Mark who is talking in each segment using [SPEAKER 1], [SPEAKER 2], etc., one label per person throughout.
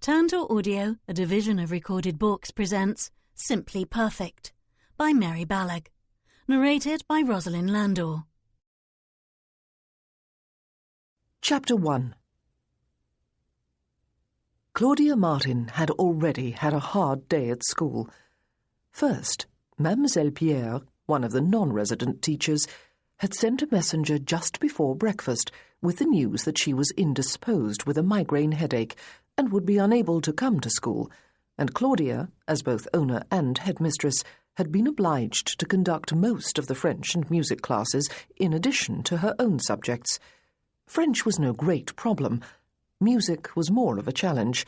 [SPEAKER 1] Tantor Audio, a division of Recorded Books, presents Simply Perfect by Mary Ballag, narrated by Rosalind Landor.
[SPEAKER 2] Chapter 1. Claudia Martin had already had a hard day at school. First, Mademoiselle Pierre, one of the non-resident teachers, had sent a messenger just before breakfast with the news that she was indisposed with a migraine headache and would be unable to come to school, and Claudia, as both owner and headmistress, had been obliged to conduct most of the French and music classes in addition to her own subjects. French was no great problem. Music was more of a challenge.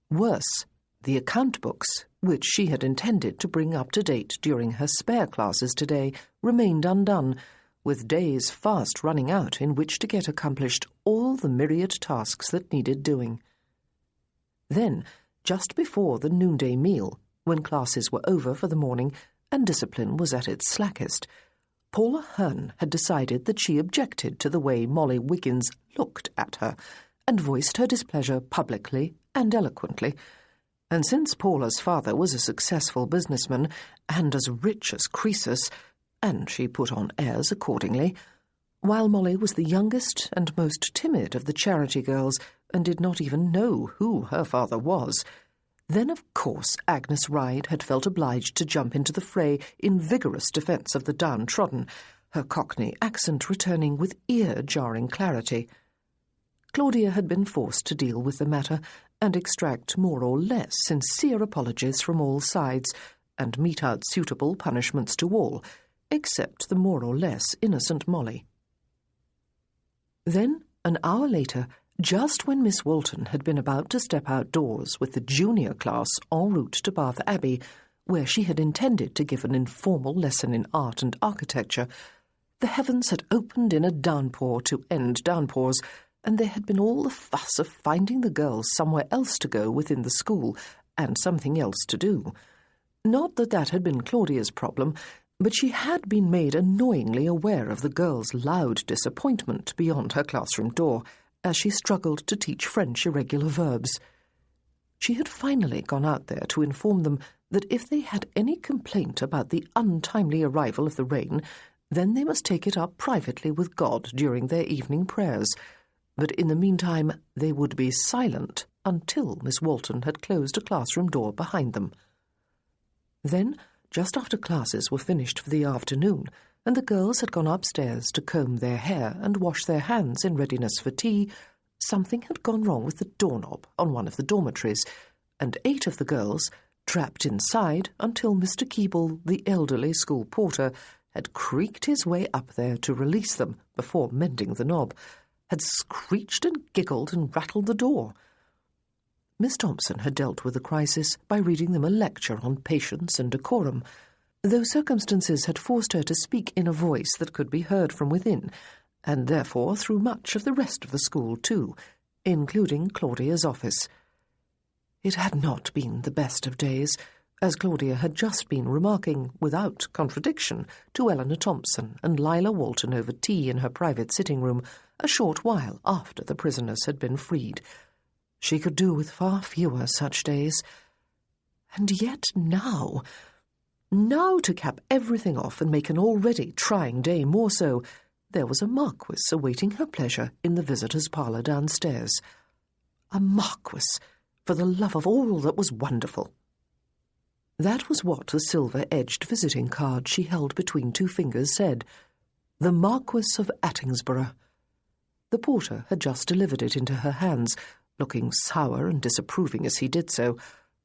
[SPEAKER 2] Worse, the account books, which she had intended to bring up to date during her spare classes today, remained undone, with days fast running out in which to get accomplished all the myriad tasks that needed doing. Then, just before the noonday meal, when classes were over for the morning and discipline was at its slackest, Paula Hearn had decided that she objected to the way Molly Wiggins looked at her and voiced her displeasure publicly and eloquently. And since Paula's father was a successful businessman and as rich as Croesus, and she put on airs accordingly, while Molly was the youngest and most timid of the charity girls and did not even know who her father was, then of course Agnes Ryde had felt obliged to jump into the fray in vigorous defence of the downtrodden, her Cockney accent returning with ear-jarring clarity. Claudia had been forced to deal with the matter and extract more or less sincere apologies from all sides and mete out suitable punishments to all, except the more or less innocent Molly. Then, an hour later, just when Miss Walton had been about to step outdoors with the junior class en route to Bath Abbey, where she had intended to give an informal lesson in art and architecture, the heavens had opened in a downpour to end downpours, and there had been all the fuss of finding the girls somewhere else to go within the school, and something else to do. Not that that had been Claudia's problem, but she had been made annoyingly aware of the girls' loud disappointment beyond her classroom door as she struggled to teach French irregular verbs. She had finally gone out there to inform them that if they had any complaint about the untimely arrival of the rain, then they must take it up privately with God during their evening prayers, but in the meantime they would be silent until Miss Walton had closed a classroom door behind them. Then, just after classes were finished for the afternoon, and the girls had gone upstairs to comb their hair and wash their hands in readiness for tea, something had gone wrong with the doorknob on one of the dormitories, and 8 of the girls, trapped inside until Mr. Keeble, the elderly school porter, had creaked his way up there to release them before mending the knob, had screeched and giggled and rattled the door. Miss Thompson had dealt with the crisis by reading them a lecture on patience and decorum, though circumstances had forced her to speak in a voice that could be heard from within, and therefore through much of the rest of the school too, including Claudia's office. It had not been the best of days, as Claudia had just been remarking, without contradiction, to Eleanor Thompson and Lila Walton over tea in her private sitting-room a short while after the prisoners had been freed. She could do with far fewer such days. And yet now, to cap everything off and make an already trying day more so, there was a marquis awaiting her pleasure in the visitors' parlour downstairs. A marquis, for the love of all that was wonderful. That was what the silver-edged visiting card she held between 2 fingers said, "The Marquis of Attingsborough." The porter had just delivered it into her hands, looking sour and disapproving as he did so,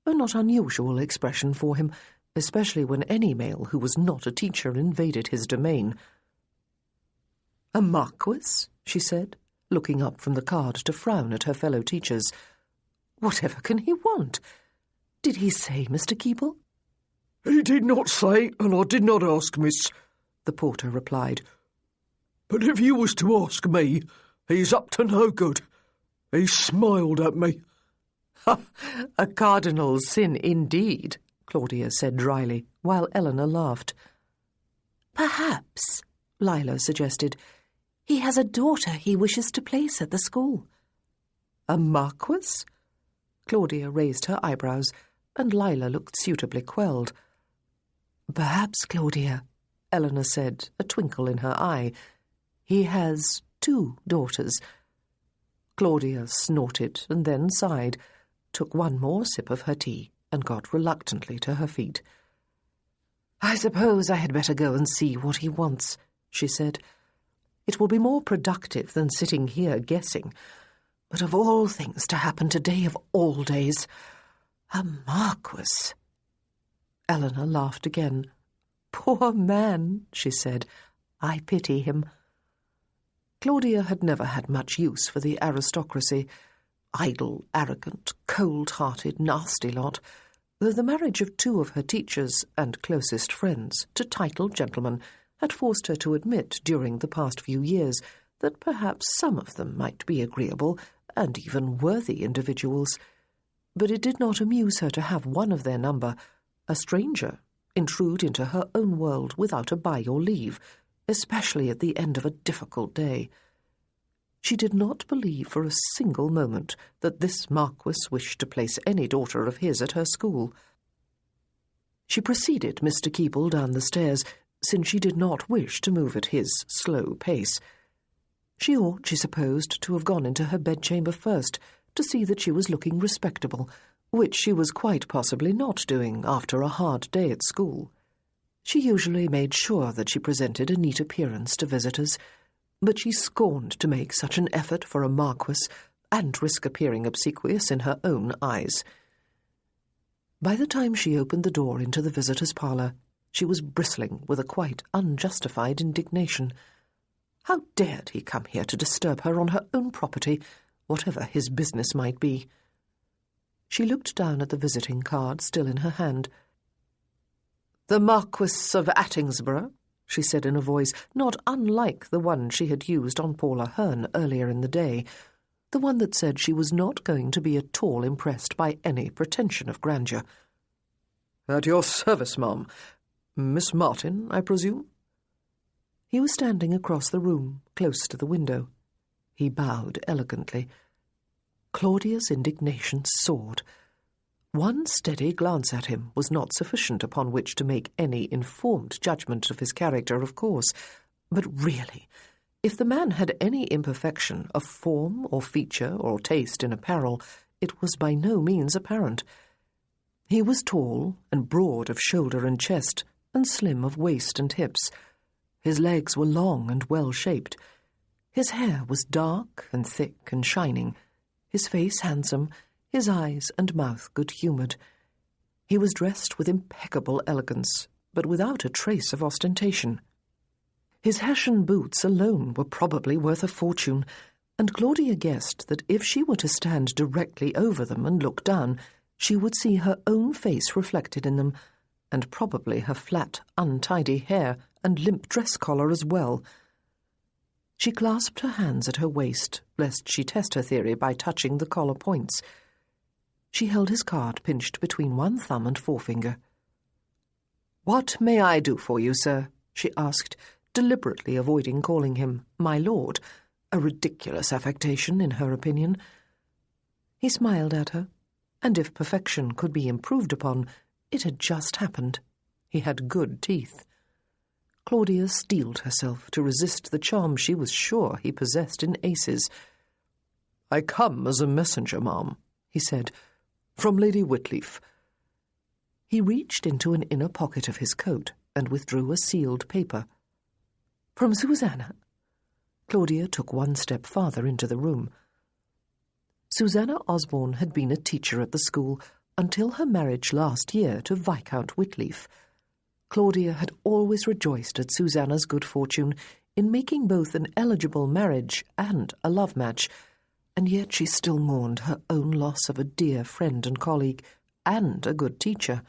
[SPEAKER 2] a not unusual expression for him, especially when any male who was not a teacher invaded his domain. "A marquis?" she said, looking up from the card to frown at her fellow teachers. "Whatever can he want? Did he say, Mr. Keeble?"
[SPEAKER 3] "He did not say, and I did not ask, miss," the porter replied. "But if you was to ask me, he's up to no good. He smiled at me."
[SPEAKER 2] "A cardinal's sin indeed," Claudia said dryly, while Eleanor laughed. "Perhaps," Lila suggested, "he has a daughter he wishes to place at the school." "A marquis?" Claudia raised her eyebrows, and Lila looked suitably quelled. "Perhaps, Claudia," Eleanor said, a twinkle in her eye, "he has 2 daughters." Claudia snorted and then sighed, took one more sip of her tea, and got reluctantly to her feet. "I suppose I had better go and see what he wants," she said. "It will be more productive than sitting here guessing. But of all things to happen today of all days, a marquis." Eleanor laughed again. "Poor man," she said. "I pity him." Claudia had never had much use for the aristocracy. Idle, arrogant, cold-hearted, nasty lot, though the marriage of 2 of her teachers and closest friends to titled gentlemen had forced her to admit during the past few years that perhaps some of them might be agreeable and even worthy individuals. But it did not amuse her to have one of their number, a stranger, intrude into her own world without a by or leave, especially at the end of a difficult day. She did not believe for a single moment that this marquis wished to place any daughter of his at her school. She preceded Mr. Keble down the stairs, since she did not wish to move at his slow pace. She ought, she supposed, to have gone into her bedchamber first, to see that she was looking respectable, which she was quite possibly not doing after a hard day at school. She usually made sure that she presented a neat appearance to visitors, but she scorned to make such an effort for a marquis and risk appearing obsequious in her own eyes. By the time she opened the door into the visitors' parlour, she was bristling with a quite unjustified indignation. How dared he come here to disturb her on her own property, whatever his business might be? She looked down at the visiting card still in her hand. "The Marquis of Attingsborough," she said in a voice not unlike the one she had used on Paula Hearn earlier in the day, the one that said she was not going to be at all impressed by any pretension of grandeur. "At your service, ma'am. Miss Martin, I presume?" He was standing across the room, close to the window. He bowed elegantly. Claudia's indignation soared. One steady glance at him was not sufficient upon which to make any informed judgment of his character, of course. But really, if the man had any imperfection of form or feature or taste in apparel, it was by no means apparent. He was tall and broad of shoulder and chest, and slim of waist and hips. His legs were long and well-shaped. His hair was dark and thick and shining, his face handsome, his eyes and mouth good-humoured. He was dressed with impeccable elegance, but without a trace of ostentation. His Hessian boots alone were probably worth a fortune, and Claudia guessed that if she were to stand directly over them and look down, she would see her own face reflected in them, and probably her flat, untidy hair and limp dress collar as well. She clasped her hands at her waist, lest she test her theory by touching the collar points. She held his card pinched between one thumb and forefinger. "What may I do for you, sir?" she asked, deliberately avoiding calling him my lord, a ridiculous affectation in her opinion. He smiled at her, and if perfection could be improved upon, it had just happened. He had good teeth. Claudia steeled herself to resist the charm she was sure he possessed in aces. "I come as a messenger, ma'am," he said, "from Lady Whitleaf." He reached into an inner pocket of his coat and withdrew a sealed paper. "From Susanna?" Claudia took one step farther into the room. Susanna Osborne had been a teacher at the school until her marriage last year to Viscount Whitleaf. Claudia had always rejoiced at Susanna's good fortune in making both an eligible marriage and a love match, and yet she still mourned her own loss of a dear friend and colleague, and a good teacher.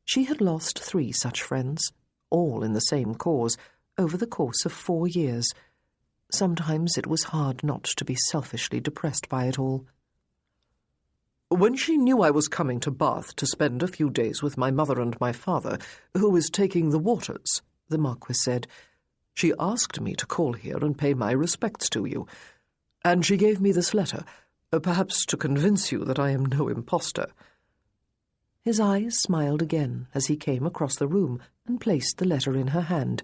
[SPEAKER 2] She had lost 3 such friends, all in the same cause, over the course of 4 years. Sometimes it was hard not to be selfishly depressed by it all. "When she knew I was coming to Bath to spend a few days with my mother and my father, who is taking the waters," the Marquis said, "she asked me to call here and pay my respects to you. And she gave me this letter,
[SPEAKER 3] Perhaps to convince you that I am no impostor."
[SPEAKER 2] His eyes smiled again as he came across the room and placed the letter in her hand.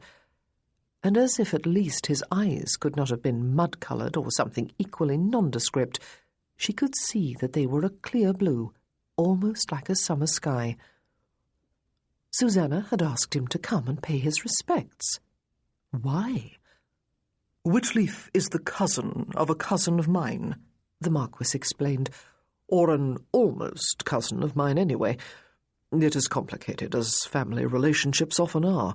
[SPEAKER 2] And as if at least his eyes could not have been mud-coloured or something equally nondescript, she could see that they were a clear blue, almost like a summer sky. Susanna had asked him to come and pay his respects. Why?
[SPEAKER 3] "Whitleaf is the cousin of a cousin of mine," the Marquis explained, "or an almost cousin of mine anyway. It is complicated, as family relationships often are.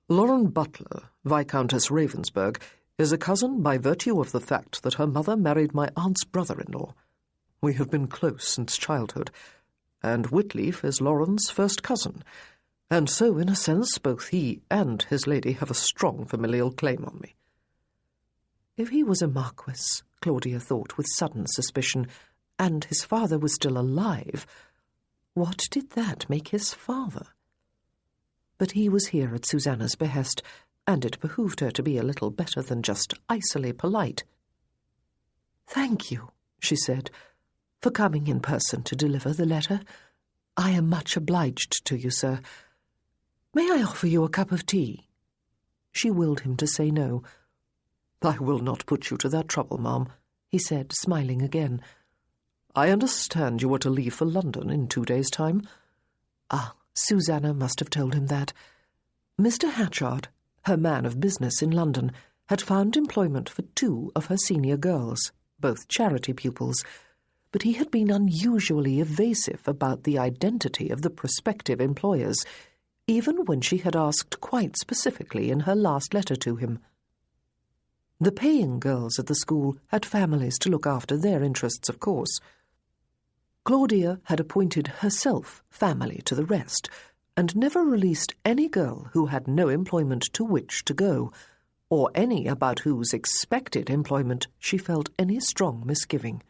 [SPEAKER 3] Lauren Butler, Viscountess Ravensburg, is a cousin by virtue of the fact that her mother married my aunt's brother-in-law. We have been close since childhood, and Whitleaf is Lauren's first cousin, and so, in a sense, both he and his lady have a strong familial claim on me."
[SPEAKER 2] If he was a Marquis, Claudia thought with sudden suspicion, and his father was still alive, what did that make his father? But he was here at Susanna's behest, and it behooved her to be a little better than just icily polite. "Thank you," she said, "for coming in person to deliver the letter. I am much obliged to you, sir. May I offer you a cup of tea?" She willed him to say no.
[SPEAKER 3] "I will not put you to that trouble, ma'am," he said, smiling again. "I understand you are to leave for London in 2 days' time."
[SPEAKER 2] Ah, Susanna must have told him that. Mr. Hatchard, her man of business in London, had found employment for 2 of her senior girls, both charity pupils, but he had been unusually evasive about the identity of the prospective employers, even when she had asked quite specifically in her last letter to him. The paying girls at the school had families to look after their interests, of course. Claudia had appointed herself family to the rest, and never released any girl who had no employment to which to go, or any about whose expected employment she felt any strong misgiving.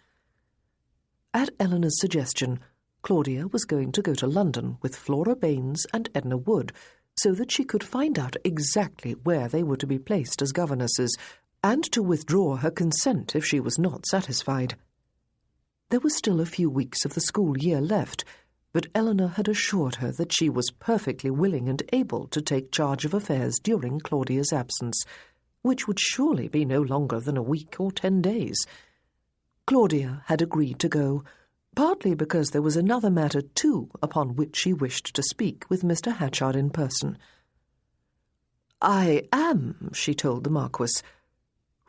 [SPEAKER 2] At Eleanor's suggestion, Claudia was going to go to London with Flora Baines and Edna Wood, so that she could find out exactly where they were to be placed as governesses, and to withdraw her consent if she was not satisfied. There was still a few weeks of the school year left, but Eleanor had assured her that she was perfectly willing and able to take charge of affairs during Claudia's absence, which would surely be no longer than a week or 10 days. Claudia had agreed to go, partly because there was another matter too upon which she wished to speak with Mr. Hatchard in person.
[SPEAKER 3] "I am," she told the Marquis.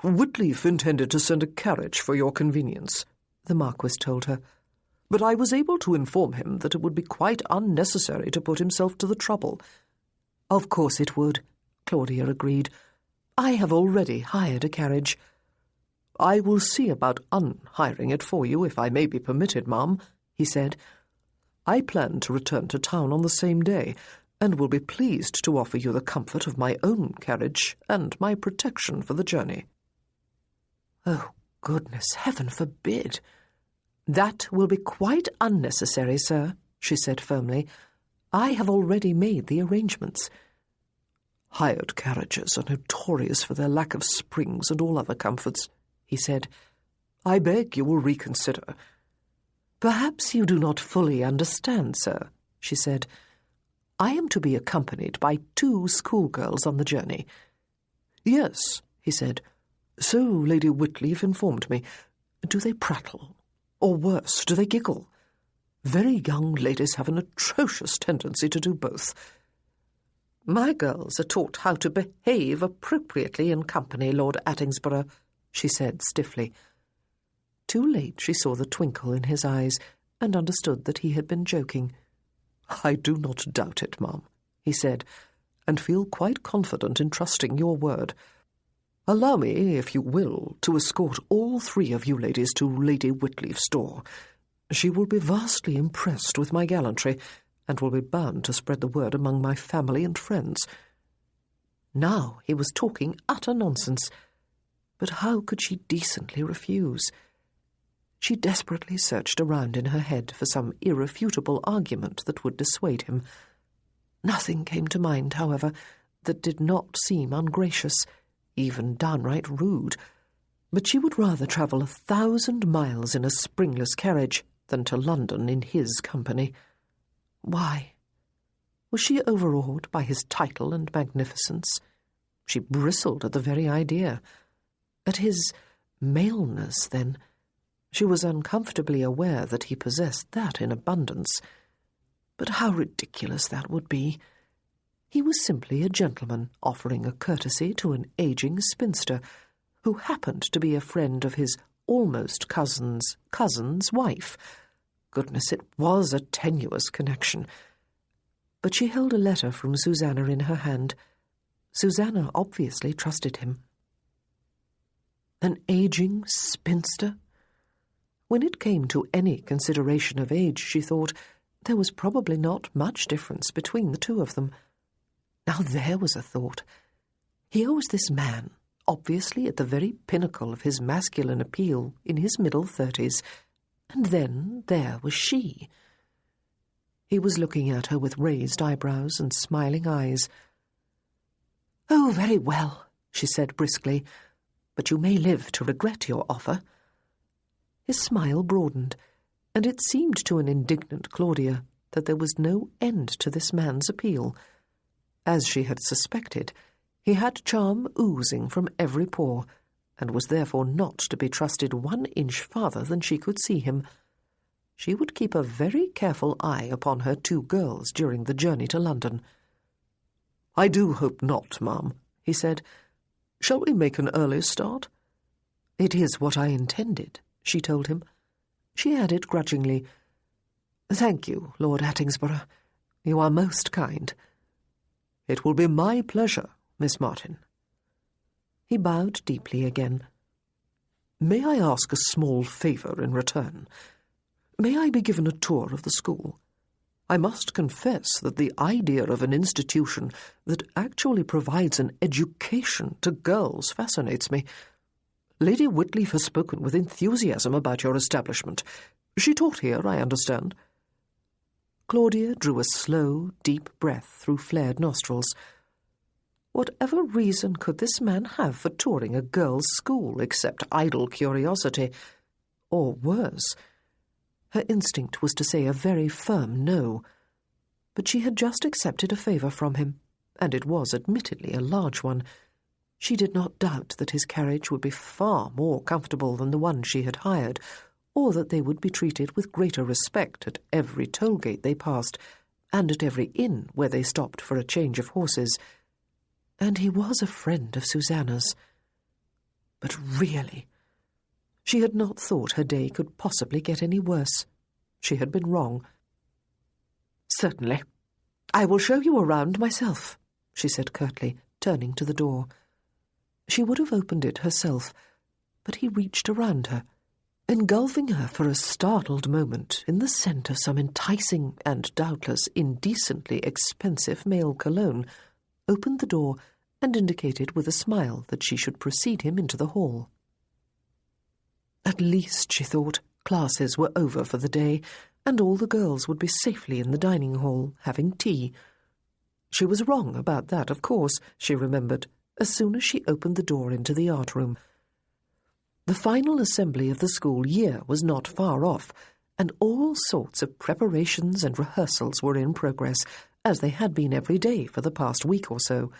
[SPEAKER 3] "Whitleaf intended to send a carriage for your convenience," the Marquis told her, "but I was able to inform him that it would be quite unnecessary to put himself to the trouble."
[SPEAKER 2] "Of course it would," Claudia agreed. "I have already hired a carriage."
[SPEAKER 3] "I will see about unhiring it for you, if I may be permitted, ma'am," he said. "I plan to return to town on the same day, and will be pleased to offer you the comfort of my own carriage and my protection for the journey."
[SPEAKER 2] "Oh, goodness, heaven forbid!" "That will be quite unnecessary, sir," she said firmly. "I have already made the arrangements."
[SPEAKER 3] "Hired carriages are notorious for their lack of springs and all other comforts," he said. "I beg you will reconsider."
[SPEAKER 2] "Perhaps you do not fully understand, sir," she said. "I am to be accompanied by 2 schoolgirls on the journey."
[SPEAKER 3] "Yes," he said. "So Lady Whitleaf informed me. Do they prattle? Or worse, do they giggle? Very young ladies have an atrocious tendency to do both."
[SPEAKER 2] "My girls are taught how to behave appropriately in company, Lord Attingsborough," she said stiffly. Too late she saw the twinkle in his eyes and understood that he had been joking.
[SPEAKER 3] "I do not doubt it, ma'am," he said, "and feel quite confident in trusting your word. Allow me, if you will, to escort all 3 of you ladies to Lady Whitleaf's door. She will be vastly impressed with my gallantry, and will be bound to spread the word among my family and friends."
[SPEAKER 2] Now he was talking utter nonsense. But how could she decently refuse? She desperately searched around in her head for some irrefutable argument that would dissuade him. Nothing came to mind, however, that did not seem ungracious, even downright rude. But she would rather travel 1,000 miles in a springless carriage than to London in his company. Why? Was she overawed by his title and magnificence? She bristled at the very idea. At his maleness, then. She was uncomfortably aware that he possessed that in abundance. But how ridiculous that would be! He was simply a gentleman offering a courtesy to an aging spinster who happened to be a friend of his almost cousin's wife. Goodness, it was a tenuous connection. But she held a letter from Susanna in her hand. Susanna obviously trusted him. An aging spinster? When it came to any consideration of age, she thought, there was probably not much difference between the two of them. Now there was a thought. Here was this man, obviously at the very pinnacle of his masculine appeal, in his middle 30s, and then there was she. He was looking at her with raised eyebrows and smiling eyes. "Oh, very well," she said briskly, "but you may live to regret your offer." His smile broadened, and it seemed to an indignant Claudia that there was no end to this man's appeal. As she had suspected, he had charm oozing from every pore, and was therefore not to be trusted 1 inch farther than she could see him. She would keep a very careful eye upon her 2 girls during the journey to London.
[SPEAKER 3] "I do hope not, ma'am," he said. "Shall we make an early start?"
[SPEAKER 2] "It is what I intended," she told him. She added grudgingly, "Thank you, Lord Attingsborough. You are most kind."
[SPEAKER 3] "It will be my pleasure, Miss Martin."
[SPEAKER 2] He bowed deeply again.
[SPEAKER 3] "May I ask a small favour in return? May I be given a tour of the school? I must confess that the idea of an institution that actually provides an education to girls fascinates me. Lady Whitleaf has spoken with enthusiasm about your establishment. She taught here, I understand."
[SPEAKER 2] Claudia drew a slow, deep breath through flared nostrils. Whatever reason could this man have for touring a girls' school except idle curiosity? Or worse? Her instinct was to say a very firm no. But she had just accepted a favour from him, and it was admittedly a large one. She did not doubt that his carriage would be far more comfortable than the one she had hired, or that they would be treated with greater respect at every toll-gate they passed, and at every inn where they stopped for a change of horses. And he was a friend of Susanna's. But really, she had not thought her day could possibly get any worse. She had been wrong. "Certainly. I will show you around myself," she said curtly, turning to the door. She would have opened it herself, but he reached around her, engulfing her for a startled moment in the scent of some enticing and doubtless indecently expensive male cologne, opened the door and indicated with a smile that she should precede him into the hall. At least, she thought, classes were over for the day, and all the girls would be safely in the dining hall, having tea. She was wrong about that, of course, she remembered, as soon as she opened the door into the art room. The final assembly of the school year was not far off, and all sorts of preparations and rehearsals were in progress, as they had been every day for the past week or so.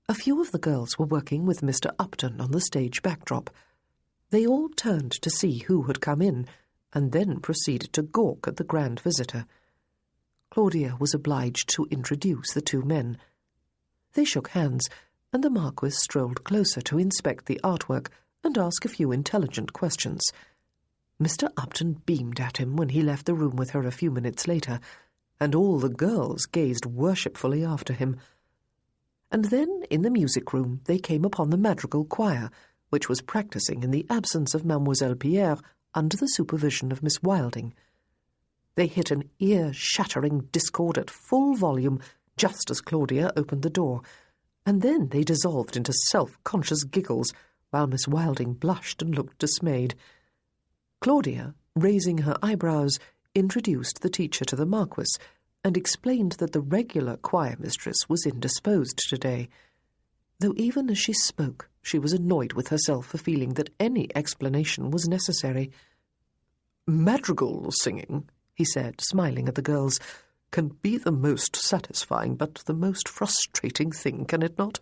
[SPEAKER 2] A few of the girls were working with Mr. Upton on the stage backdrop. They all turned to see who had come in, and then proceeded to gawk at the grand visitor. Claudia was obliged to introduce the 2 men. They shook hands, and the Marquis strolled closer to inspect the artwork and ask a few intelligent questions. Mr. Upton beamed at him when he left the room with her a few minutes later, and all the girls gazed worshipfully after him. And then, in the music-room, they came upon the madrigal choir, which was practising in the absence of Mademoiselle Pierre under the supervision of Miss Wilding. They hit an ear-shattering discord at full volume just as Claudia opened the door, and then they dissolved into self-conscious giggles, while Miss Wilding blushed and looked dismayed. Claudia, raising her eyebrows, introduced the teacher to the Marquis, and explained that the regular choir mistress was indisposed today, though even as she spoke she was annoyed with herself for feeling that any explanation was necessary.
[SPEAKER 3] "Madrigal singing," he said, smiling at the girls, "can be the most satisfying but the most frustrating thing, can it not?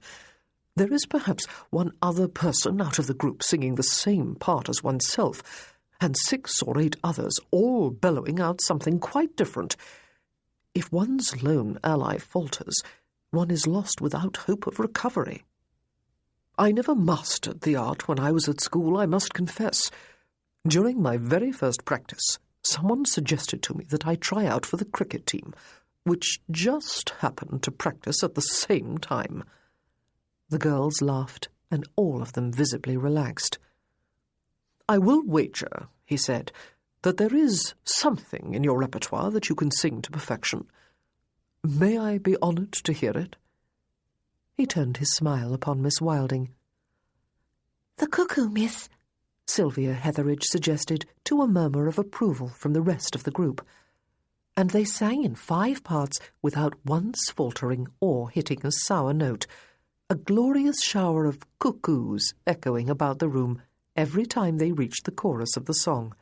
[SPEAKER 3] There is perhaps one other person out of the group singing the same part as oneself, and 6 or 8 others all bellowing out something quite different. If one's lone ally falters, one is lost without hope of recovery. I never mastered the art when I was at school, I must confess. During my very first practice, someone suggested to me that I try out for the cricket team, which just happened to practice at the same time."
[SPEAKER 2] The girls laughed, and all of them visibly relaxed.
[SPEAKER 3] "I will wager," he said, "that there is something in your repertoire that you can sing to perfection. May I be honoured to hear it?"
[SPEAKER 2] He turned his smile upon Miss Wilding.
[SPEAKER 4] "The cuckoo, miss,"
[SPEAKER 2] Sylvia Hetheridge suggested, to a murmur of approval from the rest of the group, and they sang in 5 parts without once faltering or hitting a sour note, a glorious shower of cuckoos echoing about the room every time they reached the chorus of the song.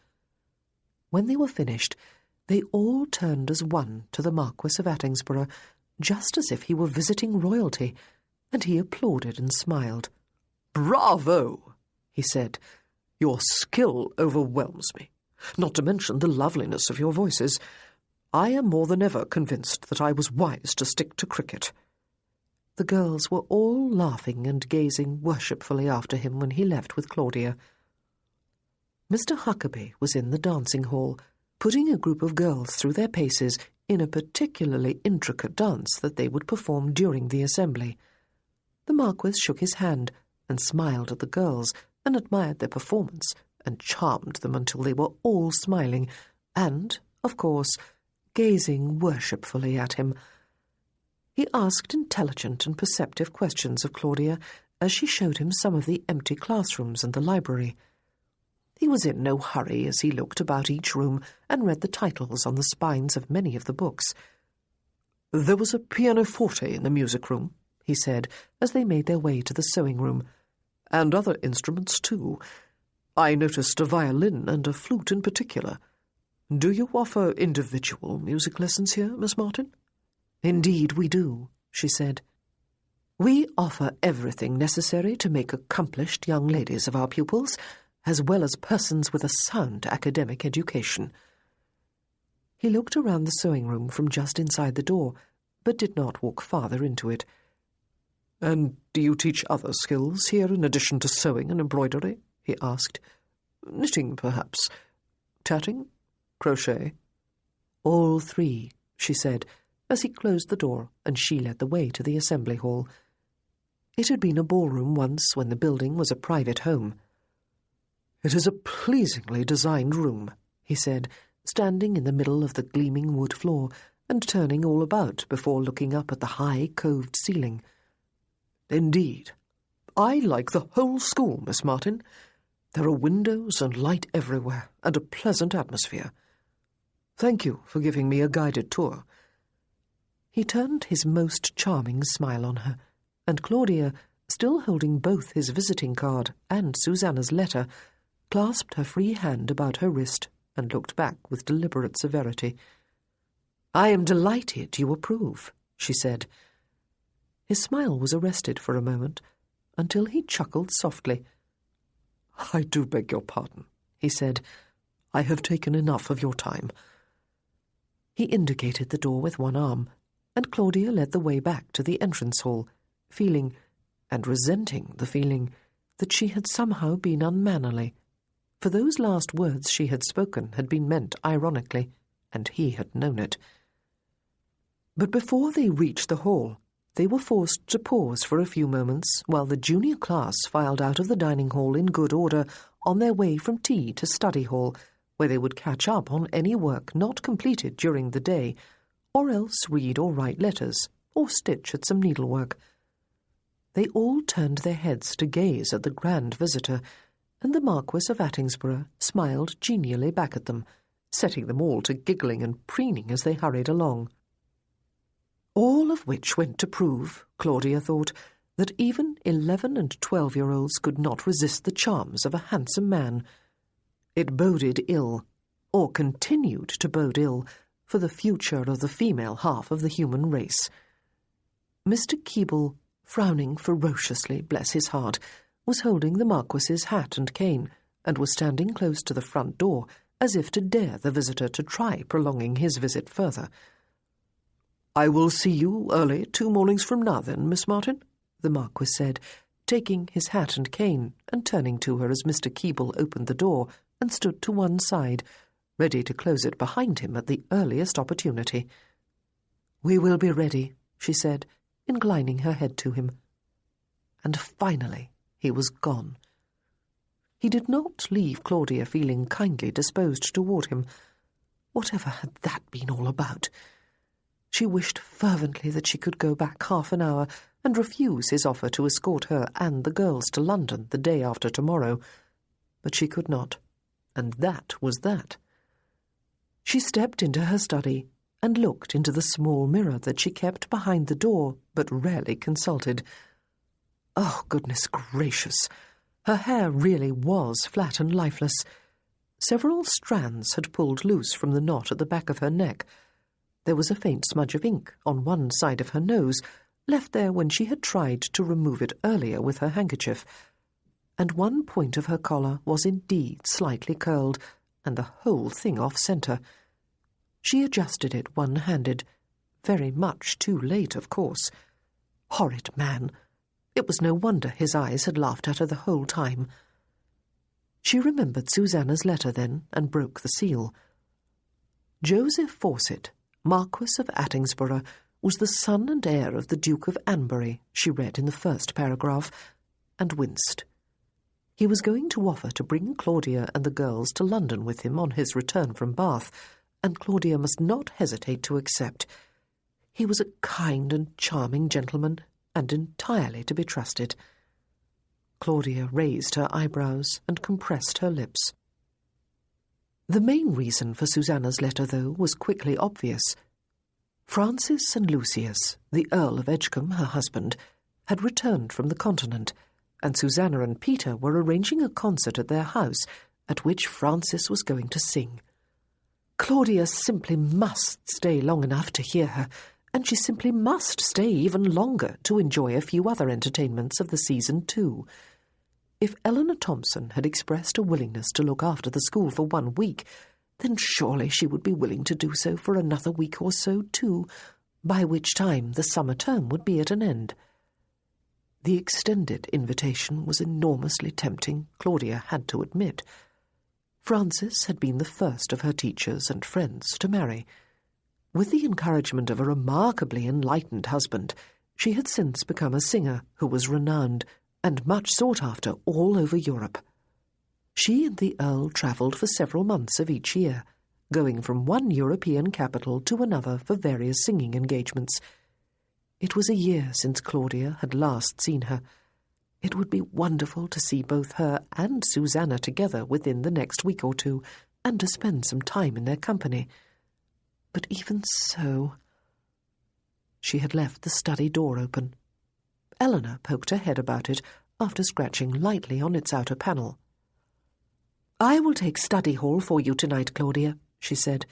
[SPEAKER 2] When they were finished, they all turned as one to the Marquis of Attingsborough, just as if he were visiting royalty, and he applauded and smiled.
[SPEAKER 3] "Bravo!" he said. "Your skill overwhelms me, not to mention the loveliness of your voices. I am more than ever convinced that I was wise to stick to cricket."
[SPEAKER 2] The girls were all laughing and gazing worshipfully after him when he left with Claudia. Mr. Huckabee was in the dancing hall, putting a group of girls through their paces in a particularly intricate dance that they would perform during the assembly. The Marquis shook his hand and smiled at the girls and admired their performance and charmed them until they were all smiling and, of course, gazing worshipfully at him. He asked intelligent and perceptive questions of Claudia as she showed him some of the empty classrooms and the library. He was in no hurry as he looked about each room and read the titles on the spines of many of the books.
[SPEAKER 3] "There was a pianoforte in the music room," he said, as they made their way to the sewing room, "and other instruments too. I noticed a violin and a flute in particular. Do you offer individual music lessons here, Miss Martin?"
[SPEAKER 2] "Indeed we do," she said. "We offer everything necessary to make accomplished young ladies of our pupils, as well as persons with a sound academic education." He looked around the sewing room from just inside the door, but did not walk farther into it.
[SPEAKER 3] "And do you teach other skills here in addition to sewing and embroidery?" he asked. "Knitting, perhaps? Tatting? Crochet?"
[SPEAKER 2] "All 3, she said, as he closed the door and she led the way to the assembly hall. It had been a ballroom once when the building was a private home.
[SPEAKER 3] "It is a pleasingly designed room," he said, standing in the middle of the gleaming wood floor and turning all about before looking up at the high coved ceiling. "Indeed. I like the whole school, Miss Martin. There are windows and light everywhere, and a pleasant atmosphere. Thank you for giving me a guided tour."
[SPEAKER 2] He turned his most charming smile on her, and Claudia, still holding both his visiting card and Susanna's letter, clasped her free hand about her wrist and looked back with deliberate severity. "I am delighted you approve," she said. His smile was arrested for a moment, until he chuckled softly.
[SPEAKER 3] "I do beg your pardon," he said. "I have taken enough of your time."
[SPEAKER 2] He indicated the door with one arm, and Claudia led the way back to the entrance hall, feeling, and resenting the feeling, that she had somehow been unmannerly, for those last words she had spoken had been meant ironically, and he had known it. But before they reached the hall, they were forced to pause for a few moments while the junior class filed out of the dining hall in good order on their way from tea to study hall, where they would catch up on any work not completed during the day, or else read or write letters, or stitch at some needlework. They all turned their heads to gaze at the grand visitor, and the Marquis of Attingsborough smiled genially back at them, setting them all to giggling and preening as they hurried along. All of which went to prove, Claudia thought, that even 11- and 12-year-olds could not resist the charms of a handsome man. It boded ill, or continued to bode ill, for the future of the female half of the human race. Mr. Keble, frowning ferociously, bless his heart, was holding the Marquis's hat and cane, and was standing close to the front door, as if to dare the visitor to try prolonging his visit further. "I will see you early 2 mornings from now, then, Miss Martin," the Marquis said, taking his hat and cane and turning to her as Mr. Keble opened the door and stood to one side, ready to close it behind him at the earliest opportunity. "We will be ready," she said, inclining her head to him. And finally he was gone. He did not leave Claudia feeling kindly disposed toward him. Whatever had that been all about? She wished fervently that she could go back half an hour and refuse his offer to escort her and the girls to London the day after tomorrow, but she could not, and that was that. She stepped into her study and looked into the small mirror that she kept behind the door but rarely consulted. Oh, goodness gracious! Her hair really was flat and lifeless. Several strands had pulled loose from the knot at the back of her neck. There was a faint smudge of ink on one side of her nose, left there when she had tried to remove it earlier with her handkerchief, and one point of her collar was indeed slightly curled, and the whole thing off-centre. She adjusted it one-handed, very much too late, of course. Horrid man! It was no wonder his eyes had laughed at her the whole time. She remembered Susanna's letter then, and broke the seal. Joseph Fawcett, Marquis of Attingsborough, was the son and heir of the Duke of Anbury, she read in the first paragraph, and winced. He was going to offer to bring Claudia and the girls to London with him on his return from Bath, and Claudia must not hesitate to accept. He was a kind and charming gentleman, and entirely to be trusted. Claudia raised her eyebrows and compressed her lips. The main reason for Susanna's letter, though, was quickly obvious. Francis and Lucius, the Earl of Edgecombe, her husband, had returned from the Continent, and Susanna and Peter were arranging a concert at their house, at which Francis was going to sing. Claudia simply must stay long enough to hear her, and she simply must stay even longer to enjoy a few other entertainments of the season too. If Eleanor Thompson had expressed a willingness to look after the school for 1 week, then surely she would be willing to do so for another week or so too, by which time the summer term would be at an end. The extended invitation was enormously tempting, Claudia had to admit. Frances had been the first of her teachers and friends to marry. With the encouragement of a remarkably enlightened husband, she had since become a singer who was renowned and much sought after all over Europe. She and the Earl travelled for several months of each year, going from one European capital to another for various singing engagements. It was a year since Claudia had last seen her. It would be wonderful to see both her and Susanna together within the next week or two, and to spend some time in their company. But even so... She had left the study door open. Eleanor poked her head about it after scratching lightly on its outer panel. "I will take study hall for you tonight, Claudia," she said.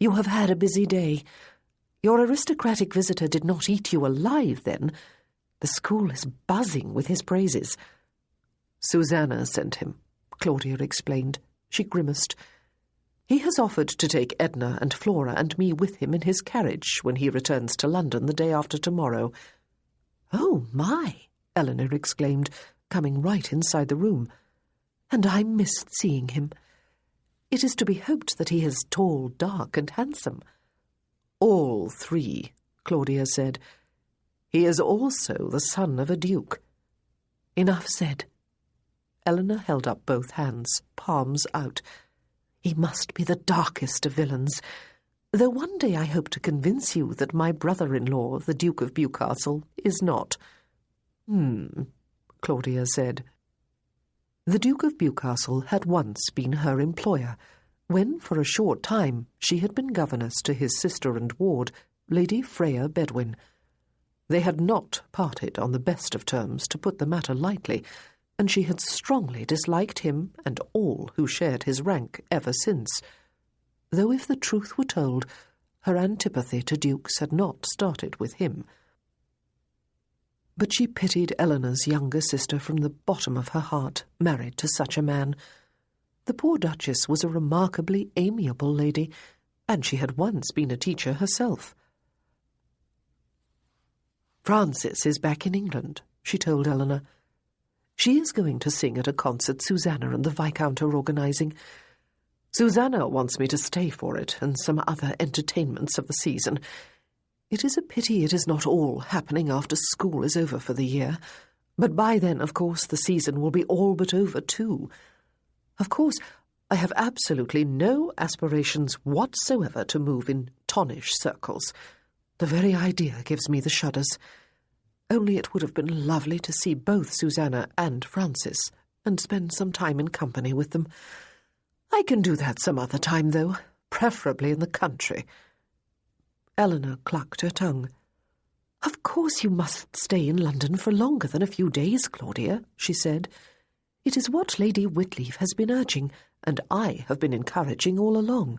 [SPEAKER 2] "You have had a busy day. Your aristocratic visitor did not eat you alive, then. The school is buzzing with his praises." "Susanna sent him," Claudia explained. She grimaced. "He has offered to take Edna and Flora and me with him in his carriage when he returns to London the day after tomorrow." "Oh, my!" Eleanor exclaimed, coming right inside the room. "And I missed seeing him. It is to be hoped that he is tall, dark, and handsome." "All 3, Claudia said. "He is also the son of a duke." "Enough said." Eleanor held up both hands, palms out. "He must be the darkest of villains, though one day I hope to convince you that my brother-in-law, the Duke of Bewcastle, is not." Claudia said. The Duke of Bewcastle had once been her employer, when for a short time she had been governess to his sister and ward, Lady Freya Bedwin. They had not parted on the best of terms, to put the matter lightly, and she had strongly disliked him and all who shared his rank ever since, though if the truth were told, her antipathy to dukes had not started with him. But she pitied Eleanor's younger sister from the bottom of her heart, married to such a man. The poor Duchess was a remarkably amiable lady, and she had once been a teacher herself. "Frances is back in England," she told Eleanor. "She is going to sing at a concert Susanna and the Viscount are organising. Susanna wants me to stay for it and some other entertainments of the season. It is a pity it is not all happening after school is over for the year, but by then, of course, the season will be all but over too. Of course, I have absolutely no aspirations whatsoever to move in Tonnish circles. The very idea gives me the shudders. Only it would have been lovely to see both Susanna and Frances, and spend some time in company with them. I can do that some other time, though, preferably in the country." Eleanor clucked her tongue. "Of course you must stay in London for longer than a few days, Claudia," she said. "It is what Lady Whitleaf has been urging, and I have been encouraging all along.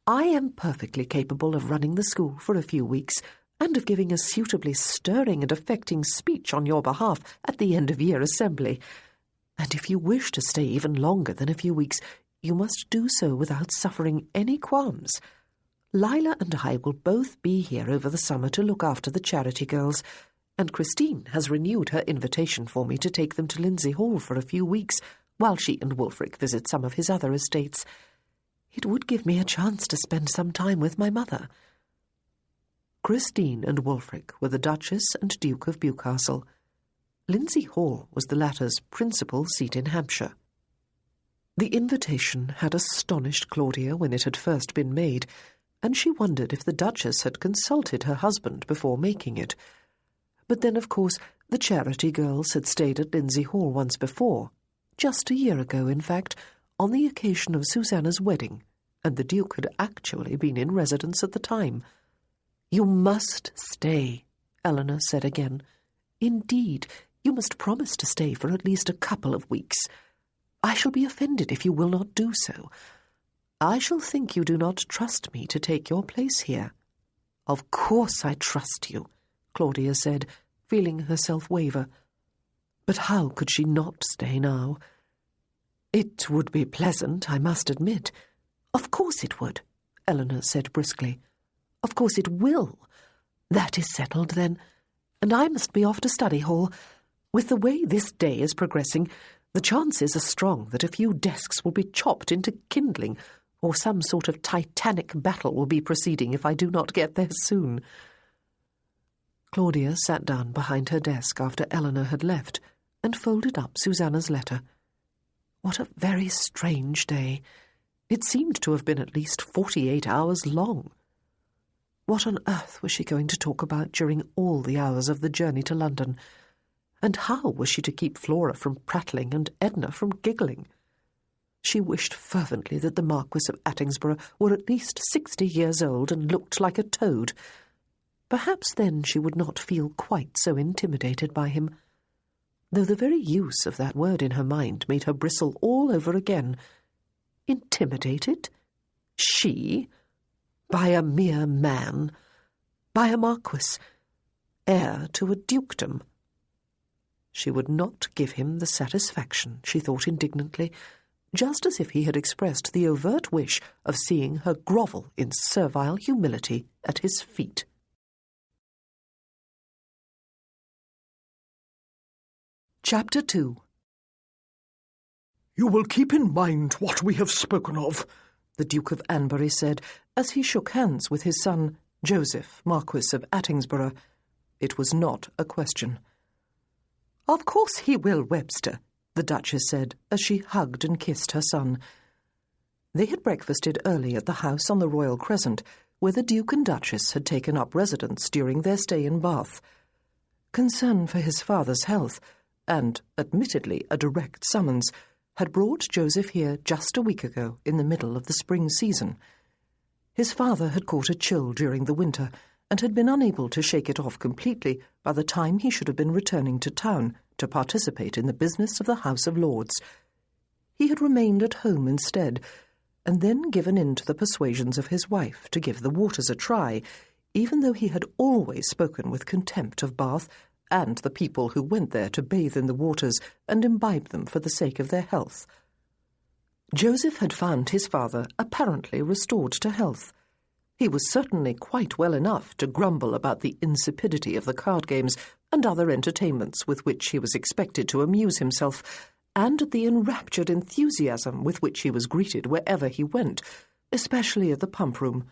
[SPEAKER 2] I am perfectly capable of running the school for a few weeks, and of giving a suitably stirring and affecting speech on your behalf at the end-of-year assembly. And if you wish to stay even longer than a few weeks, you must do so without suffering any qualms. Lila and I will both be here over the summer to look after the charity girls, and Christine has renewed her invitation for me to take them to Lindsay Hall for a few weeks, while she and Wulfric visit some of his other estates. It would give me a chance to spend some time with my mother." Christine and Wulfric were the Duchess and Duke of Bewcastle. Lindsay Hall was the latter's principal seat in Hampshire. The invitation had astonished Claudia when it had first been made, and she wondered if the Duchess had consulted her husband before making it. But then, of course, the charity girls had stayed at Lindsay Hall once before, just a year ago, in fact, on the occasion of Susanna's wedding, and the Duke had actually been in residence at the time. "You must stay," Eleanor said again. "Indeed, you must promise to stay for at least a couple of weeks. I shall be offended if you will not do so. I shall think you do not trust me to take your place here." "Of course I trust you," Claudia said, feeling herself waver. But how could she not stay now? "It would be pleasant, I must admit." "Of course it would," Eleanor said briskly. "Of course it will. That is settled, then, and I must be off to study hall. With the way this day is progressing, the chances are strong that a few desks will be chopped into kindling, or some sort of titanic battle will be proceeding if I do not get there soon." Claudia sat down behind her desk after Eleanor had left, and folded up Susanna's letter. What a very strange day. It seemed to have been at least 48 hours long. What on earth was she going to talk about during all the hours of the journey to London? And how was she to keep Flora from prattling and Edna from giggling? She wished fervently that the Marquis of Attingsborough were at least 60 years old and looked like a toad. Perhaps then she would not feel quite so intimidated by him, though the very use of that word in her mind made her bristle all over again. Intimidated? She? By a mere man? By a marquis? Heir to a dukedom? She would not give him the satisfaction, she thought indignantly, just as if he had expressed the overt wish of seeing her grovel in servile humility at his feet. Chapter 2.
[SPEAKER 3] "You will keep in mind what we have spoken of,"
[SPEAKER 2] the Duke of Anbury said, as he shook hands with his son, Joseph, Marquis of Attingsborough. It was not a question. "Of course he will, Webster," the Duchess said, as she hugged and kissed her son. They had breakfasted early at the house on the Royal Crescent, where the Duke and Duchess had taken up residence during their stay in Bath. Concern for his father's health, and, admittedly, a direct summons, had brought Joseph here just a week ago in the middle of the spring season. His father had caught a chill during the winter, and had been unable to shake it off completely by the time he should have been returning to town to participate in the business of the House of Lords. He had remained at home instead, and then given in to the persuasions of his wife to give the waters a try, even though he had always spoken with contempt of Bath and the people who went there to bathe in the waters and imbibe them for the sake of their health. Joseph had found his father apparently restored to health. He was certainly quite well enough to grumble about the insipidity of the card games and other entertainments with which he was expected to amuse himself, and at the enraptured enthusiasm with which he was greeted wherever he went, especially at the pump-room.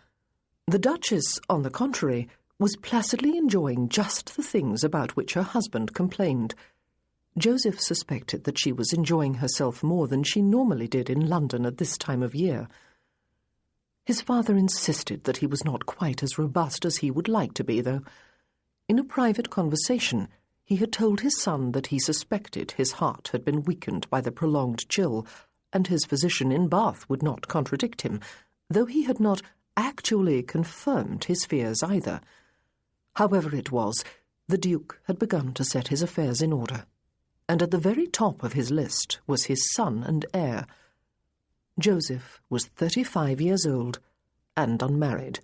[SPEAKER 2] The Duchess, on the contrary, was placidly enjoying just the things about which her husband complained. Joseph suspected that she was enjoying herself more than she normally did in London at this time of year. His father insisted that he was not quite as robust as he would like to be, though. In a private conversation, he had told his son that he suspected his heart had been weakened by the prolonged chill, and his physician in Bath would not contradict him, though he had not actually confirmed his fears either. However it was, the Duke had begun to set his affairs in order, and at the very top of his list was his son and heir. Joseph was 35 years old and unmarried.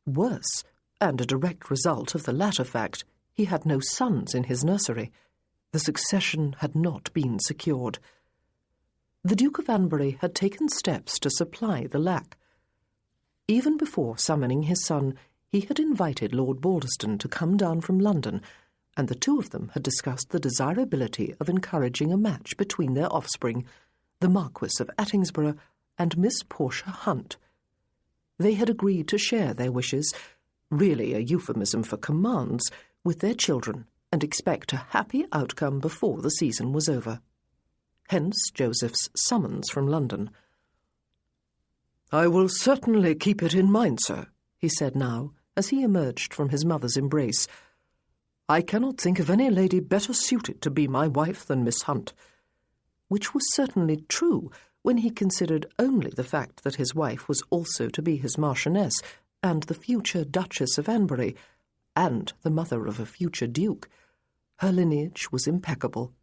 [SPEAKER 2] Worse, and a direct result of the latter fact, he had no sons in his nursery. The succession had not been secured. The Duke of Anbury had taken steps to supply the lack. Even before summoning his son, he had invited Lord Balderston to come down from London, and the two of them had discussed the desirability of encouraging a match between their offspring, the Marquess of Attingsborough and Miss Portia Hunt. They had agreed to share their wishes, really a euphemism for commands, with their children, and expect a happy outcome before the season was over. Hence Joseph's summons from London.
[SPEAKER 3] "I will certainly keep it in mind, sir," he said now, as he emerged from his mother's embrace. "I cannot think of any lady better suited to be my wife than Miss Hunt," which was certainly true when he considered only the fact that his wife was also to be his Marchioness and the future Duchess of Anbury, and the mother of a future Duke. Her lineage was impeccable.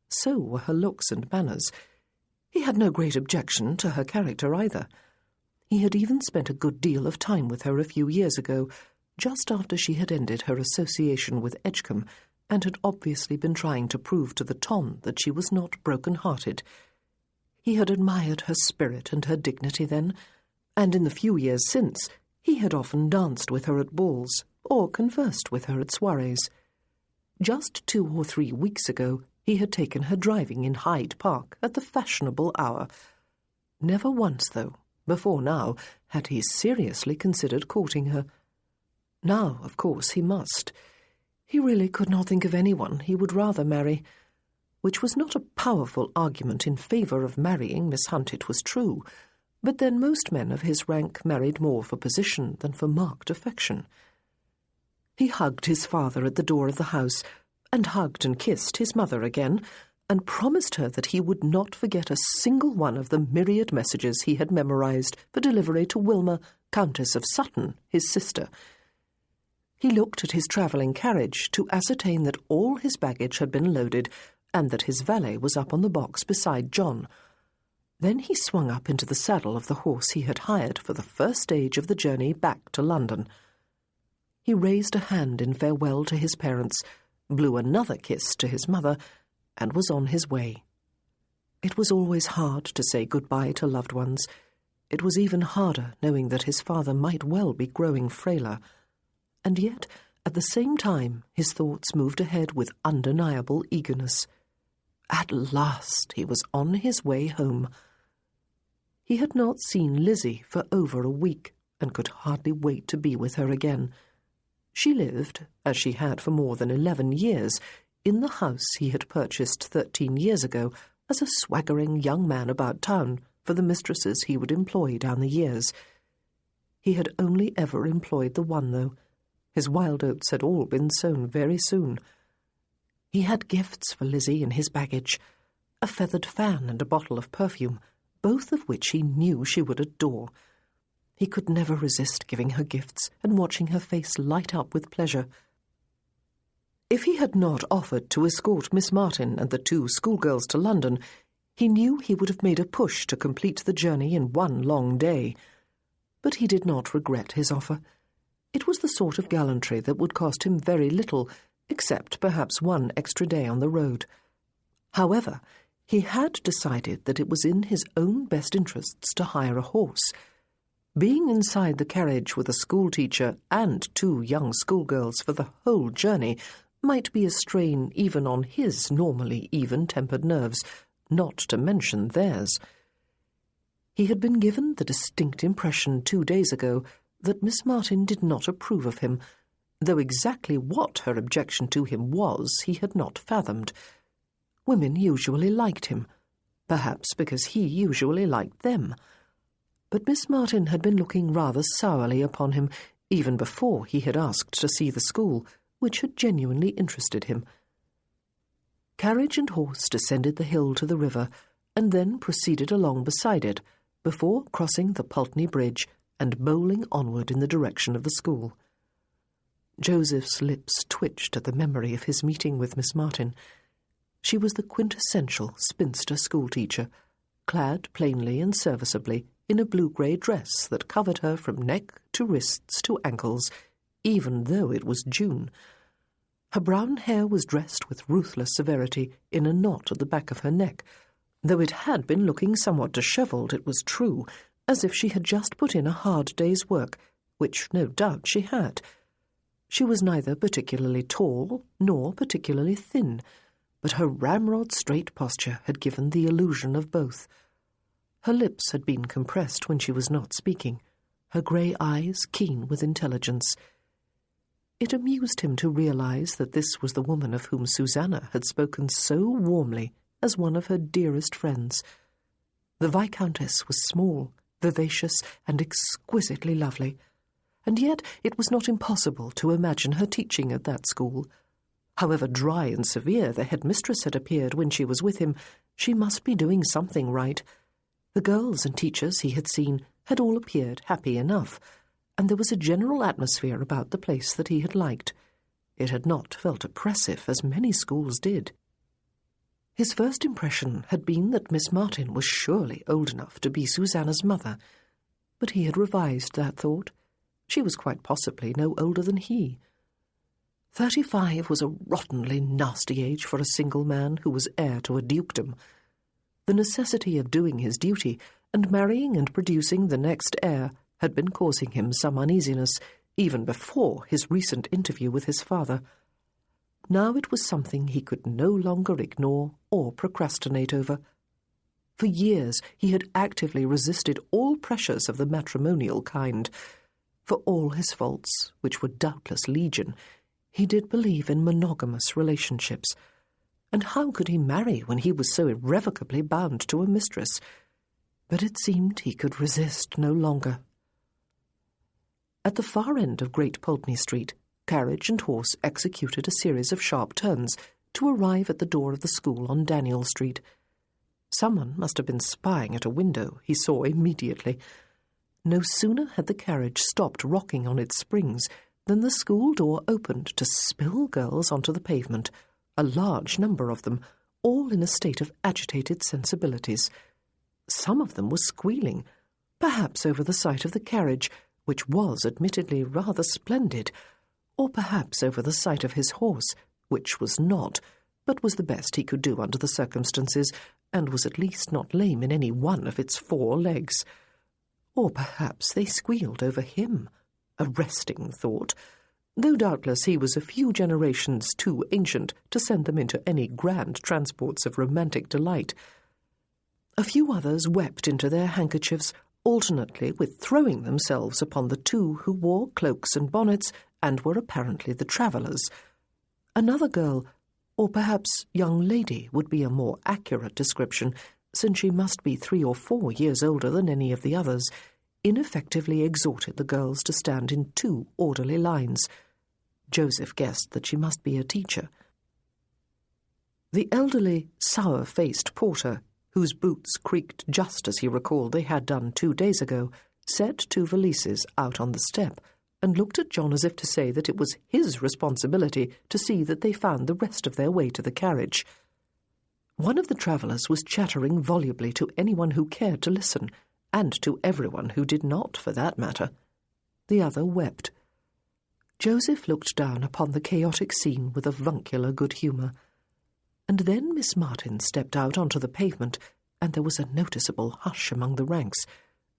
[SPEAKER 3] So were her looks and manners. He had no great objection to her character either. He had even spent a good deal of time with her a few years ago, just after she had ended her association with Edgecombe, and had obviously been trying to prove to the Ton that she was not broken-hearted. He had admired her spirit and her dignity then, and in the few years since he had often danced with her at balls, or conversed with her at soirees. Just 2 or 3 weeks ago he had taken her driving in Hyde Park at the fashionable hour. Never once, though, before now, had he seriously considered courting her. Now, of course, he must. He really could not think of anyone he would rather marry, which was not a powerful argument in favour of marrying Miss Hunt, it was true, but then most men of his rank married more for position than for marked affection. He hugged his father at the door of the house, and hugged and kissed his mother again, and promised her that he would not forget a single one of the myriad messages he had memorized for delivery to Wilma, Countess of Sutton, his sister. He looked at his travelling carriage to ascertain that all his baggage had been loaded, and that his valet was up on the box beside John. Then he swung up into the saddle of the horse he had hired for the first stage of the journey back to London. He raised a hand in farewell to his parents, blew another kiss to his mother, and was on his way. It was always hard to say goodbye to loved ones. It was even harder knowing that his father might well be growing frailer. And yet, at the same time, his thoughts moved ahead with undeniable eagerness. At last he was on his way home. He had not seen Lizzie for over a week, and could hardly wait to be with her again. She lived, as she had for more than 11 years, in the house he had purchased 13 years ago as a swaggering young man about town for the mistresses he would employ down the years. He had only ever employed the one, though. His wild oats had all been sown very soon. He had gifts for Lizzie in his baggage, a feathered fan and a bottle of perfume, both of which he knew she would adore.
[SPEAKER 2] He could never resist giving her gifts and watching her face light up with pleasure. If he had not offered to escort Miss Martin and the 2 schoolgirls to London, he knew he would have made a push to complete the journey in one long day. But he did not regret his offer. It was the sort of gallantry that would cost him very little, except perhaps 1 extra day on the road. However, he had decided that it was in his own best interests to hire a horse. Being inside the carriage with a schoolteacher and 2 young schoolgirls for the whole journey might be a strain even on his normally even-tempered nerves, not to mention theirs. He had been given the distinct impression 2 days ago that Miss Martin did not approve of him, though exactly what her objection to him was he had not fathomed. Women usually liked him, perhaps because he usually liked them. But Miss Martin had been looking rather sourly upon him even before he had asked to see the school, which had genuinely interested him. Carriage and horse descended the hill to the river and then proceeded along beside it before crossing the Pulteney Bridge and bowling onward in the direction of the school. Joseph's lips twitched at the memory of his meeting with Miss Martin. She was the quintessential spinster schoolteacher, clad plainly and serviceably in a blue-grey dress that covered her from neck to wrists to ankles, even though it was June. Her brown hair was dressed with ruthless severity in a knot at the back of her neck, though it had been looking somewhat dishevelled, it was true, as if she had just put in a hard day's work, which no doubt she had. She was neither particularly tall nor particularly thin, but her ramrod-straight posture had given the illusion of both. Her lips had been compressed when she was not speaking, her grey eyes keen with intelligence. It amused him to realize that this was the woman of whom Susanna had spoken so warmly as one of her dearest friends. The Viscountess was small, vivacious, and exquisitely lovely, and yet it was not impossible to imagine her teaching at that school. However dry and severe the headmistress had appeared when she was with him, she must be doing something right. The girls and teachers he had seen had all appeared happy enough, and there was a general atmosphere about the place that he had liked. It had not felt oppressive, as many schools did. His first impression had been that Miss Martin was surely old enough to be Susanna's mother, but he had revised that thought. She was quite possibly no older than he. 35 was a rottenly nasty age for a single man who was heir to a dukedom. The necessity of doing his duty and marrying and producing the next heir had been causing him some uneasiness, even before his recent interview with his father. Now it was something he could no longer ignore or procrastinate over. For years he had actively resisted all pressures of the matrimonial kind. For all his faults, which were doubtless legion, he did believe in monogamous relationships. And how could he marry when he was so irrevocably bound to a mistress? But it seemed he could resist no longer. At the far end of Great Pulteney Street, carriage and horse executed a series of sharp turns to arrive at the door of the school on Daniel Street. Someone must have been spying at a window, he saw immediately. No sooner had the carriage stopped rocking on its springs than the school door opened to spill girls onto the pavement, a large number of them, all in a state of agitated sensibilities. Some of them were squealing, perhaps over the sight of the carriage, which was admittedly rather splendid, or perhaps over the sight of his horse, which was not, but was the best he could do under the circumstances, and was at least not lame in any one of its 4 legs. Or perhaps they squealed over him, a resting thought, though doubtless he was a few generations too ancient to send them into any grand transports of romantic delight. A few others wept into their handkerchiefs, alternately with throwing themselves upon the 2 who wore cloaks and bonnets and were apparently the travellers. Another girl, or perhaps young lady would be a more accurate description, since she must be 3 or 4 years older than any of the others, ineffectively exhorted the girls to stand in 2 orderly lines. Joseph guessed that she must be a teacher. The elderly, sour-faced porter, whose boots creaked just as he recalled they had done 2 days ago, set two valises out on the step, and looked at John as if to say that it was his responsibility to see that they found the rest of their way to the carriage. One of the travellers was chattering volubly to anyone who cared to listen, and to everyone who did not, for that matter. The other wept. Joseph looked down upon the chaotic scene with avuncular good humour. And then Miss Martin stepped out onto the pavement, and there was a noticeable hush among the ranks,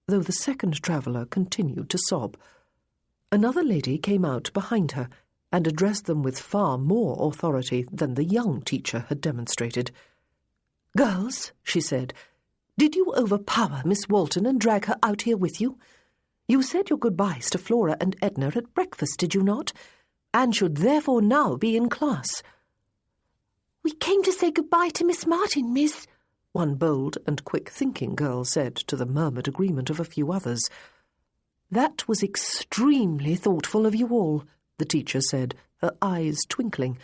[SPEAKER 2] though the second traveller continued to sob. Another lady came out behind her, and addressed them with far more authority than the young teacher had demonstrated. "Girls," she said, "did you overpower Miss Walton and drag her out here with you? You said your goodbyes to Flora and Edna at breakfast, did you not? And should therefore now be in class."
[SPEAKER 4] "We came to say goodbye to Miss Martin, miss,"
[SPEAKER 2] one bold and quick-thinking girl said, to the murmured agreement of a few others. "That was extremely thoughtful of you all," the teacher said, her eyes twinkling.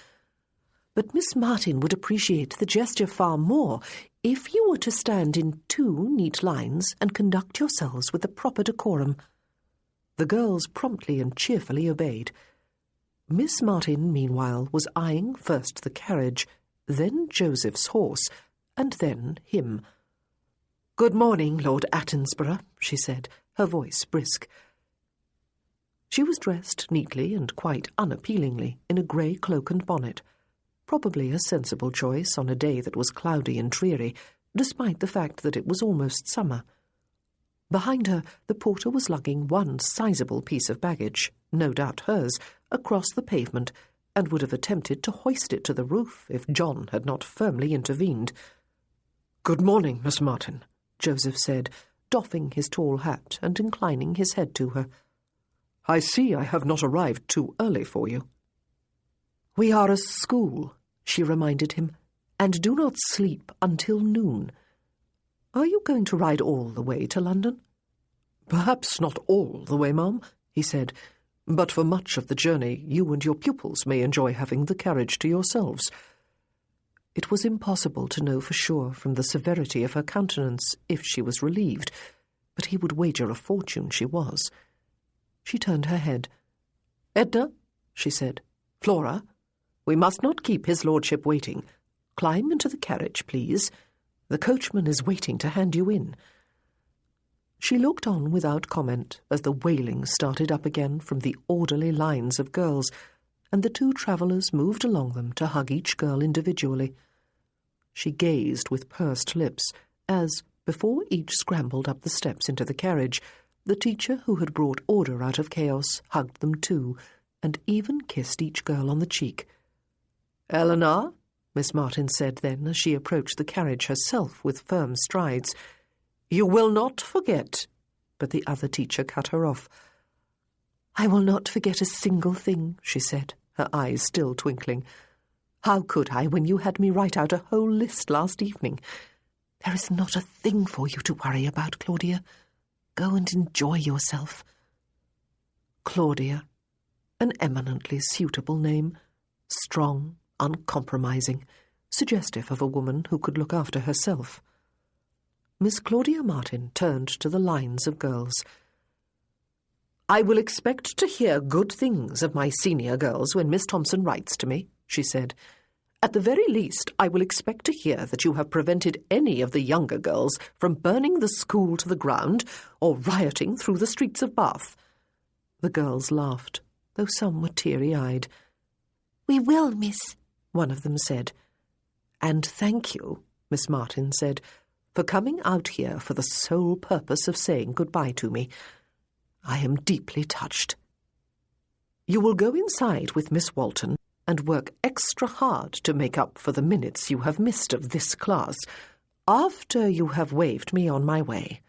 [SPEAKER 2] "But Miss Martin would appreciate the gesture far more if you were to stand in two neat lines and conduct yourselves with the proper decorum." The girls promptly and cheerfully obeyed. Miss Martin, meanwhile, was eyeing first the carriage, then Joseph's horse, and then him. "Good morning, Lord Attinsborough," she said, her voice brisk. She was dressed neatly and quite unappealingly in a grey cloak and bonnet, probably a sensible choice on a day that was cloudy and dreary, despite the fact that it was almost summer. Behind her, the porter was lugging one sizable piece of baggage, no doubt hers, across the pavement, and would have attempted to hoist it to the roof if John had not firmly intervened.
[SPEAKER 3] "Good morning, Miss Martin,"
[SPEAKER 2] Joseph said, doffing his tall hat and inclining his head to her.
[SPEAKER 3] "I see I have not arrived too early for you."
[SPEAKER 2] "We are a school," she reminded him, "and do not sleep until noon. Are you going to ride all the way to London?"
[SPEAKER 3] "Perhaps not all the way, ma'am," he said, "but for much of the journey you and your pupils may enjoy having the carriage to yourselves."
[SPEAKER 2] It was impossible to know for sure from the severity of her countenance if she was relieved, but he would wager a fortune she was. She turned her head. "Edna," she said, "Flora, we must not keep his lordship waiting. Climb into the carriage, please. The coachman is waiting to hand you in." She looked on without comment as the wailing started up again from the orderly lines of girls, and the two travellers moved along them to hug each girl individually. She gazed with pursed lips as, before each scrambled up the steps into the carriage, the teacher who had brought order out of chaos hugged them too, and even kissed each girl on the cheek. "Eleanor," Miss Martin said then, as she approached the carriage herself with firm strides, "you will not forget—" But the other teacher cut her off. "I will not forget a single thing," she said, her eyes still twinkling. "How could I when you had me write out a whole list last evening? There is not a thing for you to worry about, Claudia. Go and enjoy yourself." Claudia, an eminently suitable name, strong, uncompromising, suggestive of a woman who could look after herself. Miss Claudia Martin turned to the lines of girls. "I will expect to hear good things of my senior girls when Miss Thompson writes to me," she said. "At the very least, I will expect to hear that you have prevented any of the younger girls from burning the school to the ground or rioting through the streets of Bath." The girls laughed, though some were teary-eyed.
[SPEAKER 4] "We will, miss,"
[SPEAKER 2] one of them said. "And thank you," Miss Martin said, "for coming out here for the sole purpose of saying goodbye to me. I am deeply touched. You will go inside with Miss Walton and work extra hard to make up for the minutes you have missed of this class, after you have waved me on my way.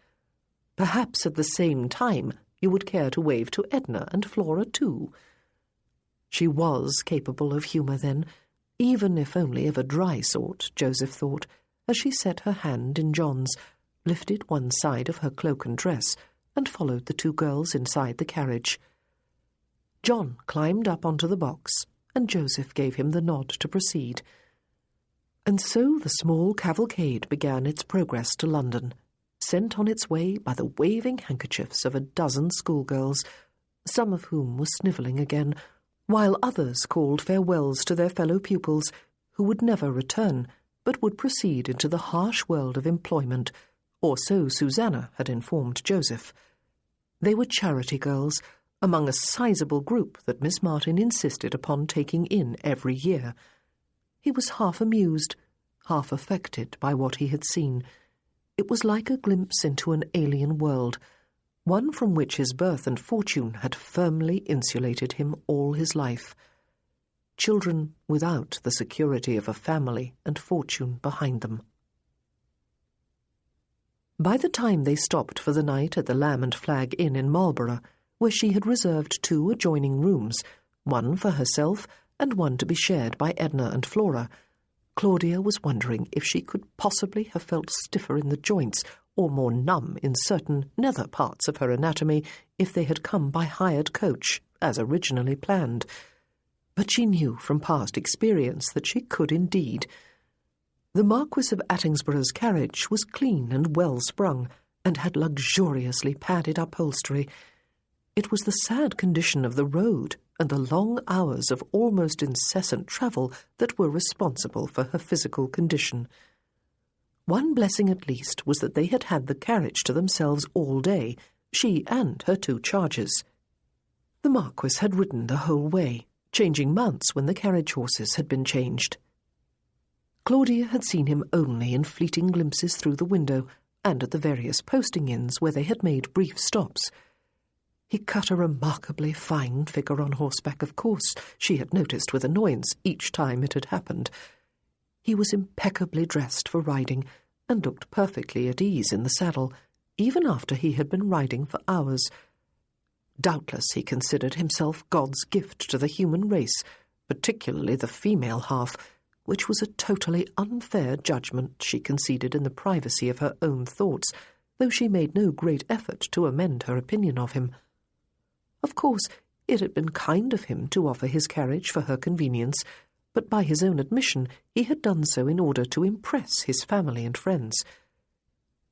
[SPEAKER 2] Perhaps at the same time you would care to wave to Edna and Flora too." She was capable of humour then, even if only of a dry sort, Joseph thought, as she set her hand in John's, lifted one side of her cloak and dress, and followed the two girls inside the carriage. John climbed up onto the box, and Joseph gave him the nod to proceed. And so the small cavalcade began its progress to London, sent on its way by the waving handkerchiefs of a dozen schoolgirls, some of whom were snivelling again, while others called farewells to their fellow pupils, who would never return, but would proceed into the harsh world of employment, or so Susanna had informed Joseph. They were charity girls, among a sizable group that Miss Martin insisted upon taking in every year. He was half amused, half affected by what he had seen. It was like a glimpse into an alien world, one from which his birth and fortune had firmly insulated him all his life. Children without the security of a family and fortune behind them. By the time they stopped for the night at the Lamb and Flag Inn in Marlborough, where she had reserved 2 adjoining rooms, one for herself and one to be shared by Edna and Flora, Claudia was wondering if she could possibly have felt stiffer in the joints or more numb in certain nether parts of her anatomy if they had come by hired coach, as originally planned. But she knew from past experience that she could indeed. The Marquis of Attingsborough's carriage was clean and well sprung, and had luxuriously padded upholstery. It was the sad condition of the road and the long hours of almost incessant travel that were responsible for her physical condition. One blessing at least was that they had had the carriage to themselves all day, she and her 2 charges. The Marquis had ridden the whole way, changing mounts when the carriage horses had been changed. Claudia had seen him only in fleeting glimpses through the window and at the various posting inns where they had made brief stops. He cut a remarkably fine figure on horseback, of course, she had noticed with annoyance each time it had happened. He was impeccably dressed for riding and looked perfectly at ease in the saddle, even after he had been riding for hours. Doubtless he considered himself God's gift to the human race, particularly the female half, which was a totally unfair judgment she conceded in the privacy of her own thoughts, though she made no great effort to amend her opinion of him. Of course, it had been kind of him to offer his carriage for her convenience, but by his own admission he had done so in order to impress his family and friends.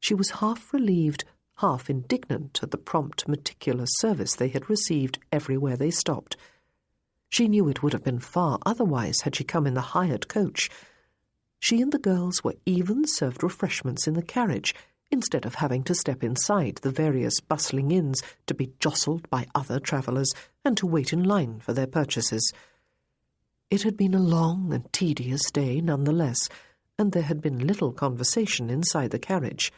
[SPEAKER 2] She was half relieved, half indignant at the prompt, meticulous service they had received everywhere they stopped. She knew it would have been far otherwise had she come in the hired coach. She and the girls were even served refreshments in the carriage, instead of having to step inside the various bustling inns to be jostled by other travellers and to wait in line for their purchases. It had been a long and tedious day nonetheless, and there had been little conversation inside the carriage.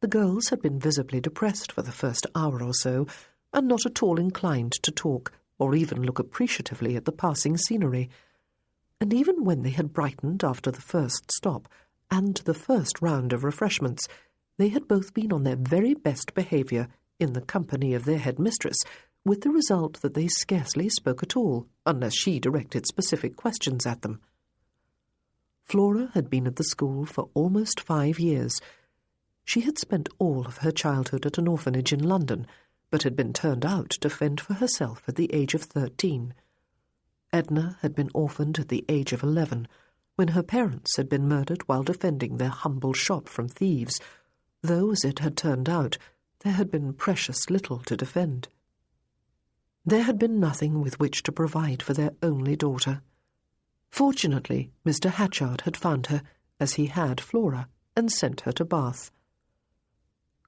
[SPEAKER 2] The girls had been visibly depressed for the first hour or so, and not at all inclined to talk or even look appreciatively at the passing scenery. And even when they had brightened after the first stop and the first round of refreshments, they had both been on their very best behaviour in the company of their headmistress, with the result that they scarcely spoke at all, unless she directed specific questions at them. Flora had been at the school for almost 5 years. She had spent all of her childhood at an orphanage in London, but had been turned out to fend for herself at the age of 13. Edna had been orphaned at the age of 11, when her parents had been murdered while defending their humble shop from thieves, though, as it had turned out, there had been precious little to defend. There had been nothing with which to provide for their only daughter. Fortunately, Mr. Hatchard had found her, as he had Flora, and sent her to Bath.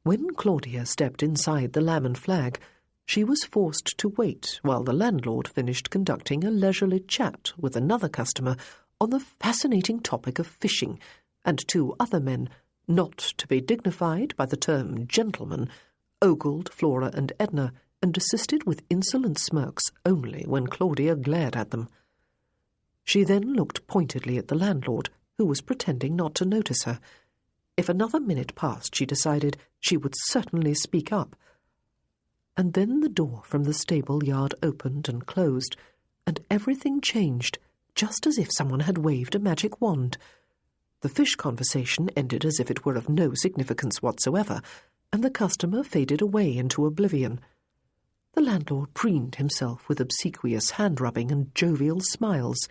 [SPEAKER 2] When Claudia stepped inside the Lamb and Flag, she was forced to wait while the landlord finished conducting a leisurely chat with another customer on the fascinating topic of fishing, and 2 other men, not to be dignified by the term gentleman, ogled Flora and Edna, and assisted with insolent smirks only when Claudia glared at them. She then looked pointedly at the landlord, who was pretending not to notice her. If another minute passed, she decided she would certainly speak up. And then the door from the stable yard opened and closed, and everything changed, just as if someone had waved a magic wand. The fish conversation ended as if it were of no significance whatsoever, and the customer faded away into oblivion. The landlord preened himself with obsequious hand-rubbing and jovial smiles.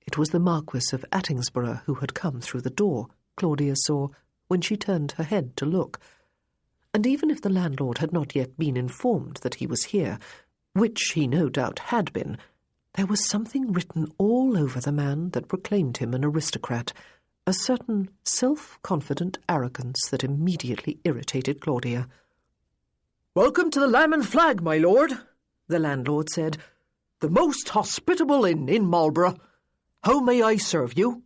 [SPEAKER 2] It was the Marquis of Attingsborough who had come through the door, Claudia saw, when she turned her head to look. And even if the landlord had not yet been informed that he was here, which he no doubt had been, there was something written all over the man that proclaimed him an aristocrat, a certain self-confident arrogance that immediately irritated Claudia.
[SPEAKER 3] "Welcome to the Lamb and Flag, my lord," the landlord said. "The most hospitable inn in Marlborough. How may I serve you?"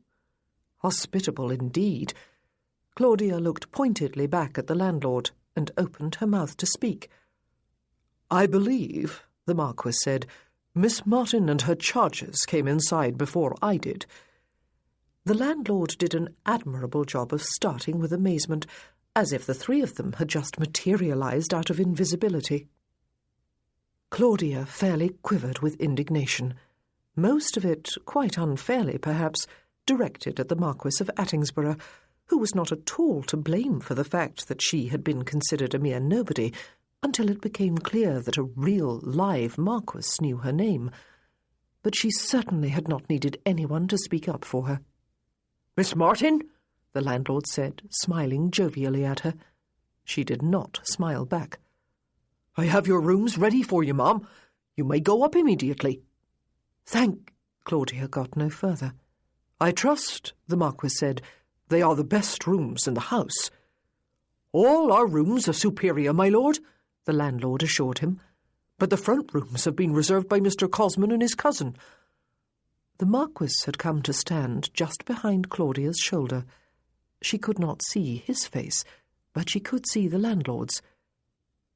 [SPEAKER 2] Hospitable indeed. Claudia looked pointedly back at the landlord and opened her mouth to speak.
[SPEAKER 3] "I believe," the Marquis said, "Miss Martin and her charges came inside before I did."
[SPEAKER 2] The landlord did an admirable job of starting with amazement, as if the three of them had just materialized out of invisibility. Claudia fairly quivered with indignation, most of it, quite unfairly perhaps, directed at the Marquis of Attingsborough, who was not at all to blame for the fact that she had been considered a mere nobody until it became clear that a real, live Marquis knew her name. But she certainly had not needed anyone to speak up for her.
[SPEAKER 3] "Miss Martin?"
[SPEAKER 2] the landlord said, smiling jovially at her. She did not smile back.
[SPEAKER 3] "I have your rooms ready for you, ma'am. You may go up immediately."
[SPEAKER 2] "Thank—" Claudia got no further.
[SPEAKER 3] "I trust," the Marquis said, "they are the best rooms in the house." "All our rooms are superior, my lord," the landlord assured him, "but the front rooms have been reserved by Mr. Cosman and his cousin."
[SPEAKER 2] The Marquis had come to stand just behind Claudia's shoulder. She could not see his face, but she could see the landlord's.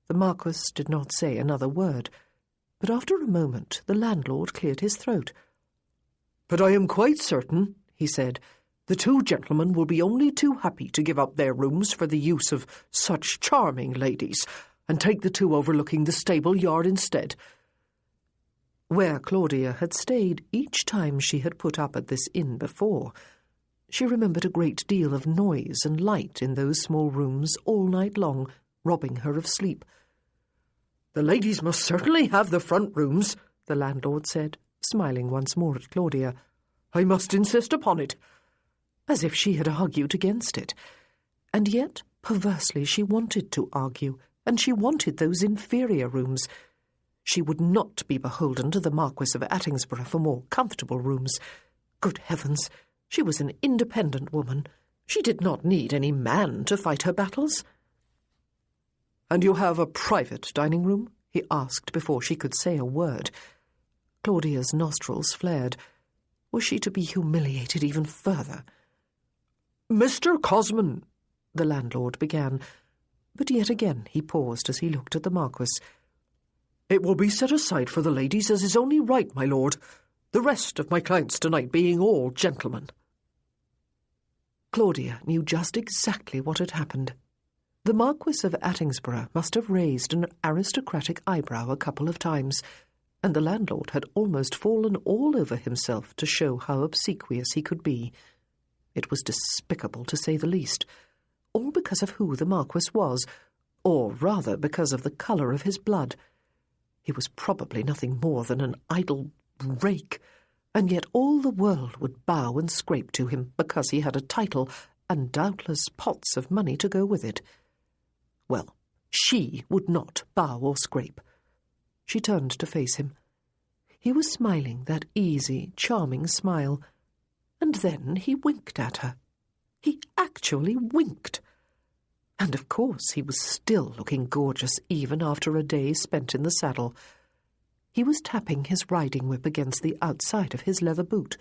[SPEAKER 2] The Marquis did not say another word, but after a moment the landlord cleared his throat.
[SPEAKER 3] "But I am quite certain," he said, "the two gentlemen will be only too happy to give up their rooms for the use of such charming ladies, and take the two overlooking the stable yard instead."
[SPEAKER 2] Where Claudia had stayed each time she had put up at this inn before, she remembered a great deal of noise and light in those small rooms all night long, robbing her of sleep.
[SPEAKER 3] "The ladies must certainly have the front rooms," the landlord said,
[SPEAKER 2] smiling once more at Claudia.
[SPEAKER 3] "I must insist upon it."
[SPEAKER 2] As if she had argued against it. And yet, perversely, she wanted to argue, and she wanted those inferior rooms. She would not be beholden to the Marquis of Attingsborough for more comfortable rooms. Good heavens, she was an independent woman. She did not need any man to fight her battles.
[SPEAKER 3] "And you have a private dining room?"
[SPEAKER 2] he asked before she could say a word. Claudia's nostrils flared. Was she to be humiliated even further?
[SPEAKER 3] "Mr. Cosman,"
[SPEAKER 2] the landlord began, but yet again he paused as he looked at the Marquis.
[SPEAKER 3] "It will be set aside for the ladies as is only right, my lord, the rest of my clients tonight being all gentlemen."
[SPEAKER 2] Claudia knew just exactly what had happened. The Marquis of Attingsborough must have raised an aristocratic eyebrow a couple of times, and the landlord had almost fallen all over himself to show how obsequious he could be. It was despicable, to say the least, all because of who the Marquis was, or rather because of the colour of his blood. He was probably nothing more than an idle rake, and yet all the world would bow and scrape to him because he had a title and doubtless pots of money to go with it. Well, she would not bow or scrape. She turned to face him. He was smiling that easy, charming smile, and then he winked at her. He actually winked. And of course he was still looking gorgeous even after a day spent in the saddle. He was tapping his riding whip against the outside of his leather boot.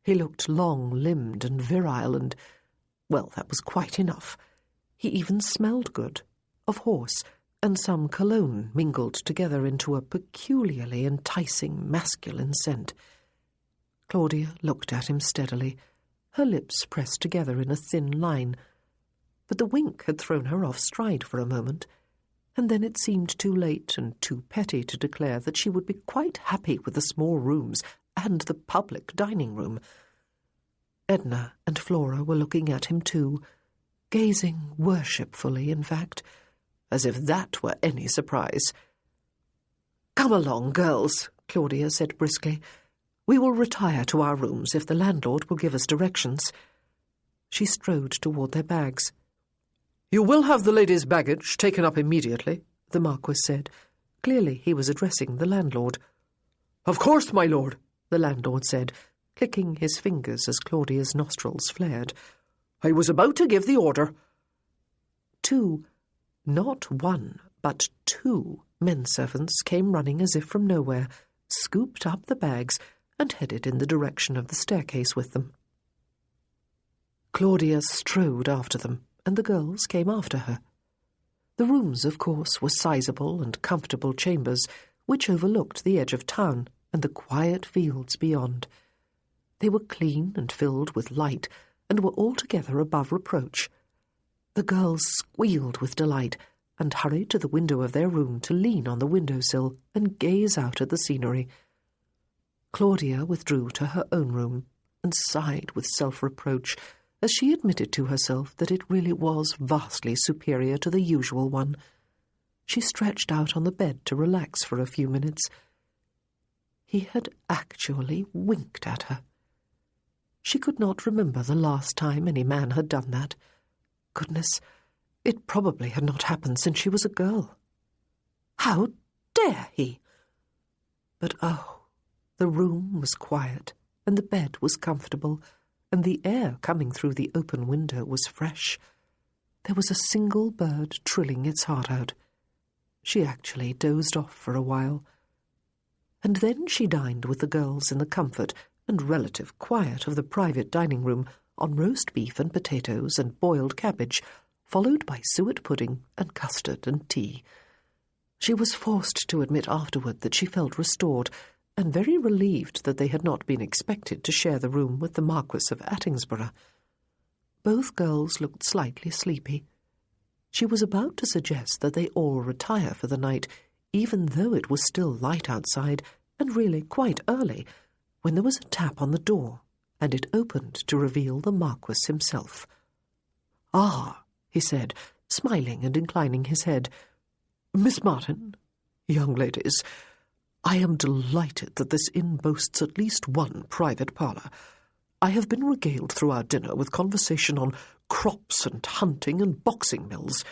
[SPEAKER 2] He looked long-limbed and virile and, well, that was quite enough. He even smelled good, of horse, and some cologne mingled together into a peculiarly enticing masculine scent. Claudia looked at him steadily, her lips pressed together in a thin line. But the wink had thrown her off stride for a moment, and then it seemed too late and too petty to declare that she would be quite happy with the small rooms and the public dining-room. Edna and Flora were looking at him too, gazing worshipfully, in fact, as if that were any surprise. "Come along, girls," Claudia said briskly. "We will retire to our rooms if the landlord will give us directions." She strode toward their bags.
[SPEAKER 3] "You will have the lady's baggage taken up immediately,"
[SPEAKER 2] the Marquis said. Clearly he was addressing the landlord.
[SPEAKER 3] "Of course, my lord,"
[SPEAKER 2] the landlord said, clicking his fingers as Claudia's nostrils flared.
[SPEAKER 3] "I was about to give the order."
[SPEAKER 2] 2, not 1, but 2 men-servants came running as if from nowhere, scooped up the bags, and headed in the direction of the staircase with them. Claudia strode after them, and the girls came after her. The rooms, of course, were sizable and comfortable chambers which overlooked the edge of town and the quiet fields beyond. They were clean and filled with light, and were altogether above reproach. The girls squealed with delight, and hurried to the window of their room to lean on the window-sill and gaze out at the scenery. Claudia withdrew to her own room, and sighed with self-reproach as she admitted to herself that it really was vastly superior to the usual one. She stretched out on the bed to relax for a few minutes. He had actually winked at her. She could not remember the last time any man had done that. Goodness, it probably had not happened since she was a girl. How dare he? But oh, the room was quiet, and the bed was comfortable, and the air coming through the open window was fresh. There was a single bird trilling its heart out. She actually dozed off for a while. And then she dined with the girls in the comfort and relative quiet of the private dining room on roast beef and potatoes and boiled cabbage, followed by suet pudding and custard and tea. She was forced to admit afterward that she felt restored, and very relieved that they had not been expected to share the room with the Marquis of Attingsborough. Both girls looked slightly sleepy. She was about to suggest that they all retire for the night, even though it was still light outside, and really quite early, when there was a tap on the door, and it opened to reveal the Marquis himself. "Ah," he said, smiling and inclining his head. "Miss Martin, young ladies, I am delighted that this inn boasts at least one private parlour. I have been regaled through our dinner with conversation on crops and hunting and boxing mills."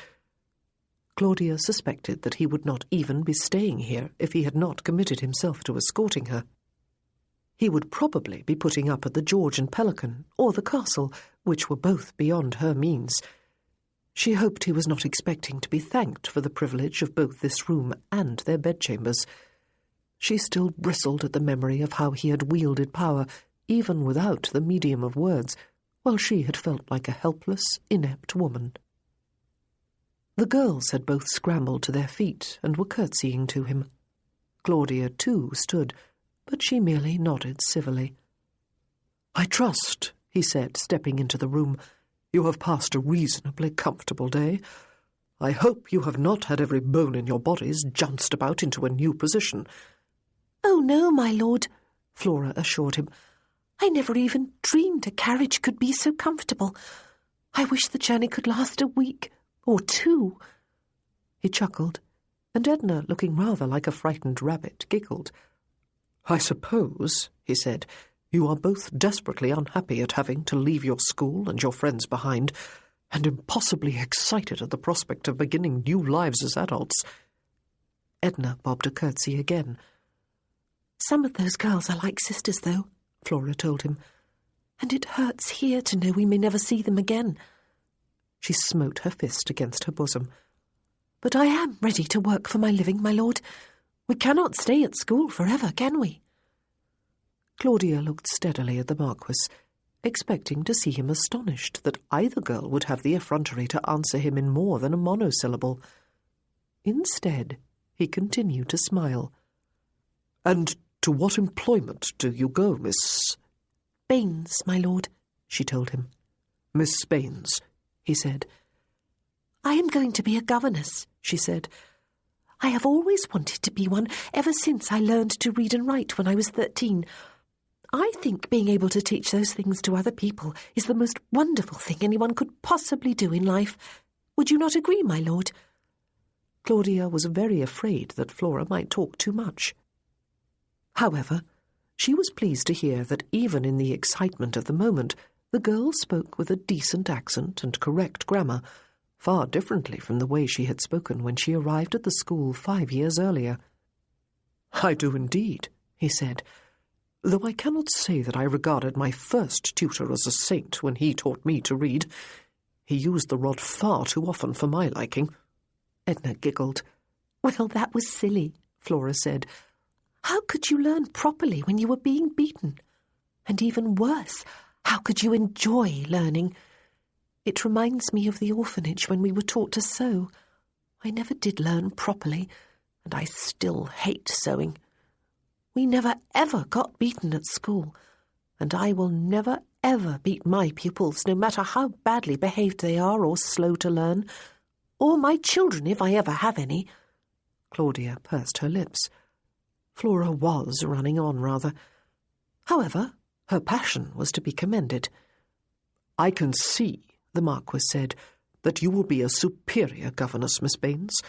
[SPEAKER 2] Claudia suspected that he would not even be staying here if he had not committed himself to escorting her. He would probably be putting up at the George and Pelican or the castle, which were both beyond her means. She hoped he was not expecting to be thanked for the privilege of both this room and their bedchambers. She still bristled at the memory of how he had wielded power, even without the medium of words, while she had felt like a helpless, inept woman. The girls had both scrambled to their feet and were curtsying to him. Claudia, too, stood, but she merely nodded civilly. "I trust," he said, stepping into the room, "you have passed a reasonably comfortable day. I hope you have not had every bone in your bodies jounced about into a new position."
[SPEAKER 4] "Oh, no, my lord," Flora assured him. "I never even dreamed a carriage could be so comfortable. I wish the journey could last a week or 2.
[SPEAKER 2] He chuckled, and Edna, looking rather like a frightened rabbit, giggled.
[SPEAKER 3] "I suppose," he said, "you are both desperately unhappy at having to leave your school and your friends behind, and impossibly excited at the prospect of beginning new lives as adults."
[SPEAKER 2] Edna bobbed a curtsy again.
[SPEAKER 4] "Some of those girls are like sisters, though," Flora told him, "and it hurts here to know we may never see them again."
[SPEAKER 2] She smote her fist against her bosom.
[SPEAKER 4] "But I am ready to work for my living, my lord. We cannot stay at school forever, can we?"
[SPEAKER 2] Claudia looked steadily at the Marquis, expecting to see him astonished that either girl would have the effrontery to answer him in more than a monosyllable. Instead, he continued to smile.
[SPEAKER 3] "And to what employment do you go, Miss—"
[SPEAKER 4] "Baines, my lord,"
[SPEAKER 2] she told him.
[SPEAKER 3] "Miss Baines," he said.
[SPEAKER 4] "I am going to be a governess," she said. "I have always wanted to be one ever since I learned to read and write when I was 13. I think being able to teach those things to other people is the most wonderful thing anyone could possibly do in life. Would you not agree, my lord?"
[SPEAKER 2] Claudia was very afraid that Flora might talk too much. However, she was pleased to hear that even in the excitement of the moment, The girl spoke with a decent accent and correct grammar, far differently from the way she had spoken when she arrived at the school 5 years earlier. "I do indeed," he said, "though I cannot say that I regarded my first tutor as a saint when he taught me to read. He used the rod far too often for my liking."
[SPEAKER 4] Edna giggled. "Well, that was silly," Flora said. "How could you learn properly when you were being beaten? And even worse, how could you enjoy learning? It reminds me of the orphanage when we were taught to sew. I never did learn properly, and I still hate sewing. We never ever got beaten at school, and I will never ever beat my pupils, no matter how badly behaved they are or slow to learn, or my children if I ever have any."
[SPEAKER 2] Claudia pursed her lips. Flora was running on rather. However, her passion was to be commended. "I can see," the Marquis said, "that you will be a superior governess, Miss Baines.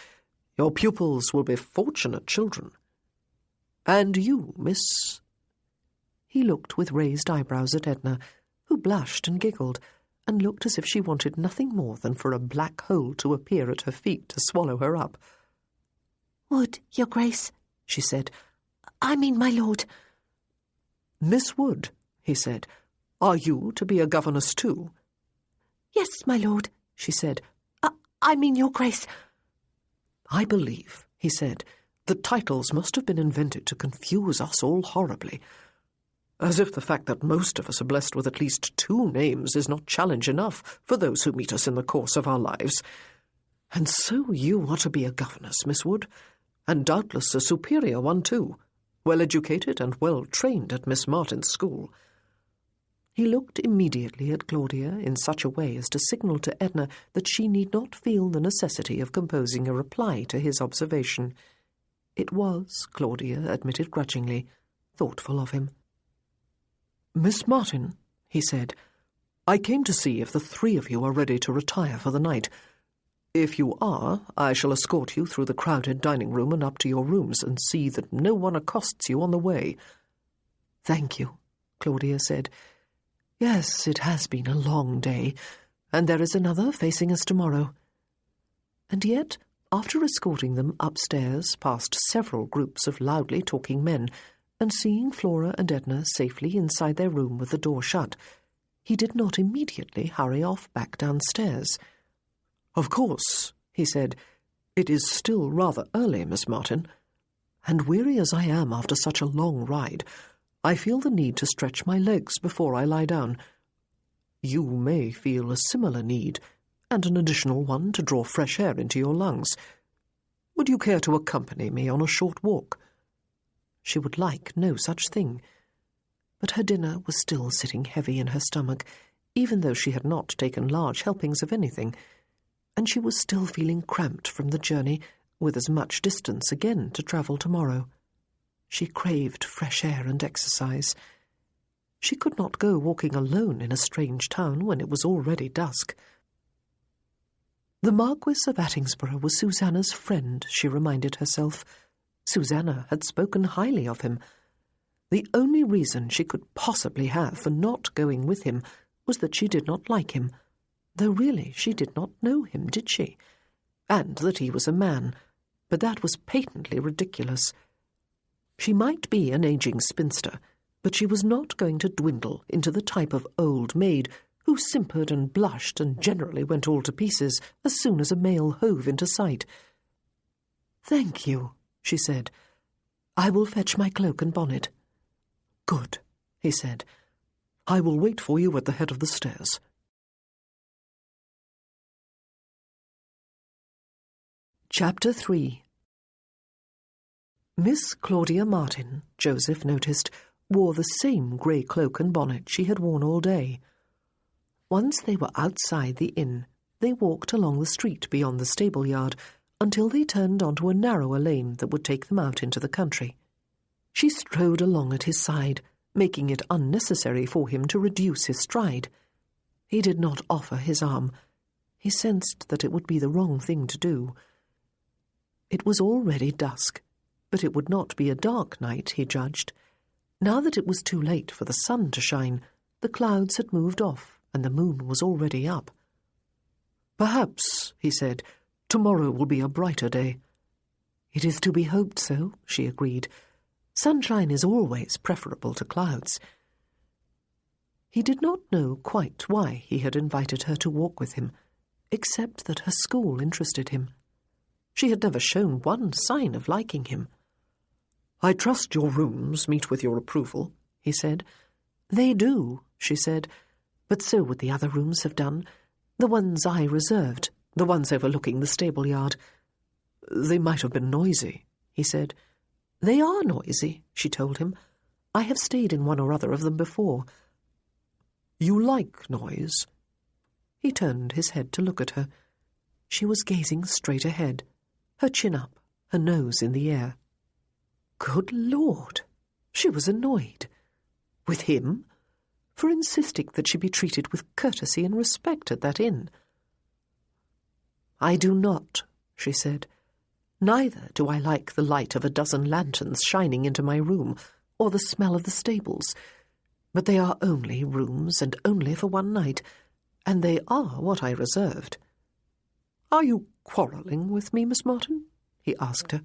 [SPEAKER 2] Your pupils will be fortunate children. And you, Miss—" He looked with raised eyebrows at Edna, who blushed and giggled, and looked as if she wanted nothing more than for a black hole to appear at her feet to swallow her up.
[SPEAKER 4] "Wood, Your Grace," she said. "I mean, my lord."
[SPEAKER 2] "Miss Wood," he said, "are you to be a governess too?"
[SPEAKER 4] "Yes, my lord," she said. I mean, Your Grace."
[SPEAKER 2] "I believe," he said, "that titles must have been invented to confuse us all horribly. As if the fact that most of us are blessed with at least 2 names is not challenge enough for those who meet us in the course of our lives. And so you are to be a governess, Miss Wood, and doubtless a superior one too, well-educated and well-trained at Miss Martin's school." He looked immediately at Claudia in such a way as to signal to Edna that she need not feel the necessity of composing a reply to his observation. It was, Claudia admitted grudgingly, thoughtful of him. "Miss Martin," he said, "I came to see if the 3 of you are ready to retire for the night. If you are, I shall escort you through the crowded dining-room and up to your rooms and see that no one accosts you on the way." "Thank you," Claudia said. "Yes, it has been a long day, and there is another facing us tomorrow." And yet, after escorting them upstairs past several groups of loudly talking men, and seeing Flora and Edna safely inside their room with the door shut, he did not immediately hurry off back downstairs. "Of course," he said, "it is still rather early, Miss Martin, and weary as I am after such a long ride, I feel the need to stretch my legs before I lie down. You may feel a similar need, and an additional one to draw fresh air into your lungs. Would you care to accompany me on a short walk?" She would like no such thing, but her dinner was still sitting heavy in her stomach, even though she had not taken large helpings of anything, and she was still feeling cramped from the journey, with as much distance again to travel tomorrow. She craved fresh air and exercise. She could not go walking alone in a strange town when it was already dusk. The Marquis of Attingsborough was Susanna's friend, she reminded herself. Susanna had spoken highly of him. The only reason she could possibly have for not going with him was that she did not like him, though really she did not know him, did she? And that he was a man, but that was patently ridiculous. She might be an ageing spinster, but she was not going to dwindle into the type of old maid who simpered and blushed and generally went all to pieces as soon as a male hove into sight. "Thank you," she said. "I will fetch my cloak and bonnet." "Good," he said. "I will wait for you at the head of the stairs." Chapter 3. Miss Claudia Martin, Joseph noticed, wore the same grey cloak and bonnet she had worn all day. Once they were outside the inn, they walked along the street beyond the stable-yard until they turned onto a narrower lane that would take them out into the country. She strode along at his side, making it unnecessary for him to reduce his stride. He did not offer his arm. He sensed that it would be the wrong thing to do. It was already dusk, but it would not be a dark night, he judged. Now that it was too late for the sun to shine, the clouds had moved off, and the moon was already up. "Perhaps," he said, "tomorrow will be a brighter day." "It is to be hoped so," she agreed. "Sunshine is always preferable to clouds." He did not know quite why he had invited her to walk with him, except that her school interested him. She had never shown one sign of liking him. "I trust your rooms meet with your approval," he said. "They do," she said, "but so would the other rooms have done, the ones I reserved, the ones overlooking the stable yard." "They might have been noisy," he said. "They are noisy," she told him. "I have stayed in one or other of them before." "You like noise?" He turned his head to look at her. She was gazing straight ahead, her chin up, her nose in the air. Good Lord! She was annoyed. With him? For insisting that she be treated with courtesy and respect at that inn. "I do not," she said. "Neither do I like the light of a dozen lanterns shining into my room, or the smell of the stables. But they are only rooms, and only for one night, and they are what I reserved." "Are you quarrelling with me, Miss Martin?" he asked her.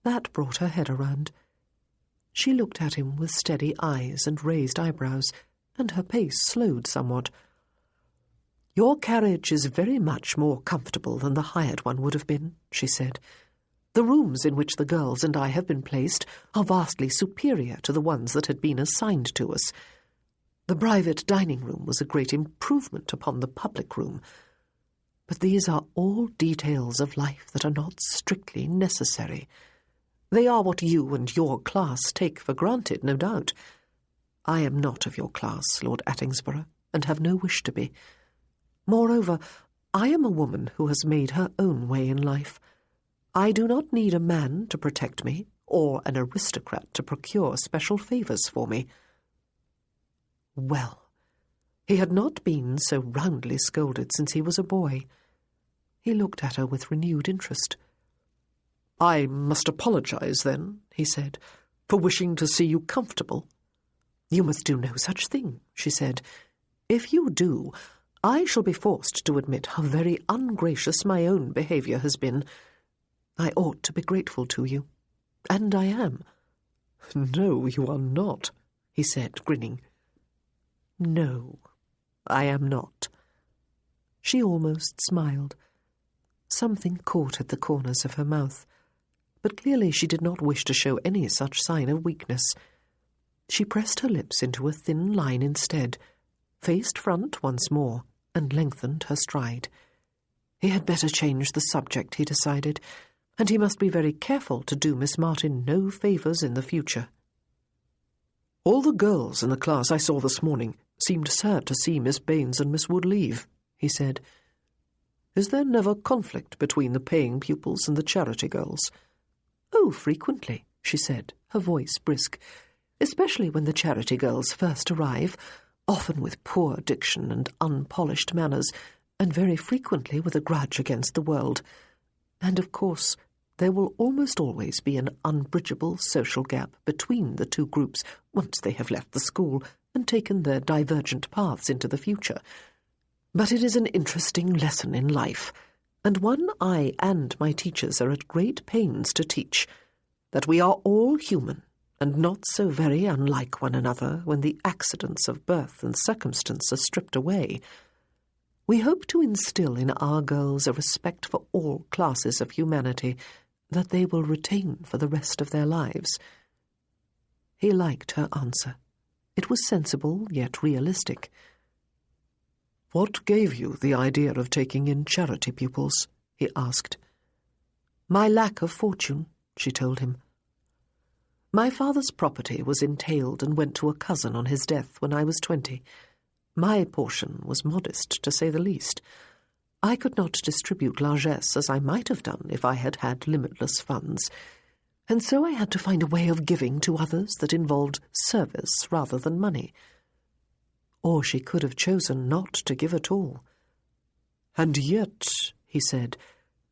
[SPEAKER 2] That brought her head around. She looked at him with steady eyes and raised eyebrows, and her pace slowed somewhat. "Your carriage is very much more comfortable than the hired one would have been," she said. "The rooms in which the girls and I have been placed are vastly superior to the ones that had been assigned to us. The private dining room was a great improvement upon the public room. But these are all details of life that are not strictly necessary. They are what you and your class take for granted, no doubt. I am not of your class, Lord Attingsborough, and have no wish to be. Moreover, I am a woman who has made her own way in life. I do not need a man to protect me, or an aristocrat to procure special favours for me." Well, he had not been so roundly scolded since he was a boy. He looked at her with renewed interest. "I must apologize, then," he said, "for wishing to see you comfortable." "You must do no such thing," she said. "If you do, I shall be forced to admit how very ungracious my own behaviour has been. I ought to be grateful to you, and I am." "No, you are not," he said, grinning. "No, I am not." She almost smiled. Something caught at the corners of her mouth, but clearly she did not wish to show any such sign of weakness. She pressed her lips into a thin line instead, faced front once more, and lengthened her stride. He had better change the subject, he decided, and he must be very careful to do Miss Martin no favours in the future. "All the girls in the class I saw this morning seemed sad to see Miss Baines and Miss Wood leave," he said. "Is there never conflict between the paying pupils and the charity girls?" "Oh, frequently," she said, her voice brisk, "especially when the charity girls first arrive, often with poor diction and unpolished manners, and very frequently with a grudge against the world. And, of course, there will almost always be an unbridgeable social gap between the two groups once they have left the school and taken their divergent paths into the future. But it is an interesting lesson in life, and one I and my teachers are at great pains to teach, that we are all human, and not so very unlike one another when the accidents of birth and circumstance are stripped away. We hope to instill in our girls a respect for all classes of humanity that they will retain for the rest of their lives." He liked her answer. It was sensible, yet realistic. "What gave you the idea of taking in charity pupils?" he asked. "My lack of fortune," she told him. "My father's property was entailed and went to a cousin on his death when I was 20. My portion was modest, to say the least. I could not distribute largesse as I might have done if I had had limitless funds, and so I had to find a way of giving to others that involved service rather than money. Or she could have chosen not to give at all." "And yet," he said,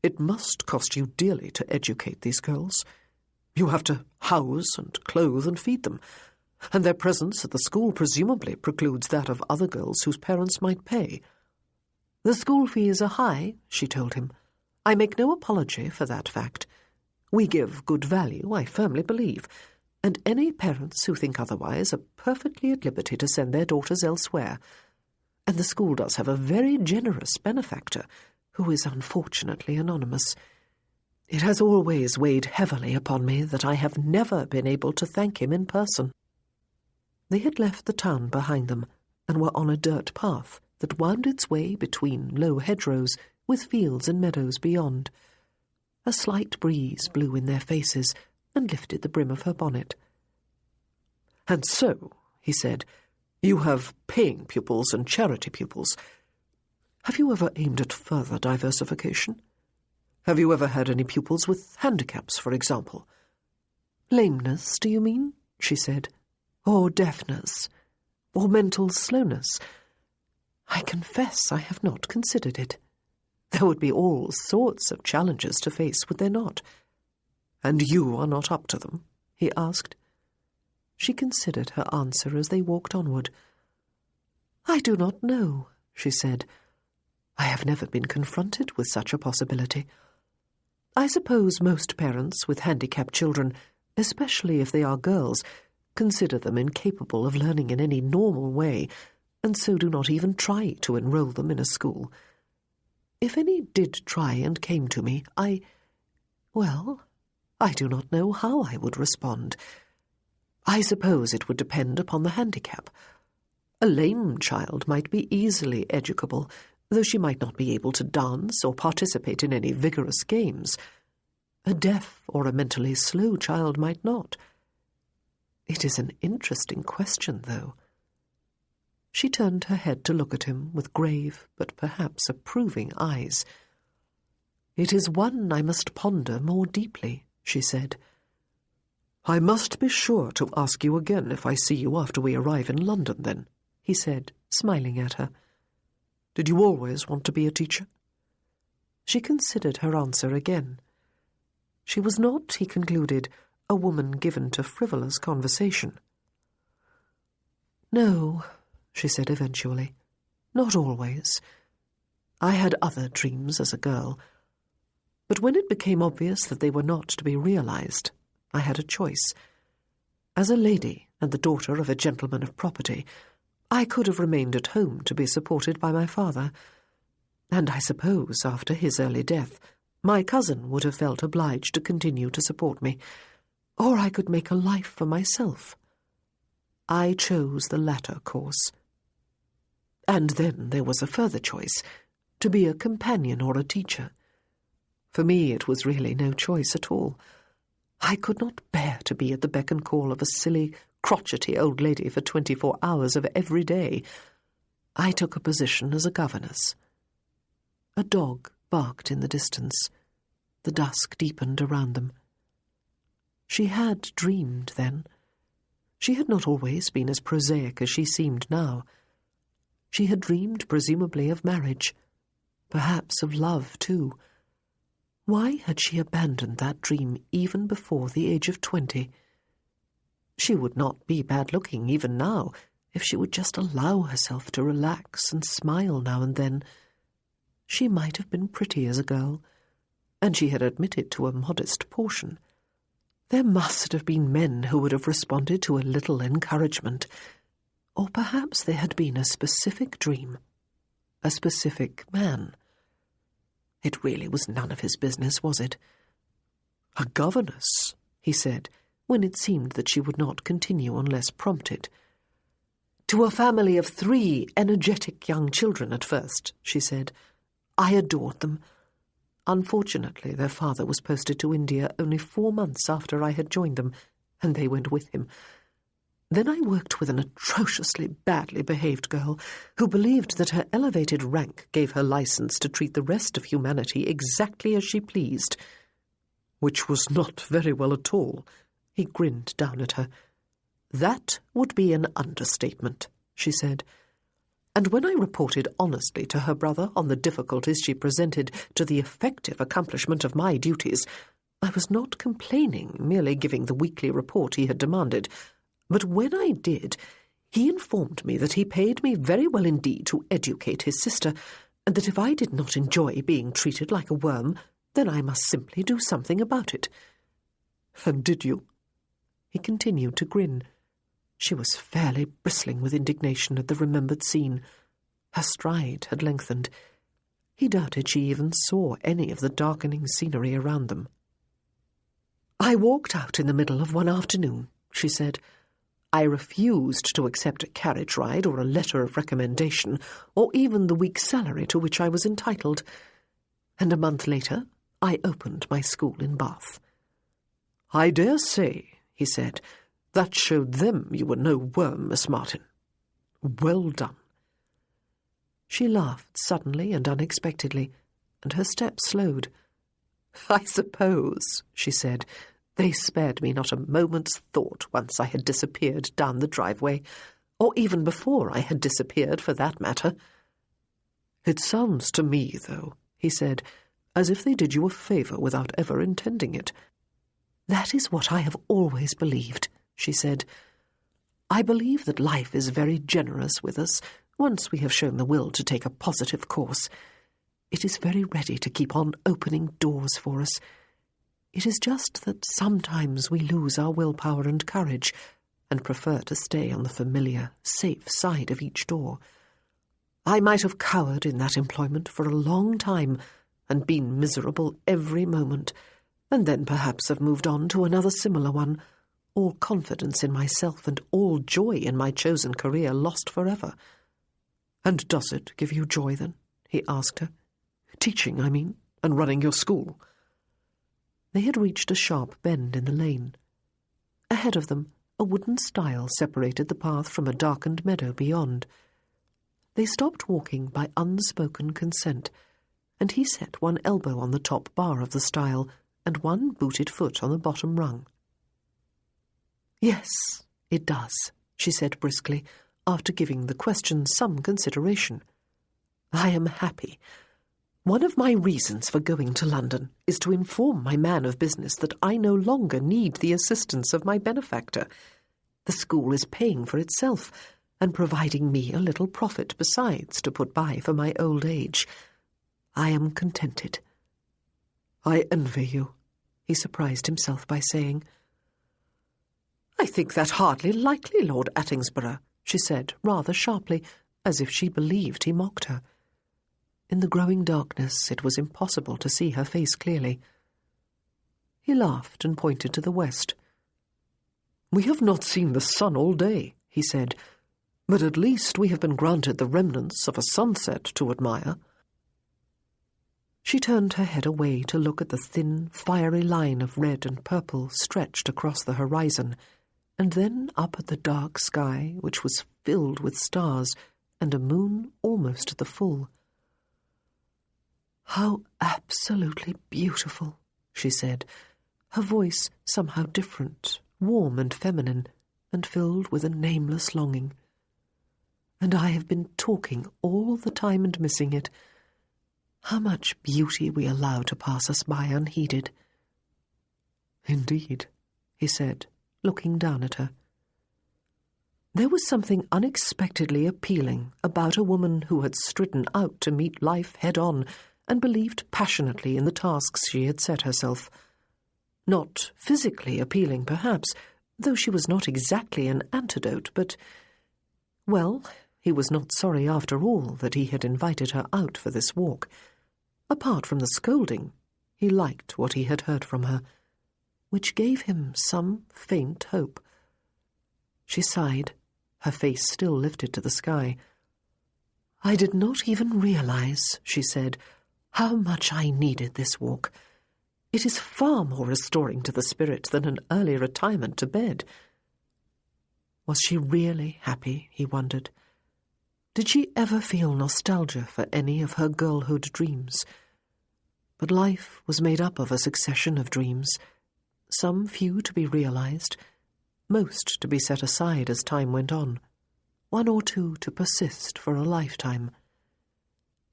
[SPEAKER 2] "it must cost you dearly to educate these girls. You have to house and clothe and feed them, and their presence at the school presumably precludes that of other girls whose parents might pay. The school fees are high, she told him. I make no apology for that fact. We give good value, I firmly believe, and any parents who think otherwise are perfectly at liberty to send their daughters elsewhere. And the school does have a very generous benefactor, who is unfortunately anonymous. It has always weighed heavily upon me that I have never been able to thank him in person. They had left the town behind them and were on a dirt path that wound its way between low hedgerows with fields and meadows beyond. A slight breeze blew in their faces and lifted the brim of her bonnet. "And so," he said, "you have paying pupils and charity pupils. Have you ever aimed at further diversification? Have you ever had any pupils with handicaps, for example?" "Lameness, do you mean?" she said. "Or deafness? Or mental slowness? I confess I have not considered it. There would be all sorts of challenges to face, would there not?" "And you are not up to them?" he asked. She considered her answer as they walked onward. "I do not know," she said. "I have never been confronted with such a possibility. I suppose most parents with handicapped children, especially if they are girls, consider them incapable of learning in any normal way, and so do not even try to enroll them in a school. If any did try and came to me, I do not know how I would respond. I suppose it would depend upon the handicap. A lame child might be easily educable, though she might not be able to dance or participate in any vigorous games. A deaf or a mentally slow child might not. It is an interesting question, though." She turned her head to look at him with grave but perhaps approving eyes. "It is one I must ponder more deeply," she said. "I must be sure to ask you again if I see you after we arrive in London, then," he said, smiling at her. "Did you always want to be a teacher?" She considered her answer again. She was not, he concluded, a woman given to frivolous conversation. "No," she said eventually, "not always. I had other dreams as a girl. But when it became obvious that they were not to be realized, I had a choice. As a lady and the daughter of a gentleman of property, I could have remained at home to be supported by my father, and I suppose after his early death my cousin would have felt obliged to continue to support me, or I could make a life for myself. I chose the latter course. And then there was a further choice, to be a companion or a teacher. For me it was really no choice at all. I could not bear to be at the beck and call of a silly, crotchety old lady for 24 hours of every day. I took a position as a governess. A dog barked in the distance. The dusk deepened around them. She had dreamed then. She had not always been as prosaic as she seemed now. She had dreamed presumably of marriage, perhaps of love too. Why had she abandoned that dream even before the age of 20? She would not be bad-looking even now if she would just allow herself to relax and smile now and then. She might have been pretty as a girl, and she had admitted to a modest portion. There must have been men who would have responded to a little encouragement, or perhaps there had been a specific dream, a specific man. It really was none of his business, was it? "A governess," he said, when it seemed that she would not continue unless prompted. "To a family of 3 energetic young children at first," she said. "I adored them. Unfortunately, their father was posted to India only 4 months after I had joined them, and they went with him. Then I worked with an atrociously badly behaved girl who believed that her elevated rank gave her license to treat the rest of humanity exactly as she pleased." "Which was not very well at all," he grinned down at her. "That would be an understatement," she said. And when I reported honestly to her brother on the difficulties she presented to the effective accomplishment of my duties, I was not complaining, merely giving the weekly report he had demanded, But when I did, he informed me that he paid me very well indeed to educate his sister, and that if I did not enjoy being treated like a worm, then I must simply do something about it. And did you? He continued to grin. She was fairly bristling with indignation at the remembered scene. Her stride had lengthened. He doubted she even saw any of the darkening scenery around them. "I walked out in the middle of one afternoon," she said. "I refused to accept a carriage ride or a letter of recommendation, or even the week's salary to which I was entitled. And a month later, I opened my school in Bath." "I dare say," he said, "that showed them you were no worm, Miss Martin. Well done." She laughed suddenly and unexpectedly, and her step slowed. "I suppose," she said, "they spared me not a moment's thought once I had disappeared down the driveway, or even before I had disappeared, for that matter." "It sounds to me, though," he said, "as if they did you a favour without ever intending it." "That is what I have always believed," she said. "I believe that life is very generous with us, once we have shown the will to take a positive course. It is very ready to keep on opening doors for us. It is just that sometimes we lose our willpower and courage, and prefer to stay on the familiar, safe side of each door. I might have cowered in that employment for a long time, and been miserable every moment, and then perhaps have moved on to another similar one, all confidence in myself and all joy in my chosen career lost forever." "And does it give you joy, then?" he asked her. "Teaching, I mean, and running your school." They had reached a sharp bend in the lane. Ahead of them, a wooden stile separated the path from a darkened meadow beyond. They stopped walking by unspoken consent, and he set one elbow on the top bar of the stile and one booted foot on the bottom rung. "Yes, it does," she said briskly, after giving the question some consideration. "I am happy. One of my reasons for going to London is to inform my man of business that I no longer need the assistance of my benefactor. The school is paying for itself, and providing me a little profit besides to put by for my old age. I am contented." "I envy you," he surprised himself by saying. "I think that hardly likely, Lord Attingsborough," she said, rather sharply, as if she believed he mocked her. In the growing darkness it was impossible to see her face clearly. He laughed and pointed to the west. "We have not seen the sun all day," he said, "but at least we have been granted the remnants of a sunset to admire." She turned her head away to look at the thin, fiery line of red and purple stretched across the horizon, and then up at the dark sky, which was filled with stars and a moon almost at the full. "How absolutely beautiful," she said, her voice somehow different, warm and feminine, and filled with a nameless longing. "And I have been talking all the time and missing it. How much beauty we allow to pass us by unheeded." "Indeed," he said, looking down at her. There was something unexpectedly appealing about a woman who had stridden out to meet life head-on and believed passionately in the tasks she had set herself. Not physically appealing, perhaps, though she was not exactly an antidote, but, well, he was not sorry after all that he had invited her out for this walk. Apart from the scolding, he liked what he had heard from her, which gave him some faint hope. She sighed, her face still lifted to the sky. "I did not even realize," she said, "how much I needed this walk. It is far more restoring to the spirit than an early retirement to bed." Was she really happy, he wondered? Did she ever feel nostalgia for any of her girlhood dreams? But life was made up of a succession of dreams, some few to be realized, most to be set aside as time went on, one or two to persist for a lifetime.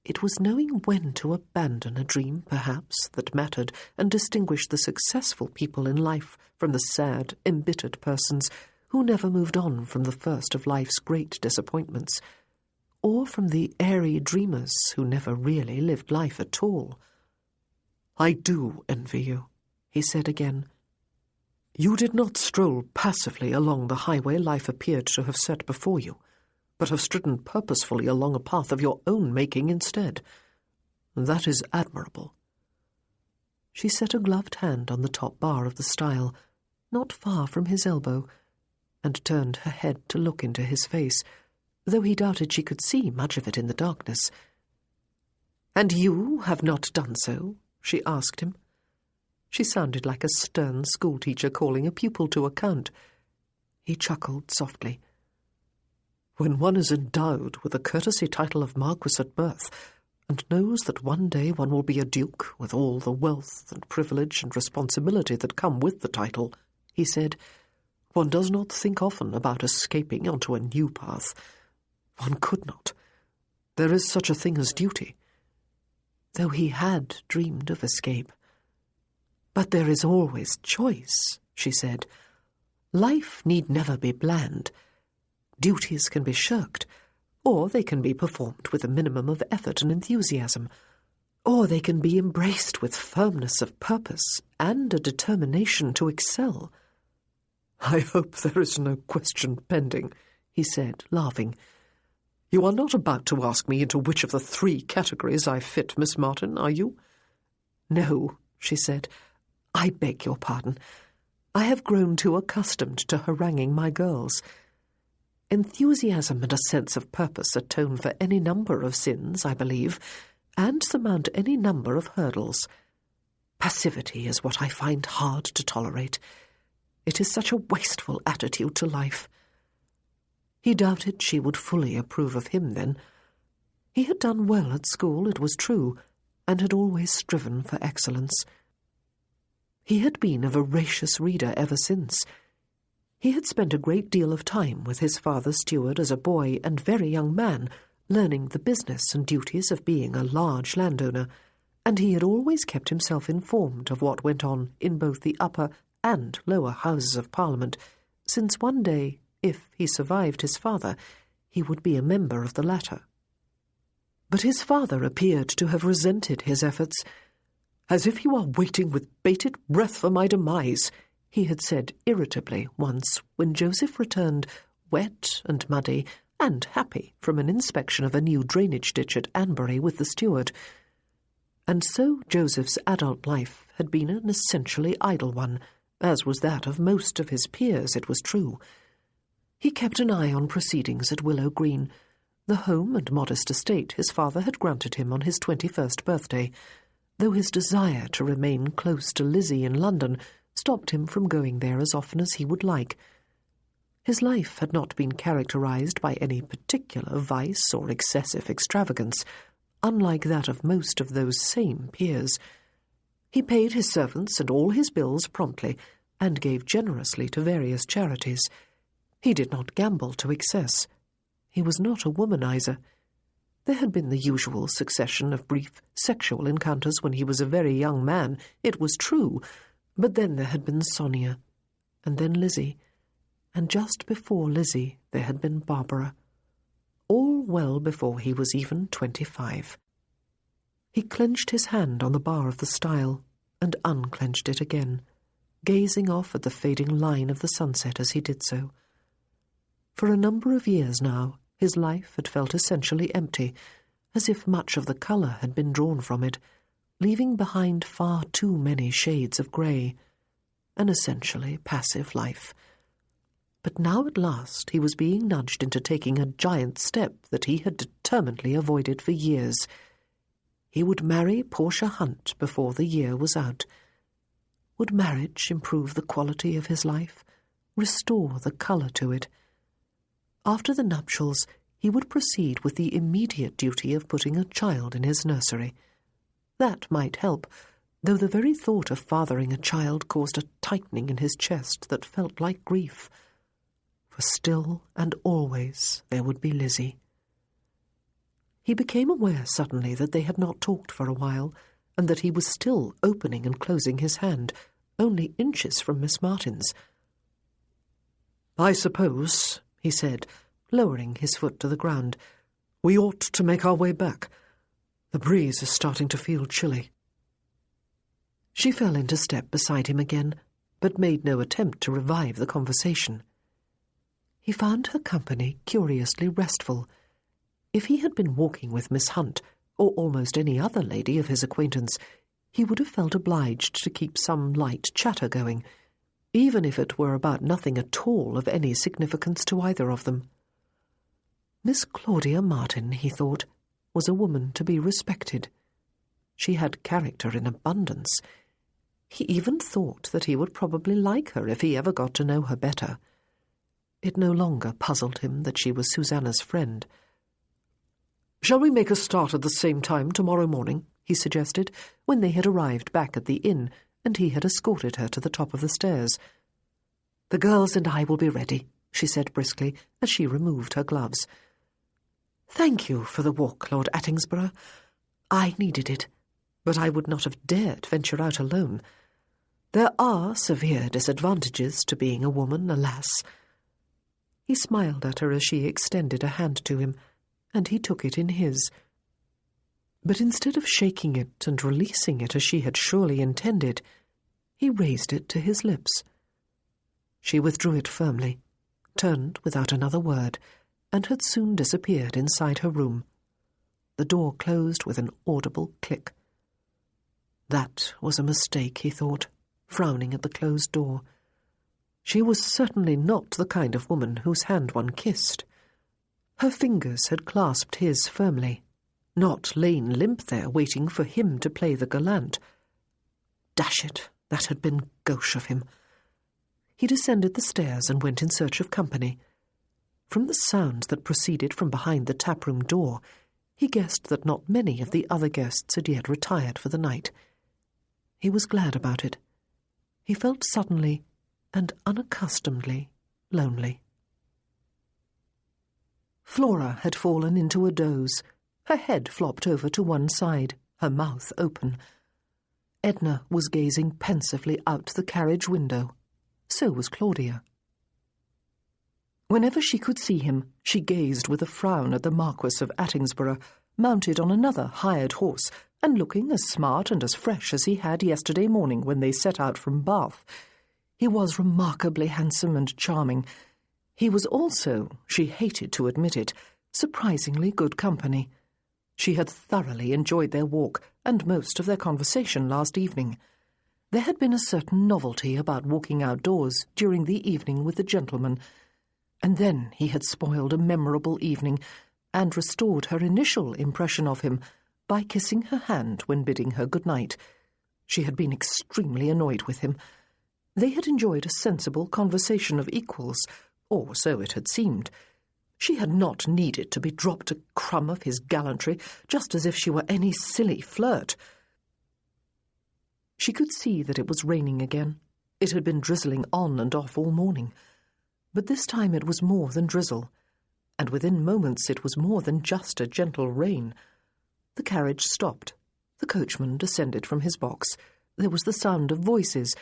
[SPEAKER 2] It was knowing when to abandon a dream, perhaps, that mattered and distinguished the successful people in life from the sad, embittered persons who never moved on from the first of life's great disappointments, or from the airy dreamers who never really lived life at all. "I do envy you," he said again. "You did not stroll passively along the highway life appeared to have set before you, but have stridden purposefully along a path of your own making instead. That is admirable." She set a gloved hand on the top bar of the stile, not far from his elbow, and turned her head to look into his face, though he doubted she could see much of it in the darkness. "And you have not done so?" she asked him. She sounded like a stern schoolteacher calling a pupil to account. He chuckled softly. "When one is endowed with the courtesy title of Marquis at birth, and knows that one day one will be a duke with all the wealth and privilege and responsibility that come with the title," he said, "one does not think often about escaping onto a new path. One could not. There is such a thing as duty." Though he had dreamed of escape. "But there is always choice," she said. "Life need never be bland. Duties can be shirked, or they can be performed with a minimum of effort and enthusiasm, or they can be embraced with firmness of purpose and a determination to excel." "I hope there is no question pending," he said, laughing. "You are not about to ask me into which of the 3 categories I fit, Miss Martin, are you?" "No," she said. "I beg your pardon. I have grown too accustomed to haranguing my girls. Enthusiasm and a sense of purpose atone for any number of sins, I believe, and surmount any number of hurdles. Passivity is what I find hard to tolerate. It is such a wasteful attitude to life." He doubted she would fully approve of him then. He had done well at school, it was true, and had always striven for excellence. He had been a voracious reader ever since. He had spent a great deal of time with his father's steward as a boy and very young man, learning the business and duties of being a large landowner, and he had always kept himself informed of what went on in both the upper and lower Houses of Parliament, since one day, if he survived his father, he would be a member of the latter. But his father appeared to have resented his efforts. "As if you are waiting with bated breath for my demise," he had said irritably once when Joseph returned, wet and muddy and happy, from an inspection of a new drainage ditch at Anbury with the steward. And so Joseph's adult life had been an essentially idle one, as was that of most of his peers, it was true. He kept an eye on proceedings at Willow Green, the home and modest estate his father had granted him on his 21st birthday, though his desire to remain close to Lizzie in London stopped him from going there as often as he would like. His life had not been characterized by any particular vice or excessive extravagance, unlike that of most of those same peers. He paid his servants and all his bills promptly, and gave generously to various charities. He did not gamble to excess. He was not a womanizer. There had been the usual succession of brief sexual encounters when he was a very young man, it was true, but then there had been Sonia, and then Lizzie, and just before Lizzie there had been Barbara. All well before he was even 25. He clenched his hand on the bar of the stile and unclenched it again, gazing off at the fading line of the sunset as he did so. For a number of years now, his life had felt essentially empty, as if much of the colour had been drawn from it, leaving behind far too many shades of grey, an essentially passive life. But now at last he was being nudged into taking a giant step that he had determinedly avoided for years. He would marry Portia Hunt before the year was out. Would marriage improve the quality of his life, restore the colour to it? After the nuptials, he would proceed with the immediate duty of putting a child in his nursery. That might help, though the very thought of fathering a child caused a tightening in his chest that felt like grief. For still and always there would be Lizzie. He became aware suddenly that they had not talked for a while, and that he was still opening and closing his hand, only inches from Miss Martin's. "I suppose," he said, lowering his foot to the ground, "we ought to make our way back. The breeze is starting to feel chilly." She fell into step beside him again, but made no attempt to revive the conversation. He found her company curiously restful. If he had been walking with Miss Hunt, or almost any other lady of his acquaintance, he would have felt obliged to keep some light chatter going, even if it were about nothing at all of any significance to either of them. Miss Claudia Martin, he thought, was a woman to be respected. She had character in abundance. He even thought that he would probably like her if he ever got to know her better. It no longer puzzled him that she was Susanna's friend. "Shall we make a start at the same time tomorrow morning?" he suggested, when they had arrived back at the inn and he had escorted her to the top of the stairs. "The girls and I will be ready," she said briskly, as she removed her gloves. "Thank you for the walk, Lord Attingsborough. I needed it, but I would not have dared venture out alone. There are severe disadvantages to being a woman, alas." He smiled at her as she extended a hand to him, and he took it in his. But instead of shaking it and releasing it as she had surely intended, he raised it to his lips. She withdrew it firmly, turned without another word, and had soon disappeared inside her room. The door closed with an audible click. That was a mistake, he thought, frowning at the closed door. She was certainly not the kind of woman whose hand one kissed. Her fingers had clasped his firmly, not lain limp there waiting for him to play the gallant. Dash it, that had been gauche of him. He descended the stairs and went in search of company. From the sounds that proceeded from behind the tap-room door, he guessed that not many of the other guests had yet retired for the night. He was glad about it. He felt suddenly and unaccustomedly lonely. Flora had fallen into a doze. Her head flopped over to one side, her mouth open. Edna was gazing pensively out the carriage window. So was Claudia. Whenever she could see him, she gazed with a frown at the Marquis of Attingsborough, mounted on another hired horse, and looking as smart and as fresh as he had yesterday morning when they set out from Bath. He was remarkably handsome and charming. He was also, she hated to admit it, surprisingly good company. She had thoroughly enjoyed their walk and most of their conversation last evening. There had been a certain novelty about walking outdoors during the evening with the gentleman, and then he had spoiled a memorable evening and restored her initial impression of him by kissing her hand when bidding her good night. She had been extremely annoyed with him. They had enjoyed a sensible conversation of equals, or so it had seemed. She had not needed to be dropped a crumb of his gallantry, just as if she were any silly flirt. She could see that it was raining again. It had been drizzling on and off all morning. But this time it was more than drizzle, and within moments it was more than just a gentle rain. The carriage stopped. The coachman descended from his box. There was the sound of voices,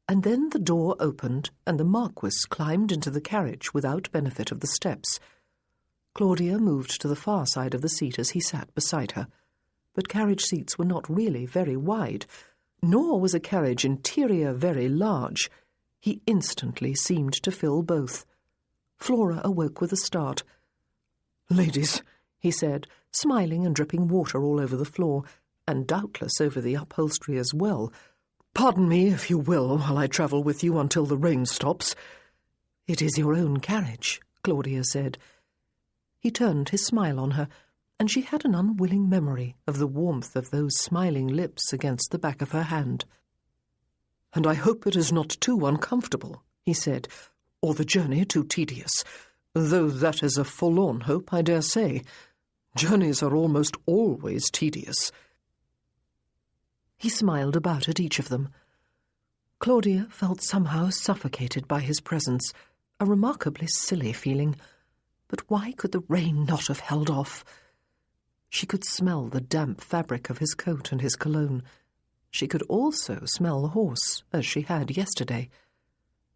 [SPEAKER 2] and then the door opened and the Marquis climbed into the carriage without benefit of the steps. Claudia moved to the far side of the seat as he sat beside her, but carriage seats were not really very wide, nor was a carriage interior very large. He instantly seemed to fill both. Flora awoke with a start. "Ladies," he said, smiling and dripping water all over the floor, and doubtless over the upholstery as well. "Pardon me, if you will, while I travel with you until the rain stops." "It is your own carriage," Claudia said. He turned his smile on her, and she had an unwilling memory of the warmth of those smiling lips against the back of her hand. "And I hope it is not too uncomfortable," he said, "or the journey too tedious, though that is a forlorn hope, I dare say. Journeys are almost always tedious." He smiled about at each of them. Claudia felt somehow suffocated by his presence, a remarkably silly feeling. But why could the rain not have held off? She could smell the damp fabric of his coat and his cologne. She could also smell the horse, as she had yesterday.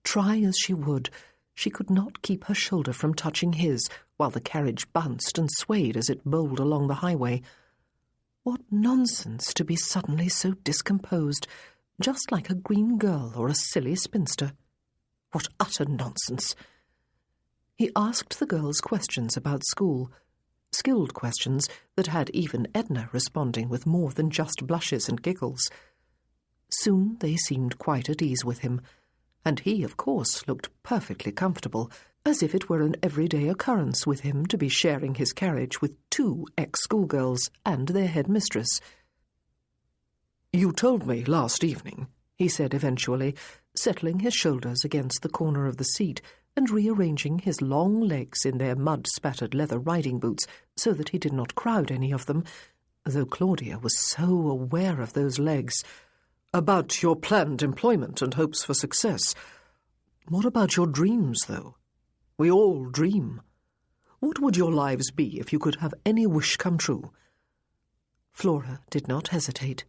[SPEAKER 2] Try as she would, She could not keep her shoulder from touching his, while the carriage bounced and swayed as it bowled along the highway. What nonsense to be suddenly so discomposed, just like a green girl or a silly spinster. What utter nonsense! He asked the girls questions about school, skilled questions that had even Edna responding with more than just blushes and giggles. Soon they seemed quite at ease with him, and he, of course, looked perfectly comfortable, as if it were an everyday occurrence with him to be sharing his carriage with 2 ex-schoolgirls and their headmistress.
[SPEAKER 3] "You told me last evening,"
[SPEAKER 2] he said eventually, settling his shoulders against the corner of the seat and rearranging his long legs in their mud-spattered leather riding boots so that he did not crowd any of them, though Claudia was so aware of those legs,
[SPEAKER 3] "about your planned employment and hopes for success. What about your dreams, though? We all dream. What would your lives be if you could have any wish come true?"
[SPEAKER 2] Flora did not hesitate.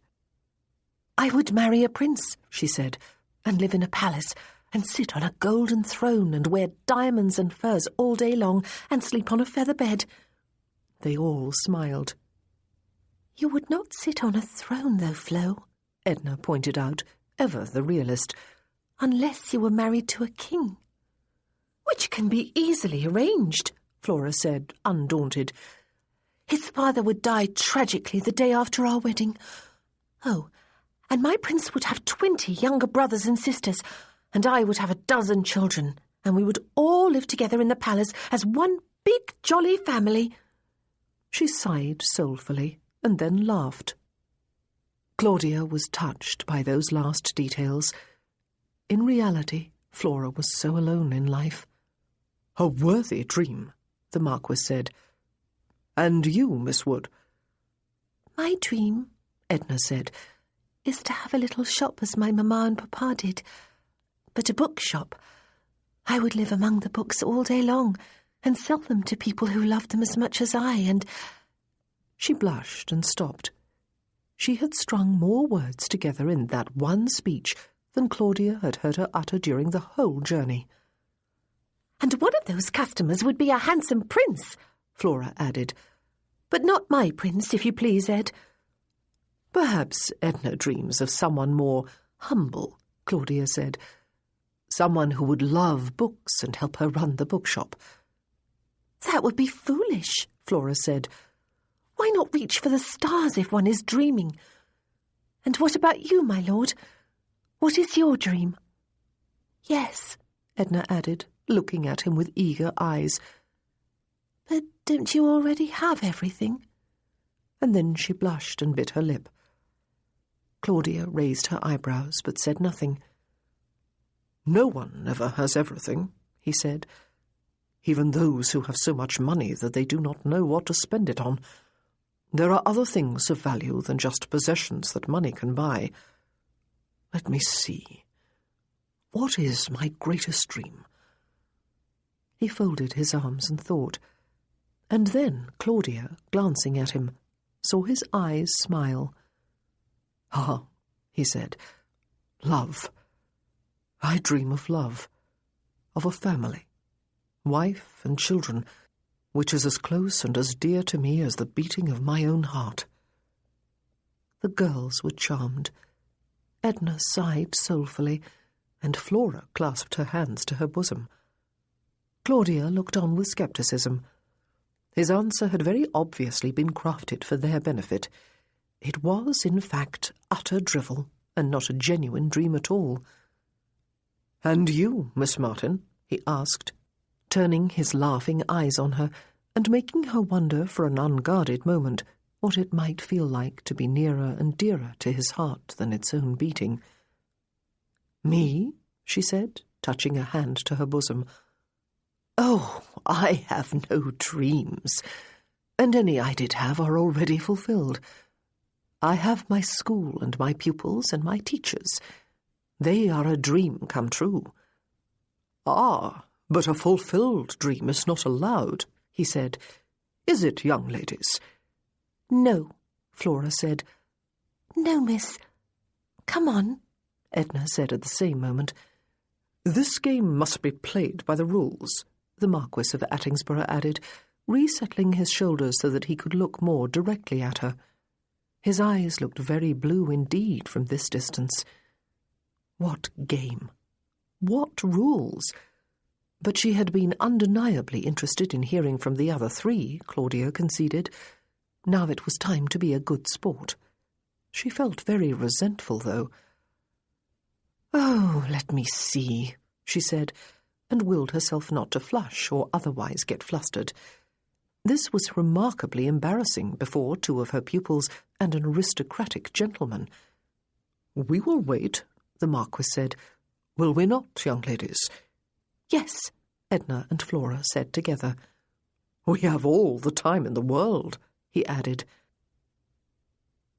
[SPEAKER 4] "I would marry a prince," she said, "and live in a palace, and sit on a golden throne, and wear diamonds and furs all day long, and sleep on a feather bed."
[SPEAKER 2] They all smiled.
[SPEAKER 4] "You would not sit on a throne, though, Flo,"
[SPEAKER 2] Edna pointed out, ever the realist,
[SPEAKER 4] "unless you were married to a king." "Which can be easily arranged," Flora said, undaunted. "His father would die tragically the day after our wedding. Oh, and my prince would have 20 younger brothers and sisters, and I would have 12 children, and we would all live together in the palace as one big jolly family."
[SPEAKER 2] She sighed soulfully and then laughed. Claudia was touched by those last details. In reality, Flora was so alone in life.
[SPEAKER 3] "A worthy dream,"
[SPEAKER 2] the Marquis said.
[SPEAKER 3] "And you, Miss Wood?"
[SPEAKER 4] "My dream," Edna said, "is to have a little shop as my mamma and papa did. But a bookshop. I would live among the books all day long and sell them to people who loved them as much as I, and—"
[SPEAKER 2] She blushed and stopped. She had strung more words together in that one speech than Claudia had heard her utter during the whole journey.
[SPEAKER 4] "And one of those customers would be a handsome prince," Flora added. "But not my prince, if you please, Ed."
[SPEAKER 2] "Perhaps Edna dreams of someone more humble," Claudia said. "Someone who would love books and help her run the bookshop."
[SPEAKER 4] "That would be foolish," Flora said. "Why not reach for the stars if one is dreaming? And what about you, my lord? What is your dream?" "Yes," Edna added, looking at him with eager eyes. "But don't you already have everything?"
[SPEAKER 2] And then she blushed and bit her lip. Claudia raised her eyebrows but said nothing.
[SPEAKER 3] "No one ever has everything," he said. "Even those who have so much money that they do not know what to spend it on. There are other things of value than just possessions that money can buy. Let me see. What is my greatest dream?"
[SPEAKER 2] He folded his arms and thought. And then Claudia, glancing at him, saw his eyes smile.
[SPEAKER 3] "Ah," he said, "love. I dream of love, of a family, wife and children, which is as close and as dear to me as the beating of my own heart."
[SPEAKER 2] The girls were charmed. Edna sighed soulfully, and Flora clasped her hands to her bosom. Claudia looked on with scepticism. His answer had very obviously been crafted for their benefit. It was, in fact, utter drivel, and not a genuine dream at all.
[SPEAKER 3] "And you, Miss Martin?"
[SPEAKER 2] he asked, turning his laughing eyes on her and making her wonder for an unguarded moment what it might feel like to be nearer and dearer to his heart than its own beating.
[SPEAKER 3] "Me?"
[SPEAKER 2] she said, touching a hand to her bosom.
[SPEAKER 3] "Oh, I have no dreams, and any I did have are already fulfilled. I have my school and my pupils and my teachers. They are a dream come true." "Ah, but a fulfilled dream is not allowed," he said. "Is it, young ladies?"
[SPEAKER 4] "No," Flora said. "No, miss. Come on,"
[SPEAKER 2] Edna said at the same moment. "This game must be played by the rules," the Marquis of Attingsborough added, resettling his shoulders so that he could look more directly at her. His eyes looked very blue indeed from this distance. What game? What rules? But she had been undeniably interested in hearing from the other three, Claudia conceded. Now it was time to be a good sport. She felt very resentful, though. "Oh, let me see," she said, and willed herself not to flush or otherwise get flustered. This was remarkably embarrassing before two of her pupils and an aristocratic gentleman. "We will wait," the Marquis said. "Will we not, young ladies?"
[SPEAKER 4] "Yes,"
[SPEAKER 2] Edna and Flora said together.
[SPEAKER 3] "We have all the time in the world,"
[SPEAKER 2] he added.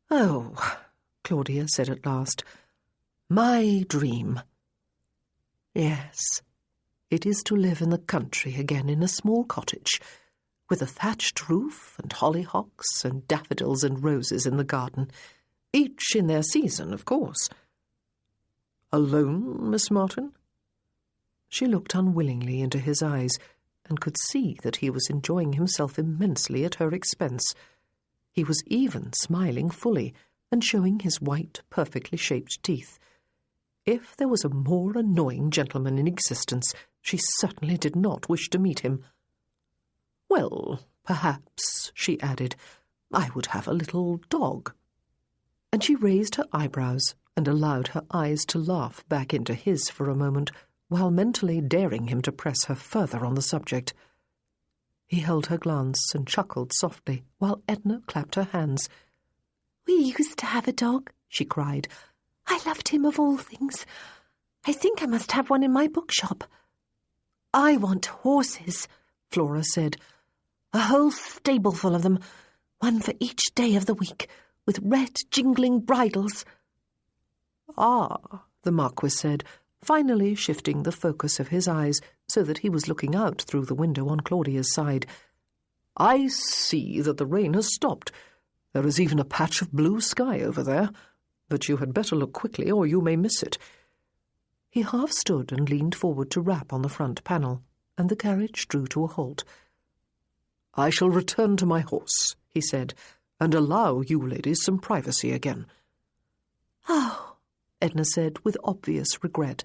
[SPEAKER 2] "Oh," Claudia said at last, "my dream. Yes, it is to live in the country again in a small cottage, with a thatched roof and hollyhocks and daffodils and roses in the garden, each in their season, of course." "Alone, Miss Martin?" She looked unwillingly into his eyes and could see that he was enjoying himself immensely at her expense. He was even smiling fully and showing his white, perfectly shaped teeth. If there was a more annoying gentleman in existence, she certainly did not wish to meet him. "Well, perhaps," she added, "I would have a little dog." And she raised her eyebrows and allowed her eyes to laugh back into his for a moment, while mentally daring him to press her further on the subject. He held her glance and chuckled softly, while Edna clapped her hands.
[SPEAKER 4] "We used to have a dog," she cried. "I loved him of all things. I think I must have one in my bookshop." "I want horses," Flora said. "A whole stable full of them, one for each day of the week, with red jingling bridles." "Ah," the Marquis said, finally shifting the focus of his eyes so that he was looking out through the window on Claudia's side. "I see that the rain has stopped. There is even a patch of blue sky over there, but you had better look quickly or you may miss it." He half stood and leaned forward to rap on the front panel, and the carriage drew to a halt. "I shall return to my horse," he said, "and allow you ladies some privacy again." "Oh,"
[SPEAKER 2] Edna said with obvious regret,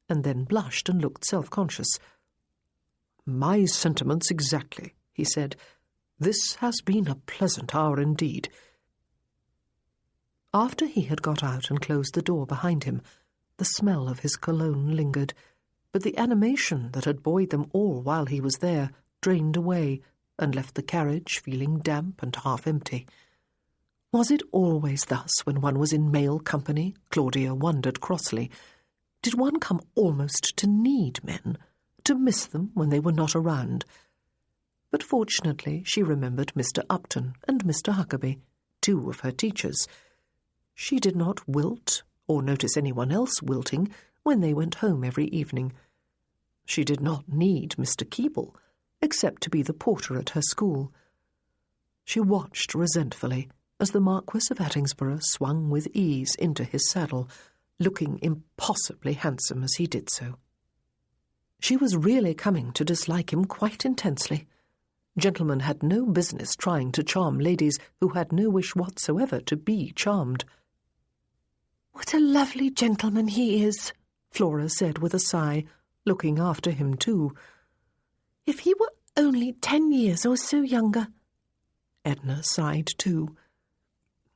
[SPEAKER 2] and then blushed and looked self-conscious. "My sentiments exactly," he said. "This has been a pleasant hour indeed." After he had got out and closed the door behind him, the smell of his cologne lingered, but the animation that had buoyed them all while he was there drained away and left the carriage feeling damp and half-empty. Was it always thus when one was in male company? Claudia wondered crossly. Did one come almost to need men, to miss them when they were not around? But fortunately she remembered Mr. Upton and Mr. Huckabee, two of her teachers. She did not wilt, or notice anyone else wilting, when they went home every evening. She did not need Mr. Keble, except to be the porter at her school. She watched resentfully as the Marquis of Attingsborough swung with ease into his saddle, looking impossibly handsome as he did so. She was really coming to dislike him quite intensely. Gentlemen had no business trying to charm ladies who had no wish whatsoever to be charmed. "What a lovely gentleman he is," Flora said with a sigh, looking after him too. "If he were only 10 years or so younger." Edna sighed too.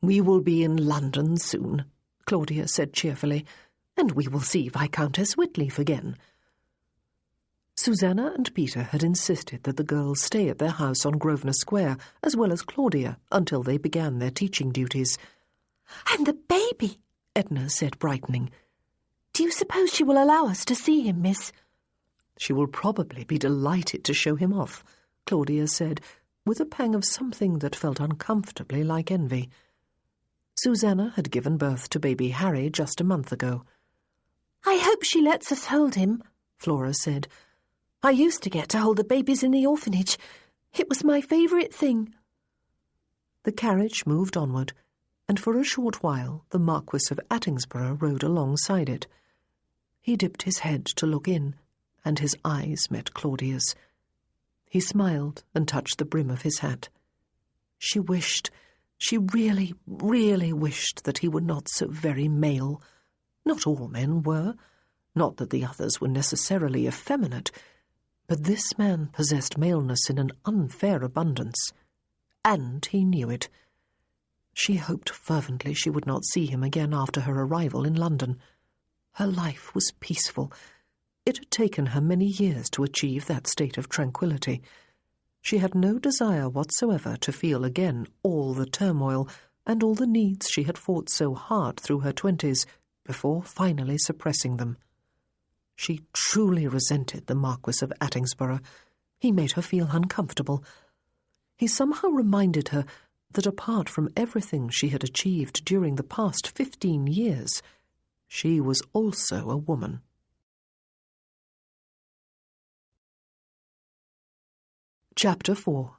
[SPEAKER 2] "We will be in London soon," Claudia said cheerfully, "and we will see Viscountess Whitleaf again." Susanna and Peter had insisted that the girls stay at their house on Grosvenor Square, as well as Claudia, until they began their teaching duties.
[SPEAKER 4] "And the baby,"
[SPEAKER 2] Edna said, brightening.
[SPEAKER 4] "Do you suppose she will allow us to see him, miss?"
[SPEAKER 2] "She will probably be delighted to show him off," Claudia said, with a pang of something that felt uncomfortably like envy. Susanna had given birth to baby Harry just a month ago.
[SPEAKER 4] "I hope she lets us hold him," Flora said. "I used to get to hold the babies in the orphanage. It was my favourite thing."
[SPEAKER 2] The carriage moved onward, and for a short while the Marquis of Attingsborough rode alongside it. He dipped his head to look in, and his eyes met Claudia's. He smiled and touched the brim of his hat. She really, really wished that he were not so very male. Not all men were. Not that the others were necessarily effeminate, but this man possessed maleness in an unfair abundance. And he knew it. She hoped fervently she would not see him again after her arrival in London. Her life was peaceful. It had taken her many years to achieve that state of tranquillity. She had no desire whatsoever to feel again all the turmoil and all the needs she had fought so hard through her 20s before finally suppressing them. She truly resented the Marquis of Attingsborough. He made her feel uncomfortable. He somehow reminded her that apart from everything she had achieved during the past 15 years, she was also a woman. Chapter 4.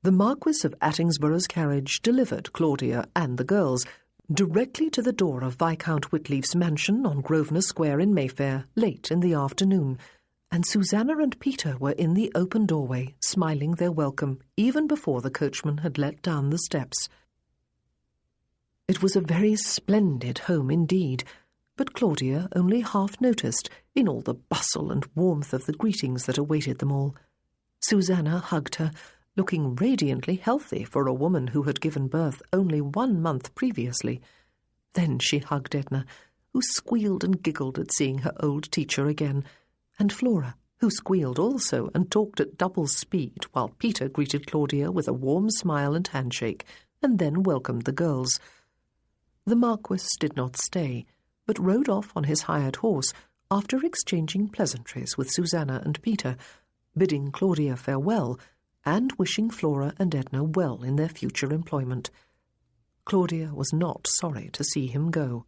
[SPEAKER 2] The Marquis of Attingsborough's carriage delivered Claudia and the girls directly to the door of Viscount Whitleaf's mansion on Grosvenor Square in Mayfair late in the afternoon, and Susanna and Peter were in the open doorway, smiling their welcome even before the coachman had let down the steps. It was a very splendid home indeed, but Claudia only half noticed in all the bustle and warmth of the greetings that awaited them all. Susanna hugged her, looking radiantly healthy for a woman who had given birth only 1 month previously. Then she hugged Edna, who squealed and giggled at seeing her old teacher again, and Flora, who squealed also and talked at double speed, while Peter greeted Claudia with a warm smile and handshake, and then welcomed the girls. The Marquis did not stay, but rode off on his hired horse after exchanging pleasantries with Susanna and Peter, bidding Claudia farewell and wishing Flora and Edna well in their future employment. Claudia was not sorry to see him go.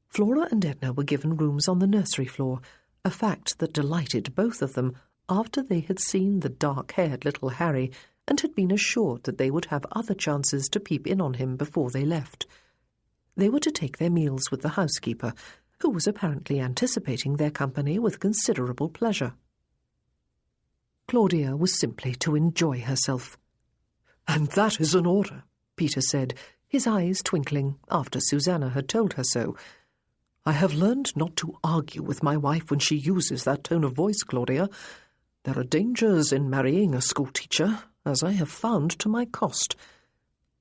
[SPEAKER 2] Flora and Edna were given rooms on the nursery floor, a fact that delighted both of them after they had seen the dark-haired little Harry and had been assured that they would have other chances to peep in on him before they left. They were to take their meals with the housekeeper, who was apparently anticipating their company with considerable pleasure. Claudia was simply to enjoy herself.
[SPEAKER 3] "And that is an order,"
[SPEAKER 2] Peter said, his eyes twinkling after Susanna had told her so.
[SPEAKER 3] "I have learned not to argue with my wife when she uses that tone of voice, Claudia. There are dangers in marrying a schoolteacher, as I have found to my cost."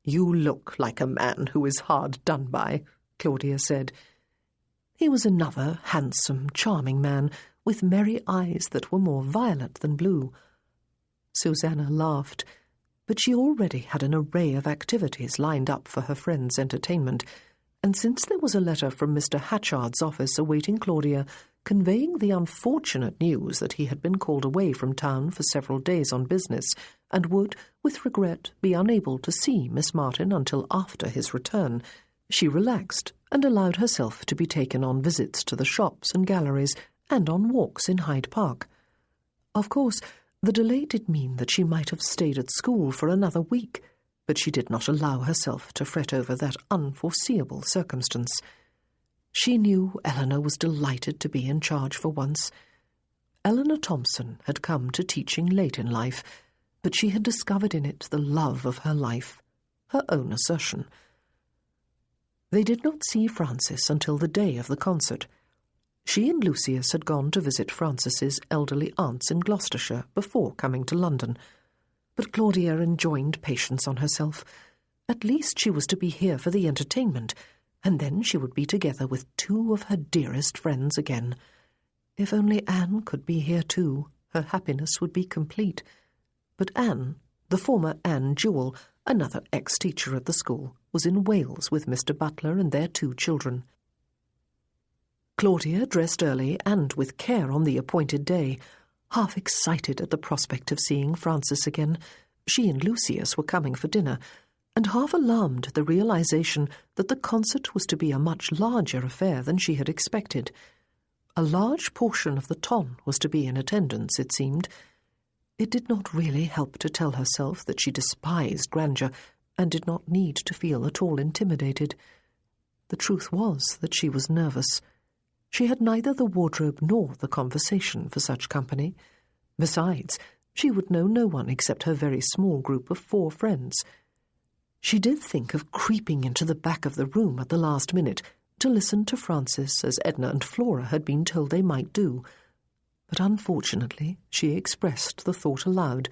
[SPEAKER 2] "You look like a man who is hard done by," Claudia said. He was another handsome, charming man, with merry eyes that were more violet than blue. Susanna laughed, but she already had an array of activities lined up for her friend's entertainment, and since there was a letter from Mr. Hatchard's office awaiting Claudia, conveying the unfortunate news that he had been called away from town for several days on business, and would, with regret, be unable to see Miss Martin until after his return, she relaxed and allowed herself to be taken on visits to the shops and galleries and on walks in Hyde Park. Of course, the delay did mean that she might have stayed at school for another week, but she did not allow herself to fret over that unforeseeable circumstance. She knew Eleanor was delighted to be in charge for once. Eleanor Thompson had come to teaching late in life, but she had discovered in it the love of her life, her own assertion. They did not see Francis until the day of the concert. She and Lucius had gone to visit Francis's elderly aunts in Gloucestershire before coming to London, but Claudia enjoined patience on herself. At least she was to be here for the entertainment, and then she would be together with 2 of her dearest friends again. If only Anne could be here too, her happiness would be complete. But Anne, the former Anne Jewell, another ex-teacher at the school, was in Wales with Mr. Butler and their 2 children. Claudia dressed early and with care on the appointed day, half excited at the prospect of seeing Francis again. She and Lucius were coming for dinner, and half alarmed at the realization that the concert was to be a much larger affair than she had expected. A large portion of the ton was to be in attendance, it seemed. It did not really help to tell herself that she despised grandeur and did not need to feel at all intimidated. The truth was that she was nervous. She had neither the wardrobe nor the conversation for such company. Besides, she would know no one except her very small group of 4 friends. She did think of creeping into the back of the room at the last minute to listen to Francis as Edna and Flora had been told they might do. But unfortunately, she expressed the thought aloud,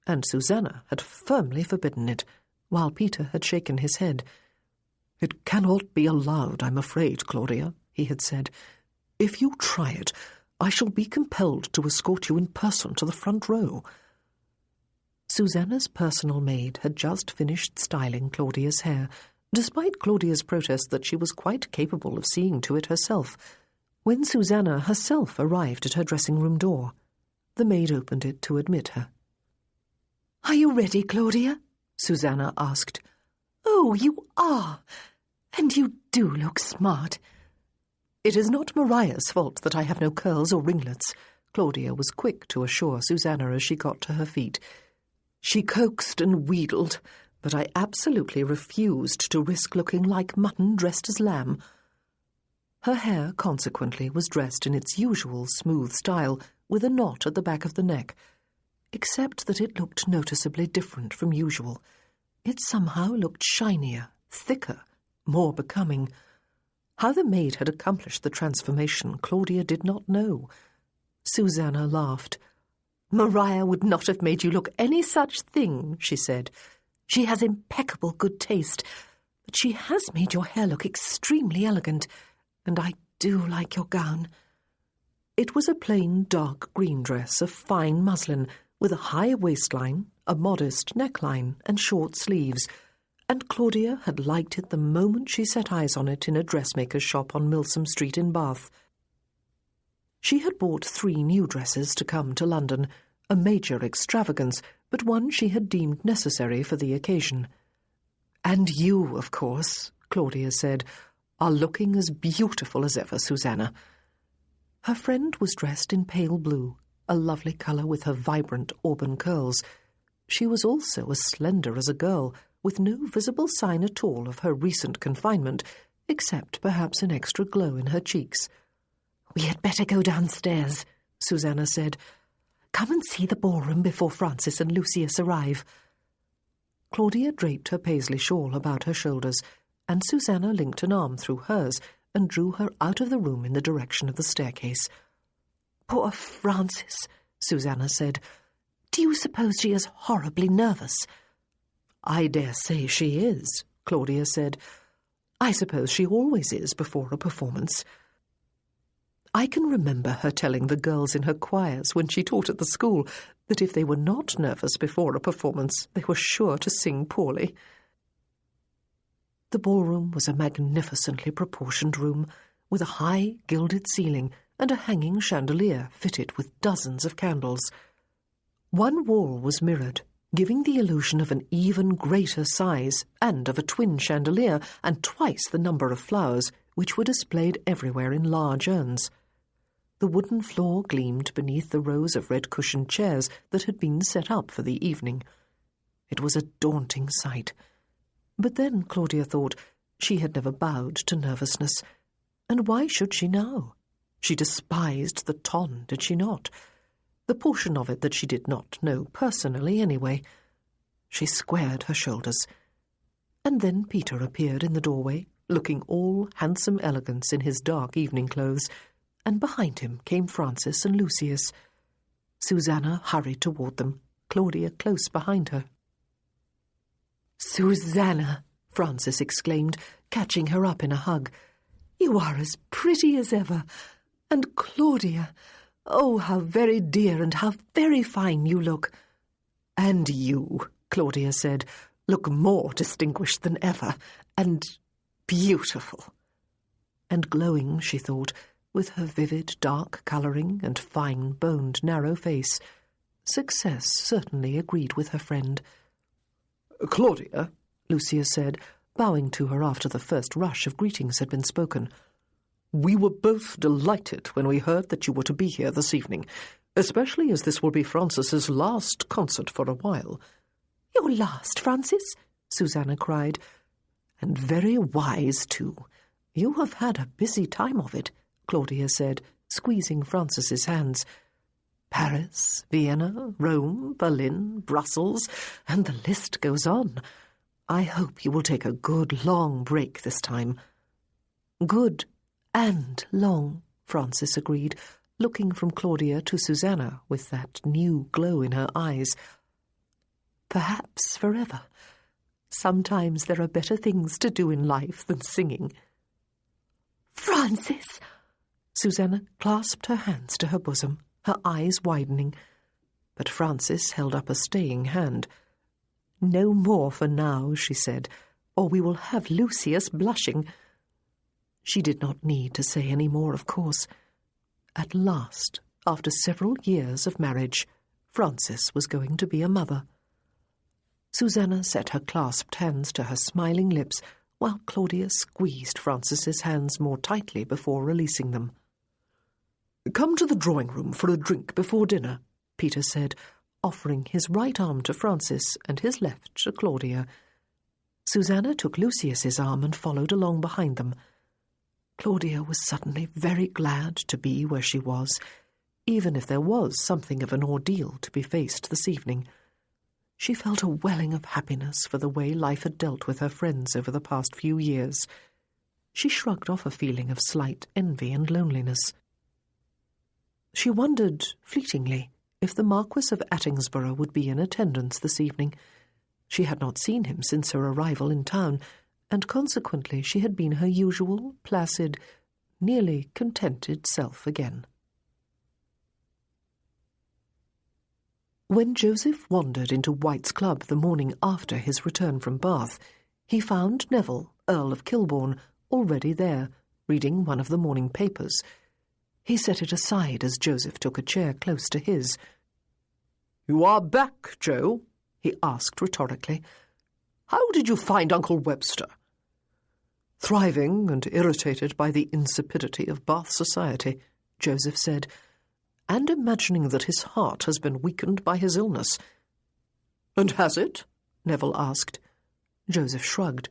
[SPEAKER 2] and Susanna had firmly forbidden it, while Peter had shaken his head. "It cannot be allowed, I'm afraid, Claudia," he had said. "If you try it, I shall be compelled to escort you in person to the front row." Susanna's personal maid had just finished styling Claudia's hair, despite Claudia's protest that she was quite capable of seeing to it herself, when Susanna herself arrived at her dressing-room door. The maid opened it to admit her.
[SPEAKER 4] "Are you ready, Claudia?" Susanna asked. "Oh, you are! And you do look smart."
[SPEAKER 2] "It is not Mariah's fault that I have no curls or ringlets," Claudia was quick to assure Susanna as she got to her feet. "She coaxed and wheedled, but I absolutely refused to risk looking like mutton dressed as lamb." Her hair, consequently, was dressed in its usual smooth style, with a knot at the back of the neck, except that it looked noticeably different from usual. It somehow looked shinier, thicker, more becoming. How the maid had accomplished the transformation, Claudia did not know. Susanna laughed. "Mariah would not have made you look any such thing," she said. "She has impeccable good taste, but she has made your hair look extremely elegant, and I do like your gown." It was a plain dark green dress of fine muslin, with a high waistline, a modest neckline, and short sleeves, and Claudia had liked it the moment she set eyes on it in a dressmaker's shop on Milsom Street in Bath. She had bought 3 new dresses to come to London, a major extravagance, but one she had deemed necessary for the occasion. "And you, of course," Claudia said, "are looking as beautiful as ever, Susanna." Her friend was dressed in pale blue, a lovely colour with her vibrant auburn curls. She was also as slender as a girl, with no visible sign at all of her recent confinement, except perhaps an extra glow in her cheeks. "We had better go downstairs," Susanna said. "Come and see the ballroom before Francis and Lucius arrive." Claudia draped her paisley shawl about her shoulders, and Susanna linked an arm through hers and drew her out of the room in the direction of the staircase. "Poor Francis," Susanna said. "Do you suppose she is horribly nervous?" "I dare say she is," Claudia said. "I suppose she always is before a performance. I can remember her telling the girls in her choirs when she taught at the school that if they were not nervous before a performance, they were sure to sing poorly." The ballroom was a magnificently proportioned room, with a high gilded ceiling and a hanging chandelier fitted with dozens of candles. One wall was mirrored, giving the illusion of an even greater size and of a twin chandelier and twice the number of flowers, which were displayed everywhere in large urns. The wooden floor gleamed beneath the rows of red-cushioned chairs that had been set up for the evening. It was a daunting sight. But then, Claudia thought, she had never bowed to nervousness. And why should she now? She despised the ton, did she not? The portion of it that she did not know personally, anyway. She squared her shoulders. And then Peter appeared in the doorway, looking all handsome elegance in his dark evening clothes, and behind him came Francis and Lucius. Susanna hurried toward them, Claudia close behind her. "Susanna," Francis exclaimed, catching her up in a hug, "you are as pretty as ever. And Claudia, oh, how very dear and how very fine you look." "And you," Claudia said, "look more distinguished than ever, and beautiful." And glowing, she thought, with her vivid dark colouring and fine-boned narrow face. Success certainly agreed with her friend.
[SPEAKER 3] "Claudia,"
[SPEAKER 2] Lucius said, bowing to her after the first rush of greetings had been spoken, "we were both delighted when we heard that you were to be here this evening, especially as this will be Francis's last concert for a while."
[SPEAKER 4] "Your last, Francis?" Susanna cried.
[SPEAKER 2] "And very wise, too. "You have had a busy time of it," Claudia said, squeezing Francis's hands. "Paris, Vienna, Rome, Berlin, Brussels, and the list goes on. I hope you will take a good long break this time." "Good and long," Francis agreed, looking from Claudia to Susanna with that new glow in her eyes. "Perhaps forever. Sometimes there are better things to do in life than singing."
[SPEAKER 4] "Francis!"
[SPEAKER 2] Susanna clasped her hands to her bosom, her eyes widening. But Francis held up a staying hand. "No more for now," she said, "or we will have Lucius blushing." She did not need to say any more, of course. At last, after several years of marriage, Francis was going to be a mother. Susanna set her clasped hands to her smiling lips, while Claudia squeezed Francis's hands more tightly before releasing them. "Come to the drawing-room for a drink before dinner," Peter said, offering his right arm to Francis and his left to Claudia. Susanna took Lucius's arm and followed along behind them. Claudia was suddenly very glad to be where she was, even if there was something of an ordeal to be faced this evening. She felt a welling of happiness for the way life had dealt with her friends over the past few years. She shrugged off a feeling of slight envy and loneliness. She wondered, fleetingly, if the Marquis of Attingsborough would be in attendance this evening. She had not seen him since her arrival in town, and consequently she had been her usual, placid, nearly contented self again. When Joseph wandered into White's Club the morning after his return from Bath, he found Neville, Earl of Kilbourne, already there, reading one of the morning papers. He set it aside as Joseph took a chair close to his. "You are back, Joe?" he asked rhetorically. "How did you find Uncle Webster?" "Thriving and irritated by the insipidity of Bath society," Joseph said, "and imagining that his heart has been weakened by his illness." "And has it?" Neville asked. Joseph shrugged.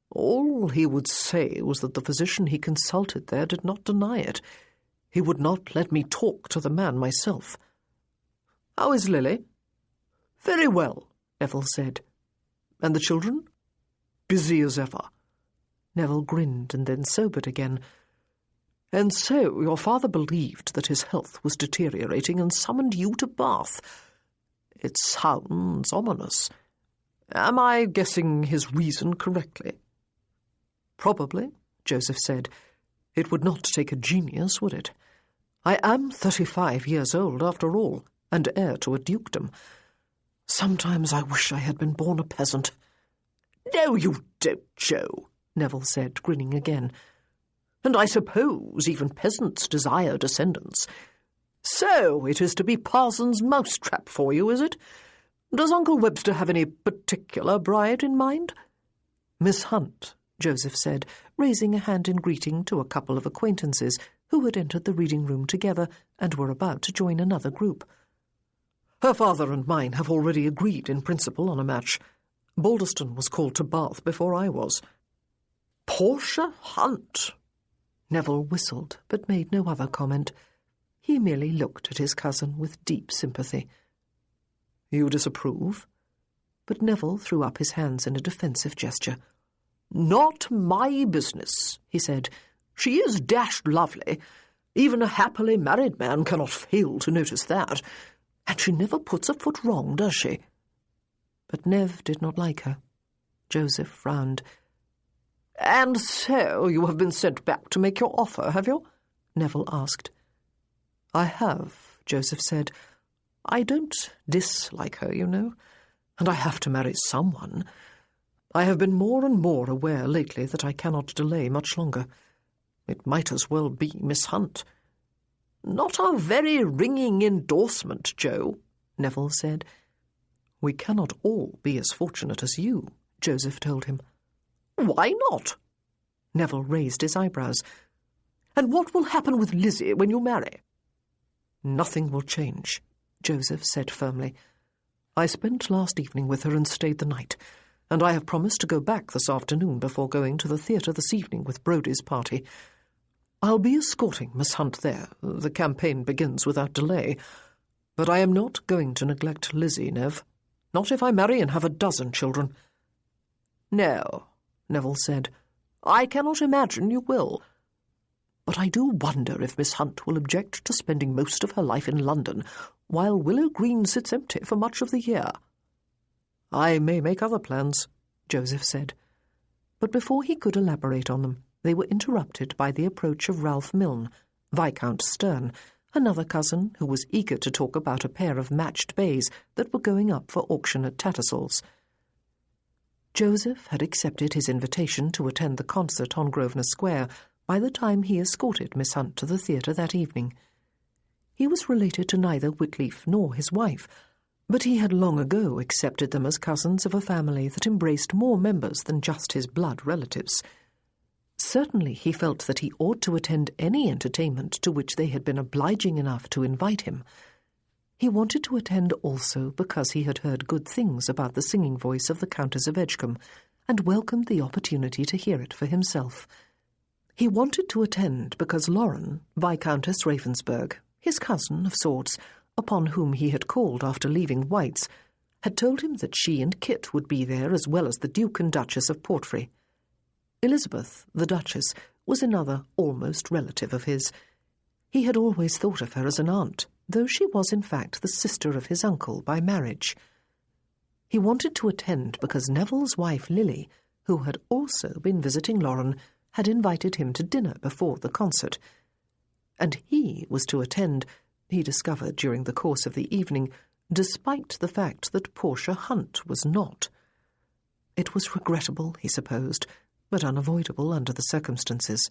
[SPEAKER 2] "All he would say was that the physician he consulted there did not deny it. He would not let me talk to the man myself." "How is Lily?" "Very well," Neville said. "And the children?" "Busy as ever." Neville grinned and then sobered again. "And so your father believed that his health was deteriorating and summoned you to Bath. It sounds ominous. Am I guessing his reason correctly?" "Probably," Joseph said. "It would not take a genius, would it? I am 35 years old, after all, and heir to a dukedom. Sometimes I wish I had been born a peasant." "No, you don't, Joe," Neville said, grinning again. "And I suppose even peasants desire descendants. So it is to be Parsons' mousetrap for you, is it? Does Uncle Webster have any particular bride in mind?" "Miss Hunt," Joseph said, raising a hand in greeting to a couple of acquaintances who had entered the reading-room together and were about to join another group. "Her father and mine have already agreed in principle on a match. Balderston was called to Bath before I was." "Portia Hunt!" Neville whistled, but made no other comment. He merely looked at his cousin with deep sympathy. "You disapprove?" But Neville threw up his hands in a defensive gesture. "Not my business," he said. "She is dashed lovely. Even a happily married man cannot fail to notice that. And she never puts a foot wrong, does she?" But Nev did not like her. Joseph frowned. "And so you have been sent back to make your offer, have you?" Neville asked. "I have," Joseph said. "I don't dislike her, you know, and I have to marry someone. I have been more and more aware lately that I cannot delay much longer. It might as well be Miss Hunt." "Not a very ringing endorsement, Joe," Neville said. "We cannot all be as fortunate as you," Joseph told him. "Why not?" Neville raised his eyebrows. "And what will happen with Lizzie when you marry?" "Nothing will change," Joseph said firmly. "I spent last evening with her and stayed the night, and I have promised to go back this afternoon before going to the theatre this evening with Brodie's party. I'll be escorting Miss Hunt there. The campaign begins without delay. But I am not going to neglect Lizzie, Nev. Not if I marry and have a dozen children." "No," Neville said. "I cannot imagine you will. But I do wonder if Miss Hunt will object to spending most of her life in London, while Willow Green sits empty for much of the year." "I may make other plans," Joseph said. But before he could elaborate on them, they were interrupted by the approach of Ralph Milne, Viscount Stern, another cousin who was eager to talk about a pair of matched bays that were going up for auction at Tattersall's. Joseph had accepted his invitation to attend the concert on Grosvenor Square by the time he escorted Miss Hunt to the theatre that evening. He was related to neither Whitleaf nor his wife, but he had long ago accepted them as cousins of a family that embraced more members than just his blood relatives. Certainly he felt that he ought to attend any entertainment to which they had been obliging enough to invite him. He wanted to attend also because he had heard good things about the singing voice of the Countess of Edgecombe, and welcomed the opportunity to hear it for himself. He wanted to attend because Lauren, Viscountess Ravensburg, his cousin of sorts, upon whom he had called after leaving White's, had told him that she and Kit would be there as well as the Duke and Duchess of Portray. Elizabeth, the Duchess, was another almost relative of his. He had always thought of her as an aunt, though she was in fact the sister of his uncle by marriage. He wanted to attend because Neville's wife Lily, who had also been visiting Lauren, had invited him to dinner before the concert. And he was to attend, he discovered during the course of the evening, despite the fact that Portia Hunt was not. It was regrettable, he supposed, but unavoidable under the circumstances.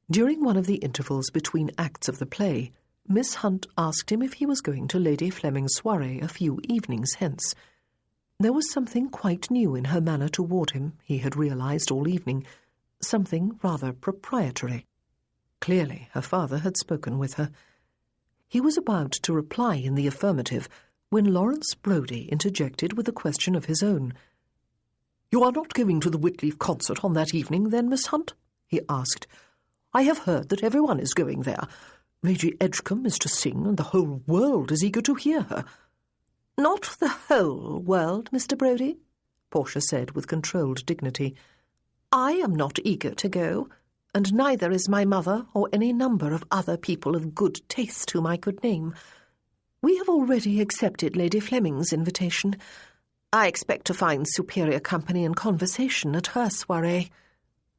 [SPEAKER 2] During one of the intervals between acts of the play, Miss Hunt asked him if he was going to Lady Fleming's soirée a few evenings hence. There was something quite new in her manner toward him, he had realized all evening, something rather proprietary. Clearly her father had spoken with her. He was about to reply in the affirmative when Lawrence Brodie interjected with a question of his own. "You are not going to the Whitleaf concert on that evening, then, Miss Hunt?" he asked. "I have heard that everyone is going there. Lady Edgecombe is to sing, and the whole world is eager to hear her." "Not the whole world, Mr. Brodie," Portia said with controlled dignity. "I am not eager to go, and neither is my mother or any number of other people of good taste whom I could name. We have already accepted Lady Fleming's invitation. I expect to find superior company and conversation at her soirée."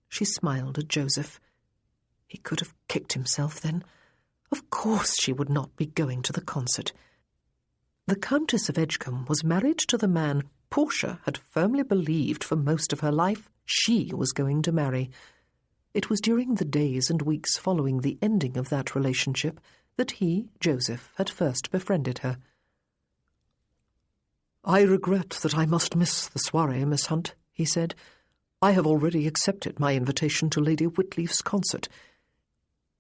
[SPEAKER 2] She smiled at Joseph. He could have kicked himself then. Of course she would not be going to the concert. The Countess of Edgecombe was married to the man Portia had firmly believed for most of her life she was going to marry. It was during the days and weeks following the ending of that relationship that he, Joseph, had first befriended her. "I regret that I must miss the soirée, Miss Hunt," he said. "I have already accepted my invitation to Lady Whitleaf's concert."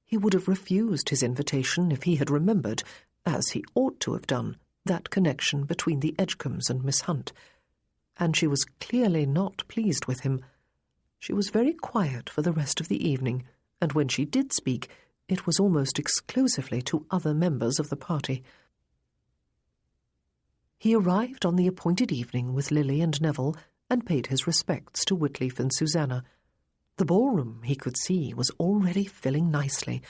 [SPEAKER 2] He would have refused his invitation if he had remembered, as he ought to have done, that connection between the Edgecombes and Miss Hunt. And she was clearly not pleased with him. She was very quiet for the rest of the evening, and when she did speak, it was almost exclusively to other members of the party. He arrived on the appointed evening with Lily and Neville and paid his respects to Whitleaf and Susanna. The ballroom, he could see, was already filling nicely.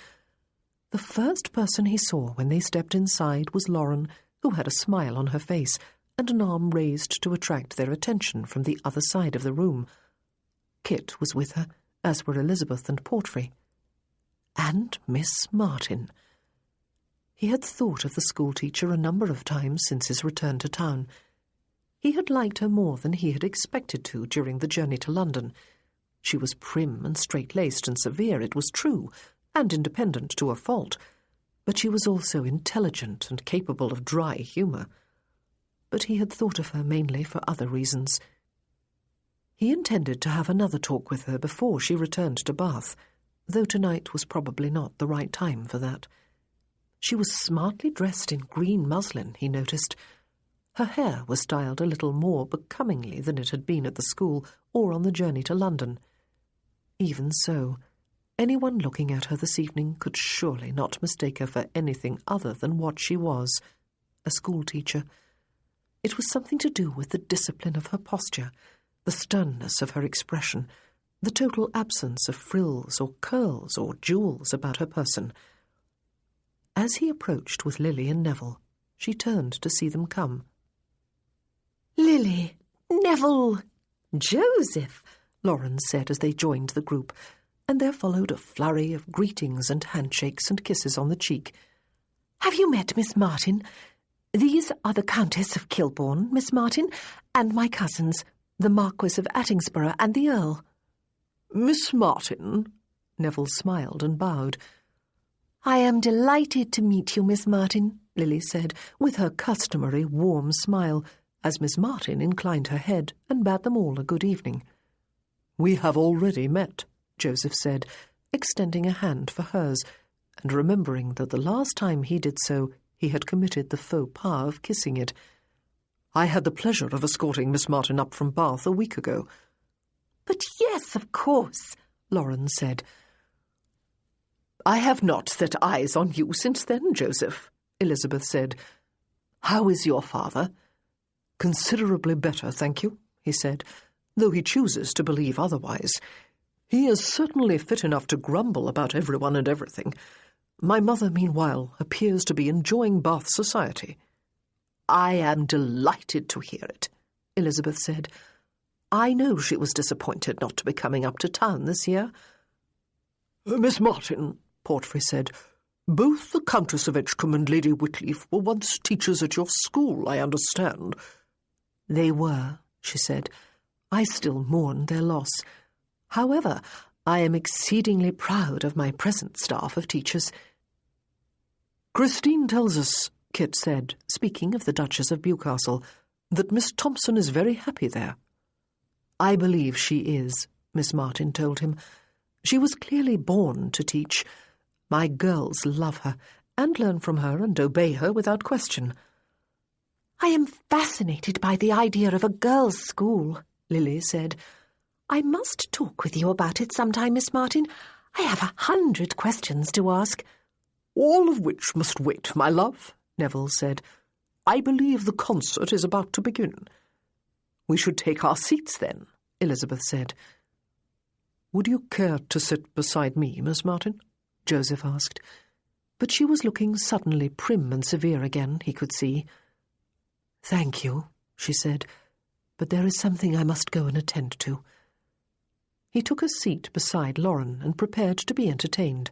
[SPEAKER 2] The first person he saw when they stepped inside was Lauren, who had a smile on her face and an arm raised to attract their attention from the other side of the room. Kit was with her, as were Elizabeth and Portray. And Miss Martin. He had thought of the schoolteacher a number of times since his return to town. He had liked her more than he had expected to during the journey to London. She was prim and straight-laced and severe, it was true, and independent to a fault, but she was also intelligent and capable of dry humour. But he had thought of her mainly for other reasons. He intended to have another talk with her before she returned to Bath, though tonight was probably not the right time for that. She was smartly dressed in green muslin, he noticed. Her hair was styled a little more becomingly than it had been at the school or on the journey to London. Even so, anyone looking at her this evening could surely not mistake her for anything other than what she was, a schoolteacher. It was something to do with the discipline of her posture, the sternness of her expression, the total absence of frills or curls or jewels about her person. As he approached with Lily and Neville, she turned to see them come.
[SPEAKER 4] "Lily, Neville,
[SPEAKER 2] Joseph," Lauren said as they joined the group, and there followed a flurry of greetings and handshakes and kisses on the cheek.
[SPEAKER 4] "Have you met Miss Martin? These are the Countess of Kilbourne, Miss Martin, and my cousins, the Marquis of Attingsborough and the Earl."
[SPEAKER 2] "Miss Martin?" Neville smiled and bowed.
[SPEAKER 4] "I am delighted to meet you, Miss Martin," Lily said, with her customary warm smile, as Miss Martin inclined her head and bade them all a good evening.
[SPEAKER 2] "We have already met," Joseph said, extending a hand for hers, and remembering that the last time he did so he had committed the faux pas of kissing it. "I had the pleasure of escorting Miss Martin up from Bath a week ago."
[SPEAKER 4] "But yes, of course," Lauren said.
[SPEAKER 2] "I have not set eyes on you since then, Joseph," Elizabeth said. "How is your father?" "Considerably better, thank you," he said, though he chooses to believe otherwise. "He is certainly fit enough to grumble about everyone and everything. My mother, meanwhile, appears to be enjoying Bath society." "I am delighted to hear it," Elizabeth said. "I know she was disappointed not to be coming up to town this year." "Miss Martin," Portfrey said, "both the Countess of Edgecombe and Lady Whitleaf were once teachers at your school, I understand." "They were," she said. "I still mourn their loss. However, I am exceedingly proud of my present staff of teachers." "Christine tells us," Kit said, speaking of the Duchess of Bewcastle, "that Miss Thompson is very happy there." "I believe she is," Miss Martin told him. "She was clearly born to teach. My girls love her, and learn from her and obey her without question."
[SPEAKER 4] "I am fascinated by the idea of a girls' school," Lily said. "I must talk with you about it sometime, Miss Martin. I have 100 questions to ask."
[SPEAKER 2] "All of which must wait, my love," Neville said. "I believe the concert is about to begin." "We should take our seats then," Elizabeth said. "Would you care to sit beside me, Miss Martin?" Joseph asked. But she was looking suddenly prim and severe again, he could see. "Thank you," she said, "but there is something I must go and attend to." He took a seat beside Lauren and prepared to be entertained.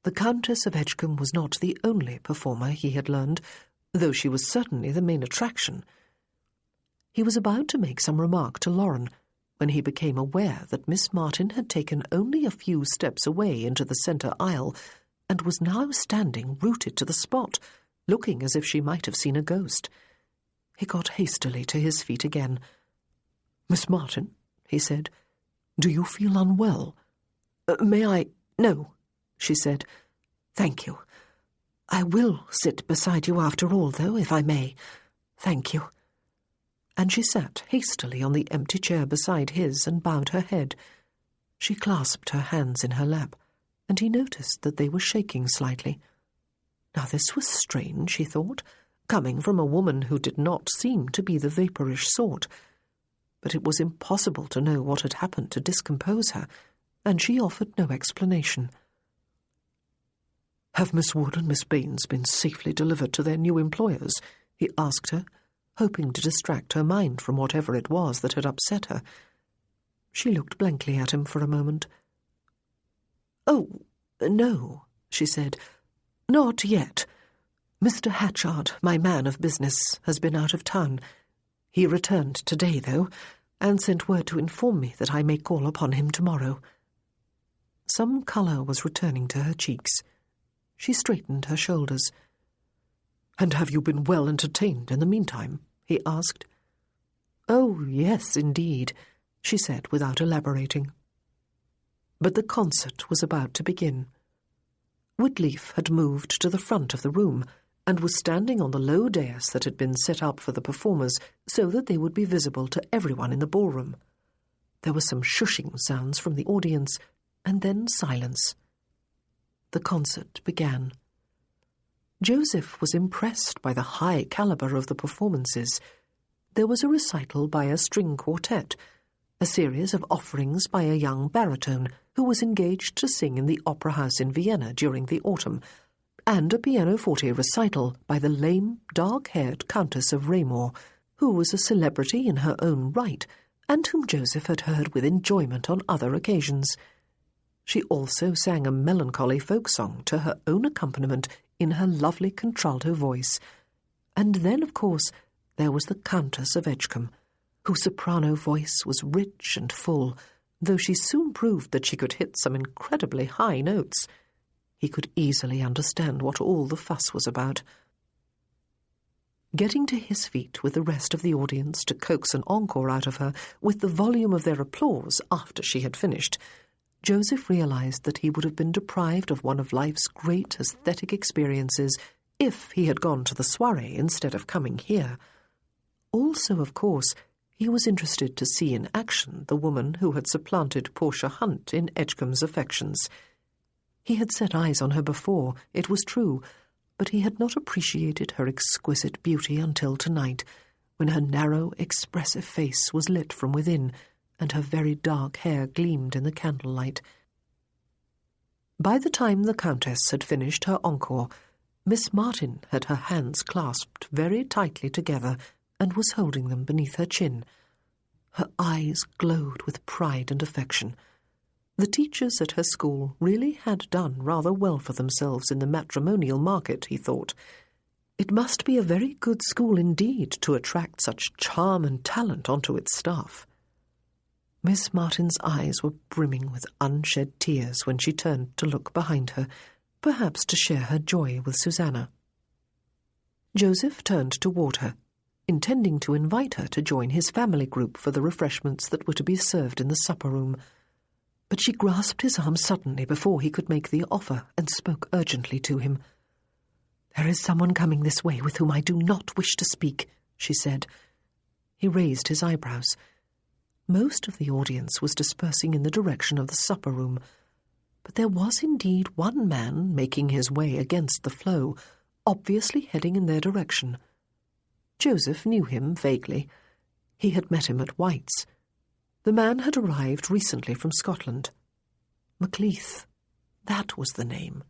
[SPEAKER 2] The Countess of Edgecombe was not the only performer he had learned, though she was certainly the main attraction. He was about to make some remark to Lauren when he became aware that Miss Martin had taken only a few steps away into the centre aisle and was now standing rooted to the spot, looking as if she might have seen a ghost. He got hastily to his feet again. "Miss Martin," he said, "do you feel unwell?" "May I—" "No," she said. "Thank you. I will sit beside you after all, though, if I may. Thank you." And she sat hastily on the empty chair beside his and bowed her head. She clasped her hands in her lap, and he noticed that they were shaking slightly. Now this was strange, he thought, coming from a woman who did not seem to be the vapourish sort. But it was impossible to know what had happened to discompose her, and she offered no explanation. "Have Miss Wood and Miss Baines been safely delivered to their new employers?" he asked her, hoping to distract her mind from whatever it was that had upset her. She looked blankly at him for a moment. "Oh, no," she said. "Not yet. Mr. Hatchard, my man of business, has been out of town. He returned today, though, and sent word to inform me that I may call upon him tomorrow." Some colour was returning to her cheeks. She straightened her shoulders. "And have you been well entertained in the meantime?" he asked. "Oh, yes, indeed," she said without elaborating. But the concert was about to begin. Whitleaf had moved to the front of the room, and was standing on the low dais that had been set up for the performers so that they would be visible to everyone in the ballroom. There were some shushing sounds from the audience, and then silence. The concert began. Joseph was impressed by the high caliber of the performances. There was a recital by a string quartet, a series of offerings by a young baritone who was engaged to sing in the opera house in Vienna during the autumn, and a pianoforte recital by the lame, dark-haired Countess of Raymore, who was a celebrity in her own right, and whom Joseph had heard with enjoyment on other occasions. She also sang a melancholy folk song to her own accompaniment in her lovely contralto voice. And then, of course, there was the Countess of Edgecombe, whose soprano voice was rich and full, though she soon proved that she could hit some incredibly high notes. He could easily understand what all the fuss was about. Getting to his feet with the rest of the audience to coax an encore out of her with the volume of their applause after she had finished, Joseph realized that he would have been deprived of one of life's great aesthetic experiences if he had gone to the soirée instead of coming here. Also, of course, he was interested to see in action the woman who had supplanted Portia Hunt in Edgecombe's affections. He had set eyes on her before, it was true, but he had not appreciated her exquisite beauty until tonight, when her narrow, expressive face was lit from within, and her very dark hair gleamed in the candlelight. By the time the Countess had finished her encore, Miss Martin had her hands clasped very tightly together and was holding them beneath her chin. Her eyes glowed with pride and affection. The teachers at her school really had done rather well for themselves in the matrimonial market, he thought. It must be a very good school indeed to attract such charm and talent onto its staff. Miss Martin's eyes were brimming with unshed tears when she turned to look behind her, perhaps to share her joy with Susanna. Joseph turned toward her, intending to invite her to join his family group for the refreshments that were to be served in the supper-room. But she grasped his arm suddenly before he could make the offer and spoke urgently to him. "There is someone coming this way with whom I do not wish to speak," she said. He raised his eyebrows. Most of the audience was dispersing in the direction of the supper-room, but there was indeed one man making his way against the flow, obviously heading in their direction. Joseph knew him vaguely. He had met him at White's. The man had arrived recently from Scotland. Macleith, that was the name.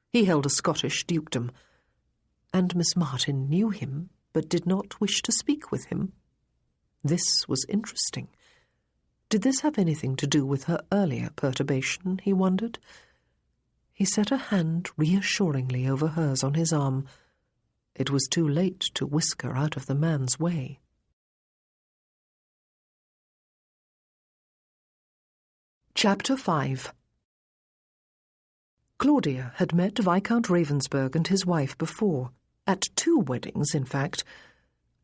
[SPEAKER 2] He held a Scottish dukedom. And Miss Martin knew him, but did not wish to speak with him. This was interesting. Did this have anything to do with her earlier perturbation, he wondered? He set a hand reassuringly over hers on his arm. It was too late to whisk her out of the man's way. Chapter 5. Claudia had met Viscount Ravensburg and his wife before, at 2 weddings, in fact.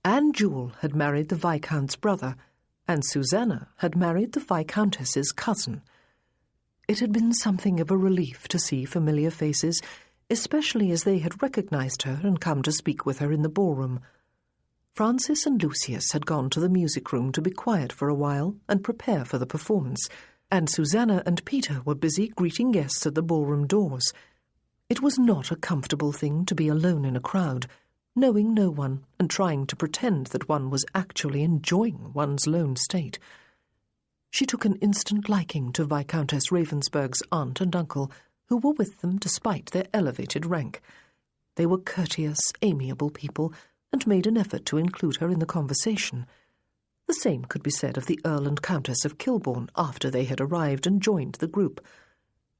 [SPEAKER 2] Anne Jewel had married the Viscount's brother, and Susanna had married the Viscountess's cousin. It had been something of a relief to see familiar faces, especially as they had recognized her and come to speak with her in the ballroom. Francis and Lucius had gone to the music-room to be quiet for a while and prepare for the performance, and Susanna and Peter were busy greeting guests at the ballroom doors. It was not a comfortable thing to be alone in a crowd, knowing no one and trying to pretend that one was actually enjoying one's lone state. She took an instant liking to Viscountess Ravensburg's aunt and uncle, who were with them despite their elevated rank. They were courteous, amiable people, and made an effort to include her in the conversation. The same could be said of the Earl and Countess of Kilbourne after they had arrived and joined the group.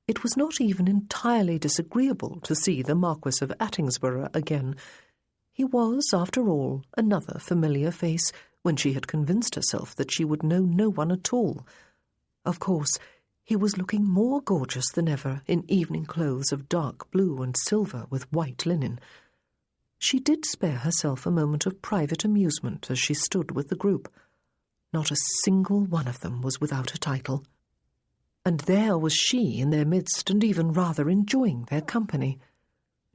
[SPEAKER 2] It was not even entirely disagreeable to see the Marquis of Attingsborough again. He was, after all, another familiar face when she had convinced herself that she would know no one at all. Of course, he was looking more gorgeous than ever in evening clothes of dark blue and silver with white linen. She did spare herself a moment of private amusement as she stood with the group. Not a single one of them was without a title. And there was she in their midst and even rather enjoying their company.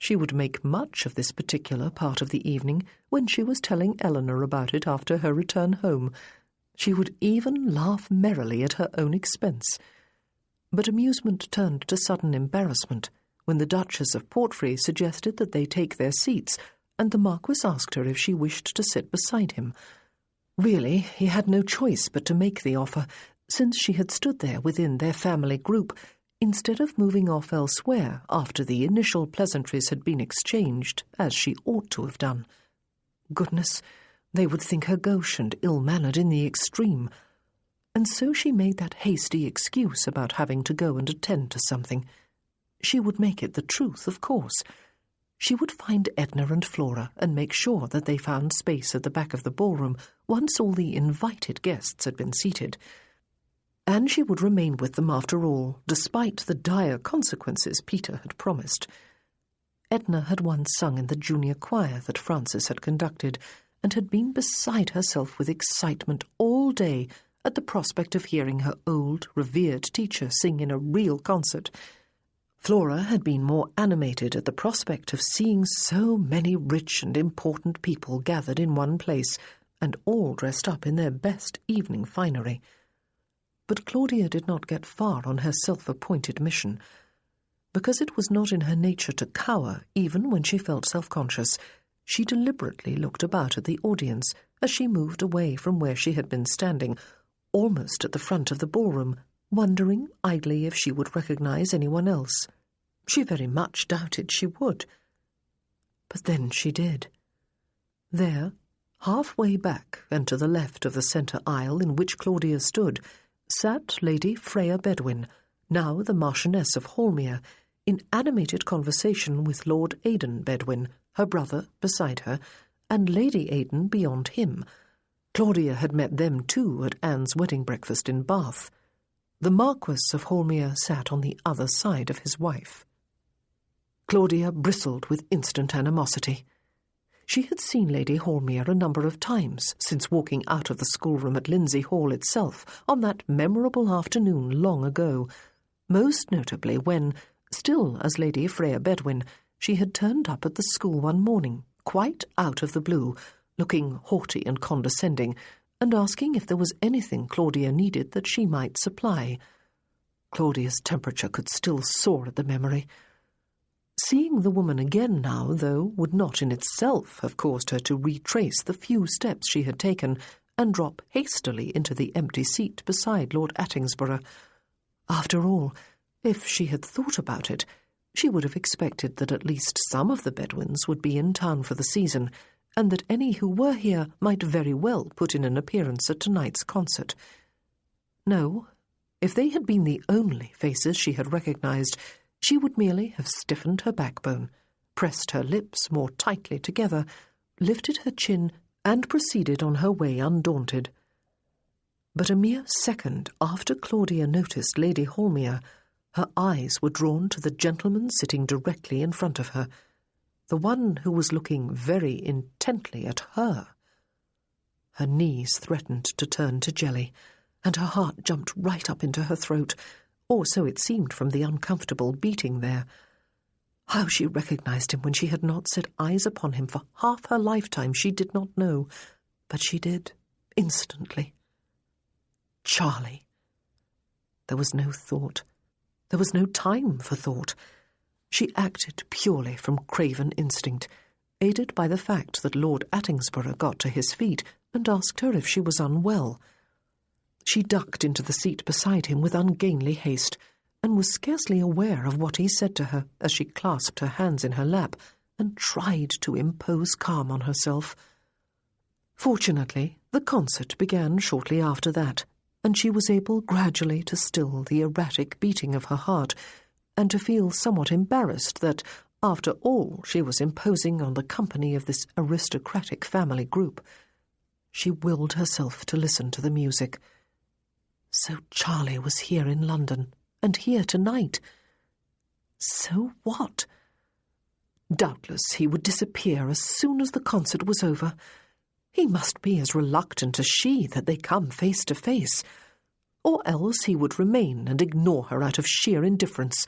[SPEAKER 2] She would make much of this particular part of the evening when she was telling Eleanor about it after her return home. She would even laugh merrily at her own expense. But amusement turned to sudden embarrassment when the Duchess of Portray suggested that they take their seats, and the Marquis asked her if she wished to sit beside him. Really, he had no choice but to make the offer, since she had stood there within their family group, instead of moving off elsewhere after the initial pleasantries had been exchanged, as she ought to have done. Goodness, they would think her gauche and ill-mannered in the extreme. And so she made that hasty excuse about having to go and attend to something. She would make it the truth, of course. She would find Edna and Flora and make sure that they found space at the back of the ballroom once all the invited guests had been seated. And she would remain with them after all, despite the dire consequences Peter had promised. Edna had once sung in the junior choir that Frances had conducted, and had been beside herself with excitement all day at the prospect of hearing her old, revered teacher sing in a real concert. Flora had been more animated at the prospect of seeing so many rich and important people gathered in one place, and all dressed up in their best evening finery. But Claudia did not get far on her self-appointed mission. Because it was not in her nature to cower, even when she felt self-conscious, she deliberately looked about at the audience as she moved away from where she had been standing, almost at the front of the ballroom, wondering idly if she would recognize anyone else. She very much doubted she would. But then she did. There, halfway back and to the left of the centre aisle in which Claudia stood, sat Lady Freya Bedwin, now the Marchioness of Holmere, in animated conversation with Lord Aidan Bedwin, her brother, beside her, and Lady Aidan beyond him. Claudia had met them too at Anne's wedding breakfast in Bath. The Marquis of Holmere sat on the other side of his wife. Claudia bristled with instant animosity. She had seen Lady Holmere a number of times since walking out of the schoolroom at Lindsay Hall itself on that memorable afternoon long ago, most notably when, still as Lady Freya Bedwin, she had turned up at the school one morning, quite out of the blue, looking haughty and condescending, and asking if there was anything Claudia needed that she might supply. Claudia's temperature could still soar at the memory. Seeing the woman again now, though, would not in itself have caused her to retrace the few steps she had taken and drop hastily into the empty seat beside Lord Attingsborough. After all, if she had thought about it, she would have expected that at least some of the Bedwins would be in town for the season, and that any who were here might very well put in an appearance at tonight's concert. No, if they had been the only faces she had recognized, she would merely have stiffened her backbone, pressed her lips more tightly together, lifted her chin, and proceeded on her way undaunted. But a mere second after Claudia noticed Lady Holmere, her eyes were drawn to the gentleman sitting directly in front of her, the one who was looking very intently at her. Her knees threatened to turn to jelly, and her heart jumped right up into her throat, or so it seemed from the uncomfortable beating there. How she recognized him when she had not set eyes upon him for half her lifetime she did not know, but she did, instantly. Charlie. There was no thought. There was no time for thought. She acted purely from craven instinct, aided by the fact that Lord Attingsborough got to his feet and asked her if she was unwell. She ducked into the seat beside him with ungainly haste, and was scarcely aware of what he said to her as she clasped her hands in her lap and tried to impose calm on herself. Fortunately, the concert began shortly after that, and she was able gradually to still the erratic beating of her heart, and to feel somewhat embarrassed that, after all, she was imposing on the company of this aristocratic family group. She willed herself to listen to the music. So Charlie was here in London, and here tonight. So what? Doubtless he would disappear as soon as the concert was over. He must be as reluctant as she that they come face to face, or else he would remain and ignore her out of sheer indifference.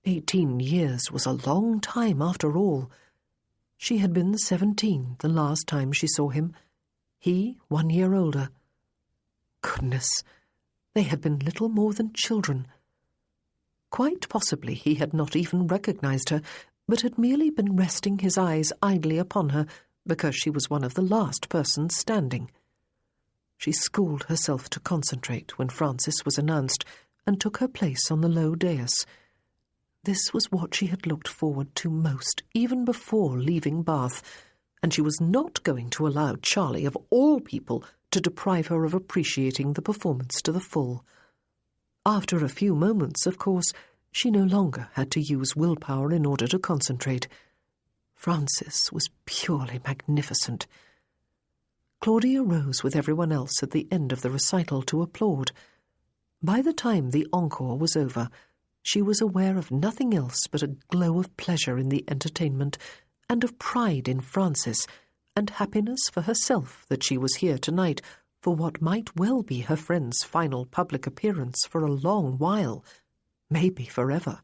[SPEAKER 2] 18 years was a long time after all. She had been 17 the last time she saw him, he 1 year older. Goodness, they had been little more than children. Quite possibly he had not even recognized her, but had merely been resting his eyes idly upon her because she was one of the last persons standing. She schooled herself to concentrate when Francis was announced and took her place on the low dais. This was what she had looked forward to most, even before leaving Bath, and she was not going to allow Charlie, of all people, to deprive her of appreciating the performance to the full. After a few moments, of course, she no longer had to use willpower in order to concentrate. Francis was purely magnificent. Claudia rose with everyone else at the end of the recital to applaud. By the time the encore was over, she was aware of nothing else but a glow of pleasure in the entertainment and of pride in Francis, and happiness for herself that she was here tonight for what might well be her friend's final public appearance for a long while, maybe forever.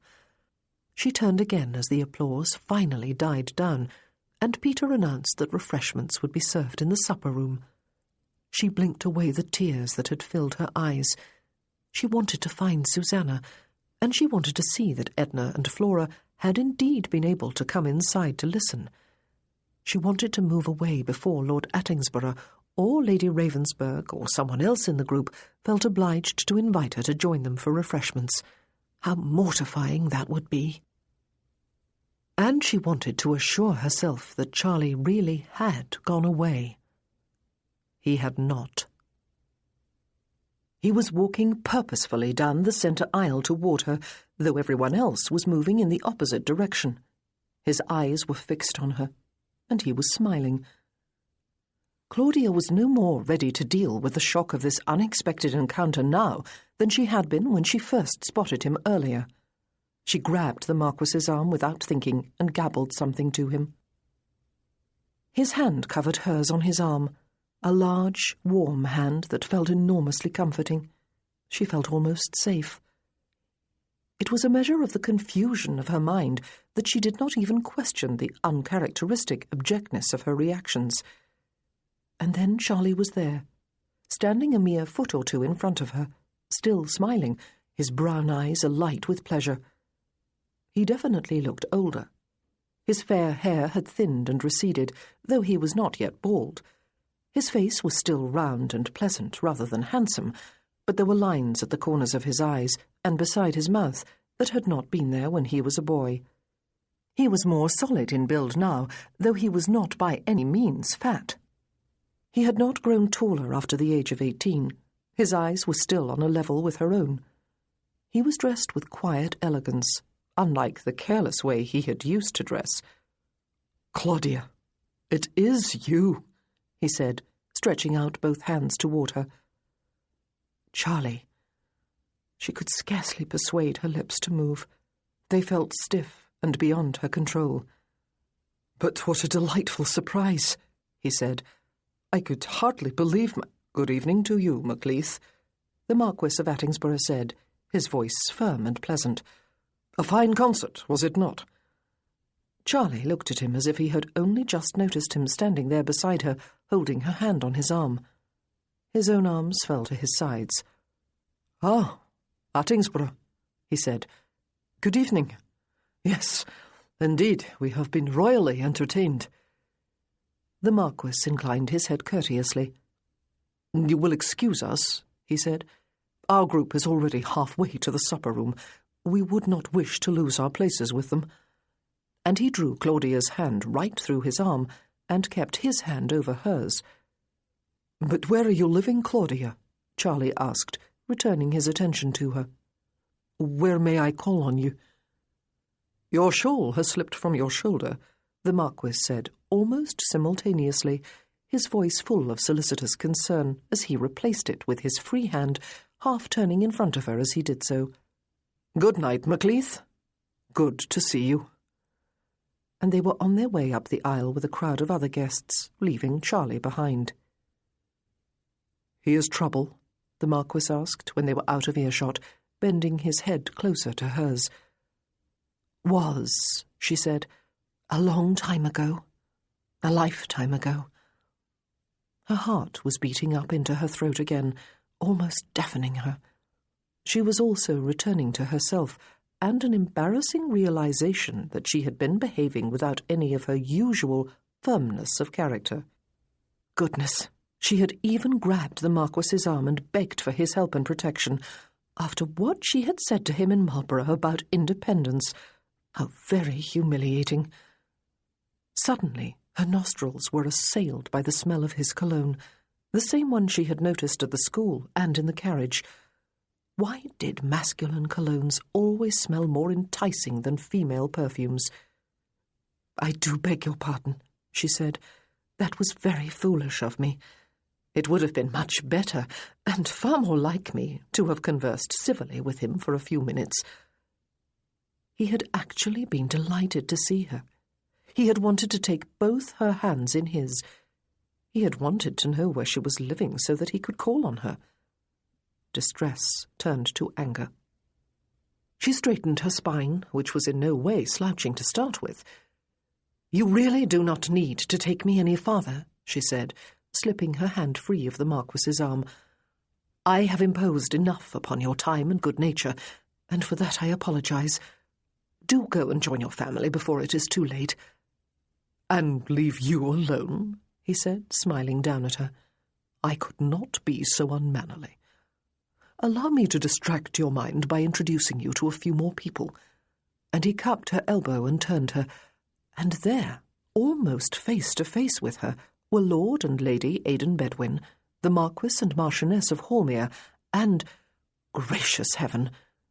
[SPEAKER 2] She turned again as the applause finally died down, and Peter announced that refreshments would be served in the supper-room. She blinked away the tears that had filled her eyes. She wanted to find Susanna, and she wanted to see that Edna and Flora had indeed been able to come inside to listen. She wanted to move away before Lord Attingsborough or Lady Ravensburg or someone else in the group felt obliged to invite her to join them for refreshments. How mortifying that would be. And she wanted to assure herself that Charlie really had gone away. He had not. He was walking purposefully down the centre aisle toward her, though everyone else was moving in the opposite direction. His eyes were fixed on her, and he was smiling. Claudia was no more ready to deal with the shock of this unexpected encounter now than she had been when she first spotted him earlier. She grabbed the Marquis's arm without thinking and gabbled something to him. His hand covered hers on his arm, a large, warm hand that felt enormously comforting. She felt almost safe. It was a measure of the confusion of her mind that she did not even question the uncharacteristic abjectness of her reactions. And then Charlie was there, standing a mere foot or two in front of her, still smiling, his brown eyes alight with pleasure. He definitely looked older. His fair hair had thinned and receded, though he was not yet bald. His face was still round and pleasant rather than handsome, but there were lines at the corners of his eyes and beside his mouth that had not been there when he was a boy. He was more solid in build now, though he was not by any means fat. He had not grown taller after the age of 18. His eyes were still on a level with her own. He was dressed with quiet elegance, unlike the careless way he had used to dress.
[SPEAKER 3] "Claudia, it is you,"
[SPEAKER 2] he said, stretching out both hands toward her. Charlie. She could scarcely persuade her lips to move. They felt stiff and beyond her control.
[SPEAKER 3] "But what a delightful surprise," he said. "I could hardly believe my—"
[SPEAKER 2] "Good evening to you, Macleith," the Marquis of Attingsborough said, his voice firm and pleasant.
[SPEAKER 3] "A fine concert, was it not?"
[SPEAKER 2] Charlie looked at him as if he had only just noticed him standing there beside her, holding her hand on his arm. His own arms fell to his sides.
[SPEAKER 3] "Ah, Attingsborough,"
[SPEAKER 2] he said.
[SPEAKER 3] "Good evening. Yes, indeed, we have been royally entertained."
[SPEAKER 2] The Marquis inclined his head courteously.
[SPEAKER 3] "You will excuse us," he said. "Our group is already halfway to the supper-room. We would not wish to lose our places with them."
[SPEAKER 2] And he drew Claudia's hand right through his arm and kept his hand over hers.
[SPEAKER 3] "But where are you living, Claudia?"
[SPEAKER 2] Charlie asked, returning his attention to her.
[SPEAKER 3] "Where may I call on you?" "Your shawl has slipped from your shoulder,"
[SPEAKER 2] the Marquis said, almost simultaneously, his voice full of solicitous concern as he replaced it with his free hand, half turning in front of her as he did so.
[SPEAKER 3] "Good night, Macleith. Good to see you."
[SPEAKER 2] And they were on their way up the aisle with a crowd of other guests, leaving Charlie behind.
[SPEAKER 3] "He is trouble?"
[SPEAKER 2] the Marquis asked when they were out of earshot, bending his head closer to hers. Was, she said, a long time ago, a lifetime ago. Her heart was beating up into her throat again, almost deafening her. She was also returning to herself, and an embarrassing realization that she had been behaving without any of her usual firmness of character. Goodness, she had even grabbed the Marquis's arm and begged for his help and protection, after what she had said to him in Marlborough about independence. How very humiliating. Suddenly, her nostrils were assailed by the smell of his cologne, the same one she had noticed at the school and in the carriage. Why did masculine colognes always smell more enticing than female perfumes? "I do beg your pardon," she said. "That was very foolish of me. It would have been much better, and far more like me, to have conversed civilly with him for a few minutes." He had actually been delighted to see her. He had wanted to take both her hands in his. He had wanted to know where she was living so that he could call on her. Distress turned to anger. She straightened her spine, which was in no way slouching to start with. "You really do not need to take me any farther," she said, slipping her hand free of the Marquis's arm. "I have imposed enough upon your time and good nature, and for that I apologize. Do go and join your family before it is too late." "And leave you alone?" he said, smiling down at her. "I could not be so unmannerly. Allow me to distract your mind by introducing you to a few more people." And he cupped her elbow and turned her, and there, almost face to face with her, were Lord and Lady Aidan Bedwin, the Marquis and Marchioness of Holmere, and, gracious heaven,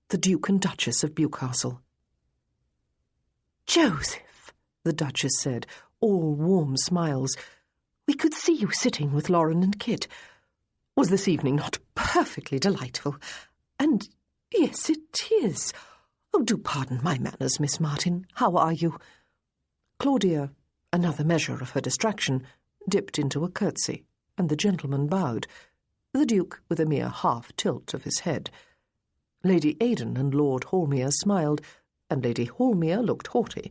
[SPEAKER 2] the Duke and Duchess of Bewcastle.
[SPEAKER 4] "Joseph," the Duchess said, all warm smiles, "we could see you sitting with Lauren and Kit. Was this evening not perfectly delightful? And yes, it is. Oh, do pardon my manners, Miss Martin. How are you?"
[SPEAKER 2] Claudia, another measure of her distraction, dipped into a curtsy, and the gentleman bowed, the Duke with a mere half-tilt of his head. Lady Aidan and Lord Holmere smiled, and Lady Holmere looked haughty.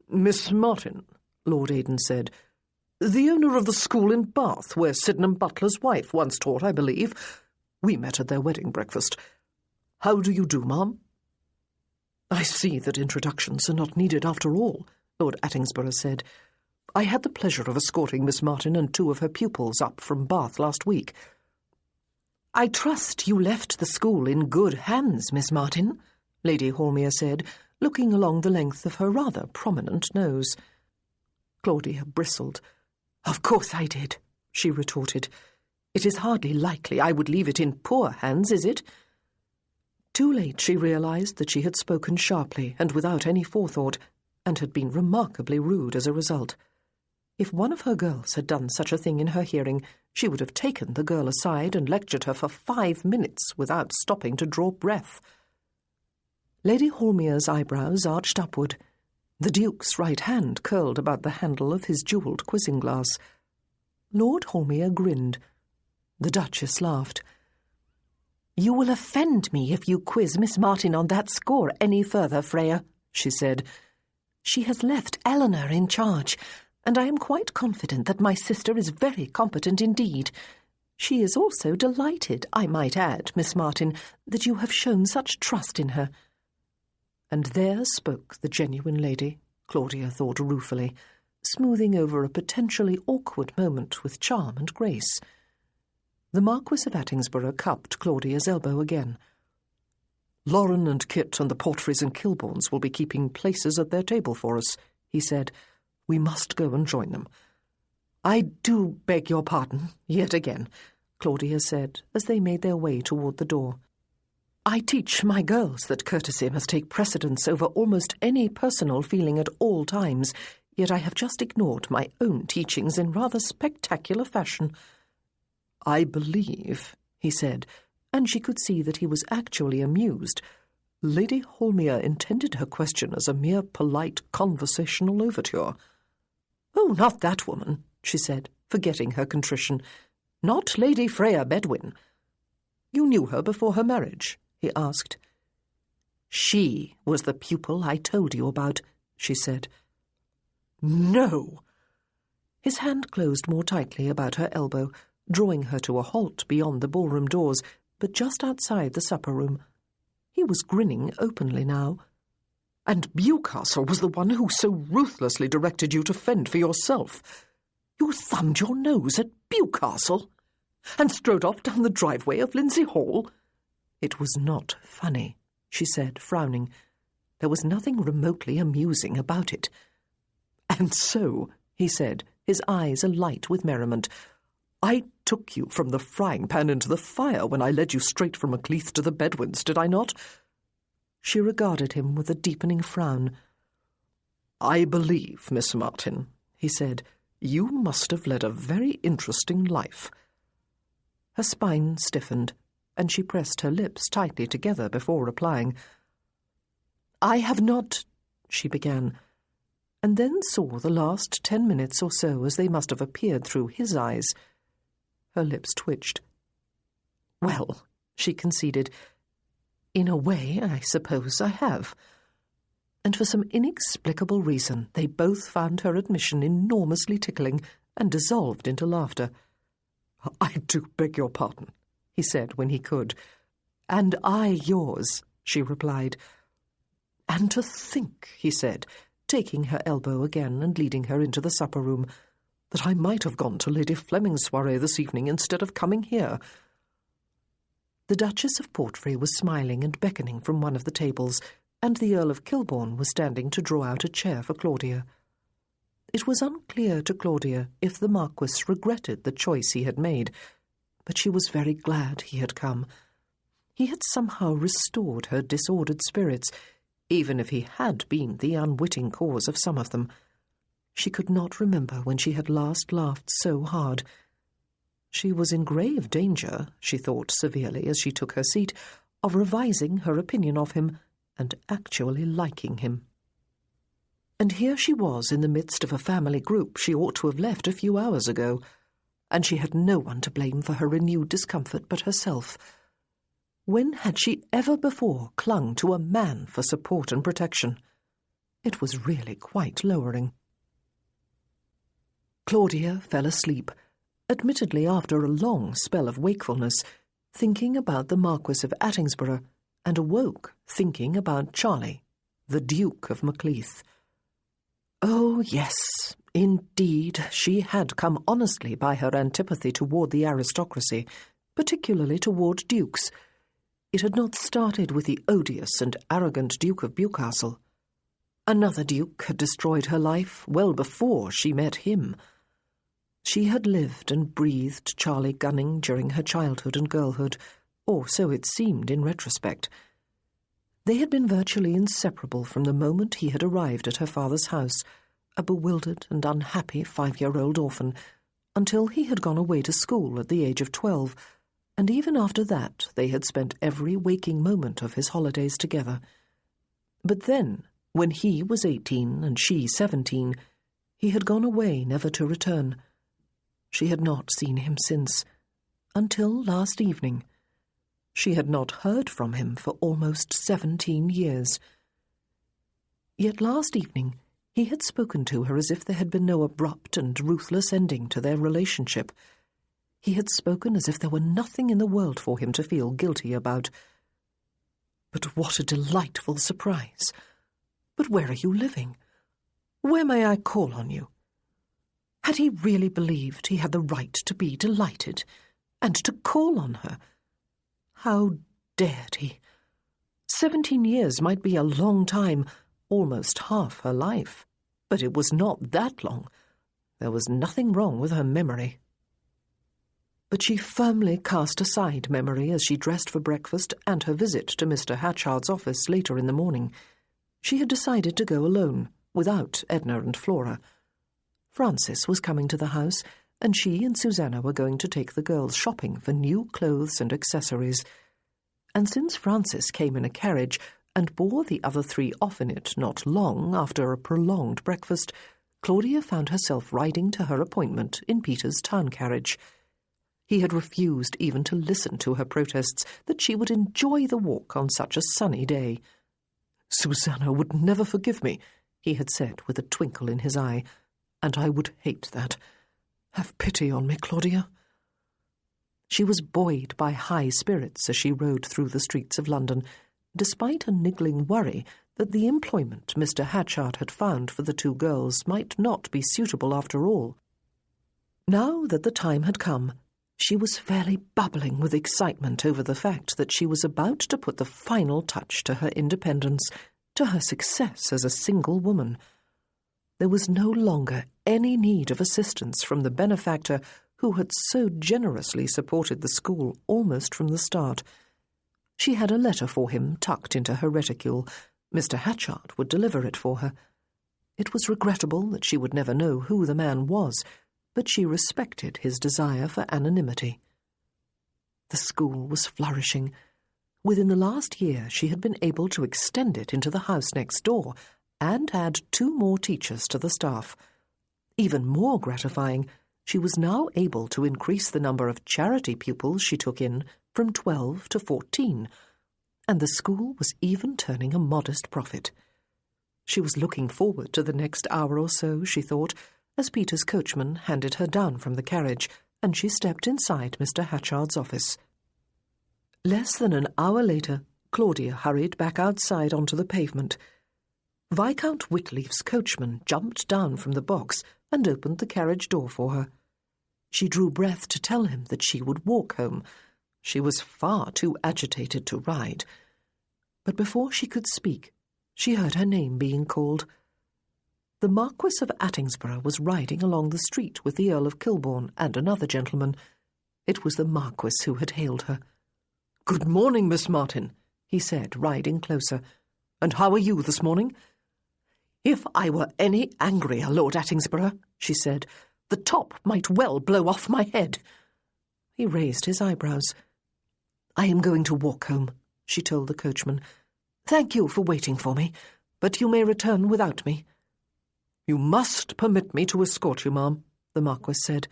[SPEAKER 3] "Miss Martin," Lord Aidan said, "the owner of the school in Bath, where Sydenham Butler's wife once taught, I believe. We met at their wedding breakfast. How do you do, ma'am?" "I see that introductions are not needed after all," Lord Attingsborough said. "I had the pleasure of escorting Miss Martin and 2 of her pupils up from Bath last week."
[SPEAKER 4] "I trust you left the school in good hands, Miss Martin," Lady Holmere said, looking along the length of her rather prominent nose.
[SPEAKER 2] Claudia bristled.
[SPEAKER 4] "Of course I did," she retorted.
[SPEAKER 2] "It is hardly likely I would leave it in poor hands, is it?" Too late she realized that she had spoken sharply and without any forethought, and had been remarkably rude as a result. If one of her girls had done such a thing in her hearing, she would have taken the girl aside and lectured her for 5 minutes without stopping to draw breath. Lady Holmere's eyebrows arched upward. The Duke's right hand curled about the handle of his jewelled quizzing glass. Lord Holmere grinned. The Duchess laughed.
[SPEAKER 4] "You will offend me if you quiz Miss Martin on that score any further, Freya," she said. "She has left Eleanor in charge, and I am quite confident that my sister is very competent indeed. She is also delighted, I might add, Miss Martin, that you have shown such trust in her."
[SPEAKER 2] And there spoke the genuine lady, Claudia thought ruefully, smoothing over a potentially awkward moment with charm and grace. The Marquis of Attingsborough cupped Claudia's elbow again. "Lauren and Kit and the Portreys and Kilbournes will be keeping places at their table for us," he said. "We must go and join them." "I do beg your pardon, yet again," Claudia said, as they made their way toward the door. "I teach my girls that courtesy must take precedence over almost any personal feeling at all times, yet I have just ignored my own teachings in rather spectacular fashion." "I believe," he said, and she could see that he was actually amused, "Lady Holmere intended her question as a mere polite conversational overture." "Oh, not that woman," she said, forgetting her contrition. "Not Lady Freya Bedwin." "You knew her before her marriage?" he asked. She was the pupil I told you about, she said.
[SPEAKER 3] No.
[SPEAKER 2] His hand closed more tightly about her elbow, drawing her to a halt beyond the ballroom doors, but just outside the supper room. He was grinning openly now.
[SPEAKER 3] And Bewcastle was the one who so ruthlessly directed you to fend for yourself. You thumbed your nose at Bewcastle and strode off down the driveway of Lindsay Hall.
[SPEAKER 2] It was not funny, she said, frowning. There was nothing remotely amusing about it.
[SPEAKER 3] And so, he said, his eyes alight with merriment, I took you from the frying pan into the fire when I led you straight from Macleith to the Bedouins, did I not?
[SPEAKER 2] She regarded him with a deepening frown.
[SPEAKER 3] I believe, Miss Martin, he said, you must have led a very interesting life.
[SPEAKER 2] Her spine stiffened, and she pressed her lips tightly together before replying.
[SPEAKER 3] I have not,
[SPEAKER 2] she began, and then saw the last 10 minutes or so as they must have appeared through his eyes. Her lips twitched.
[SPEAKER 3] Well, she conceded, in a way, I suppose I have.
[SPEAKER 2] And for some inexplicable reason, they both found her admission enormously tickling and dissolved into laughter.
[SPEAKER 3] I do beg your pardon, he said when he could. And I yours, she replied. And to think, he said, taking her elbow again and leading her into the supper room, that I might have gone to Lady Fleming's soirée this evening instead of coming here.
[SPEAKER 2] The Duchess of Portray was smiling and beckoning from one of the tables, and the Earl of Kilbourne was standing to draw out a chair for Claudia. It was unclear to Claudia if the Marquis regretted the choice he had made, but she was very glad he had come. He had somehow restored her disordered spirits, even if he had been the unwitting cause of some of them. She could not remember when she had last laughed so hard. She was in grave danger, she thought severely as she took her seat, of revising her opinion of him and actually liking him. And here she was in the midst of a family group she ought to have left a few hours ago, and she had no one to blame for her renewed discomfort but herself. When had she ever before clung to a man for support and protection? It was really quite lowering. Claudia fell asleep, admittedly after a long spell of wakefulness, thinking about the Marquis of Attingsborough, and awoke thinking about Charlie, the Duke of Macleith. Oh, yes, indeed, she had come honestly by her antipathy toward the aristocracy, particularly toward dukes. It had not started with the odious and arrogant Duke of Bewcastle. Another duke had destroyed her life well before she met him. She had lived and breathed Charlie Gunning during her childhood and girlhood, or so it seemed in retrospect. They had been virtually inseparable from the moment he had arrived at her father's house, a bewildered and unhappy 5-year-old orphan, until he had gone away to school at the age of 12, and even after that they had spent every waking moment of his holidays together. But then, when he was 18 and she 17, he had gone away never to return. She had not seen him since, until last evening. She had not heard from him for almost 17 years. Yet last evening he had spoken to her as if there had been no abrupt and ruthless ending to their relationship. He had spoken as if there were nothing in the world for him to feel guilty about. But what a delightful surprise! But where are you living? Where may I call on you? Had he really believed he had the right to be delighted, and to call on her? How dared he? 17 years might be a long time, almost half her life, but it was not that long. There was nothing wrong with her memory. But she firmly cast aside memory as she dressed for breakfast and her visit to Mr. Hatchard's office later in the morning. She had decided to go alone, without Edna and Flora. Francis was coming to the house, and she and Susanna were going to take the girls shopping for new clothes and accessories. And since Francis came in a carriage and bore the other 3 off in it not long after a prolonged breakfast, Claudia found herself riding to her appointment in Peter's town carriage. He had refused even to listen to her protests that she would enjoy the walk on such a sunny day. Susanna would never forgive me, he had said with a twinkle in his eye, and I would hate that. Have pity on me, Claudia. She was buoyed by high spirits as she rode through the streets of London, despite a niggling worry that the employment Mr. Hatchard had found for the two girls might not be suitable after all. Now that the time had come, she was fairly bubbling with excitement over the fact that she was about to put the final touch to her independence, to her success as a single woman. There was no longer any need of assistance from the benefactor who had so generously supported the school almost from the start. She had a letter for him tucked into her reticule. Mr. Hatchard would deliver it for her. It was regrettable that she would never know who the man was, but she respected his desire for anonymity. The school was flourishing. Within the last year she had been able to extend it into the house next door and add 2 more teachers to the staff. Even more gratifying, she was now able to increase the number of charity pupils she took in from 12 to 14, and the school was even turning a modest profit. She was looking forward to the next hour or so, she thought, as Peter's coachman handed her down from the carriage, and she stepped inside Mr. Hatchard's office. Less than an hour later, Claudia hurried back outside onto the pavement. Viscount Whitleaf's coachman jumped down from the box and opened the carriage door for her. She drew breath to tell him that she would walk home. She was far too agitated to ride. But before she could speak, she heard her name being called. The Marquis of Attingsborough was riding along the street with the Earl of Kilbourne and another gentleman. It was the Marquis who had hailed her. "Good morning, Miss Martin," he said, riding closer. "And how are you this morning?" "If I were any angrier, Lord Attingsborough," she said, "the top might well blow off my head." He raised his eyebrows. "I am going to walk home," she told the coachman. "Thank you for waiting for me, but you may return without me." "You must permit me to escort you, ma'am," the Marquis said.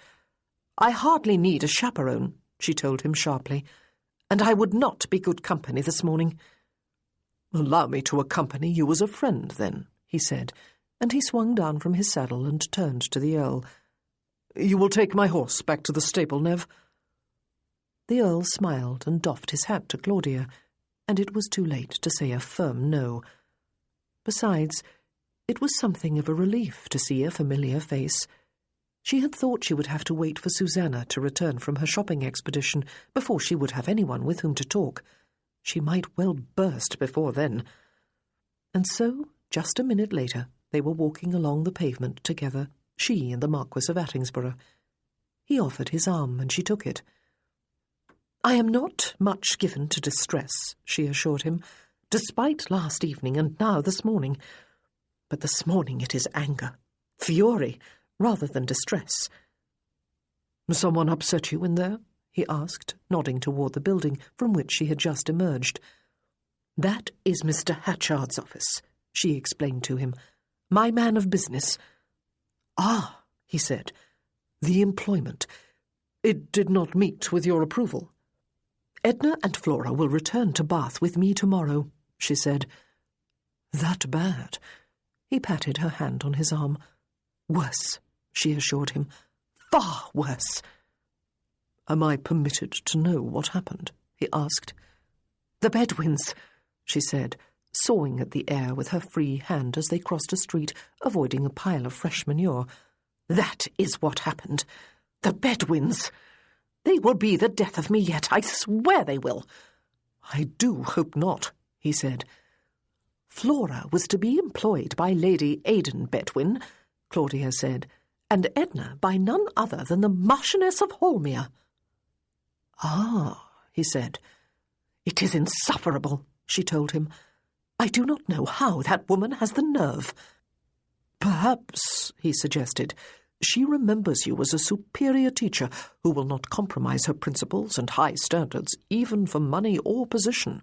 [SPEAKER 2] "I hardly need a chaperone," she told him sharply, "and I would not be good company this morning." "Allow me to accompany you as a friend, then," he said, and he swung down from his saddle and turned to the Earl. "You will take my horse back to the stable, Nev?" The Earl smiled and doffed his hat to Claudia, and it was too late to say a firm no. Besides, it was something of a relief to see a familiar face. She had thought she would have to wait for Susanna to return from her shopping expedition before she would have anyone with whom to talk. She might well burst before then. And so, just a minute later, they were walking along the pavement together, she and the Marquis of Attingsborough. He offered his arm, and she took it. "I am not much given to distress," she assured him, "despite last evening and now this morning. But this morning it is anger, fury, rather than distress." "Someone upset you in there?" he asked, nodding toward the building from which she had just emerged. "That is Mr. Hatchard's office," she explained to him. "My man of business." "Ah," he said, "the employment. It did not meet with your approval." "Edna and Flora will return to Bath with me tomorrow," she said. "That bad?" He patted her hand on his arm. "Worse," she assured him. "Far worse." "Am I permitted to know what happened?" he asked. "The Bedouins," she said, sawing at the air with her free hand as they crossed a street, avoiding a pile of fresh manure. "That is what happened. The Bedouins. They will be the death of me yet. I swear they will." "I do hope not," he said. "Flora was to be employed by Lady Aidan Bedwin," Claudia said, "and Edna by none other than the Marchioness of Holmere." "Ah," he said. "It is insufferable," she told him. "I do not know how that woman has the nerve." "Perhaps," he suggested, "she remembers you as a superior teacher who will not compromise her principles and high standards, even for money or position."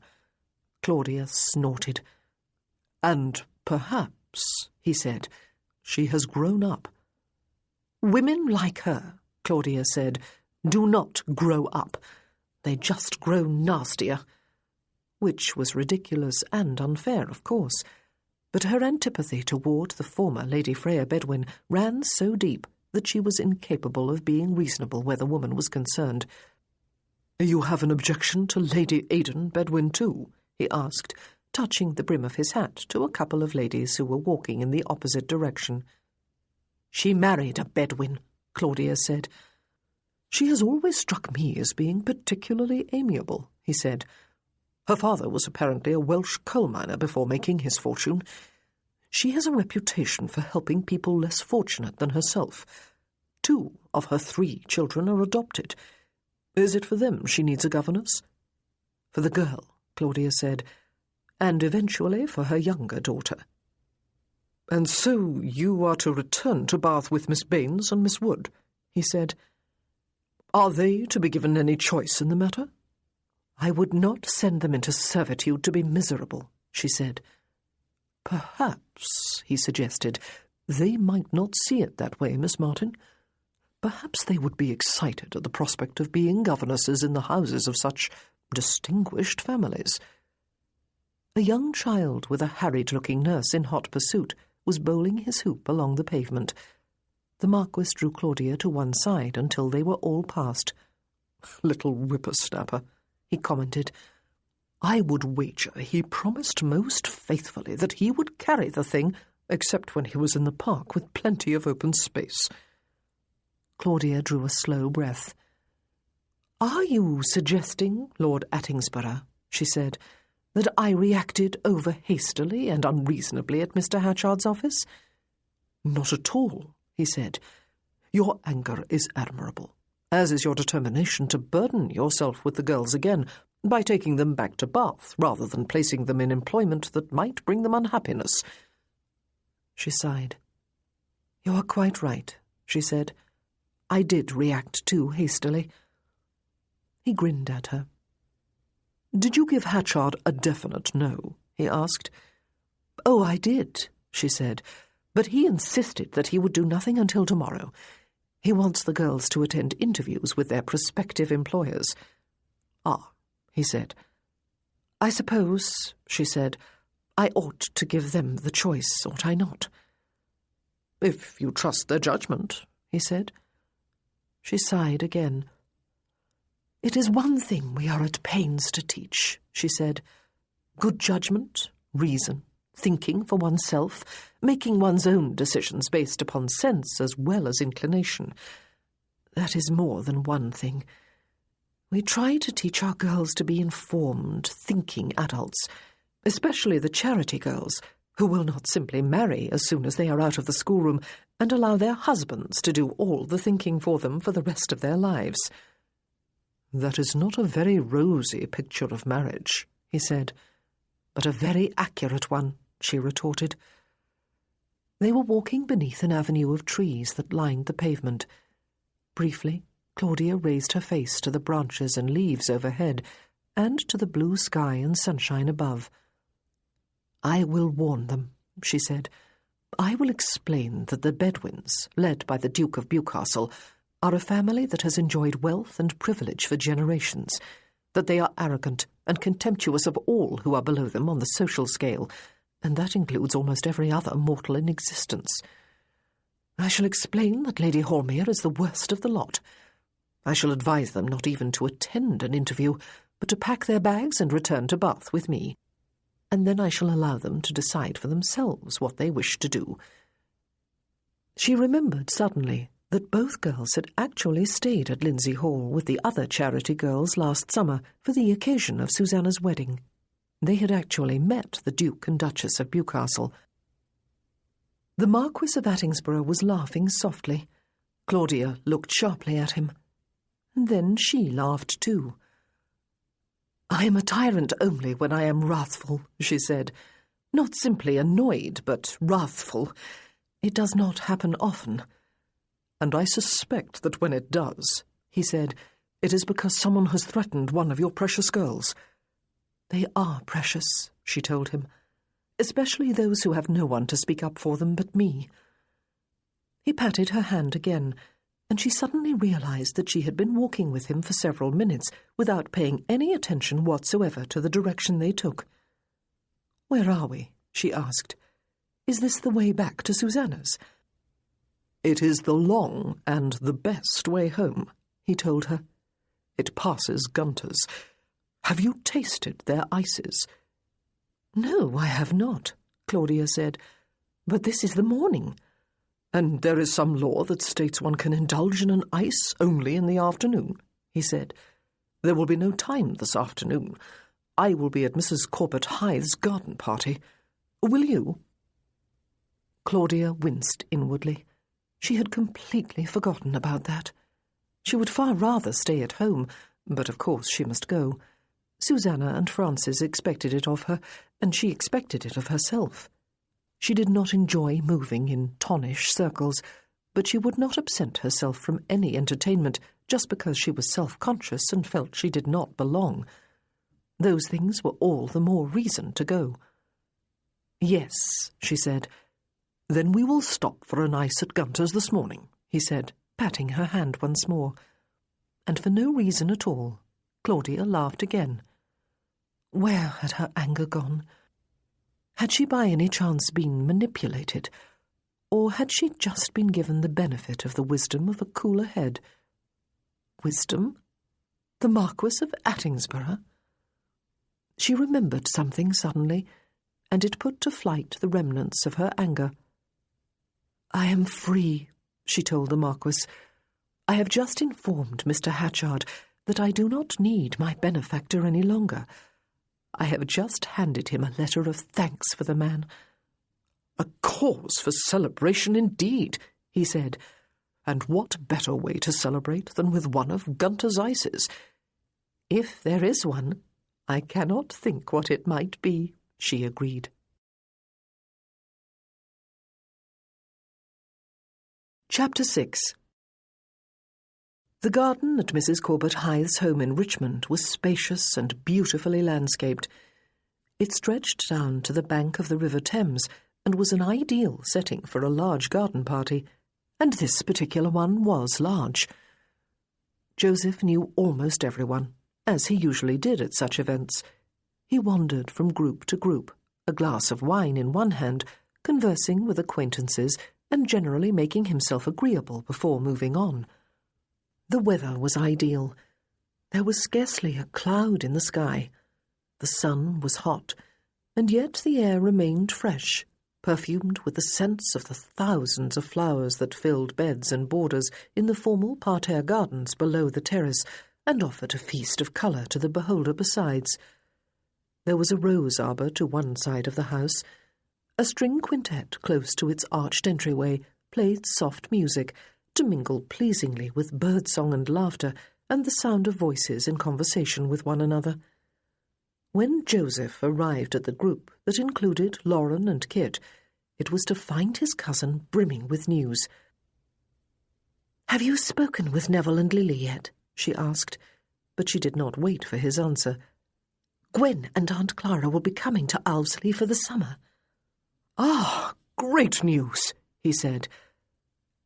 [SPEAKER 2] Claudia snorted. "And perhaps," he said, "she has grown up." "Women like her," Claudia said, "do not grow up. They just grow nastier." which was ridiculous and unfair, of course, but her antipathy toward the former Lady Freya Bedwin ran so deep that she was incapable of being reasonable where the woman was concerned.
[SPEAKER 3] "You have an objection to Lady Aidan Bedwin too?"
[SPEAKER 2] he asked, touching the brim of his hat to a couple of ladies who were walking in the opposite direction.
[SPEAKER 4] "She married a Bedwin," Claudia said.
[SPEAKER 2] "She has always struck me as being particularly amiable," he said. "Her father was apparently a Welsh coal miner before making his fortune. She has a reputation for helping people less fortunate than herself. 2 of her 3 children are adopted. Is it for them she needs a governess?" "For the girl," Claudia said, "and eventually for her younger daughter."
[SPEAKER 3] "And so you are to return to Bath with Miss Baines and Miss Wood," he said. "Are they to be given any choice in the matter?"
[SPEAKER 2] "I would not send them into servitude to be miserable," she said. "Perhaps," he suggested, "they might not see it that way, Miss Martin. Perhaps they would be excited at the prospect of being governesses in the houses of such distinguished families." A young child with a harried-looking nurse in hot pursuit was bowling his hoop along the pavement. The Marquis drew Claudia to one side until they were all past.
[SPEAKER 3] "Little whippersnapper,"
[SPEAKER 2] he commented.
[SPEAKER 3] "I would wager he promised most faithfully that he would carry the thing, except when he was in the park with plenty of open space."
[SPEAKER 2] Claudia drew a slow breath. "Are you suggesting, Lord Attingsborough," she said, "that I reacted over-hastily and unreasonably at Mr. Hatchard's office?"
[SPEAKER 3] "Not at all," he said. "Your anger is admirable, as is your determination to burden yourself with the girls again by taking them back to Bath rather than placing them in employment that might bring them unhappiness."
[SPEAKER 2] She sighed. "You are quite right," she said. "I did react too hastily." He grinned at her.
[SPEAKER 3] "Did you give Hatchard a definite no?" he asked.
[SPEAKER 2] "Oh, I did," she said, "but he insisted that he would do nothing until tomorrow. He wants the girls to attend interviews with their prospective employers."
[SPEAKER 3] "Ah," he said.
[SPEAKER 2] "I suppose," she said, "I ought to give them the choice, ought I not?"
[SPEAKER 3] "If you trust their judgment," he said.
[SPEAKER 2] She sighed again. "It is one thing we are at pains to teach," she said. "Good judgment, reason, thinking for oneself, making one's own decisions based upon sense as well as inclination. That is more than one thing. We try to teach our girls to be informed, thinking adults, especially the charity girls, who will not simply marry as soon as they are out of the schoolroom and allow their husbands to do all the thinking for them for the rest of their lives."
[SPEAKER 3] "That is not a very rosy picture of marriage," he said.
[SPEAKER 2] "But a very accurate one," she retorted. They were walking beneath an avenue of trees that lined the pavement. Briefly, Claudia raised her face to the branches and leaves overhead and to the blue sky and sunshine above. "I will warn them," she said. "I will explain that the Bedwins, led by the Duke of Bewcastle, are a family that has enjoyed wealth and privilege for generations, that they are arrogant and contemptuous of all who are below them on the social scale, and that includes almost every other mortal in existence. I shall explain that Lady Hormere is the worst of the lot. I shall advise them not even to attend an interview, but to pack their bags and return to Bath with me. And then I shall allow them to decide for themselves what they wish to do." She remembered suddenly that both girls had actually stayed at Lindsay Hall with the other charity girls last summer for the occasion of Susanna's wedding. They had actually met the Duke and Duchess of Bewcastle. The Marquis of Attingsborough was laughing softly. Claudia looked sharply at him. And then she laughed too. "I am a tyrant only when I am wrathful," she said. "Not simply annoyed, but wrathful. It does not happen often."
[SPEAKER 3] "And I suspect that when it does," he said, "it is because someone has threatened one of your precious girls."
[SPEAKER 2] "They are precious," she told him, "especially those who have no one to speak up for them but me." He patted her hand again, and she suddenly realized that she had been walking with him for several minutes without paying any attention whatsoever to the direction they took. "Where are we?" she asked. "Is this the way back to Susanna's?" "It is the long and the best way home," he told her. "It passes Gunter's. Have you tasted their ices?" "No, I have not," Claudia said. "But this is the morning." "And there is some law that states one can indulge in an ice only in the afternoon," he said. "There will be no time this afternoon. I will be at Mrs. Corbett Hythe's garden party. Will you?" Claudia winced inwardly. She had completely forgotten about that. She would far rather stay at home, but of course she must go. Susanna and Francis expected it of her, and she expected it of herself. She did not enjoy moving in tonnish circles, but she would not absent herself from any entertainment just because she was self-conscious and felt she did not belong. Those things were all the more reason to go. "Yes," she said. "Then we will stop for an ice at Gunter's this morning," he said, patting her hand once more. And for no reason at all, Claudia laughed again. Where had her anger gone? Had she by any chance been manipulated, or had she just been given the benefit of the wisdom of a cooler head? Wisdom? The Marquis of Attingsborough? She remembered something suddenly, and it put to flight the remnants of her anger. "I am free," she told the Marquis. "I have just informed Mr. Hatchard that I do not need my benefactor any longer. I have just handed him a letter of thanks for the man." "A cause for celebration indeed," he said. "And what better way to celebrate than with one of Gunter's ices?" "If there is one, I cannot think what it might be," she agreed. Chapter 6. The garden at Mrs. Corbett Hythe's home in Richmond was spacious and beautifully landscaped. It stretched down to the bank of the River Thames and was an ideal setting for a large garden party, and this particular one was large. Joseph knew almost everyone, as he usually did at such events. He wandered from group to group, a glass of wine in one hand, conversing with acquaintances and generally making himself agreeable before moving on. The weather was ideal. There was scarcely a cloud in the sky. The sun was hot, and yet the air remained fresh, perfumed with the scents of the thousands of flowers that filled beds and borders in the formal parterre gardens below the terrace and offered a feast of colour to the beholder besides. There was a rose arbour to one side of the house. A string quintet close to its arched entryway played soft music, to mingle pleasingly with birdsong and laughter and the sound of voices in conversation with one another. When Joseph arrived at the group that included Lauren and Kit, it was to find his cousin brimming with news. "Have you spoken with Neville and Lily yet?" she asked, but she did not wait for his answer. "Gwen and Aunt Clara will be coming to Alvesley for the summer."
[SPEAKER 3] "Ah, great news," he said.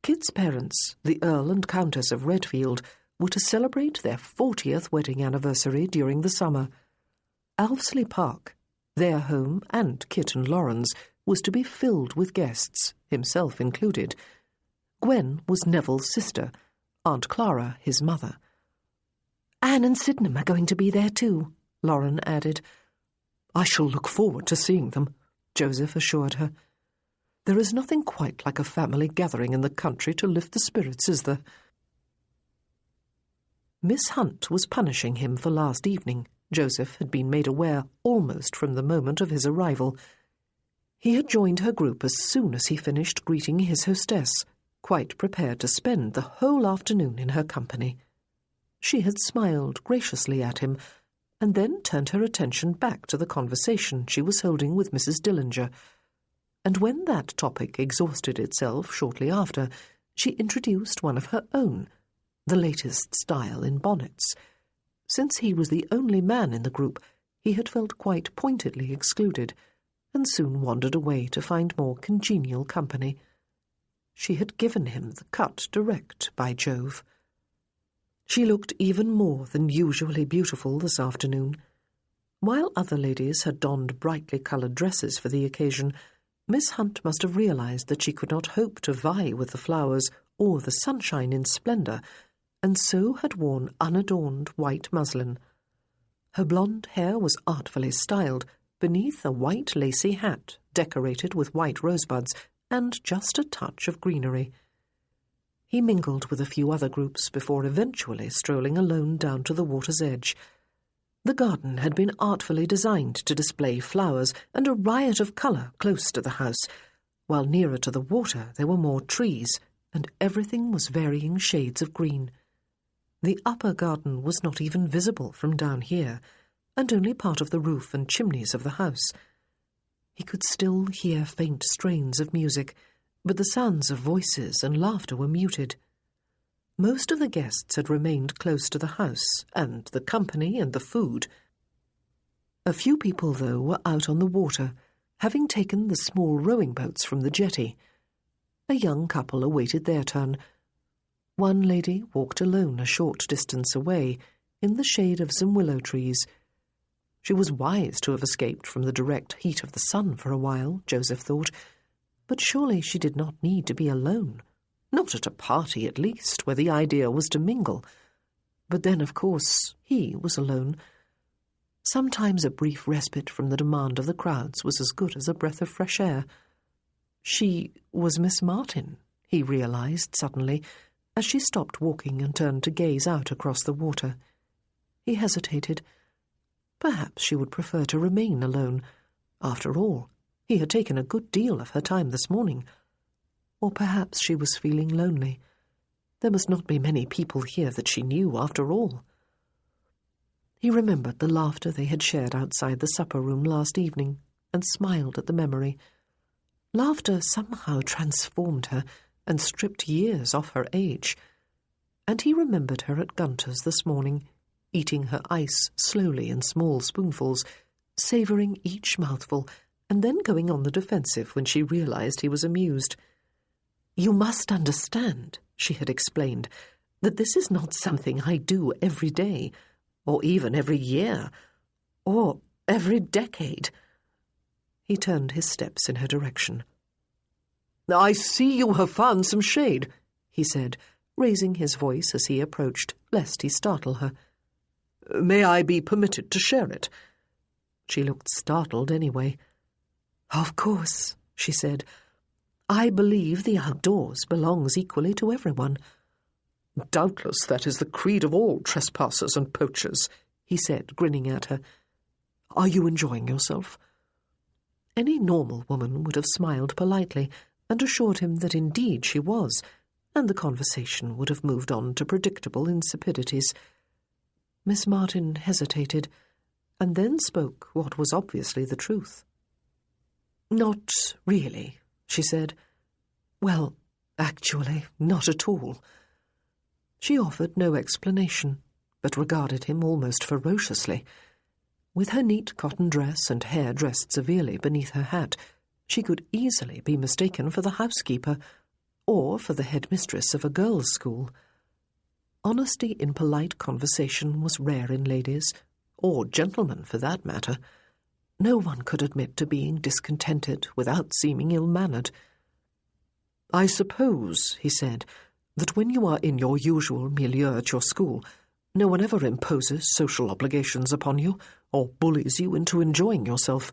[SPEAKER 2] Kit's parents, the Earl and Countess of Redfield, were to celebrate their 40th wedding anniversary during the summer. Alvesley Park, their home and Kit and Lauren's, was to be filled with guests, himself included. Gwen was Neville's sister, Aunt Clara his mother.
[SPEAKER 4] "Anne and Sydenham are going to be there too," Lauren added.
[SPEAKER 3] "I shall look forward to seeing them,"
[SPEAKER 2] Joseph assured her. "There is nothing quite like a family gathering in the country to lift the spirits, is there?" Miss Hunt was punishing him for last evening. Joseph had been made aware almost from the moment of his arrival. He had joined her group as soon as he finished greeting his hostess, quite prepared to spend the whole afternoon in her company. She had smiled graciously at him, and then turned her attention back to the conversation she was holding with Mrs. Dillinger. And when that topic exhausted itself shortly after, she introduced one of her own, the latest style in bonnets. Since he was the only man in the group, he had felt quite pointedly excluded, and soon wandered away to find more congenial company. she had given him the cut direct, by Jove. She looked even more than usually beautiful this afternoon. While other ladies had donned brightly coloured dresses for the occasion, Miss Hunt must have realised that she could not hope to vie with the flowers or the sunshine in splendour, and so had worn unadorned white muslin. Her blonde hair was artfully styled beneath a white lacy hat decorated with white rosebuds and just a touch of greenery. He mingled with a few other groups before eventually strolling alone down to the water's edge. The garden had been artfully designed to display flowers and a riot of colour close to the house, while nearer to the water there were more trees, and everything was varying shades of green. The upper garden was not even visible from down here, and only part of the roof and chimneys of the house. He could still hear faint strains of music, but the sounds of voices and laughter were muted. Most of the guests had remained close to the house and the company and the food. A few people, though, were out on the water, having taken the small rowing boats from the jetty. A young couple awaited their turn. One lady walked alone a short distance away, in the shade of some willow trees. She was wise to have escaped from the direct heat of the sun for a while, Joseph thought, but surely she did not need to be alone. Not at a party, at least, where the idea was to mingle. But then, of course, he was alone. Sometimes a brief respite from the demand of the crowds was as good as a breath of fresh air. She was Miss Martin, he realised suddenly, as she stopped walking and turned to gaze out across the water. He hesitated. Perhaps she would prefer to remain alone. After all, he had taken a good deal of her time this morning. Or perhaps she was feeling lonely. There must not be many people here that she knew, after all. He remembered the laughter they had shared outside the supper-room last evening, and smiled at the memory. Laughter somehow transformed her and stripped years off her age. And he remembered her at Gunter's this morning, eating her ice slowly in small spoonfuls, savouring each mouthful, and then going on the defensive when she realised he was amused. "You must understand," she had explained, "that this is not something I do every day, or even every year, or every decade." He turned his steps in her direction. "I see you have found some shade," he said, raising his voice as he approached, lest he startle her. "May I be permitted to share it?" She looked startled anyway. "Of course," she said. "I believe the outdoors belongs equally to everyone." "Doubtless that is the creed of all trespassers and poachers," he said, grinning at her. "Are you enjoying yourself?" Any normal woman would have smiled politely and assured him that indeed she was, and the conversation would have moved on to predictable insipidities. Miss Martin hesitated, and then spoke what was obviously the truth. "Not really," she said. "Well, actually, not at all." She offered no explanation, but regarded him almost ferociously. With her neat cotton dress and hair dressed severely beneath her hat, she could easily be mistaken for the housekeeper, or for the headmistress of a girls' school. Honesty in polite conversation was rare in ladies, or gentlemen for that matter. No one could admit to being discontented without seeming ill-mannered. "I suppose," he said, "that when you are in your usual milieu at your school, no one ever imposes social obligations upon you, or bullies you into enjoying yourself.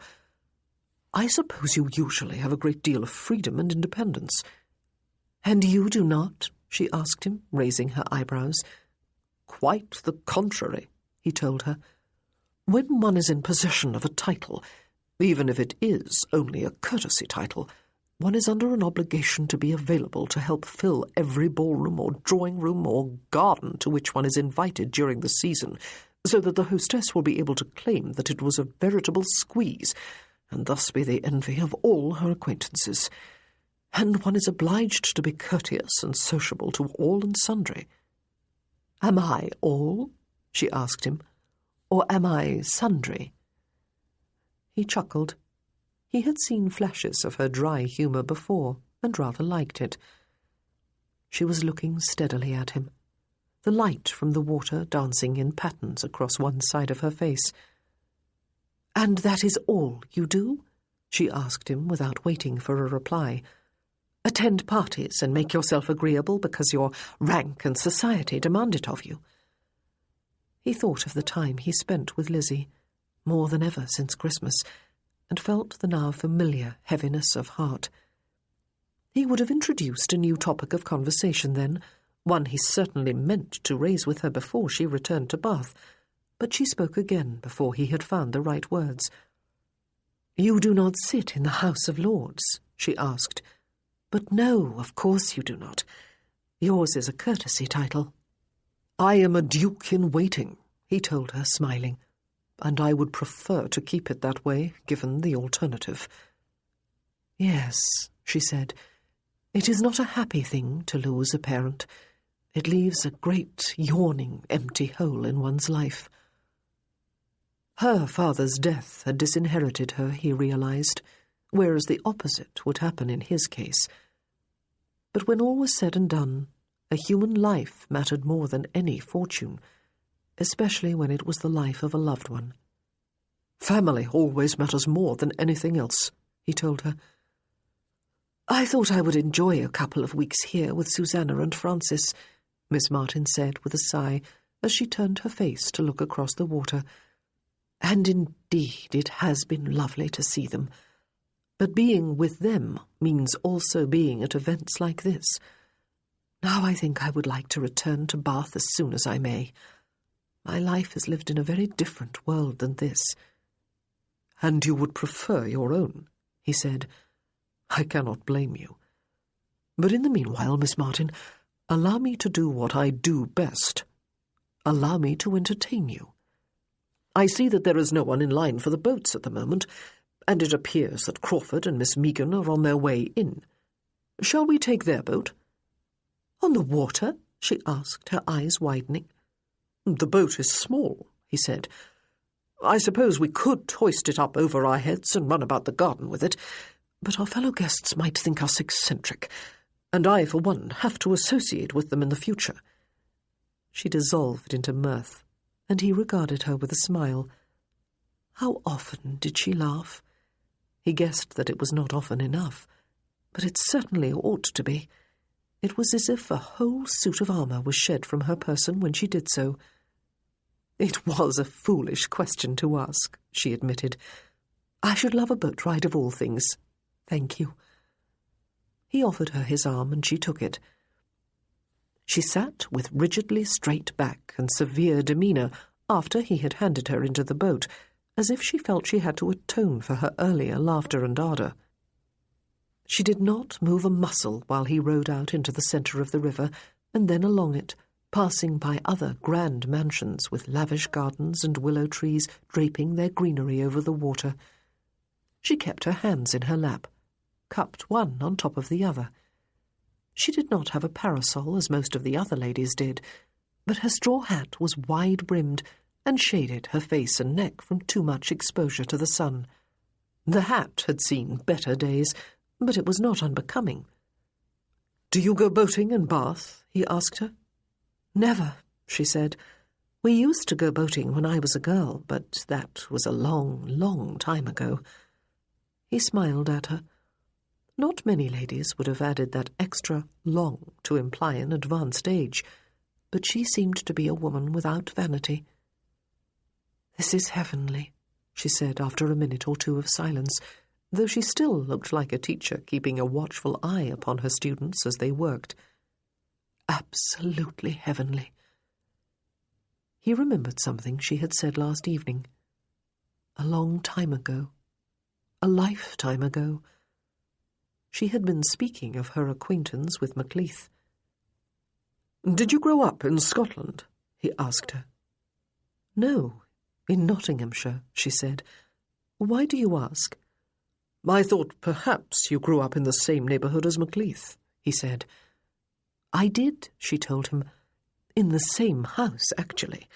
[SPEAKER 2] I suppose you usually have a great deal of freedom and independence." "And you do not?" she asked him, raising her eyebrows. "Quite the contrary," he told her. "When one is in possession of a title, even if it is only a courtesy title, one is under an obligation to be available to help fill every ballroom or drawing-room or garden to which one is invited during the season, so that the hostess will be able to claim that it was a veritable squeeze, and thus be the envy of all her acquaintances. And one is obliged to be courteous and sociable to all and sundry." "Am I all?" she asked him. "Or am I sundry?" He chuckled. He had seen flashes of her dry humour before, and rather liked it. She was looking steadily at him, the light from the water dancing in patterns across one side of her face. "And that is all you do?" she asked him without waiting for a reply. "Attend parties and make yourself agreeable because your rank and society demand it of you?" He thought of the time he spent with Lizzie, more than ever since Christmas, and felt the now familiar heaviness of heart. He would have introduced a new topic of conversation then, one he certainly meant to raise with her before she returned to Bath, but she spoke again before he had found the right words. "You do not sit in the House of Lords?" she asked. "But no, of course you do not. Yours is a courtesy title." "I am a duke in waiting," he told her, smiling, "and I would prefer to keep it that way, given the alternative." "Yes," she said, "it is not a happy thing to lose a parent. It leaves a great, yawning, empty hole in one's life." Her father's death had disinherited her, he realized, whereas the opposite would happen in his case. But when all was said and done, a human life mattered more than any fortune, especially when it was the life of a loved one. "Family always matters more than anything else," he told her. "I thought I would enjoy a couple of weeks here with Susanna and Francis," Miss Martin said with a sigh as she turned her face to look across the water. "And indeed it has been lovely to see them. But being with them means also being at events like this. Now I think I would like to return to Bath as soon as I may. My life is lived in a very different world than this." "And you would prefer your own," he said. "I cannot blame you. But in the meanwhile, Miss Martin, allow me to do what I do best. Allow me to entertain you. I see that there is no one in line for the boats at the moment, and it appears that Crawford and Miss Meagan are on their way in. Shall we take their boat?" "On the water?" she asked, her eyes widening. "The boat is small," he said. "I suppose we could hoist it up over our heads and run about the garden with it, but our fellow guests might think us eccentric, and I, for one, have to associate with them in the future." She dissolved into mirth, and he regarded her with a smile. How often did she laugh? He guessed that it was not often enough, but it certainly ought to be. It was as if a whole suit of armour was shed from her person when she did so. "It was a foolish question to ask," she admitted. "I should love a boat ride of all things. Thank you." He offered her his arm, and she took it. She sat with rigidly straight back and severe demeanour after he had handed her into the boat, as if she felt she had to atone for her earlier laughter and ardour. She did not move a muscle while he rowed out into the centre of the river and then along it, passing by other grand mansions with lavish gardens and willow trees draping their greenery over the water. She kept her hands in her lap, cupped one on top of the other. She did not have a parasol as most of the other ladies did, but her straw hat was wide-brimmed and shaded her face and neck from too much exposure to the sun. The hat had seen better days, but it was not unbecoming. "Do you go boating in Bath?" he asked her. "Never," she said. "We used to go boating when I was a girl, but that was a long, long time ago." He smiled at her. Not many ladies would have added that extra long to imply an advanced age, but she seemed to be a woman without vanity. "This is heavenly," she said after a minute or two of silence, though she still looked like a teacher keeping a watchful eye upon her students as they worked. "Absolutely heavenly." He remembered something she had said last evening. A long time ago. A lifetime ago. She had been speaking of her acquaintance with Macleith. "Did you grow up in Scotland?" he asked her. "No, in Nottinghamshire," she said. "Why do you ask?" "I thought perhaps you grew up in the same neighbourhood as Macleith," he said. "I did," she told him. "In the same house, actually.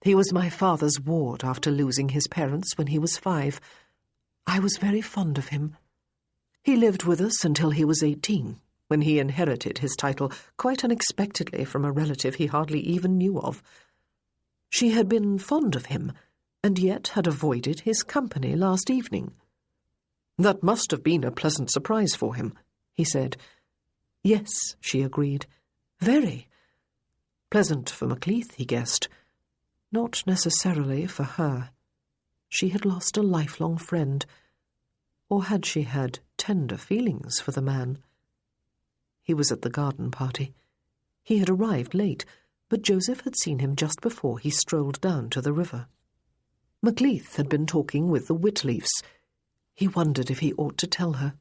[SPEAKER 2] He was my father's ward after losing his parents when he was 5. I was very fond of him. He lived with us until he was 18, when he inherited his title quite unexpectedly from a relative he hardly even knew of. She had been fond of him, and yet had avoided his company last evening. "That must have been a pleasant surprise for him," he said. "Yes," she agreed. "Very. Pleasant for Macleith, he guessed. Not necessarily for her. She had lost a lifelong friend. Or had she had tender feelings for the man? He was at the garden party. He had arrived late, but Joseph had seen him just before he strolled down to the river. Macleith had been talking with the Whitleafs. He wondered if he ought to tell her,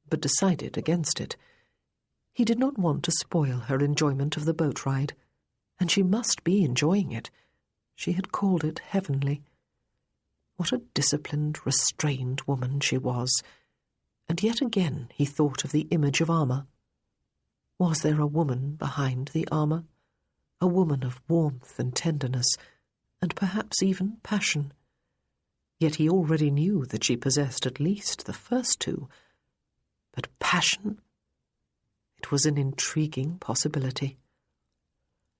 [SPEAKER 2] but decided against it. He did not want to spoil her enjoyment of the boat ride, and she must be enjoying it. She had called it heavenly. What a disciplined, restrained woman she was. And yet again he thought of the image of armour. Was there a woman behind the armour? A woman of warmth and tenderness, and perhaps even passion. Yet he already knew that she possessed at least the first two. But passion? It was an intriguing possibility.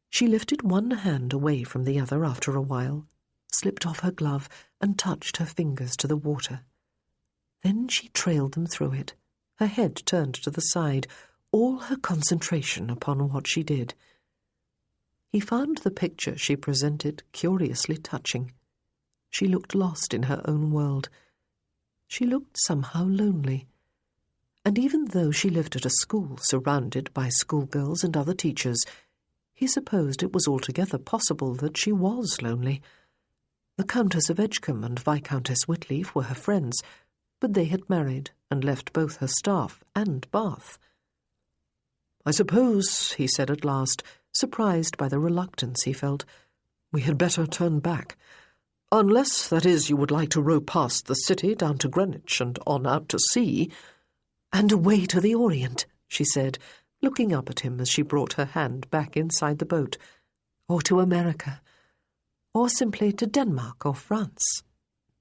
[SPEAKER 2] She lifted one hand away from the other after a while, slipped off her glove and touched her fingers to the water. Then she trailed them through it, her head turned to the side, all her concentration upon what she did. He found the picture she presented curiously touching. She looked lost in her own world. She looked somehow lonely. And even though she lived at a school surrounded by schoolgirls and other teachers, he supposed it was altogether possible that she was lonely. The Countess of Edgecombe and Viscountess Whitleaf were her friends, but they had married and left both her staff and Bath. "I suppose," he said at last, surprised by the reluctance he felt, "we had better turn back. Unless, that is, you would like to row past the city down to Greenwich and on out to sea." "And away to the Orient," she said, looking up at him as she brought her hand back inside the boat. "Or to America. Or simply to Denmark or France.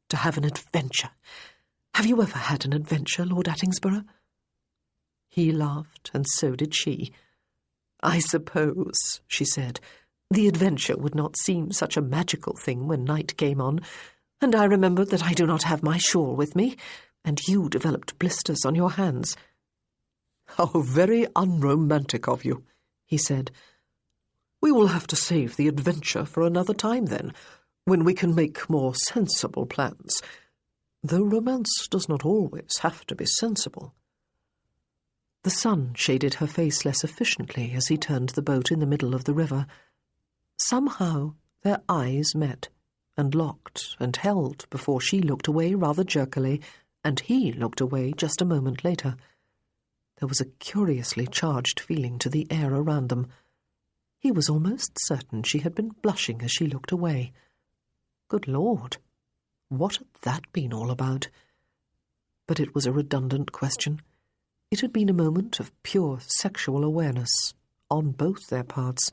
[SPEAKER 2] To have an adventure. Have you ever had an adventure, Lord Attingsborough?" He laughed, and so did she. "I suppose," she said, "the adventure would not seem such a magical thing when night came on, and I remembered that I do not have my shawl with me, and you developed blisters on your hands." "How very unromantic of you," he said. "We will have to save the adventure for another time, then, when we can make more sensible plans, though romance does not always have to be sensible." The sun shaded her face less efficiently as he turned the boat in the middle of the river. Somehow their eyes met, and locked and held before she looked away rather jerkily, and he looked away just a moment later. There was a curiously charged feeling to the air around them. He was almost certain she had been blushing as she looked away. Good Lord, what had that been all about? But it was a redundant question. It had been a moment of pure sexual awareness, on both their parts.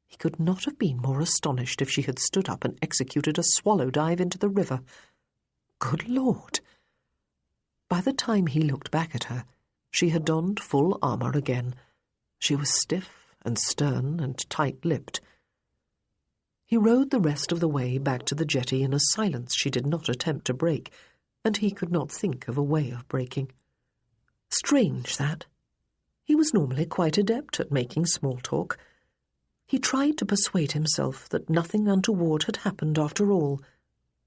[SPEAKER 2] He could not have been more astonished if she had stood up and executed a swallow dive into the river. Good Lord! By the time he looked back at her, she had donned full armour again. She was stiff and stern and tight-lipped. He rowed the rest of the way back to the jetty in a silence she did not attempt to break, and he could not think of a way of breaking. Strange, that. He was normally quite adept at making small talk. He tried to persuade himself that nothing untoward had happened after all,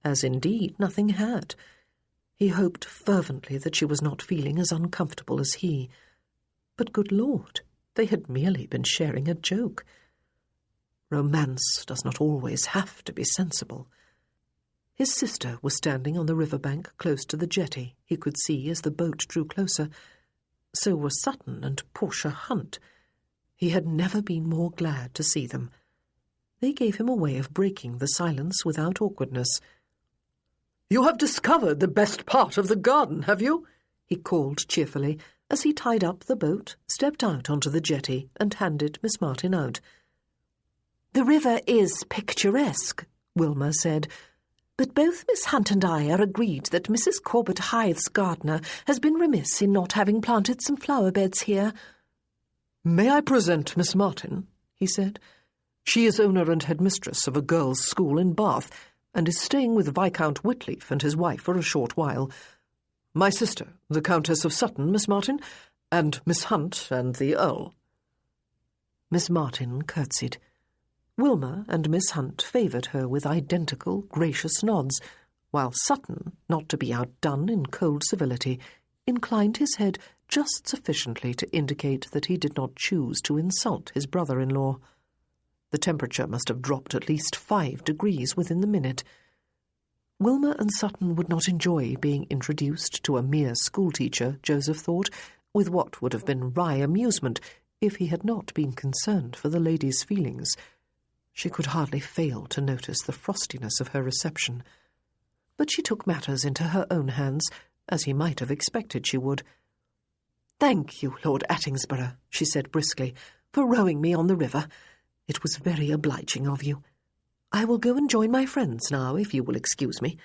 [SPEAKER 2] as indeed nothing had. He hoped fervently that she was not feeling as uncomfortable as he. But good Lord, they had merely been sharing a joke. Romance does not always have to be sensible. His sister was standing on the river-bank close to the jetty, he could see as the boat drew closer. So were Sutton and Portia Hunt. He had never been more glad to see them. They gave him a way of breaking the silence without awkwardness. "You have discovered the best part of the garden, have you?" he called cheerfully, as he tied up the boat, stepped out onto the jetty, and handed Miss Martin out. "The river is picturesque," Wilma said, "but both Miss Hunt and I are agreed that Mrs. Corbett Hythe's gardener has been remiss in not having planted some flower beds here. "May I present Miss Martin?" he said. "She is owner and headmistress of a girls' school in Bath, and is staying with Viscount Whitleaf and his wife for a short while. My sister, the Countess of Sutton, Miss Martin, and Miss Hunt and the Earl." Miss Martin curtsied. Wilmer and Miss Hunt favoured her with identical, gracious nods, while Sutton, not to be outdone in cold civility, inclined his head just sufficiently to indicate that he did not choose to insult his brother-in-law. The temperature must have dropped at least 5 degrees within the minute. Wilmer and Sutton would not enjoy being introduced to a mere schoolteacher, Joseph thought, with what would have been wry amusement if he had not been concerned for the lady's feelings. She could hardly fail to notice the frostiness of her reception. But she took matters into her own hands, as he might have expected she would. "Thank you, Lord Attingsborough," she said briskly, "for rowing me on the river. It was very obliging of you. I will go and join my friends now, if you will excuse me."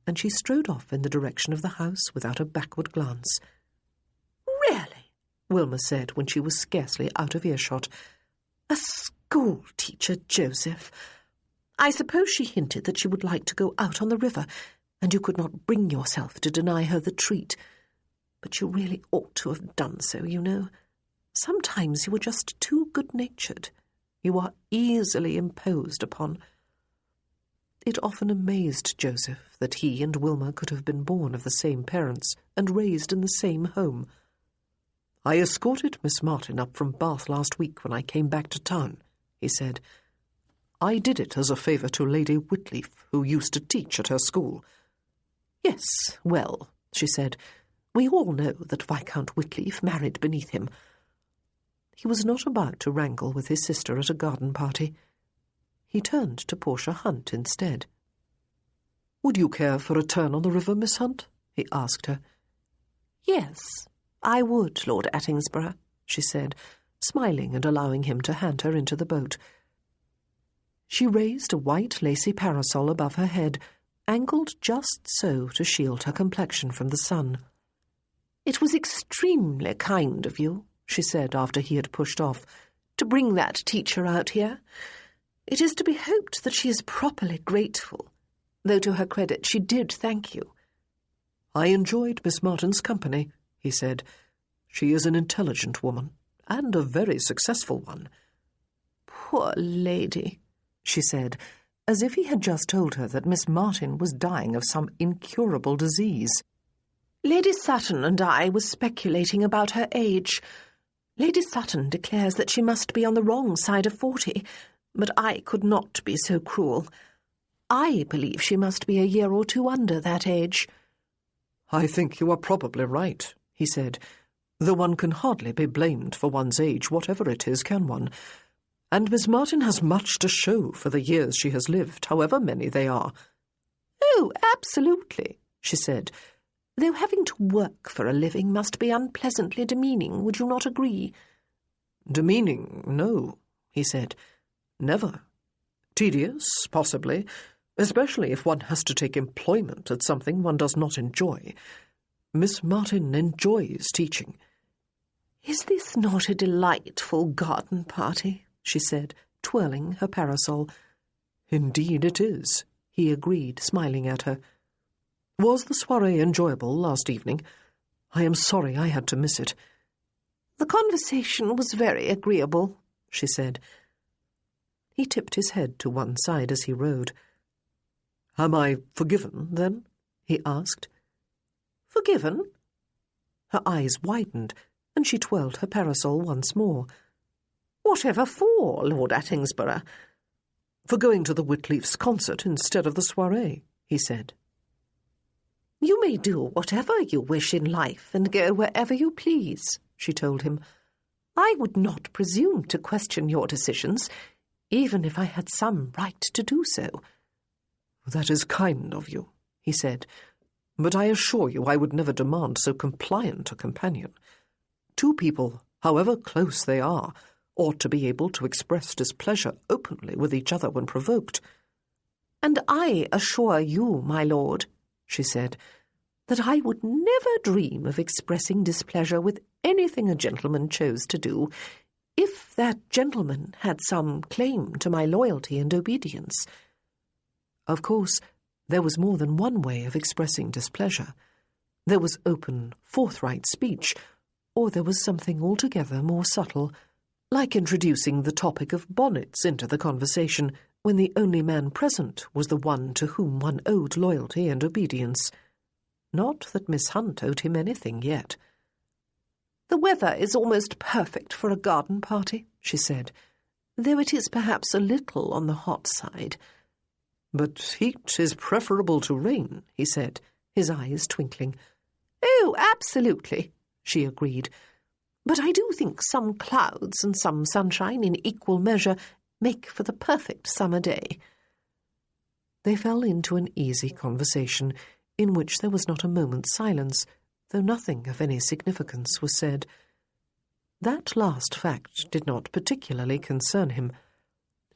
[SPEAKER 2] And she strode off in the direction of the house without a backward glance. "Really?" Wilmer said when she was scarcely out of earshot. "A school-teacher, Joseph. I suppose she hinted that she would like to go out on the river, and you could not bring yourself to deny her the treat. But you really ought to have done so, you know. Sometimes you are just too good-natured. You are easily imposed upon." It often amazed Joseph that he and Wilmer could have been born of the same parents and raised in the same home. "I escorted Miss Martin up from Bath last week when I came back to town," he said. "I did it as a favour to Lady Whitleaf, who used to teach at her school." "Yes, well," she said, "we all know that Viscount Whitleaf married beneath him." He was not about to wrangle with his sister at a garden party. He turned to Portia Hunt instead. "Would you care for a turn on the river, Miss Hunt?" he asked her. "Yes, I would, Lord Attingsborough," she said, smiling and allowing him to hand her into the boat. She raised a white lacy parasol above her head, angled just so to shield her complexion from the sun. "It was extremely kind of you," she said after he had pushed off, "to bring that teacher out here. It is to be hoped that she is properly grateful, though to her credit she did thank you." "I enjoyed Miss Martin's company," he said. "She is an intelligent woman, and a very successful one." "Poor lady," she said, as if he had just told her that Miss Martin was dying of some incurable disease. "Lady Sutton and I were speculating about her age. Lady Sutton declares that she must be on the wrong side of 40, but I could not be so cruel. I believe she must be a year or two under that age." "I think you are probably right," he said, "though one can hardly be blamed for one's age, whatever it is, can one? And Miss Martin has much to show for the years she has lived, however many they are." "Oh, absolutely," she said, "though having to work for a living must be unpleasantly demeaning, would you not agree?" "Demeaning, no," he said. "Never. Tedious, possibly, especially if one has to take employment at something one does not enjoy. Miss Martin enjoys teaching." "Is this not a delightful garden party?" she said, twirling her parasol. "Indeed it is," he agreed, smiling at her. "Was the soirée enjoyable last evening? I am sorry I had to miss it." "The conversation was very agreeable," she said. He tipped his head to one side as he rowed. "Am I forgiven, then?" he asked. "Forgiven?" Her eyes widened, and she twirled her parasol once more. "Whatever for, Lord Attingsborough?" "For going to the Whitleaf's concert instead of the soirée," he said. "You may do whatever you wish in life and go wherever you please," she told him. "I would not presume to question your decisions, even if I had some right to do so." "That is kind of you," he said, "but I assure you I would never demand so compliant a companion. Two people, however close they are, ought to be able to express displeasure openly with each other when provoked." "And I assure you, my lord," she said, "that I would never dream of expressing displeasure with anything a gentleman chose to do, if that gentleman had some claim to my loyalty and obedience. Of course, there was more than one way of expressing displeasure. There was open, forthright speech, or there was something altogether more subtle, like introducing the topic of bonnets into the conversation when the only man present was the one to whom one owed loyalty and obedience. Not that Miss Hunt owed him anything yet. "The weather is almost perfect for a garden party," she said, "though it is perhaps a little on the hot side."
[SPEAKER 3] "But heat is preferable to rain," he said, his eyes twinkling.
[SPEAKER 4] "Oh, absolutely," she agreed. "But I do think some clouds and some sunshine in equal measure make for the perfect summer day."
[SPEAKER 2] They fell into an easy conversation, in which there was not a moment's silence, though nothing of any significance was said. That last fact did not particularly concern him.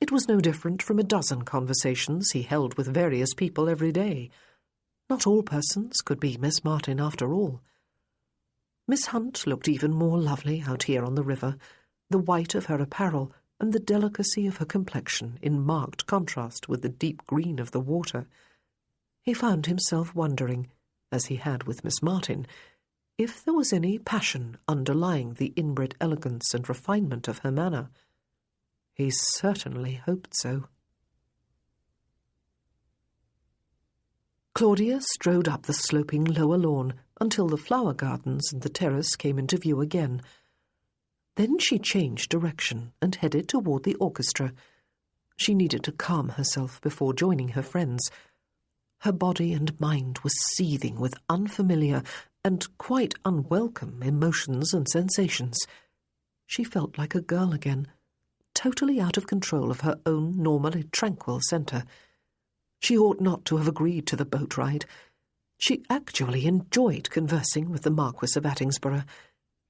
[SPEAKER 2] It was no different from a dozen conversations he held with various people every day. Not all persons could be Miss Martin after all. Miss Hunt looked even more lovely out here on the river, the white of her apparel and the delicacy of her complexion in marked contrast with the deep green of the water. He found himself wondering, as he had with Miss Martin, if there was any passion underlying the inbred elegance and refinement of her manner. He certainly hoped so. Claudia strode up the sloping lower lawn until the flower gardens and the terrace came into view again. Then she changed direction and headed toward the orchestra. She needed to calm herself before joining her friends. Her body and mind were seething with unfamiliar and quite unwelcome emotions and sensations. She felt like a girl again, totally out of control of her own normally tranquil centre. She ought not to have agreed to the boat ride. She actually enjoyed conversing with the Marquis of Attingsborough.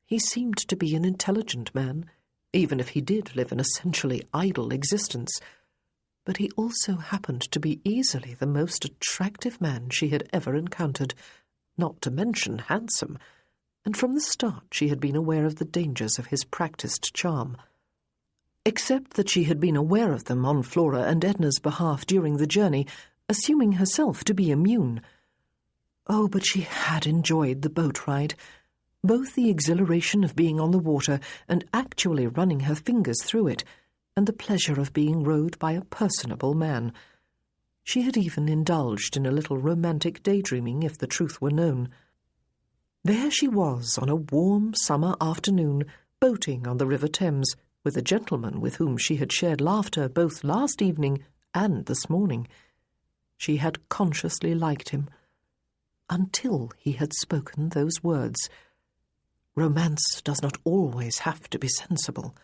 [SPEAKER 2] He seemed to be an intelligent man, even if he did live an essentially idle existence. But he also happened to be easily the most attractive man she had ever encountered, not to mention handsome, and from the start she had been aware of the dangers of his practised charm. Except that she had been aware of them on Flora and Edna's behalf during the journey, assuming herself to be immune. Oh, but she had enjoyed the boat ride, both the exhilaration of being on the water and actually running her fingers through it, and the pleasure of being rowed by a personable man. She had even indulged in a little romantic daydreaming, if the truth were known. There she was on a warm summer afternoon, boating on the River Thames, with a gentleman with whom she had shared laughter both last evening and this morning. She had consciously liked him, until he had spoken those words. Romance does not always have to be sensible.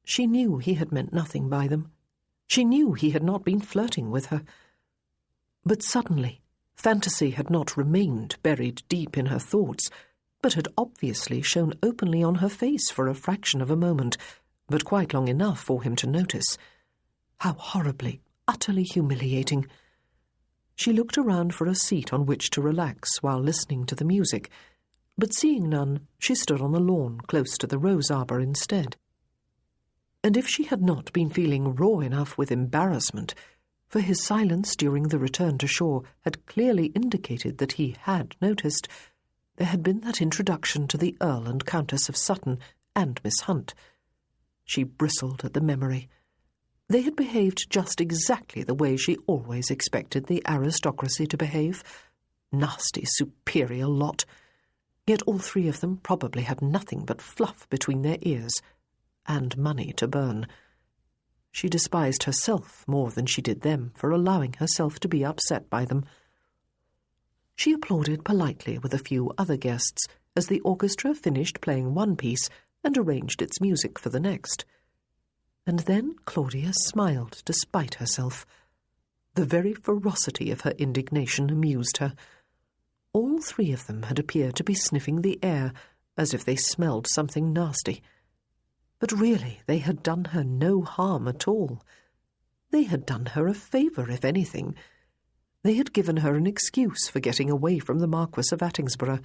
[SPEAKER 2] She knew he had meant nothing by them. She knew he had not been flirting with her. But suddenly, fantasy had not remained buried deep in her thoughts, but had obviously shown openly on her face for a fraction of a moment, but quite long enough for him to notice. How horribly, utterly humiliating. She looked around for a seat on which to relax while listening to the music, but seeing none, she stood on the lawn close to the rose arbour instead. And if she had not been feeling raw enough with embarrassment, for his silence during the return to shore had clearly indicated that he had noticed, there had been that introduction to the Earl and Countess of Sutton and Miss Hunt. She bristled at the memory. They had behaved just exactly the way she always expected the aristocracy to behave. Nasty, superior lot. Yet all three of them probably had nothing but fluff between their ears, and money to burn. She despised herself more than she did them for allowing herself to be upset by them. She applauded politely with a few other guests as the orchestra finished playing one piece and arranged its music for the next. And then Claudia smiled despite herself. The very ferocity of her indignation amused her. All three of them had appeared to be sniffing the air, as if they smelled something nasty. But really they had done her no harm at all. They had done her a favour, if anything. They had given her an excuse for getting away from the Marquis of Attingsborough.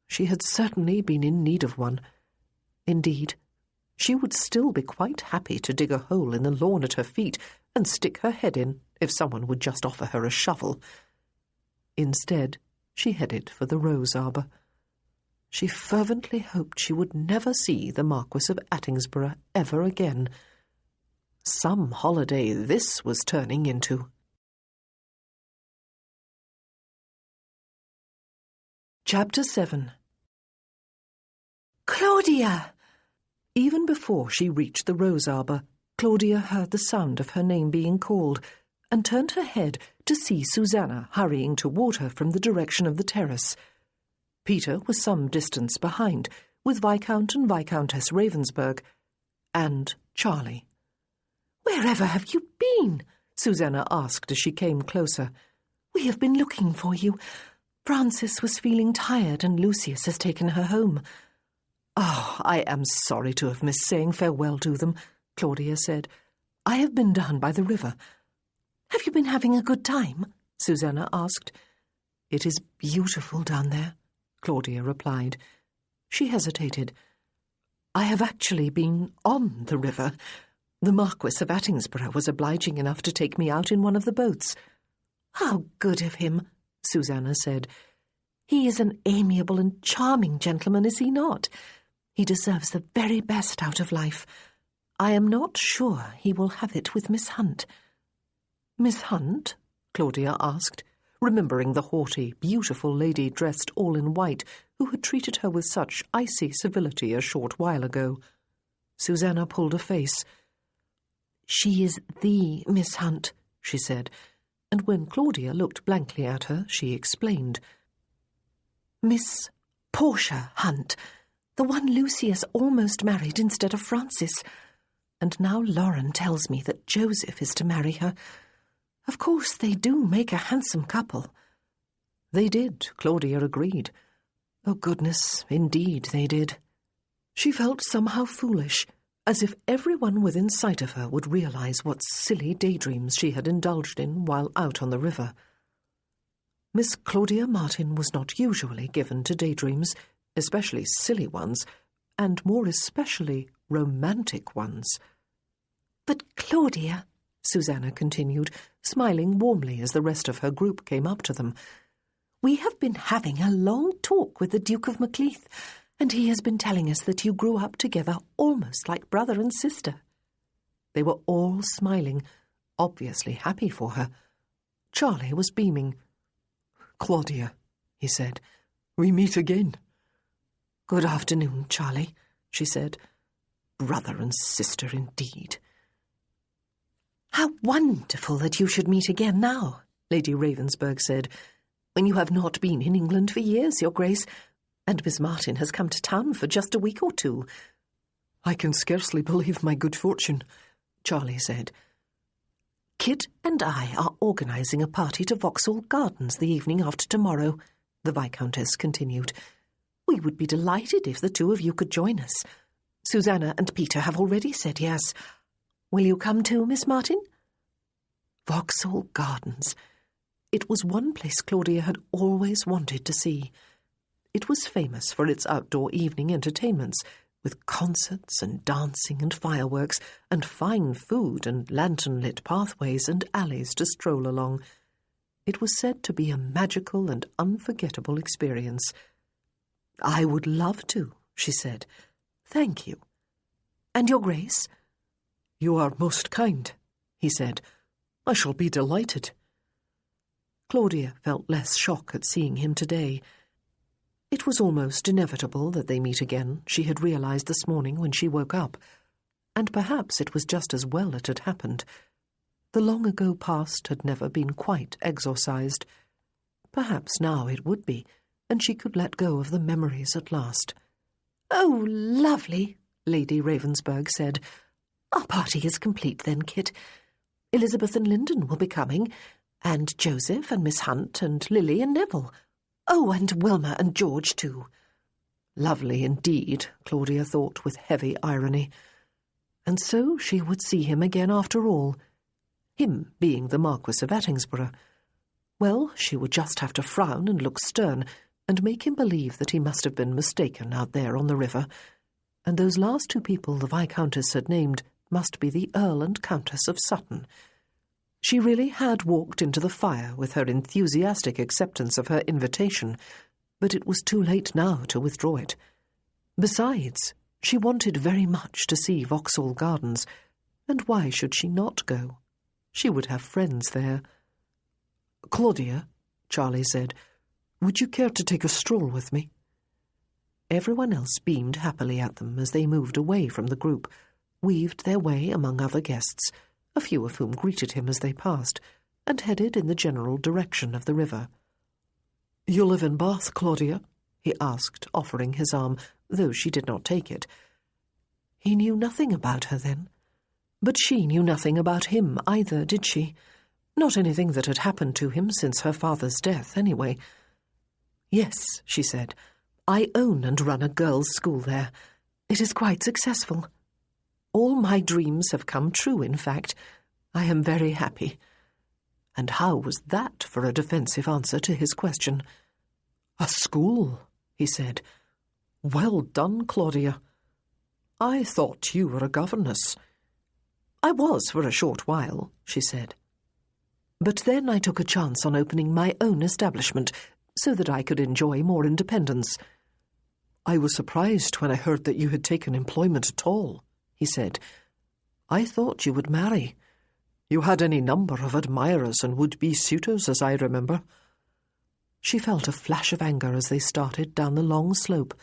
[SPEAKER 2] she had certainly been in need of one. Indeed, she would still be quite happy to dig a hole in the lawn at her feet and stick her head in if someone would just offer her a shovel. Instead, she headed for the rose arbour. She fervently hoped she would never see the Marquis of Attingsborough ever again. Some holiday this was turning into. Chapter 7.
[SPEAKER 4] Claudia!
[SPEAKER 2] Even before she reached the rose arbour, Claudia heard the sound of her name being called and turned her head to see Susanna hurrying toward her from the direction of the terrace. Peter was some distance behind, with Viscount and Viscountess Ravensburg, and Charlie.
[SPEAKER 4] "Wherever have you been?"
[SPEAKER 2] Susanna asked as she came closer.
[SPEAKER 4] "We have been looking for you. Frances was feeling tired and Lucius has taken her home."
[SPEAKER 2] "Oh, I am sorry to have missed saying farewell to them," Claudia said. "I have been down by the river."
[SPEAKER 4] "Have you been having a good time?"
[SPEAKER 2] Susanna asked. "It is beautiful down there," Claudia replied. She hesitated. "I have actually been on the river. The Marquis of Attingsborough was obliging enough to take me out in one of the boats."
[SPEAKER 4] "How good of him," Susanna said. "He is an amiable and charming gentleman, is he not? He deserves the very best out of life. I am not sure he will have it with Miss Hunt."
[SPEAKER 2] "Miss Hunt?" Claudia asked, remembering the haughty, beautiful lady dressed all in white who had treated her with such icy civility a short while ago. Susanna pulled a face.
[SPEAKER 4] "She is the Miss Hunt,"
[SPEAKER 2] she said, and when Claudia looked blankly at her, she explained.
[SPEAKER 4] "Miss Portia Hunt, the one Lucius almost married instead of Francis. And now Lauren tells me that Joseph is to marry her. Of course, they do make a handsome couple."
[SPEAKER 2] They did, Claudia agreed. Oh, goodness, indeed they did. She felt somehow foolish, as if everyone within sight of her would realize what silly daydreams she had indulged in while out on the river. Miss Claudia Martin was not usually given to daydreams, especially silly ones, and more especially romantic ones.
[SPEAKER 4] "But Claudia,"
[SPEAKER 2] Susanna continued, smiling warmly as the rest of her group came up to them,
[SPEAKER 4] "we have been having a long talk with the Duke of Macleith, and he has been telling us that you grew up together almost like brother and sister."
[SPEAKER 2] They were all smiling, obviously happy for her. Charlie was beaming. "Claudia," he said, "we meet again." "Good afternoon, Charlie," she said. "Brother and sister indeed."
[SPEAKER 4] "How wonderful that you should meet again now,"
[SPEAKER 2] Lady Ravensburg said, "when you have not been in England for years, Your Grace, and Miss Martin has come to town for just a week or two." "I can scarcely believe my good fortune," Charlie said. "Kit and I are organising a party to Vauxhall Gardens the evening after tomorrow," the Viscountess continued. "We would be delighted if the two of you could join us. Susanna and Peter have already said yes. Will you come too, Miss Martin?" Vauxhall Gardens. It was one place Claudia had always wanted to see. It was famous for its outdoor evening entertainments, with concerts and dancing and fireworks, and fine food and lantern-lit pathways and alleys to stroll along. It was said to be a magical and unforgettable experience. "I would love to," she said. "Thank you." "And Your Grace?" "You are most kind," he said. "I shall be delighted." Claudia felt less shock at seeing him today. It was almost inevitable that they meet again, she had realized this morning when she woke up, and perhaps it was just as well it had happened. The long-ago past had never been quite exorcised. Perhaps now it would be, and she could let go of the memories at last.
[SPEAKER 4] "Oh, lovely,"
[SPEAKER 2] Lady Ravensburg said.
[SPEAKER 4] "Our party is complete then, Kit. Elizabeth and Lyndon will be coming, and Joseph and Miss Hunt and Lily and Neville. Oh, and Wilma and George too."
[SPEAKER 2] Lovely indeed, Claudia thought with heavy irony. And so she would see him again after all. Him being the Marquis of Attingsborough. Well, she would just have to frown and look stern, and make him believe that he must have been mistaken out there on the river, and those last two people the Viscountess had named must be the Earl and Countess of Sutton. She really had walked into the fire with her enthusiastic acceptance of her invitation, but it was too late now to withdraw it. Besides, she wanted very much to see Vauxhall Gardens, and why should she not go? She would have friends there.
[SPEAKER 3] "Claudia," Charlie said, "would you care to take a stroll with me?"
[SPEAKER 2] Everyone else beamed happily at them as they moved away from the group, weaved their way among other guests, a few of whom greeted him as they passed, and headed in the general direction of the river.
[SPEAKER 3] "You live in Bath, Claudia?"
[SPEAKER 2] he asked, offering his arm, though she did not take it. He knew nothing about her then, but she knew nothing about him either, did she? Not anything that had happened to him since her father's death, anyway. "Yes," she said, "I own and run a girls' school there. It is quite successful. All my dreams have come true, in fact. I am very happy." And how was that for a defensive answer to his question?
[SPEAKER 3] "A school," he said. "Well done, Claudia. I thought you were a governess."
[SPEAKER 2] "I was for a short while," she said. "But then I took a chance on opening my own establishment so that I could enjoy more independence."
[SPEAKER 3] "I was surprised when I heard that you had taken employment at all," he said. "I thought you would marry. You had any number of admirers and would-be suitors, as I remember."
[SPEAKER 2] She felt a flash of anger as they started down the long slope,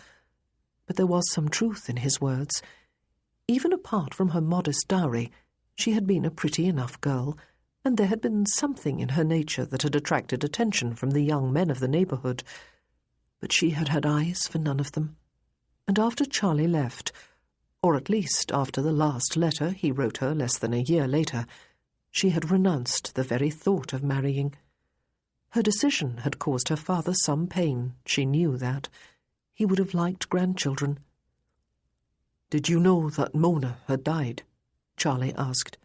[SPEAKER 2] but there was some truth in his words. Even apart from her modest dowry, she had been a pretty enough girl, and there had been something in her nature that had attracted attention from the young men of the neighbourhood. But she had had eyes for none of them, and after Charlie left, or at least after the last letter he wrote her less than a year later, she had renounced the very thought of marrying. Her decision had caused her father some pain, she knew that. He would have liked grandchildren.
[SPEAKER 3] "Did you know that Mona had died?" Charlie asked.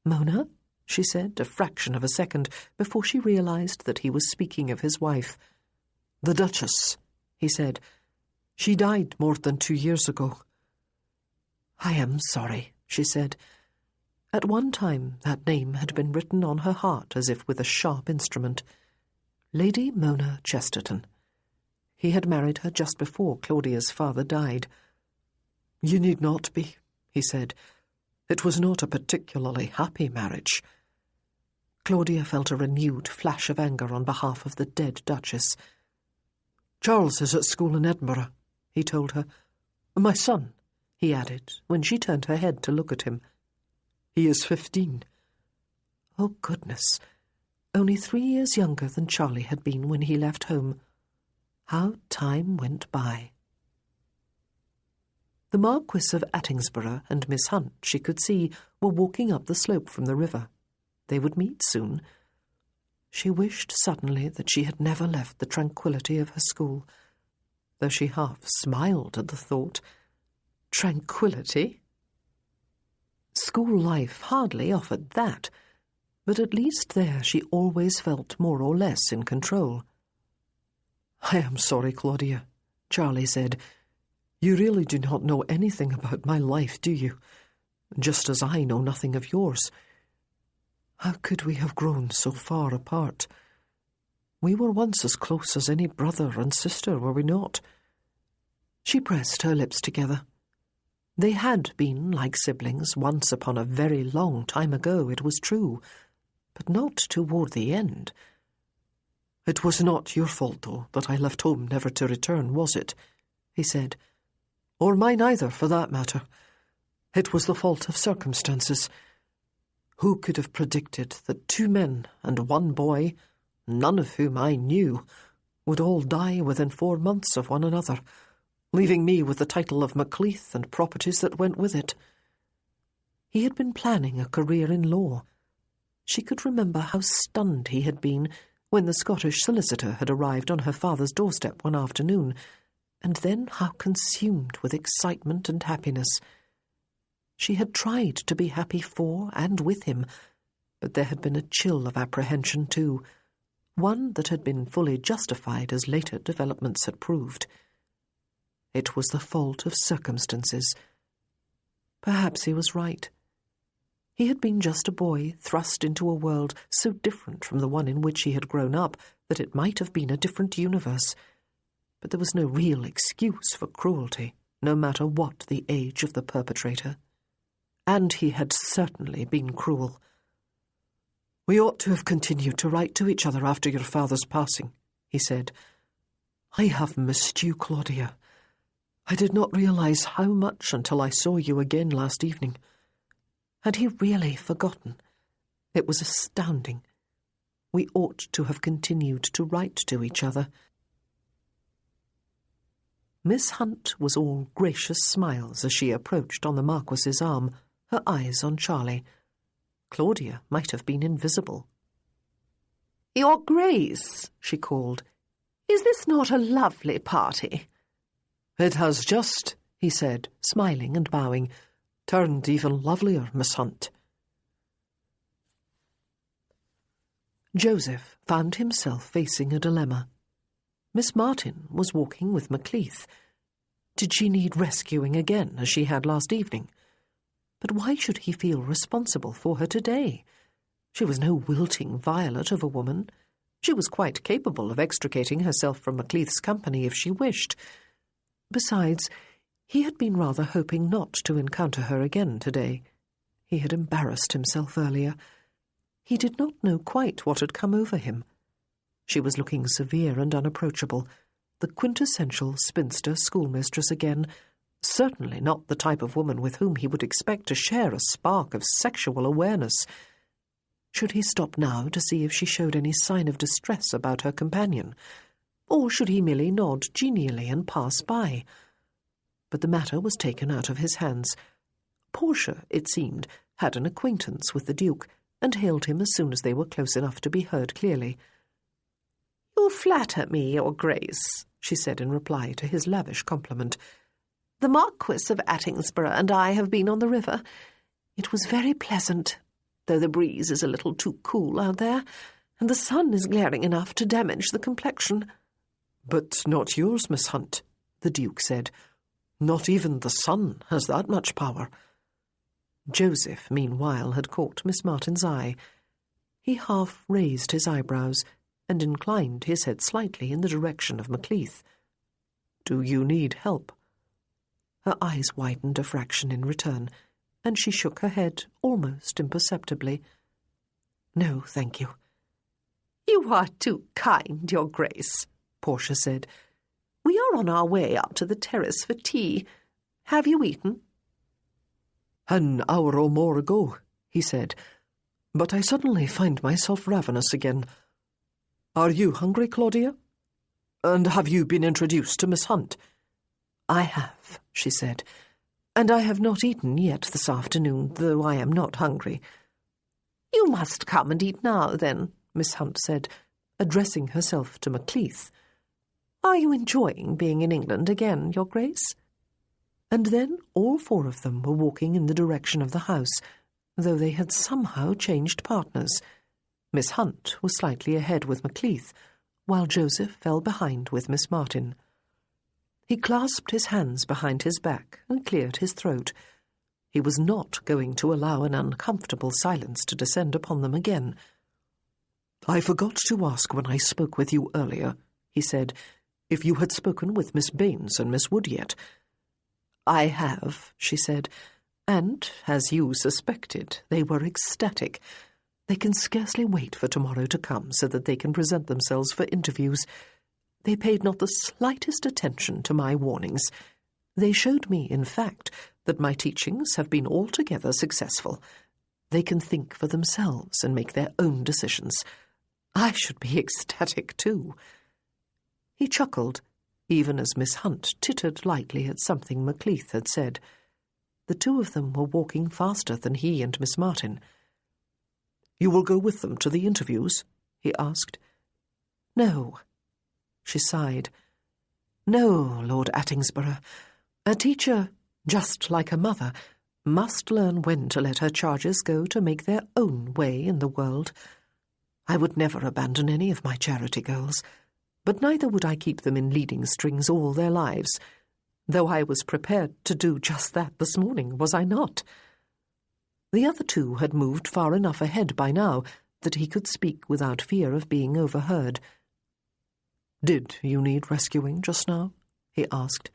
[SPEAKER 2] "Mona?" she said, a fraction of a second before she realized that he was speaking of his wife.
[SPEAKER 3] "The Duchess," he said. "She died more than 2 years ago."
[SPEAKER 2] "I am sorry," she said. At one time that name had been written on her heart as if with a sharp instrument. Lady Mona Chesterton. He had married her just before Claudia's father died.
[SPEAKER 3] "You need not be," he said. "It was not a particularly happy marriage."
[SPEAKER 2] Claudia felt a renewed flash of anger on behalf of the dead Duchess.
[SPEAKER 3] "Charles is at school in Edinburgh," he told her. "My son," he added, when she turned her head to look at him. "He is 15.
[SPEAKER 2] Oh, goodness. Only 3 years younger than Charlie had been when he left home. How time went by. The Marquis of Attingsborough and Miss Hunt, she could see, were walking up the slope from the river. They would meet soon. She wished suddenly that she had never left the tranquillity of her school, though she half smiled at the thought. Tranquillity? School life hardly offered that, but at least there she always felt more or less in control.
[SPEAKER 3] "I am sorry, Claudia," Charlie said. "You really do not know anything about my life, do you? Just as I know nothing of yours. How could we have grown so far apart? We were once as close as any brother and sister, were we not?"
[SPEAKER 2] She pressed her lips together. They had been like siblings once upon a very long time ago, it was true, but not toward the end.
[SPEAKER 3] "It was not your fault, though, that I left home never to return, was it?" he said. "Or mine either, for that matter. It was the fault of circumstances. Who could have predicted that 2 men and 1 boy, none of whom I knew, would all die within 4 months of one another, leaving me with the title of Macleith and properties that went with it?"
[SPEAKER 2] He had been planning a career in law. She could remember how stunned he had been when the Scottish solicitor had arrived on her father's doorstep one afternoon, and then how consumed with excitement and happiness. She had tried to be happy for and with him, but there had been a chill of apprehension too. one that had been fully justified as later developments had proved. It was the fault of circumstances. Perhaps he was right. He had been just a boy thrust into a world so different from the one in which he had grown up that it might have been a different universe. But there was no real excuse for cruelty, no matter what the age of the perpetrator. And he had certainly been cruel. "We ought to have continued to write to each other after your father's passing," he said. "I have missed you, Claudia. I did not realize how much until I saw you again last evening." Had he really forgotten? It was astounding. We ought to have continued to write to each other. Miss Hunt was all gracious smiles as she approached on the Marquis's arm, her eyes on Charlie. Claudia might have been invisible.
[SPEAKER 4] "Your Grace," she called, "is this not a lovely party?"
[SPEAKER 2] "It has just," he said, smiling and bowing, "turned even lovelier, Miss Hunt." Joseph found himself facing a dilemma. Miss Martin was walking with Macleith. Did she need rescuing again, as she had last evening? But why should he feel responsible for her today? She was no wilting violet of a woman. She was quite capable of extricating herself from Macleith's company if she wished. Besides, he had been rather hoping not to encounter her again today. He had embarrassed himself earlier. He did not know quite what had come over him. She was looking severe and unapproachable, the quintessential spinster schoolmistress again, certainly not the type of woman with whom he would expect to share a spark of sexual awareness. Should he stop now to see if she showed any sign of distress about her companion? Or should he merely nod genially and pass by? But the matter was taken out of his hands. Portia, it seemed, had an acquaintance with the Duke, and hailed him as soon as they were close enough to be heard clearly.
[SPEAKER 4] "You flatter me, Your Grace," she said in reply to his lavish compliment. "The Marquis of Attingsborough and I have been on the river. It was very pleasant, though the breeze is a little too cool out there, and the sun is glaring enough to damage the complexion."
[SPEAKER 2] "But not yours, Miss Hunt," the Duke said. "Not even the sun has that much power." Joseph, meanwhile, had caught Miss Martin's eye. He half raised his eyebrows and inclined his head slightly in the direction of Macleith. "Do you need help?" Her eyes widened a fraction in return, and she shook her head almost imperceptibly. "No, thank you."
[SPEAKER 4] "You are too kind, Your Grace," Portia said. "We are on our way up to the terrace for tea. Have you eaten?"
[SPEAKER 2] "An hour or more ago," he said, "but I suddenly find myself ravenous again. Are you hungry, Claudia? And have you been introduced to Miss Hunt?" "I have," she said, "and I have not eaten yet this afternoon, though I am not hungry."
[SPEAKER 4] "You must come and eat now, then,"
[SPEAKER 2] Miss Hunt said, addressing herself to Macleith.
[SPEAKER 4] "Are you enjoying being in England again, Your Grace?"
[SPEAKER 2] And then all four of them were walking in the direction of the house, though they had somehow changed partners. Miss Hunt was slightly ahead with Macleith, while Joseph fell behind with Miss Martin. He clasped his hands behind his back and cleared his throat. He was not going to allow an uncomfortable silence to descend upon them again. "I forgot to ask when I spoke with you earlier," he said, "if you had spoken with Miss Baines and Miss Wood yet." "I have," she said, "and, as you suspected, they were ecstatic. They can scarcely wait for tomorrow to come so that they can present themselves for interviews. They paid not the slightest attention to my warnings. They showed me, in fact, that my teachings have been altogether successful. They can think for themselves and make their own decisions. I should be ecstatic, too." He chuckled, even as Miss Hunt tittered lightly at something Macleith had said. The two of them were walking faster than he and Miss Martin. "You will go with them to the interviews?" he asked. "No." She sighed. "No, Lord Attingsborough. A teacher, just like a mother, must learn when to let her charges go to make their own way in the world. I would never abandon any of my charity girls, but neither would I keep them in leading strings all their lives, though I was prepared to do just that this morning, was I not? The other two had moved far enough ahead by now that he could speak without fear of being overheard. "Did you need rescuing just now?" he asked.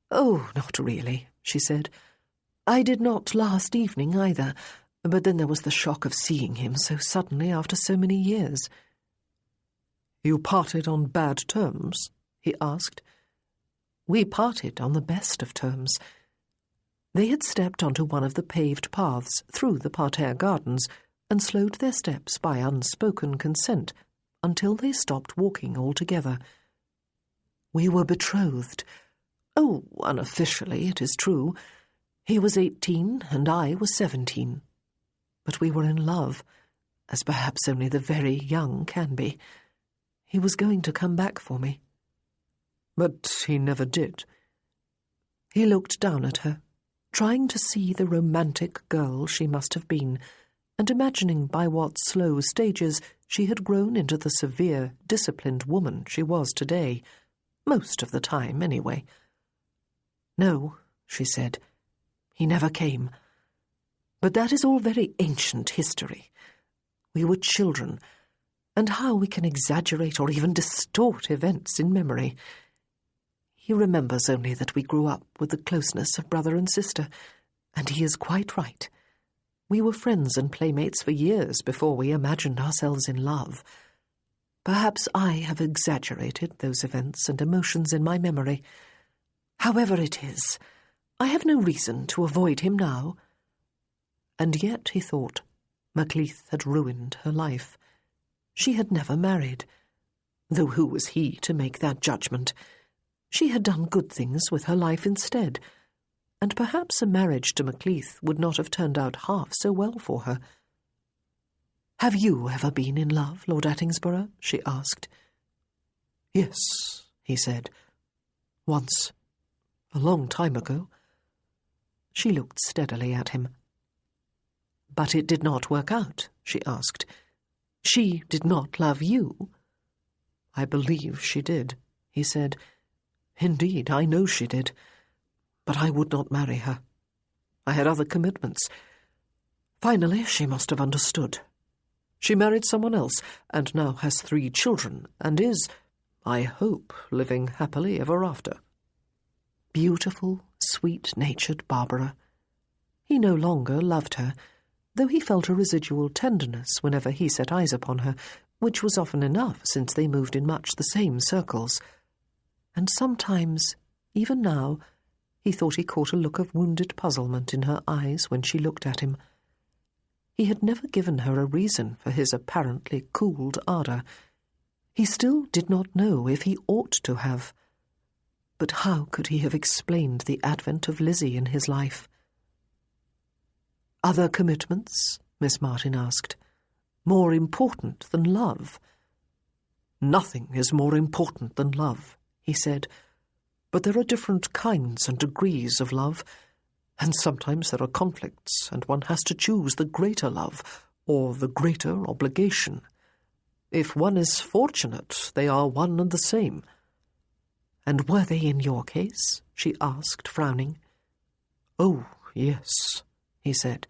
[SPEAKER 2] "Oh, not really," she said. "I did not last evening either, but then there was the shock of seeing him so suddenly after so many years." "You parted on bad terms?" he asked. "We parted on the best of terms." They had stepped onto one of the paved paths through the parterre gardens and slowed their steps by unspoken consent until they stopped walking altogether. "We were betrothed. Oh, unofficially, it is true. He was 18 and I was 17. But we were in love, as perhaps only the very young can be. He was going to come back for me." "But he never did." He looked down at her, trying to see the romantic girl she must have been, and imagining by what slow stages she had grown into the severe, disciplined woman she was today, most of the time anyway. "No," she said, "he never came. But that is all very ancient history. We were children, and how we can exaggerate or even distort events in memory. He remembers only that we grew up with the closeness of brother and sister, and he is quite right. We were friends and playmates for years before we imagined ourselves in love. Perhaps I have exaggerated those events and emotions in my memory. However it is, I have no reason to avoid him now." And yet, he thought, Macleith had ruined her life. She had never married, though who was he to make that judgment? She had done good things with her life instead, and perhaps a marriage to Macleith would not have turned out half so well for her. "Have you ever been in love, Lord Attingsborough?" she asked. "Yes," he said. "Once. A long time ago." She looked steadily at him. "But it did not work out?" she asked. "She did not love you?" "I believe she did," he said. "Indeed, I know she did. But I would not marry her. I had other commitments. Finally, she must have understood. She married someone else, and now has 3 children, and is, I hope, living happily ever after." Beautiful, sweet-natured Barbara. He no longer loved her, though he felt a residual tenderness whenever he set eyes upon her, which was often enough since they moved in much the same circles. And sometimes, even now, he thought he caught a look of wounded puzzlement in her eyes when she looked at him. He had never given her a reason for his apparently cooled ardour. He still did not know if he ought to have. But how could he have explained the advent of Lizzie in his life? "Other commitments?" Miss Martin asked. "More important than love?" "Nothing is more important than love," he said. "But there are different kinds and degrees of love, and sometimes there are conflicts, and one has to choose the greater love or the greater obligation. If one is fortunate, they are one and the same." "And were they in your case?" she asked, frowning. "Oh, yes," he said.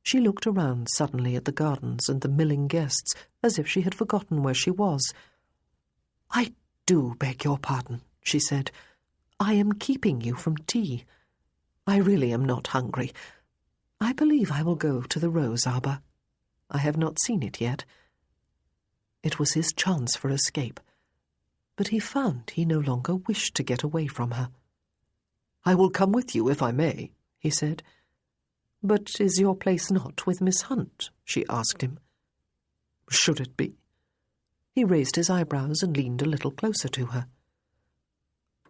[SPEAKER 2] She looked around suddenly at the gardens and the milling guests, as if she had forgotten where she was. "I do beg your pardon," she said. "I am keeping you from tea. I really am not hungry. I believe I will go to the rose arbour. I have not seen it yet." It was his chance for escape, but he found he no longer wished to get away from her. "I will come with you if I may," he said. "But is your place not with Miss Hunt?" she asked him. "Should it be?" He raised his eyebrows and leaned a little closer to her.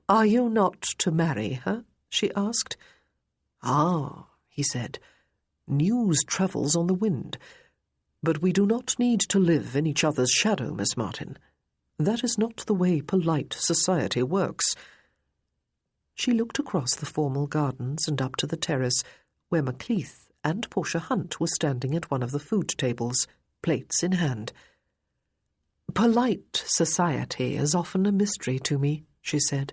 [SPEAKER 2] "Are you not to marry her?" she asked. "Ah," he said, "news travels on the wind. But we do not need to live in each other's shadow, Miss Martin. That is not the way polite society works." She looked across the formal gardens and up to the terrace, where Macleith and Portia Hunt were standing at one of the food tables, plates in hand. "Polite society is often a mystery to me," she said.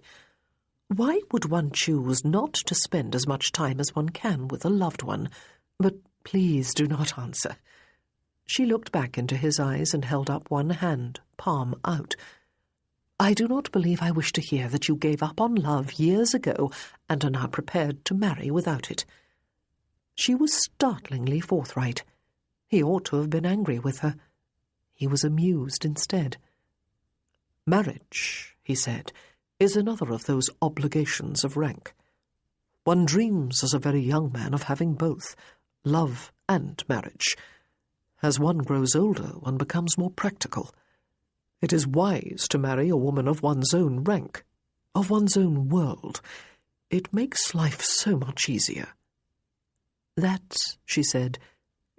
[SPEAKER 2] "Why would one choose not to spend as much time as one can with a loved one? But please do not answer." She looked back into his eyes and held up one hand, palm out. "I do not believe I wish to hear that you gave up on love years ago and are now prepared to marry without it." She was startlingly forthright. He ought to have been angry with her. He was amused instead. "Marriage," he said, "is another of those obligations of rank. One dreams as a very young man of having both, love and marriage. As one grows older, one becomes more practical. It is wise to marry a woman of one's own rank, of one's own world. It makes life so much easier." "That," she said,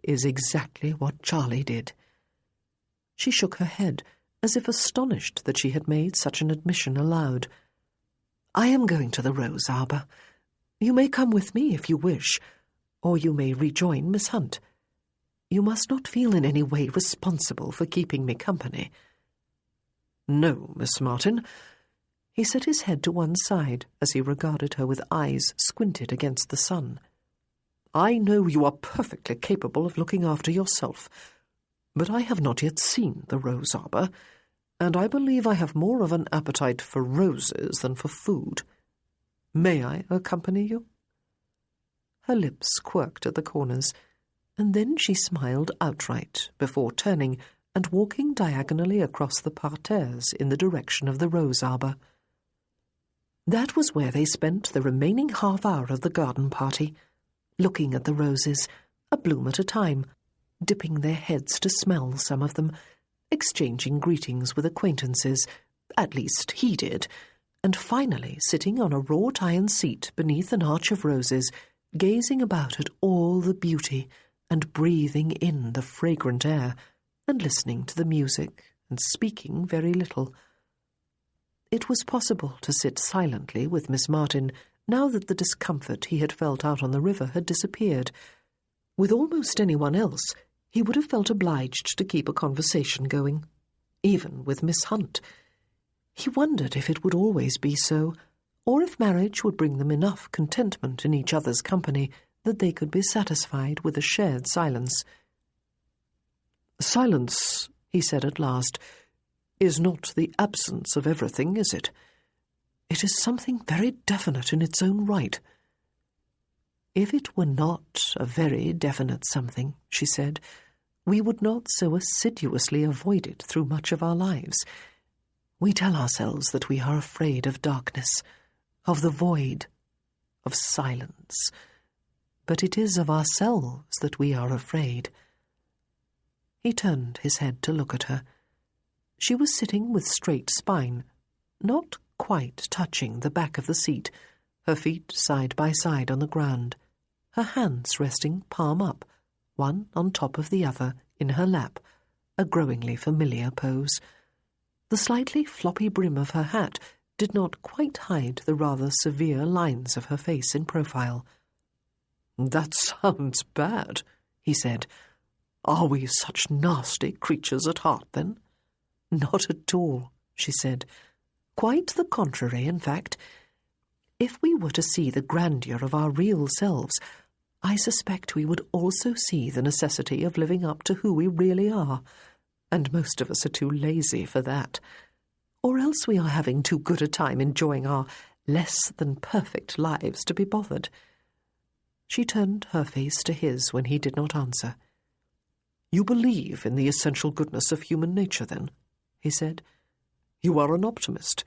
[SPEAKER 2] "is exactly what Charlie did." She shook her head, as if astonished that she had made such an admission aloud. "I am going to the rose arbour. You may come with me if you wish, or you may rejoin Miss Hunt. You must not feel in any way responsible for keeping me company." "No, Miss Martin." He set his head to one side as he regarded her with eyes squinted against the sun. "I know you are perfectly capable of looking after yourself, but I have not yet seen the rose arbour, and I believe I have more of an appetite for roses than for food. May I accompany you?" Her lips quirked at the corners, and then she smiled outright before turning and walking diagonally across the parterres in the direction of the rose arbour. That was where they spent the remaining half-hour of the garden party, looking at the roses, a bloom at a time, dipping their heads to smell some of them, exchanging greetings with acquaintances, at least he did, and finally sitting on a wrought iron seat beneath an arch of roses, gazing about at all the beauty and breathing in the fragrant air and listening to the music and speaking very little. It was possible to sit silently with Miss Martin now that the discomfort he had felt out on the river had disappeared. With almost anyone else, he would have felt obliged to keep a conversation going, even with Miss Hunt. He wondered if it would always be so, or if marriage would bring them enough contentment in each other's company that they could be satisfied with a shared silence. "Silence," he said at last, "is not the absence of everything, is it? It is something very definite in its own right." "If it were not a very definite something," she said, "we would not so assiduously avoid it through much of our lives. We tell ourselves that we are afraid of darkness, of the void, of silence. But it is of ourselves that we are afraid." He turned his head to look at her. She was sitting with straight spine, not quite touching the back of the seat, her feet side by side on the ground, her hands resting palm up, one on top of the other, in her lap, a growingly familiar pose. The slightly floppy brim of her hat did not quite hide the rather severe lines of her face in profile. "That sounds bad," he said. "Are we such nasty creatures at heart, then?" "Not at all," she said. "Quite the contrary, in fact. If we were to see the grandeur of our real selves, I suspect we would also see the necessity of living up to who we really are, and most of us are too lazy for that. Or else we are having too good a time enjoying our less-than-perfect lives to be bothered." She turned her face to his when he did not answer. "You believe in the essential goodness of human nature, then?" he said. "You are an optimist."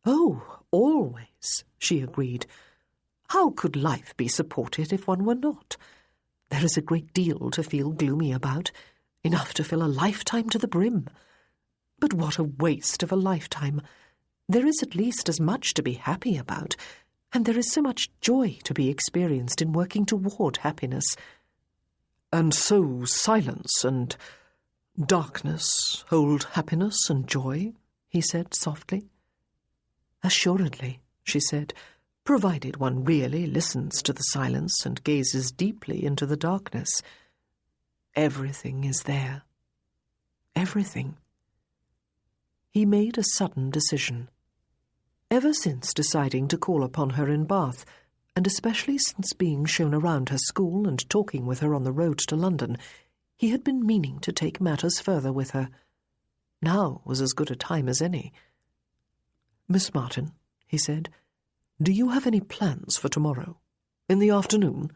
[SPEAKER 2] "Oh, always," she agreed. "How could life be supported if one were not? There is a great deal to feel gloomy about, enough to fill a lifetime to the brim. But what a waste of a lifetime! There is at least as much to be happy about, and there is so much joy to be experienced in working toward happiness." "And so silence and darkness hold happiness and joy?" he said softly. "Assuredly," she said, "provided one really listens to the silence and gazes deeply into the darkness. Everything is there," everything. He made a sudden decision. Ever since deciding to call upon her in Bath, and especially since being shown around her school and talking with her on the road to London, he had been meaning to take matters further with her. Now was as good a time as any. "Miss Martin," he said, "do you have any plans for tomorrow? In the afternoon?"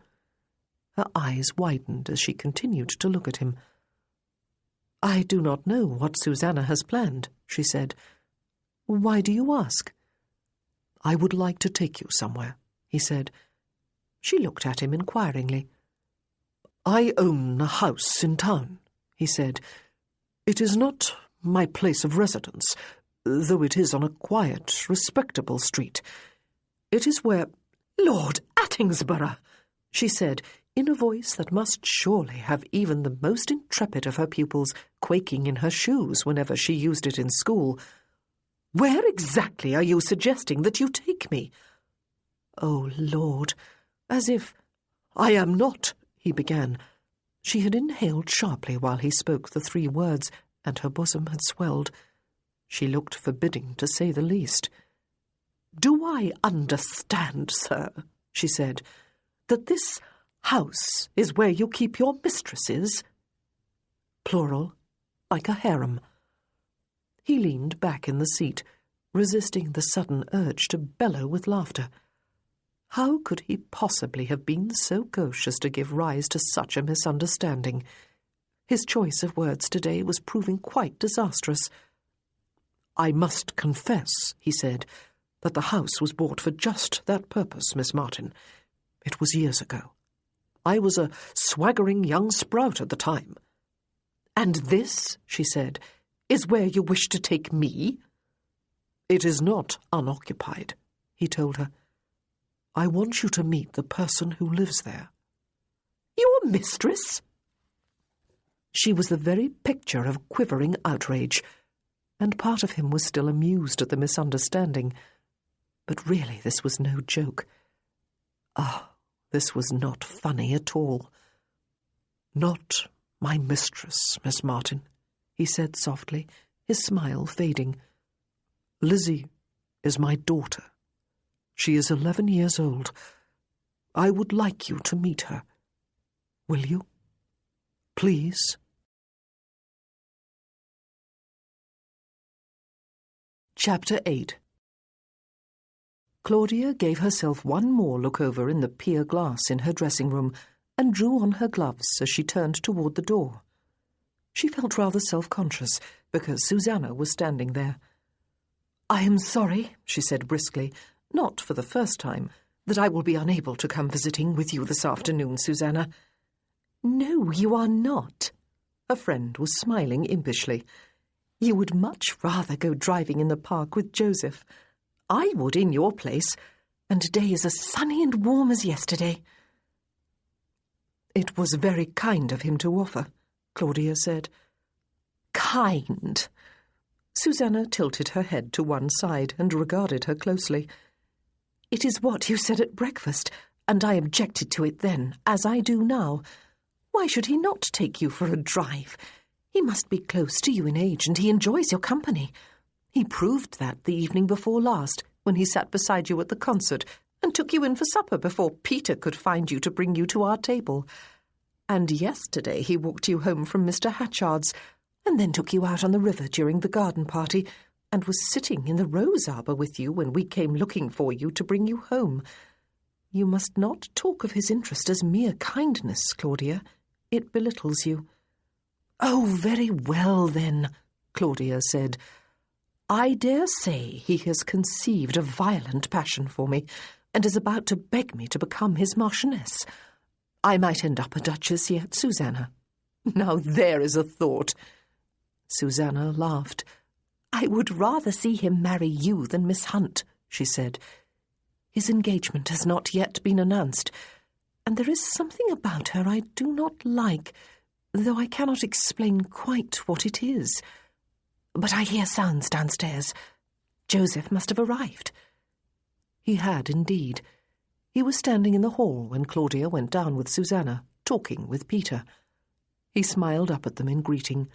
[SPEAKER 2] Her eyes widened as she continued to look at him. "I do not know what Susanna has planned," she said. "Why do you ask?" "I would like to take you somewhere," he said. She looked at him inquiringly. "I own a house in town," he said. "It is not my place of residence, though it is on a quiet, respectable street. It is where—" "Lord Attingsborough," she said, in a voice that must surely have even the most intrepid of her pupils quaking in her shoes whenever she used it in school. "Where exactly are you suggesting that you take me?" "Oh, Lord, as if—" "I am not," he began. She had inhaled sharply while he spoke the 3 words, and her bosom had swelled. She looked forbidding, to say the least. "Do I understand, sir," she said, "that this house is where you keep your mistresses?" "Plural, like a harem." He leaned back in the seat, resisting the sudden urge to bellow with laughter. How could he possibly have been so gauche as to give rise to such a misunderstanding? His choice of words today was proving quite disastrous. "I must confess," he said, "that the house was bought for just that purpose, Miss Martin. It was years ago. I was a swaggering young sprout at the time." "And this," she said, "is where you wish to take me?" "It is not unoccupied," he told her. "I want you to meet the person who lives there." "Your mistress?" She was the very picture of quivering outrage, and part of him was still amused at the misunderstanding. But really this was no joke. This was not funny at all. "Not my mistress, Miss Martin," he said softly, his smile fading. "Lizzie is my daughter. She is 11 years old. I would like you to meet her. Will you? Please?" Chapter 8. Claudia gave herself one more look over in the pier glass in her dressing-room and drew on her gloves as she turned toward the door. She felt rather self-conscious because Susanna was standing there. "I am sorry," she said briskly, not for the first time, "that I will be unable to come visiting with you this afternoon, Susanna." "No, you are not." Her friend was smiling impishly. "You would much rather go driving in the park with Joseph. I would in your place, and today is as sunny and warm as yesterday." "It was very kind of him to offer," Claudia said. "Kind?" Susanna tilted her head to one side and regarded her closely. "It is what you said at breakfast, and I objected to it then, as I do now. Why should he not take you for a drive? He must be close to you in age, and he enjoys your company. He proved that the evening before last, when he sat beside you at the concert and took you in for supper before Peter could find you to bring you to our table. And yesterday he walked you home from Mr. Hatchard's, and then took you out on the river during the garden party, and was sitting in the rose arbour with you when we came looking for you to bring you home. You must not talk of his interest as mere kindness, Claudia. It belittles you." "Oh, very well, then," Claudia said. "I dare say he has conceived a violent passion for me, and is about to beg me to become his marchioness. I might end up a duchess yet, Susanna. Now there is a thought." Susanna laughed. "I would rather see him marry you than Miss Hunt," she said. "His engagement has not yet been announced, and there is something about her I do not like, though I cannot explain quite what it is. But I hear sounds downstairs. Joseph must have arrived." He had indeed. He was standing in the hall when Claudia went down with Susanna, talking with Peter. He smiled up at them in greeting.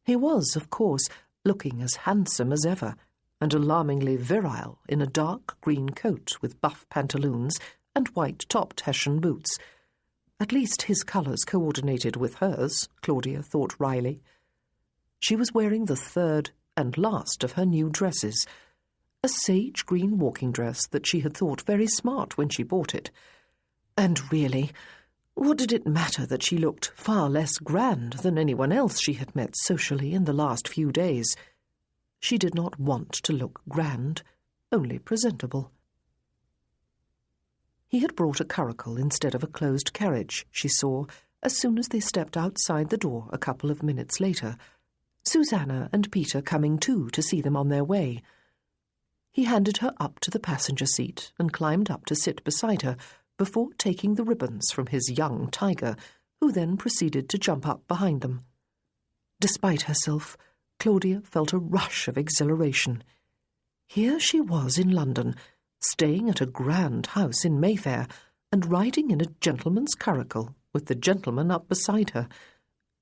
[SPEAKER 2] He was, of course, looking as handsome as ever, and alarmingly virile in a dark green coat with buff pantaloons and white-topped Hessian boots. At least his colours coordinated with hers, Claudia thought wryly. She was wearing the third and last of her new dresses, a sage green walking dress that she had thought very smart when she bought it. And really, what did it matter that she looked far less grand than anyone else she had met socially in the last few days? She did not want to look grand, only presentable. He had brought a curricle instead of a closed carriage, she saw, as soon as they stepped outside the door a couple of minutes later, Susanna and Peter coming too to see them on their way. He handed her up to the passenger seat and climbed up to sit beside her before taking the ribbons from his young tiger, who then proceeded to jump up behind them. Despite herself, Claudia felt a rush of exhilaration. Here she was in London, staying at a grand house in Mayfair and riding in a gentleman's curricle with the gentleman up beside her.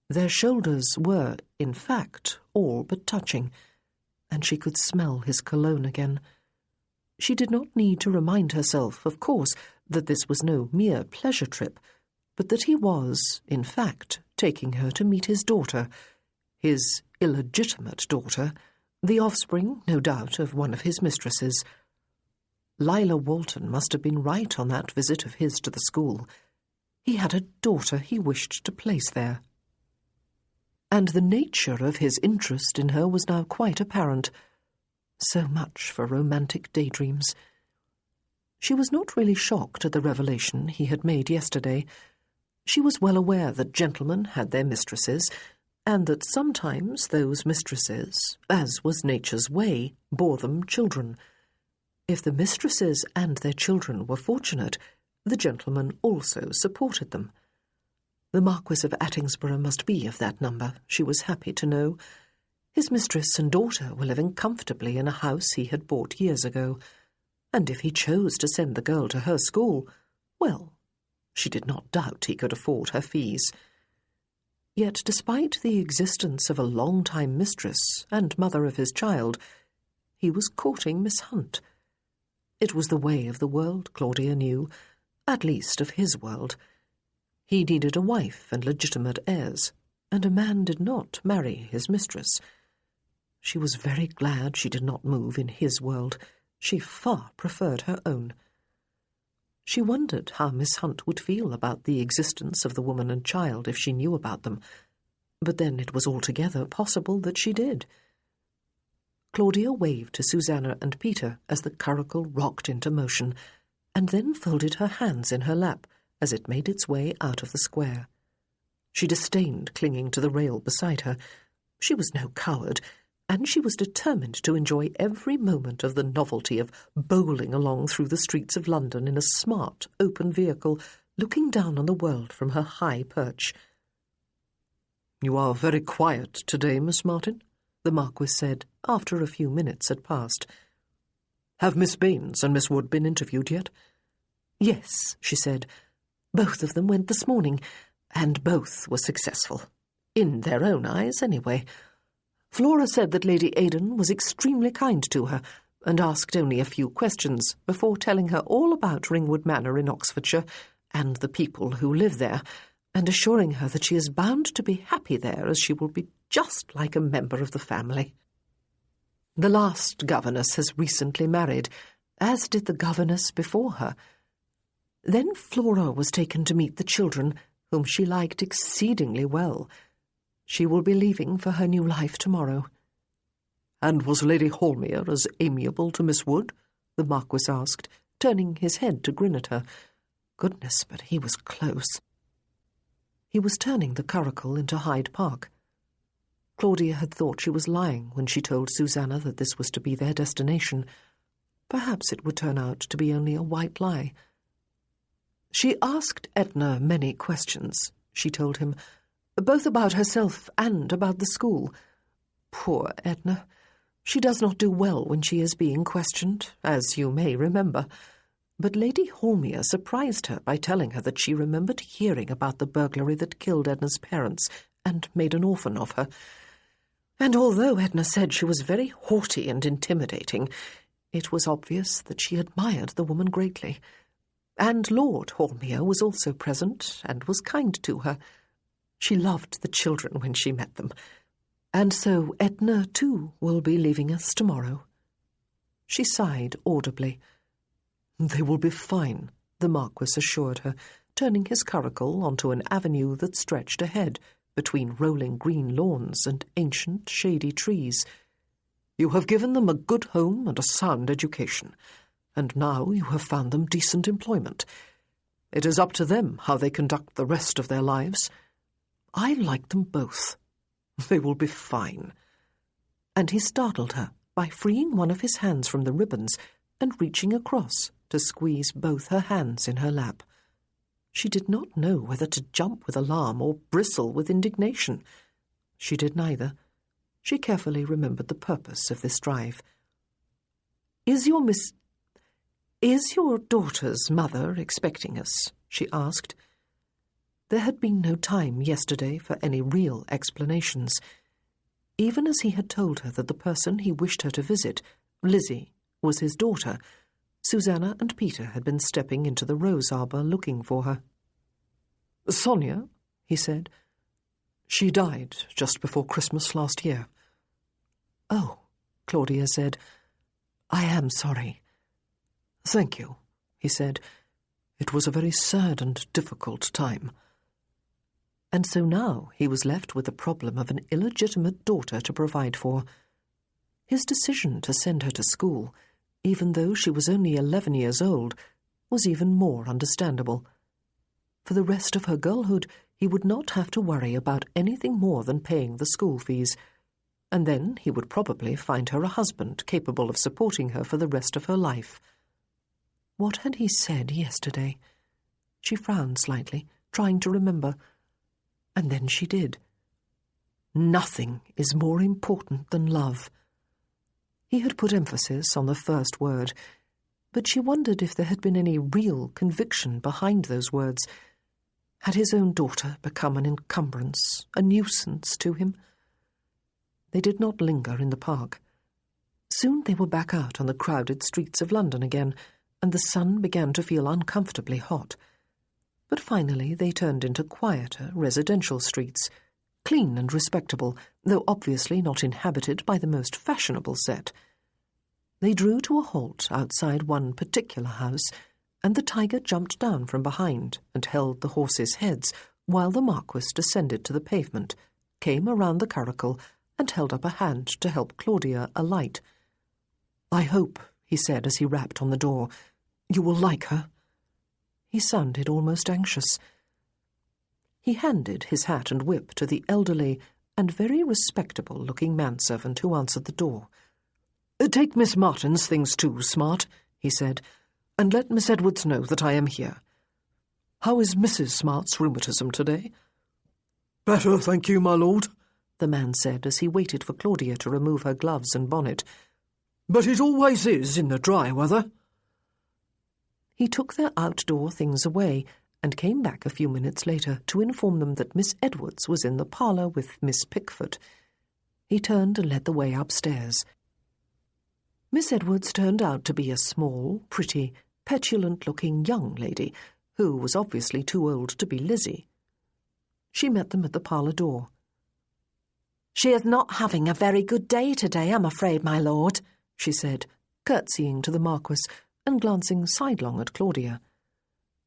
[SPEAKER 2] Their shoulders were, in fact, all but touching, and she could smell his cologne again. She did not need to remind herself, of course, that this was no mere pleasure trip, but that he was, in fact, taking her to meet his daughter, his illegitimate daughter, the offspring, no doubt, of one of his mistresses. Lila Walton must have been right on that visit of his to the school. He had a daughter he wished to place there. And the nature of his interest in her was now quite apparent. So much for romantic daydreams. She was not really shocked at the revelation he had made yesterday. She was well aware that gentlemen had their mistresses, and that sometimes those mistresses, as was nature's way, bore them children. If the mistresses and their children were fortunate, the gentleman also supported them. The Marquis of Attingsborough must be of that number, she was happy to know. His mistress and daughter were living comfortably in a house he had bought years ago, and if he chose to send the girl to her school, well, she did not doubt he could afford her fees. Yet, despite the existence of a long-time mistress and mother of his child, he was courting Miss Hunt. It was the way of the world, Claudia knew, at least of his world. He needed a wife and legitimate heirs, and a man did not marry his mistress. She was very glad she did not move in his world. She far preferred her own. She wondered how Miss Hunt would feel about the existence of the woman and child if she knew about them, but then it was altogether possible that she did. Claudia waved to Susanna and Peter as the curricle rocked into motion, and then folded her hands in her lap as it made its way out of the square. She disdained clinging to the rail beside her. She was no coward, and she was determined to enjoy every moment of the novelty of bowling along through the streets of London in a smart, open vehicle, looking down on the world from her high perch. "You are very quiet today, Miss Martin," the Marquis said, after a few minutes had passed. "Have Miss Baines and Miss Wood been interviewed yet?" "Yes," she said. "Both of them went this morning, and both were successful. In their own eyes, anyway. Flora said that Lady Aidan was extremely kind to her, and asked only a few questions before telling her all about Ringwood Manor in Oxfordshire, and the people who live there, and assuring her that she is bound to be happy there, as she will be just like a member of the family. The last governess has recently married, as did the governess before her. Then Flora was taken to meet the children, whom she liked exceedingly well. She will be leaving for her new life tomorrow." "And was Lady Holmere as amiable to Miss Wood?" the Marquis asked, turning his head to grin at her. Goodness, but he was close. He was turning the curricle into Hyde Park. Claudia had thought she was lying when she told Susanna that this was to be their destination. Perhaps it would turn out to be only a white lie. She asked Edna many questions, she told him, both about herself and about the school. Poor Edna. She does not do well when she is being questioned, as you may remember. But Lady Holmere surprised her by telling her that she remembered hearing about the burglary that killed Edna's parents and made an orphan of her. And although Edna said she was very haughty and intimidating, it was obvious that she admired the woman greatly. And Lord Hornmere was also present and was kind to her. She loved the children when she met them. And so Edna, too, will be leaving us tomorrow. She sighed audibly. They will be fine, the Marquis assured her, turning his curricle onto an avenue that stretched ahead between rolling green lawns and ancient shady trees. You have given them a good home and a sound education, and now you have found them decent employment. It is up to them how they conduct the rest of their lives. I like them both. They will be fine. And he startled her by freeing one of his hands from the ribbons and reaching across to squeeze both her hands in her lap. She did not know whether to jump with alarm or bristle with indignation. She did neither. She carefully remembered the purpose of this drive. Is your daughter's mother expecting us?" she asked. There had been no time yesterday for any real explanations. Even as he had told her that the person he wished her to visit, Lizzie, was his daughter, Susanna and Peter had been stepping into the rose arbour looking for her. "Sonia," he said. "She died just before Christmas last year." "Oh," Claudia said. "I am sorry." "Thank you," he said. "It was a very sad and difficult time." And so now he was left with the problem of an illegitimate daughter to provide for. His decision to send her to school, even though she was only 11 years old, was even more understandable. For the rest of her girlhood, he would not have to worry about anything more than paying the school fees, and then he would probably find her a husband capable of supporting her for the rest of her life. What had he said yesterday? She frowned slightly, trying to remember. And then she did. Nothing is more important than love. He had put emphasis on the first word, but she wondered if there had been any real conviction behind those words. Had his own daughter become an encumbrance, a nuisance to him? They did not linger in the park. Soon they were back out on the crowded streets of London again, and the sun began to feel uncomfortably hot. But finally they turned into quieter residential streets, clean and respectable, though obviously not inhabited by the most fashionable set. They drew to a halt outside one particular house, and the tiger jumped down from behind and held the horses' heads while the Marquis descended to the pavement, came around the curricle, and held up a hand to help Claudia alight. "I hope," he said as he rapped on the door, "you will like her." He sounded almost anxious. He handed his hat and whip to the elderly and very respectable-looking manservant who answered the door. "Take Miss Martin's things too, Smart," he said, "and let Miss Edwards know that I am here. How is Mrs. Smart's rheumatism today?"
[SPEAKER 3] "Better, thank you, my lord,"
[SPEAKER 2] the man said as he waited for Claudia to remove her gloves and bonnet.
[SPEAKER 3] "But it always is in the dry weather."
[SPEAKER 2] He took their outdoor things away and came back a few minutes later to inform them that Miss Edwards was in the parlour with Miss Pickford. He turned and led the way upstairs. Miss Edwards turned out to be a small, pretty, petulant-looking young lady who was obviously too old to be Lizzie. She met them at the parlour door.
[SPEAKER 4] "She is not having a very good day today, I'm afraid, my lord," she said, curtsying to the Marquis and glancing sidelong at Claudia.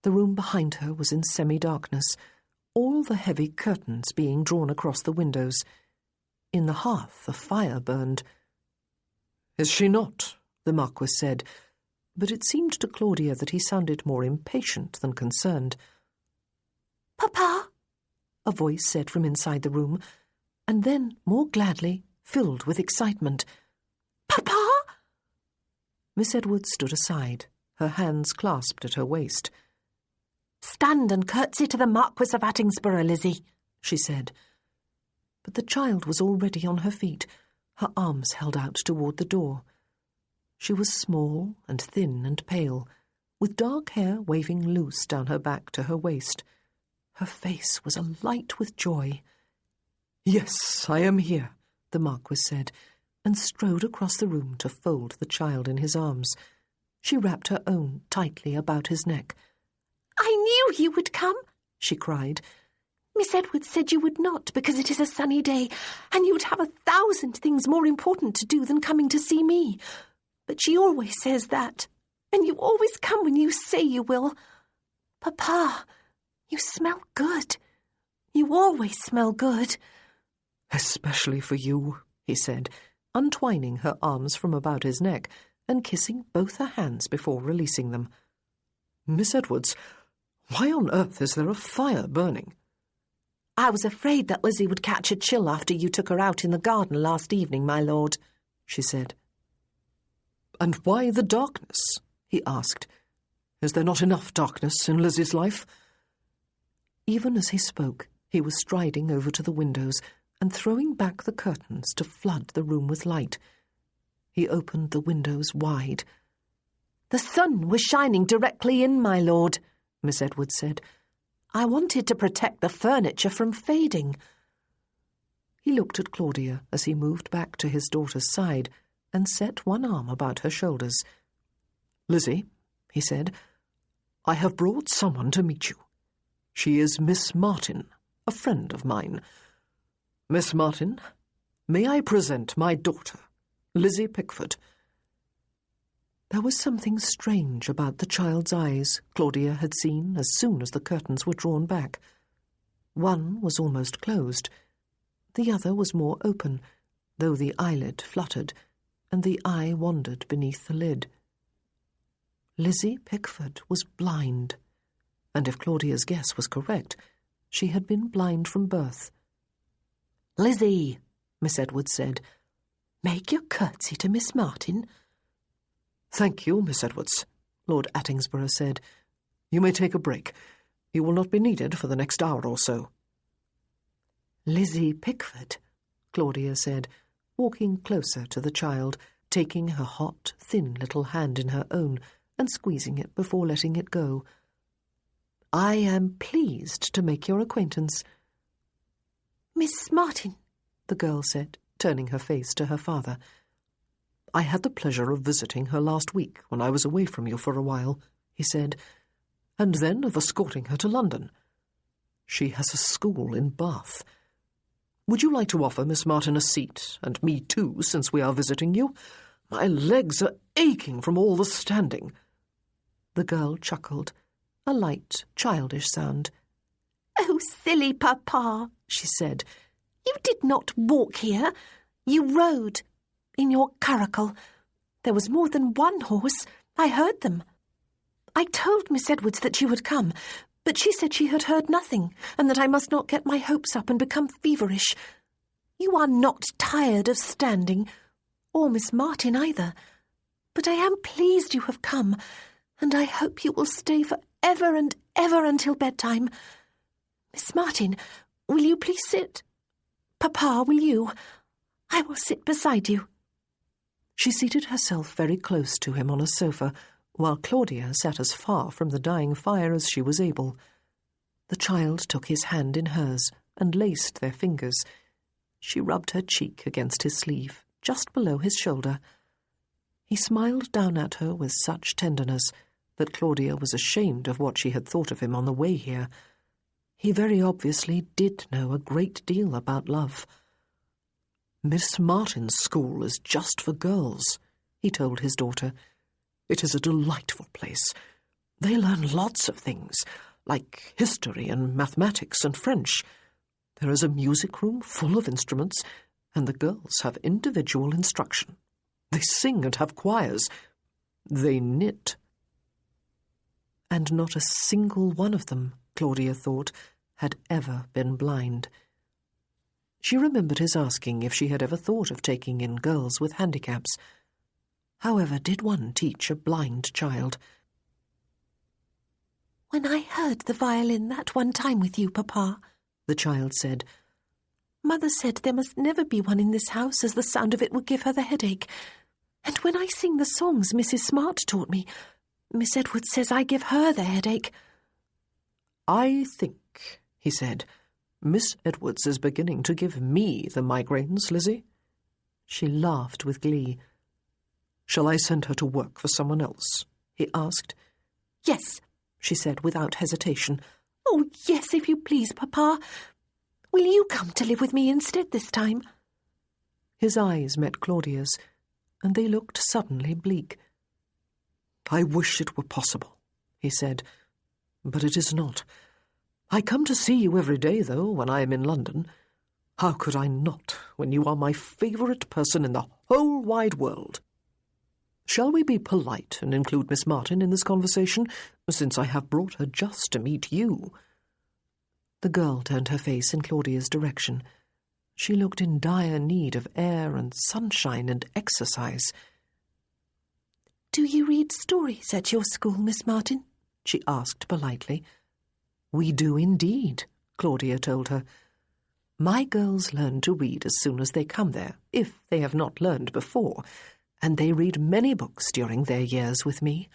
[SPEAKER 4] The room behind her was in semi-darkness, all the heavy curtains being drawn across the windows. In the hearth a fire burned.
[SPEAKER 3] "Is she not?"
[SPEAKER 2] the Marquis said, but it seemed to Claudia that he sounded more impatient than concerned.
[SPEAKER 4] "Papa,"
[SPEAKER 2] a voice said from inside the room, and then, more gladly, filled with excitement,
[SPEAKER 4] "Papa!"
[SPEAKER 2] Miss Edwards stood aside, her hands clasped at her waist.
[SPEAKER 4] "Stand and curtsy to the Marquis of Attingsborough, Lizzie," she said.
[SPEAKER 2] But the child was already on her feet, her arms held out toward the door. She was small and thin and pale, with dark hair waving loose down her back to her waist. Her face was alight with joy.
[SPEAKER 3] "Yes, I am here,"
[SPEAKER 2] the Marquis said, and strode across the room to fold the child in his arms. She wrapped her own tightly about his neck.
[SPEAKER 4] "I knew you would come," she cried. "Miss Edwards said you would not, because it is a sunny day, and you would have 1,000 things more important to do than coming to see me. But she always says that, and you always come when you say you will. Papa, you smell good. You always smell good."
[SPEAKER 2] "Especially for you," he said, untwining her arms from about his neck and kissing both her hands before releasing them. "Miss Edwards, why on earth is there a fire burning?"
[SPEAKER 4] "I was afraid that Lizzie would catch a chill after you took her out in the garden last evening, my lord," she said.
[SPEAKER 2] "And why the darkness?" he asked. "Is there not enough darkness in Lizzie's life?" Even as he spoke, he was striding over to the windows and throwing back the curtains to flood the room with light. He opened the windows wide.
[SPEAKER 4] "The sun was shining directly in, my lord," Miss Edwards said. "I wanted to protect the furniture from fading."
[SPEAKER 2] He looked at Claudia as he moved back to his daughter's side and set one arm about her shoulders. "Lizzie," he said, "I have brought someone to meet you. She is Miss Martin, a friend of mine. Miss Martin, may I present my daughter, Lizzie Pickford?" There was something strange about the child's eyes Claudia had seen as soon as the curtains were drawn back. One was almost closed. The other was more open, though the eyelid fluttered, and the eye wandered beneath the lid. Lizzie Pickford was blind, and if Claudia's guess was correct, she had been blind from birth.
[SPEAKER 4] "Lizzie," Miss Edwards said, "make your curtsy to Miss Martin."
[SPEAKER 2] "Thank you, Miss Edwards," Lord Attingsborough said. "You may take a break. You will not be needed for the next hour or so."
[SPEAKER 4] "Lizzie Pickford,"
[SPEAKER 2] Claudia said, walking closer to the child, taking her hot, thin little hand in her own and squeezing it before letting it go. "I am pleased to make your acquaintance."
[SPEAKER 4] "Miss Martin,"
[SPEAKER 2] the girl said, turning her face to her father. "I had the pleasure of visiting her last week when I was away from you for a while," he said, "and then of escorting her to London. She has a school in Bath. Would you like to offer Miss Martin a seat, and me too, since we are visiting you? My legs are aching from all the standing." The girl chuckled, a light, childish sound.
[SPEAKER 4] "Oh, silly papa," she said. "You did not walk here. You rode. In your curricle. There was more than one horse. I heard them. I told Miss Edwards that you had come, but she said she had heard nothing, and that I must not get my hopes up and become feverish. You are not tired of standing, or Miss Martin either. But I am pleased you have come, and I hope you will stay for ever and ever until bedtime. Miss Martin, will you please sit? Papa, will you? I will sit beside you."
[SPEAKER 2] She seated herself very close to him on a sofa, while Claudia sat as far from the dying fire as she was able. The child took his hand in hers and laced their fingers. She rubbed her cheek against his sleeve, just below his shoulder. He smiled down at her with such tenderness that Claudia was ashamed of what she had thought of him on the way here. He very obviously did know a great deal about love. "Miss Martin's school is just for girls," he told his daughter. "It is a delightful place. They learn lots of things, like history and mathematics and French. There is a music room full of instruments, and the girls have individual instruction. They sing and have choirs. They knit." And not a single one of them, Claudia thought, had ever been blind. She remembered his asking if she had ever thought of taking in girls with handicaps. However, did one teach a blind child?
[SPEAKER 4] "When I heard the violin that one time with you, Papa," the child said, "Mother said there must never be one in this house, as the sound of it would give her the headache. And when I sing the songs Mrs. Smart taught me, Miss Edwards says I give her the headache."
[SPEAKER 2] "I think," he said, "Miss Edwards is beginning to give me the migraines, Lizzie." She laughed with glee. "Shall I send her to work for someone else?" he asked.
[SPEAKER 4] "Yes," she said without hesitation. "Oh, yes, if you please, Papa. Will you come to live with me instead this time?"
[SPEAKER 2] His eyes met Claudia's, and they looked suddenly bleak. "I wish it were possible," he said, "but it is not. I come to see you every day, though, when I am in London. How could I not, when you are my favourite person in the whole wide world? Shall we be polite and include Miss Martin in this conversation, since I have brought her just to meet you?" The girl turned her face in Claudia's direction. She looked in dire need of air and sunshine and exercise.
[SPEAKER 4] "Do you read stories at your school, Miss Martin?"
[SPEAKER 2] she asked politely. "We do indeed," Claudia told her. "My girls learn to read as soon as they come there, if they have not learned before, and they read many books during their years with me.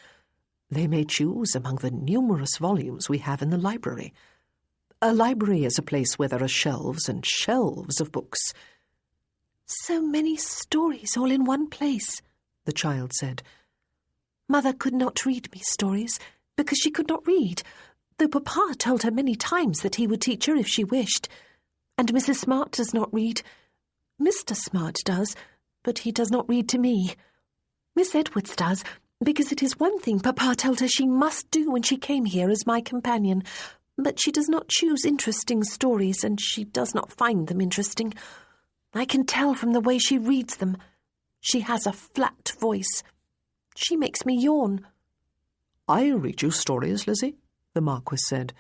[SPEAKER 2] They may choose among the numerous volumes we have in the library. A library is a place where there are shelves and shelves of books."
[SPEAKER 4] "So many stories all in one place," the child said. "Mother could not read me stories because she could not read, though Papa told her many times that he would teach her if she wished. And Mrs. Smart does not read. Mr. Smart does, but he does not read to me. Miss Edwards does, because it is one thing Papa told her she must do when she came here as my companion, but she does not choose interesting stories, and she does not find them interesting. I can tell from the way she reads them. She has a flat voice. She makes me yawn."
[SPEAKER 2] "I read you stories, Lizzie," the Marquis said.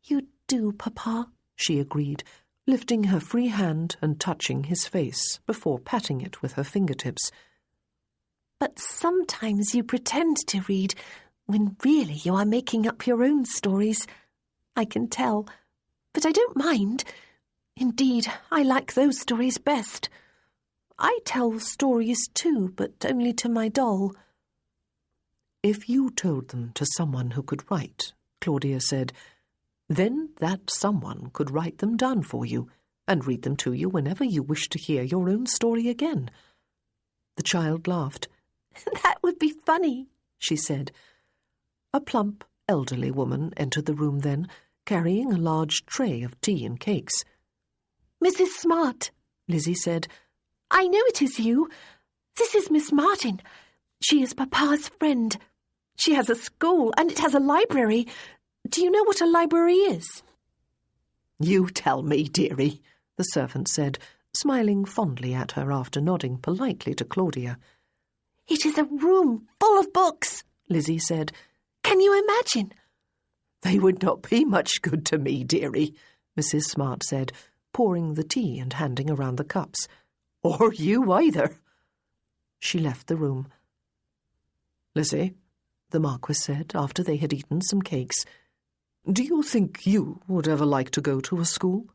[SPEAKER 4] "You do, Papa,"
[SPEAKER 2] she agreed, lifting her free hand and touching his face before patting it with her fingertips.
[SPEAKER 4] "But sometimes you pretend to read, when really you are making up your own stories. I can tell, but I don't mind. Indeed, I like those stories best. I tell stories too, but only to my doll."
[SPEAKER 2] "If you told them to someone who could write," Claudia said, "then that someone could write them down for you and read them to you whenever you wish to hear your own story again." The child laughed.
[SPEAKER 4] "That would be funny," she said.
[SPEAKER 2] A plump, elderly woman entered the room then, carrying a large tray of tea and cakes.
[SPEAKER 4] "Mrs. Smart," Lizzie said, "I know it is you. This is Miss Martin. She is Papa's friend. She has a school, and it has a library. Do you know what a library is?"
[SPEAKER 2] "You tell me, dearie," the servant said, smiling fondly at her after nodding politely to Claudia.
[SPEAKER 4] "It is a room full of books," Lizzie said. "Can you imagine?"
[SPEAKER 2] "They would not be much good to me, dearie," Mrs. Smart said, pouring the tea and handing around the cups. "Or you either." She left the room. "Lizzie," the Marquis said after they had eaten some cakes, "do you think you would ever like to go to a school?"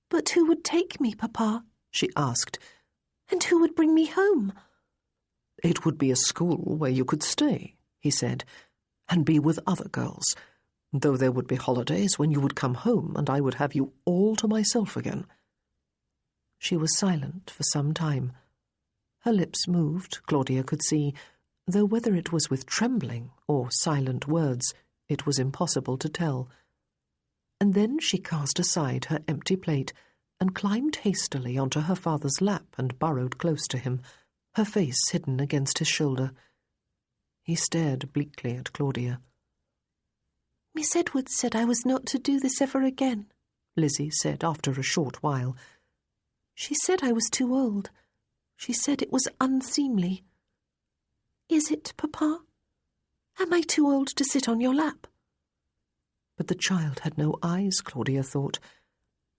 [SPEAKER 4] "But who would take me, Papa?"
[SPEAKER 2] she asked.
[SPEAKER 4] "And who would bring me home?"
[SPEAKER 2] "It would be a school where you could stay," he said, "and be with other girls, though there would be holidays when you would come home and I would have you all to myself again." She was silent for some time. Her lips moved, Claudia could see, though whether it was with trembling or silent words, it was impossible to tell. And then she cast aside her empty plate and climbed hastily onto her father's lap and burrowed close to him, her face hidden against his shoulder. He stared bleakly at Claudia.
[SPEAKER 4] "Miss Edwards said I was not to do this ever again,"
[SPEAKER 2] Lizzie said after a short while.
[SPEAKER 4] "She said I was too old. She said it was unseemly. Is it, Papa? Am I too old to sit on your lap?"
[SPEAKER 2] But the child had no eyes, Claudia thought.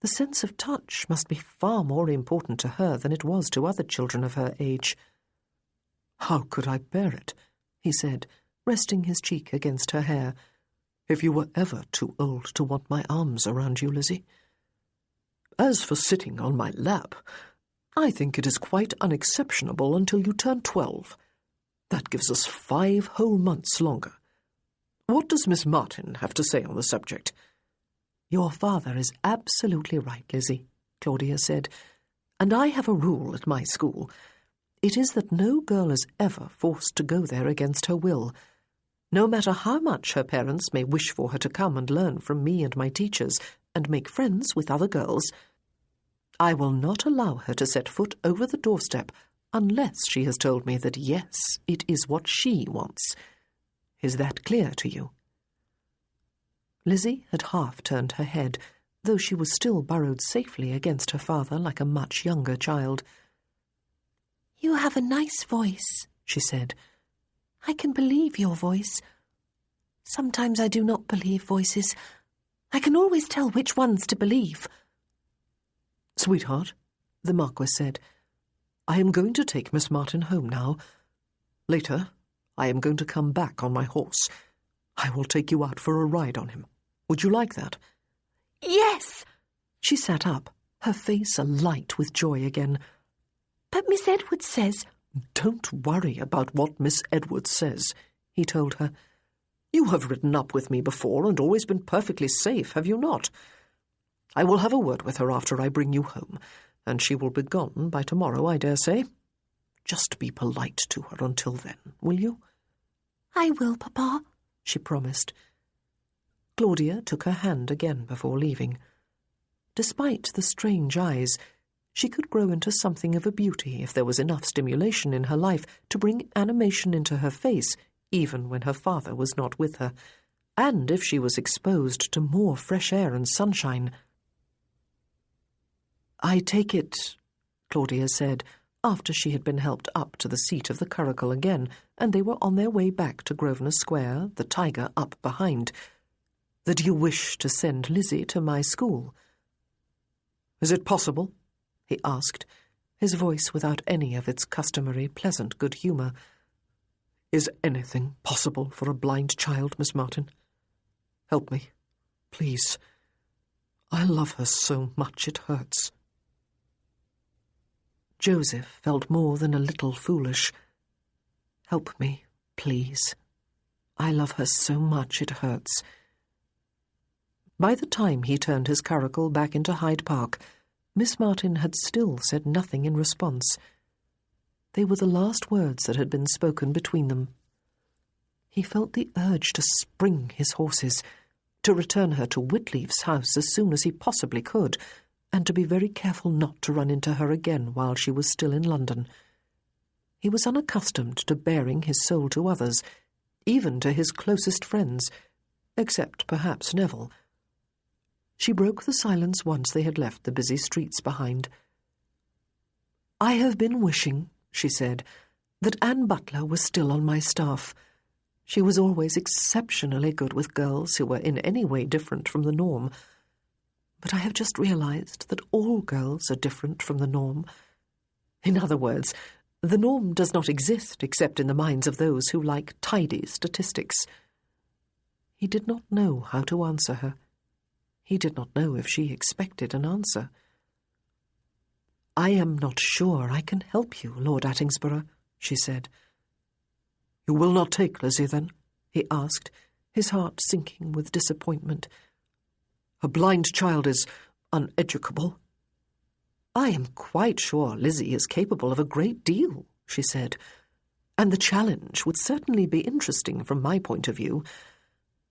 [SPEAKER 2] The sense of touch must be far more important to her than it was to other children of her age. "How could I bear it?" he said, resting his cheek against her hair. "If you were ever too old to want my arms around you, Lizzie. As for sitting on my lap, I think it is quite unexceptionable until you turn 12. That gives us 5 whole months longer. What does Miss Martin have to say on the subject?" "Your father is absolutely right, Lizzie," Claudia said, And I have a rule at my school. It is that no girl is ever forced to go there against her will. No matter how much her parents may wish for her to come and learn from me and my teachers and make friends with other girls, I will not allow her to set foot over the doorstep unless she has told me that yes, it is what she wants. Is that clear to you?" Lizzie had half turned her head, though she was still burrowed safely against her father like a much younger child.
[SPEAKER 4] "You have a nice voice," she said. "I can believe your voice. Sometimes I do not believe voices. I can always tell which ones to believe."
[SPEAKER 2] "Sweetheart," the Marquis said, "I am going to take Miss Martin home now. Later, I am going to come back on my horse. I will take you out for a ride on him. Would you like that?"
[SPEAKER 4] "Yes!"
[SPEAKER 2] She sat up, her face alight with joy again.
[SPEAKER 4] "But Miss Edwards says—"
[SPEAKER 2] "Don't worry about what Miss Edwards says," he told her. "You have ridden up with me before and always been perfectly safe, have you not? I will have a word with her after I bring you home, and she will be gone by tomorrow, I dare say. Just be polite to her until then, will you?"
[SPEAKER 4] "I will, Papa,"
[SPEAKER 2] she promised. Claudia took her hand again before leaving. Despite the strange eyes, she could grow into something of a beauty if there was enough stimulation in her life to bring animation into her face, even when her father was not with her, and if she was exposed to more fresh air and sunshine. "I take it," Claudia said, after she had been helped up to the seat of the curricle again, and they were on their way back to Grosvenor Square, the tiger up behind, "that you wish to send Lizzie to my school." "Is it possible?" he asked, his voice without any of its customary pleasant good humour. "Is anything possible for a blind child, Miss Martin? Help me, please. I love her so much it hurts." Joseph felt more than a little foolish. "Help me, please. I love her so much it hurts." By the time he turned his curricle back into Hyde Park, Miss Martin had still said nothing in response. They were the last words that had been spoken between them. He felt the urge to spring his horses, to return her to Whitleaf's house as soon as he possibly could, and to be very careful not to run into her again while she was still in London. He was unaccustomed to baring his soul to others, even to his closest friends, except perhaps Neville. She broke the silence once they had left the busy streets behind. "I have been wishing," she said, "that Anne Butler was still on my staff. She was always exceptionally good with girls who were in any way different from the norm. But I have just realized that all girls are different from the norm. In other words, the norm does not exist except in the minds of those who like tidy statistics." He did not know how to answer her. He did not know if she expected an answer. "I am not sure I can help you, Lord Attingsborough," she said. "You will not take Lizzie, then?" he asked, his heart sinking with disappointment. "A blind child is uneducable." "I am quite sure Lizzie is capable of a great deal," she said, "and the challenge would certainly be interesting from my point of view.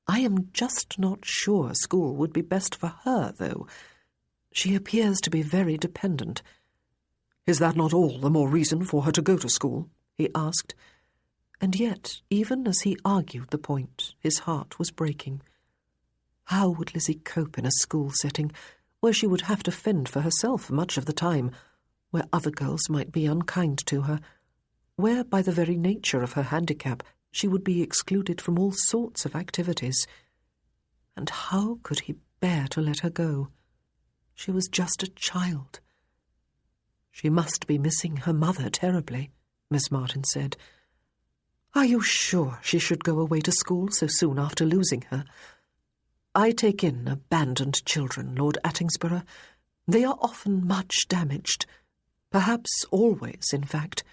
[SPEAKER 2] I am just not sure school would be best for her, though. She appears to be very dependent." "Is that not all the more reason for her to go to school?" he asked. And yet, even as he argued the point, his heart was breaking. How would Lizzie cope in a school setting, where she would have to fend for herself much of the time, where other girls might be unkind to her, where, by the very nature of her handicap, she would be excluded from all sorts of activities? And how could he bear to let her go? She was just a child. "She must be missing her mother terribly," Miss Martin said. "Are you sure she should go away to school so soon after losing her? I take in abandoned children, Lord Attingsborough. They are often much damaged, perhaps always, in fact."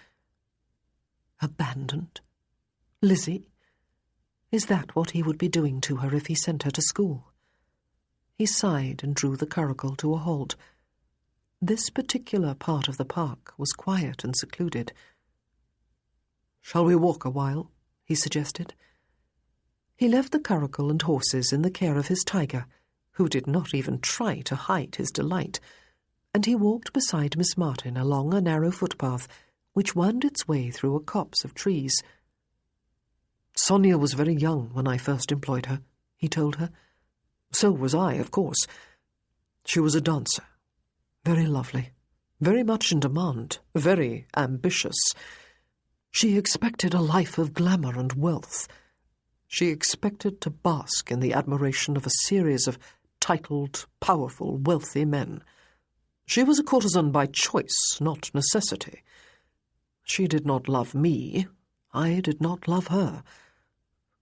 [SPEAKER 2] Abandoned? Lizzie? Is that what he would be doing to her if he sent her to school? He sighed and drew the curricle to a halt. This particular part of the park was quiet and secluded.
[SPEAKER 3] "Shall we walk a while?"
[SPEAKER 2] he suggested. He left the curricle and horses in the care of his tiger, who did not even try to hide his delight, and he walked beside Miss Martin along a narrow footpath which wound its way through a copse of trees.
[SPEAKER 3] "Sonia was very young when I first employed her," he told her. "So was I, of course. She was a dancer. Very lovely, very much in demand, very ambitious. She expected a life of glamour and wealth. She expected to bask in the admiration of a series of titled, powerful, wealthy men. She was a courtesan by choice, not necessity. She did not love me. I did not love her.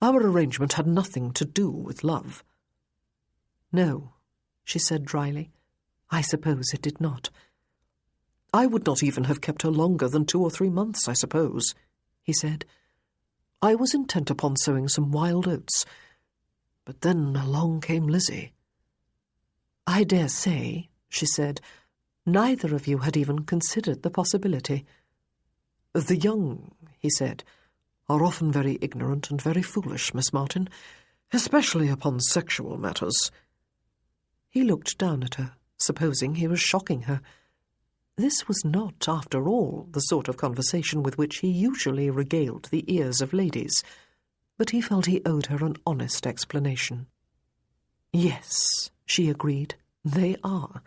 [SPEAKER 3] Our arrangement had nothing to do with love."
[SPEAKER 2] "No," she said dryly. "I suppose it did not."
[SPEAKER 3] "I would not even have kept her longer than 2 or 3 months, I suppose," he said. "I was intent upon sowing some wild oats. But then along came Lizzie."
[SPEAKER 2] "I dare say," she said, "neither of you had even considered the possibility."
[SPEAKER 3] "The young," he said, "are often very ignorant and very foolish, Miss Martin, especially upon sexual matters."
[SPEAKER 2] He looked down at her, supposing he was shocking her. This was not, after all, the sort of conversation with which he usually regaled the ears of ladies, but he felt he owed her an honest explanation.
[SPEAKER 3] "Yes," she agreed, "they are."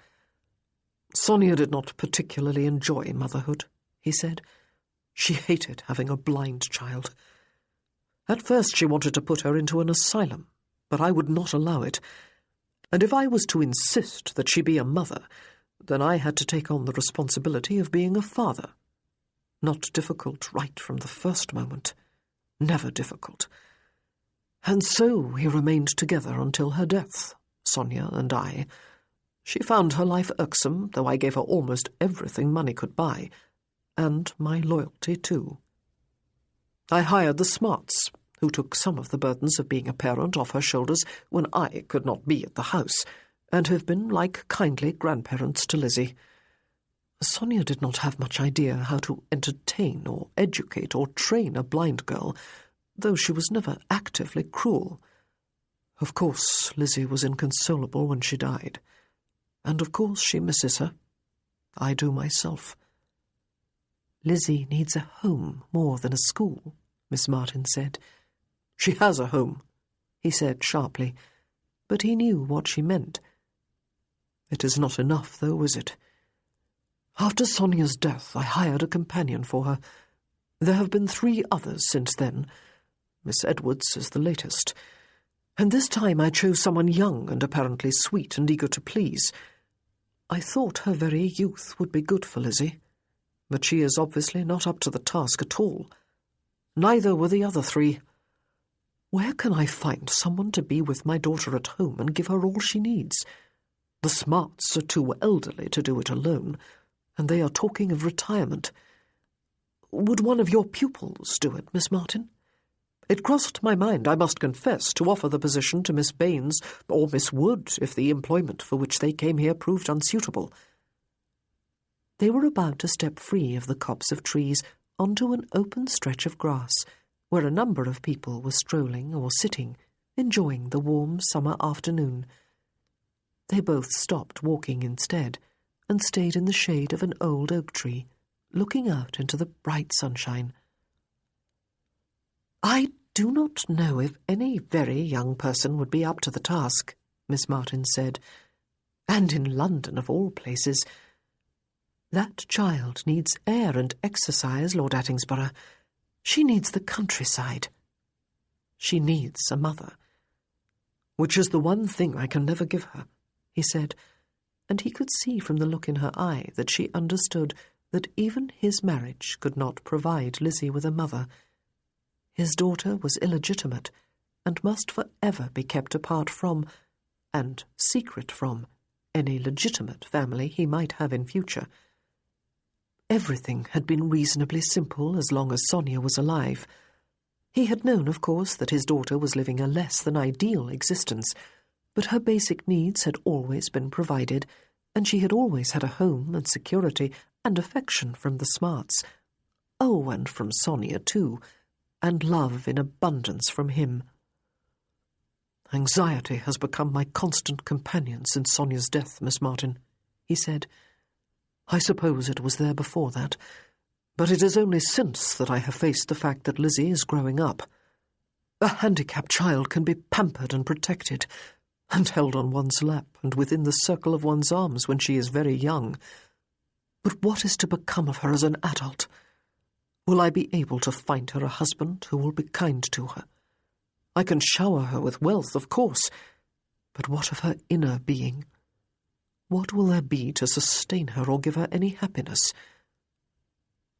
[SPEAKER 3] "Sonia did not particularly enjoy motherhood," he said. "She hated having a blind child. At first she wanted to put her into an asylum, but I would not allow it. And if I was to insist that she be a mother, then I had to take on the responsibility of being a father. Not difficult right from the first moment. Never difficult. And so we remained together until her death, Sonia and I. She found her life irksome, though I gave her almost everything money could buy, and my loyalty too. I hired the Smarts, who took some of the burdens of being a parent off her shoulders when I could not be at the house, and have been like kindly grandparents to Lizzie. Sonia did not have much idea how to entertain or educate or train a blind girl, though she was never actively cruel. Of course, Lizzie was inconsolable when she died, and of course she misses her. I do myself."
[SPEAKER 2] "Lizzie needs a home more than a school," Miss Martin said.
[SPEAKER 3] "She has a home,"
[SPEAKER 2] he said sharply, but he knew what she meant.
[SPEAKER 3] "It is not enough, though, is it? After Sonia's death, I hired a companion for her. There have been 3 others since then. Miss Edwards is the latest. And this time I chose someone young and apparently sweet and eager to please. I thought her very youth would be good for Lizzie, but she is obviously not up to the task at all. Neither were the other 3. Where can I find someone to be with my daughter at home and give her all she needs? The Smarts are too elderly to do it alone, and they are talking of retirement. Would one of your pupils do it, Miss Martin? It crossed my mind, I must confess, to offer the position to Miss Baines or Miss Wood if the employment for which they came here proved unsuitable."
[SPEAKER 2] They were about to step free of the copse of trees onto an open stretch of grass, where a number of people were strolling or sitting, enjoying the warm summer afternoon. They both stopped walking instead, and stayed in the shade of an old oak tree, looking out into the bright sunshine.
[SPEAKER 4] "I do not know if any very young person would be up to the task," Miss Martin said, "and in London of all places. That child needs air and exercise, Lord Attingsborough. She needs the countryside. She needs a mother."
[SPEAKER 3] "Which is the one thing I can never give her,"
[SPEAKER 2] he said, and he could see from the look in her eye that she understood that even his marriage could not provide Lizzie with a mother. His daughter was illegitimate, and must forever be kept apart from, and secret from, any legitimate family he might have in future. Everything had been reasonably simple as long as Sonia was alive. He had known, of course, that his daughter was living a less than ideal existence, but her basic needs had always been provided, and she had always had a home and security and affection from the Smarts. Oh, and from Sonia too, and love in abundance from him. "Anxiety has become my constant companion since Sonia's death, Miss Martin," he said. "I suppose it was there before that, but it is only since that I have faced the fact that Lizzie is growing up. A handicapped child can be pampered and protected, and held on one's lap and within the circle of one's arms when she is very young. But what is to become of her as an adult? Will I be able to find her a husband who will be kind to her? I can shower her with wealth, of course, but what of her inner being? What will there be to sustain her or give her any happiness?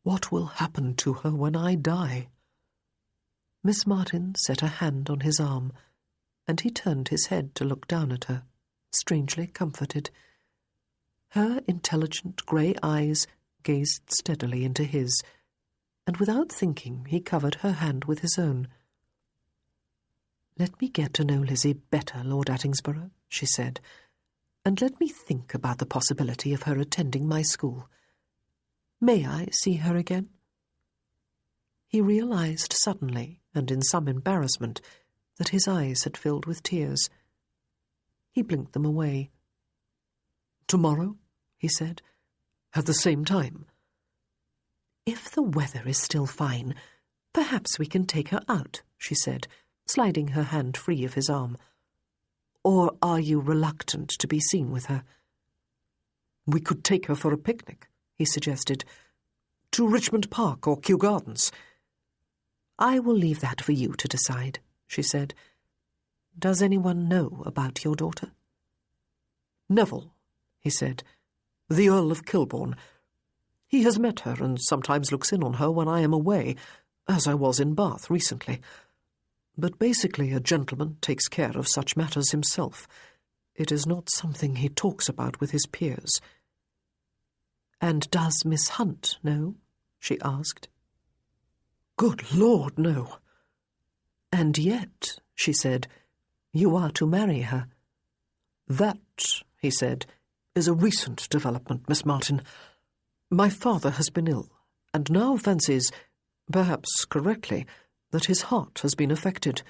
[SPEAKER 2] What will happen to her when I die?" Miss Martin set a hand on his arm, and he turned his head to look down at her, strangely comforted. Her intelligent grey eyes gazed steadily into his, and without thinking he covered her hand with his own. "Let me get to know Lizzie better, Lord Attingsborough," she said, "and let me think about the possibility of her attending my school. May I see her again?" He realized suddenly, and in some embarrassment, that his eyes had filled with tears. He blinked them away. "Tomorrow," he said, "at the same time." "If the weather is still fine, perhaps we can take her out," she said, sliding her hand free of his arm. "Or are you reluctant to be seen with her?" "We could take her for a picnic," he suggested, "to Richmond Park or Kew Gardens." "I will leave that for you to decide," she said. "Does anyone know about your daughter?" "Neville," he said, "the Earl of Kilbourne. He has met her and sometimes looks in on her when I am away, as I was in Bath recently. But basically a gentleman takes care of such matters himself. It is not something he talks about with his peers." "And does Miss Hunt know?" she asked. "Good Lord, no." "And yet," she said, "you are to marry her." "That," he said, "is a recent development, Miss Martin. My father has been ill, and now fancies, perhaps correctly, that his heart has been affected.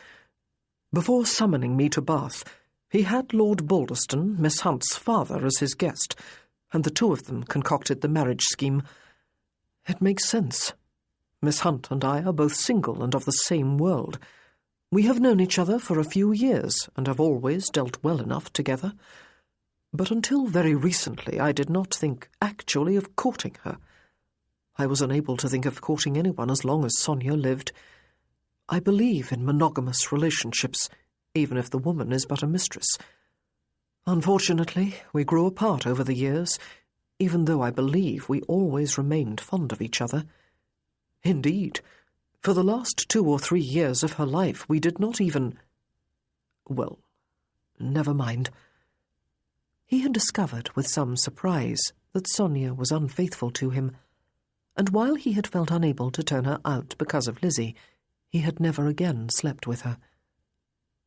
[SPEAKER 2] Before summoning me to Bath, he had Lord Balderston, Miss Hunt's father, as his guest, and the two of them concocted the marriage scheme. It makes sense. Miss Hunt and I are both single and of the same world. We have known each other for a few years and have always dealt well enough together. But until very recently I did not think actually of courting her. I was unable to think of courting anyone as long as Sonia lived. I believe in monogamous relationships, even if the woman is but a mistress. Unfortunately, we grew apart over the years, even though I believe we always remained fond of each other. Indeed, for the last 2 or 3 years of her life we did not even— Well, never mind." He had discovered with some surprise that Sonia was unfaithful to him, and while he had felt unable to turn her out because of Lizzie, he had never again slept with her.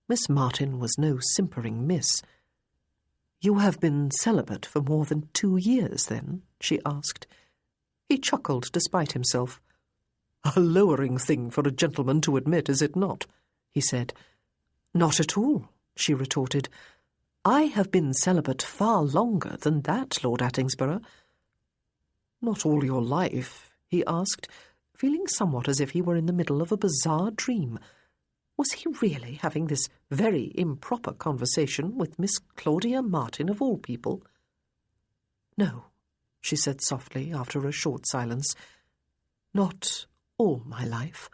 [SPEAKER 2] Miss Martin was no simpering miss. "You have been celibate for more than 2 years, then?" she asked. He chuckled despite himself. "A lowering thing for a gentleman to admit, is it not?" he said. "Not at all," she retorted. "I have been celibate far longer than that, Lord Attingsborough." "Not all your life?" he asked, feeling somewhat as if he were in the middle of a bizarre dream. Was he really having this very improper conversation with Miss Claudia Martin of all people? "No," she said softly after a short silence. "Not all my life."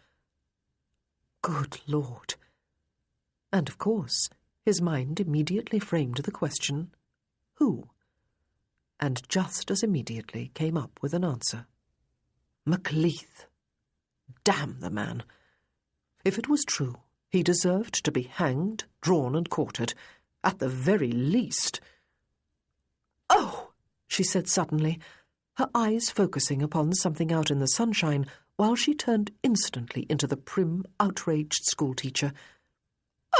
[SPEAKER 2] Good Lord! And of course his mind immediately framed the question, who? And just as immediately came up with an answer. MacLeith. Damn the man! If it was true, he deserved to be hanged, drawn and quartered, at the very least. "Oh!" she said suddenly, her eyes focusing upon something out in the sunshine, while she turned instantly into the prim, outraged schoolteacher.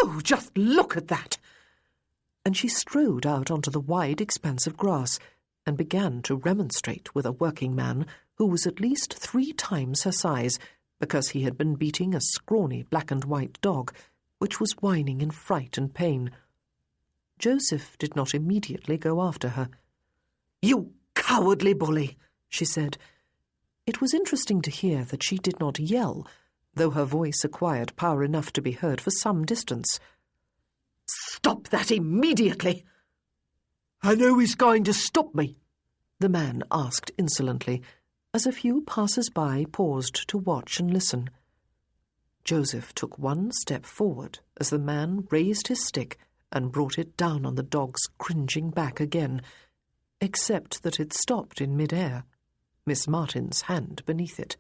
[SPEAKER 2] "Oh, just look at that!" and she strode out onto the wide expanse of grass and began to remonstrate with a working man who was at least 3 times her size because he had been beating a scrawny black and white dog, which was whining in fright and pain. Joseph did not immediately go after her. "You cowardly bully," she said. It was interesting to hear that she did not yell, though her voice acquired power enough to be heard for some distance. "Stop that immediately!"
[SPEAKER 3] "And who is going to stop me?"
[SPEAKER 2] the man asked insolently, as a few passers-by paused to watch and listen. Joseph took 1 step forward as the man raised his stick and brought it down on the dog's cringing back again, except that it stopped in mid-air, Miss Martin's hand beneath it.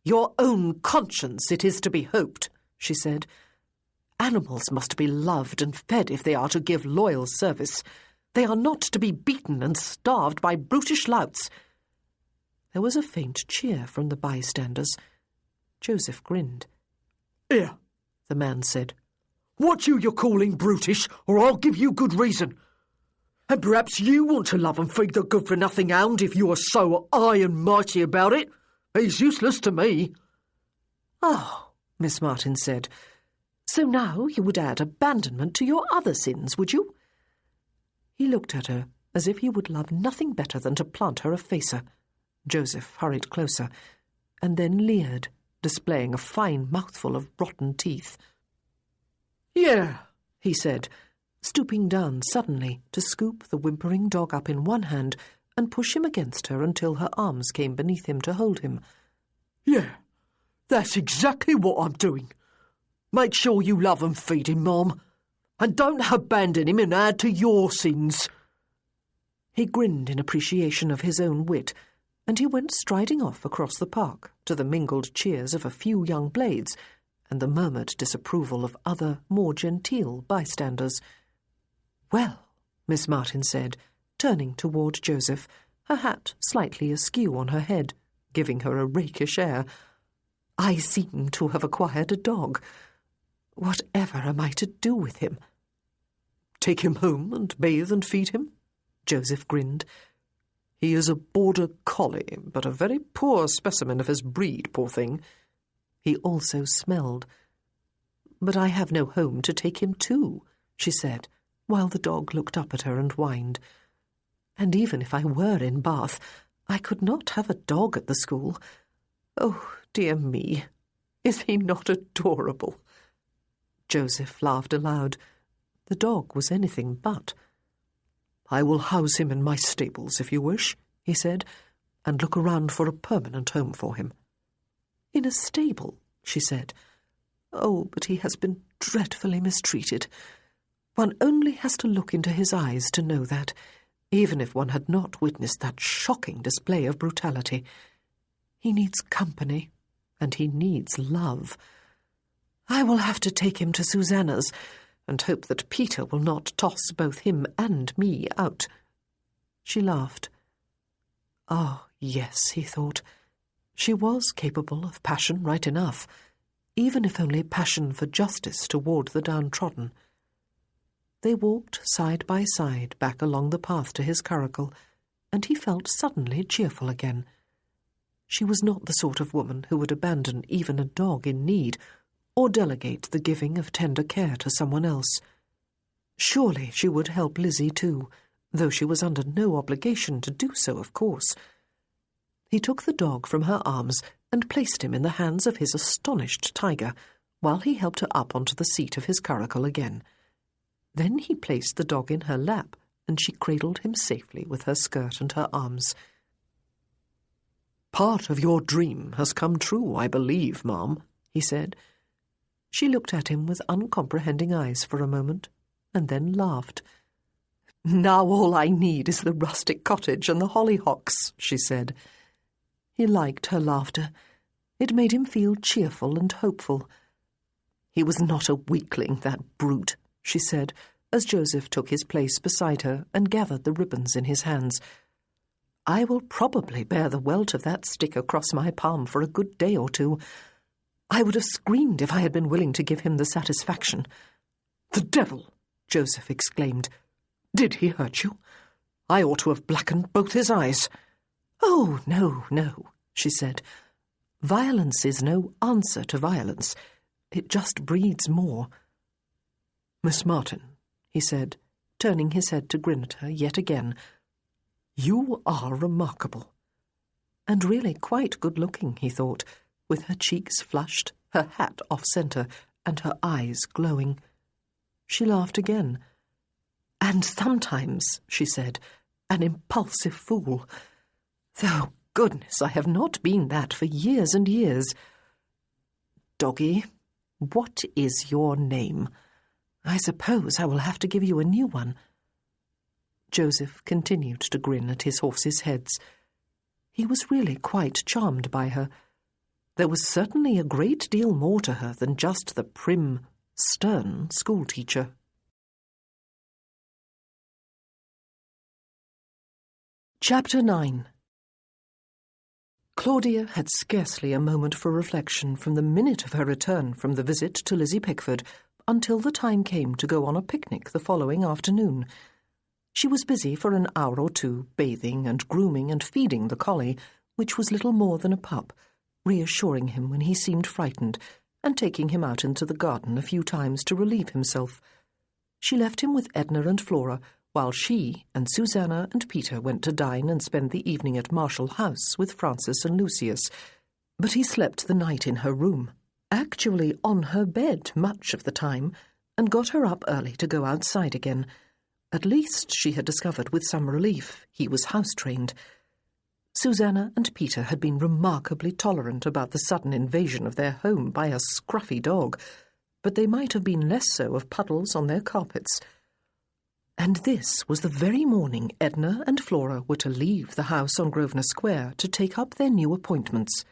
[SPEAKER 2] "Your own conscience, it is to be hoped," she said. "Animals must be loved and fed if they are to give loyal service. They are not to be beaten and starved by brutish louts." There was a faint cheer from the bystanders. Joseph grinned.
[SPEAKER 3] "Here," the man said. "What you're calling brutish, or I'll give you good reason. And perhaps you want to love and feed the good-for-nothing hound if you are so high and mighty about it. He's useless to me."
[SPEAKER 2] "Oh," Miss Martin said, "so now you would add abandonment to your other sins, would you?" He looked at her as if he would love nothing better than to plant her a facer. Joseph hurried closer, and then leered, displaying a fine mouthful of rotten teeth.
[SPEAKER 3] "Yeah,"
[SPEAKER 2] he said, stooping down suddenly to scoop the whimpering dog up in one hand and push him against her until her arms came beneath him to hold him.
[SPEAKER 3] "Yeah, that's exactly what I'm doing. Make sure you love and feed him, Mom, and don't abandon him and add to your sins."
[SPEAKER 2] He grinned in appreciation of his own wit, and he went striding off across the park to the mingled cheers of a few young blades and the murmured disapproval of other, more genteel bystanders. "Well," Miss Martin said, turning toward Joseph, her hat slightly askew on her head, giving her a rakish air, "I seem to have acquired a dog. Whatever am I to do with him?"
[SPEAKER 3] "Take him home and bathe and feed him?"
[SPEAKER 2] Joseph grinned.
[SPEAKER 3] "He is a border collie, but a very poor specimen of his breed, poor thing."
[SPEAKER 2] He also smelled. "But I have no home to take him to," she said, while the dog looked up at her and whined. "And even if I were in Bath, I could not have a dog at the school. Oh, dear me, is he not adorable?" Joseph laughed aloud. The dog was anything but.
[SPEAKER 3] "I will house him in my stables, if you wish," he said, "and look around for a permanent home for him."
[SPEAKER 2] "In a stable?" she said. "Oh, but he has been dreadfully mistreated. One only has to look into his eyes to know that, even if one had not witnessed that shocking display of brutality. He needs company, and he needs love. I will have to take him to Susanna's, and hope that Peter will not toss both him and me out." She laughed. "Oh, yes," he thought. She was capable of passion right enough, even if only passion for justice toward the downtrodden. They walked side by side back along the path to his curricle, and he felt suddenly cheerful again. She was not the sort of woman who would abandon even a dog in need, or delegate the giving of tender care to someone else. Surely she would help Lizzie too, though she was under no obligation to do so, of course. He took the dog from her arms and placed him in the hands of his astonished tiger, while he helped her up onto the seat of his curricle again. Then he placed the dog in her lap, and she cradled him safely with her skirt and her arms.
[SPEAKER 3] "Part of your dream has come true, I believe, Ma'am," he said.
[SPEAKER 2] She looked at him with uncomprehending eyes for a moment, and then laughed. "Now all I need is the rustic cottage and the hollyhocks," she said. He liked her laughter. It made him feel cheerful and hopeful. "He was not a weakling, that brute," she said, as Joseph took his place beside her and gathered the ribbons in his hands. "I will probably bear the welt of that stick across my palm for a good day or two. I would have screamed if I had been willing to give him the satisfaction."
[SPEAKER 3] "The devil!"
[SPEAKER 2] Joseph exclaimed. "Did he hurt you? I ought to have blackened both his eyes."
[SPEAKER 4] "Oh, no,"
[SPEAKER 2] she said. "Violence is no answer to violence. It just breeds more." "Miss Martin," he said, turning his head to grin at her yet again, "you are remarkable." And really quite good-looking, he thought, with her cheeks flushed, her hat off-centre, and her eyes glowing. She laughed again. "And sometimes," she said, "an impulsive fool. Though, goodness, I have not been that for years and years. Doggy, what is your name? I suppose I will have to give you a new one." Joseph continued to grin at his horses' heads. He was really quite charmed by her. There was certainly a great deal more to her than just the prim, stern schoolteacher. Chapter 9. Claudia had scarcely a moment for reflection from the minute of her return from the visit to Lizzie Pickford until the time came to go on a picnic the following afternoon. She was busy for an hour or two, bathing and grooming and feeding the collie, which was little more than a pup, reassuring him when he seemed frightened, and taking him out into the garden a few times to relieve himself. She left him with Edna and Flora, while she and Susanna and Peter went to dine and spend the evening at Marshall House with Francis and Lucius. But he slept the night in her room, actually on her bed much of the time, and got her up early to go outside again. At least, she had discovered with some relief, he was house-trained. Susanna and Peter had been remarkably tolerant about the sudden invasion of their home by a scruffy dog, but they might have been less so of puddles on their carpets. And this was the very morning Edna and Flora were to leave the house on Grosvenor Square to take up their new appointments.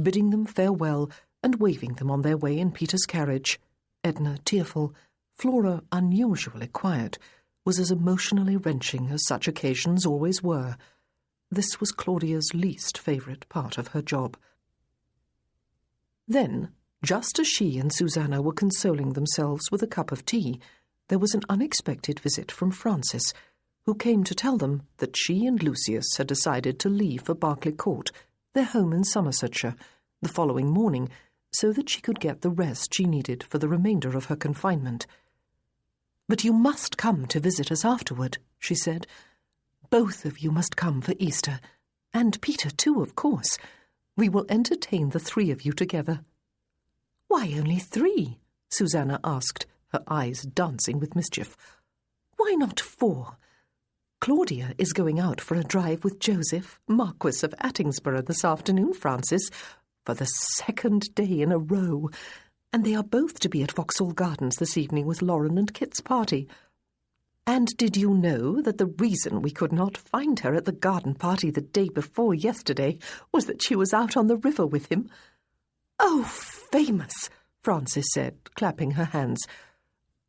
[SPEAKER 2] Bidding them farewell and waving them on their way in Peter's carriage, Edna tearful, Flora unusually quiet, was as emotionally wrenching as such occasions always were. This was Claudia's least favourite part of her job. Then, just as she and Susanna were consoling themselves with a cup of tea, there was an unexpected visit from Francis, who came to tell them that she and Lucius had decided to leave for Berkeley Court, their home in Somersetshire, the following morning, so that she could get the rest she needed for the remainder of her confinement. "But you must come to visit us afterward," she said. "Both of you must come for Easter, and Peter too, of course. We will entertain the three of you together." "Why only three?" Susanna asked, her eyes dancing with mischief. "Why not 4? Claudia is going out for a drive with Joseph, Marquis of Attingsborough, this afternoon, Francis, for the 2nd day in a row, and they are both to be at Vauxhall Gardens this evening with Lauren and Kit's party. And did you know that the reason we could not find her at the garden party the day before yesterday was that she was out on the river with him?" "Oh, famous!" Francis said, clapping her hands.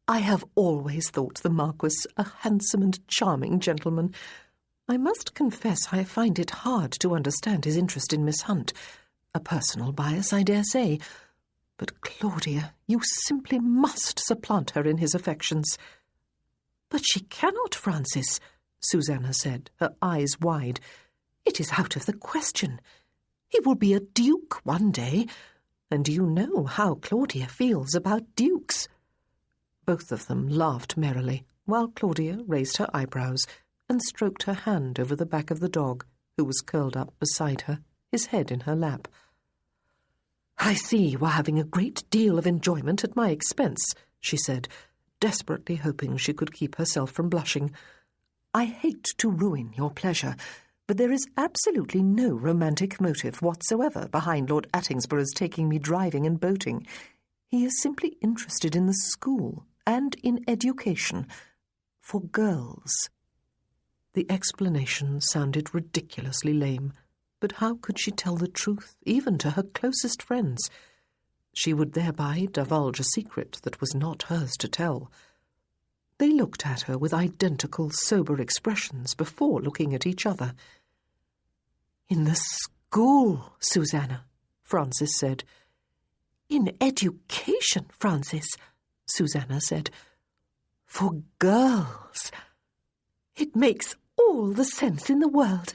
[SPEAKER 2] "I have always thought the Marquis a handsome and charming gentleman. I must confess I find it hard to understand his interest in Miss Hunt. A personal bias, I dare say. But, Claudia, you simply must supplant her in his affections." "But she cannot, Francis," Susanna said, her eyes wide. "It is out of the question. He will be a duke one day, and you know how Claudia feels about dukes." Both of them laughed merrily, while Claudia raised her eyebrows and stroked her hand over the back of the dog, who was curled up beside her, his head in her lap. "I see you are having a great deal of enjoyment at my expense," she said, desperately hoping she could keep herself from blushing. "I hate to ruin your pleasure, but there is absolutely no romantic motive whatsoever behind Lord Attingsborough's taking me driving and boating. He is simply interested in the school and in education for girls." The explanation sounded ridiculously lame, but how could she tell the truth, even to her closest friends? She would thereby divulge a secret that was not hers to tell. They looked at her with identical sober expressions before looking at each other. "In the school, Susanna," Francis said. "In education, Francis," Susanna said.
[SPEAKER 4] For girls. It makes all the sense in the world.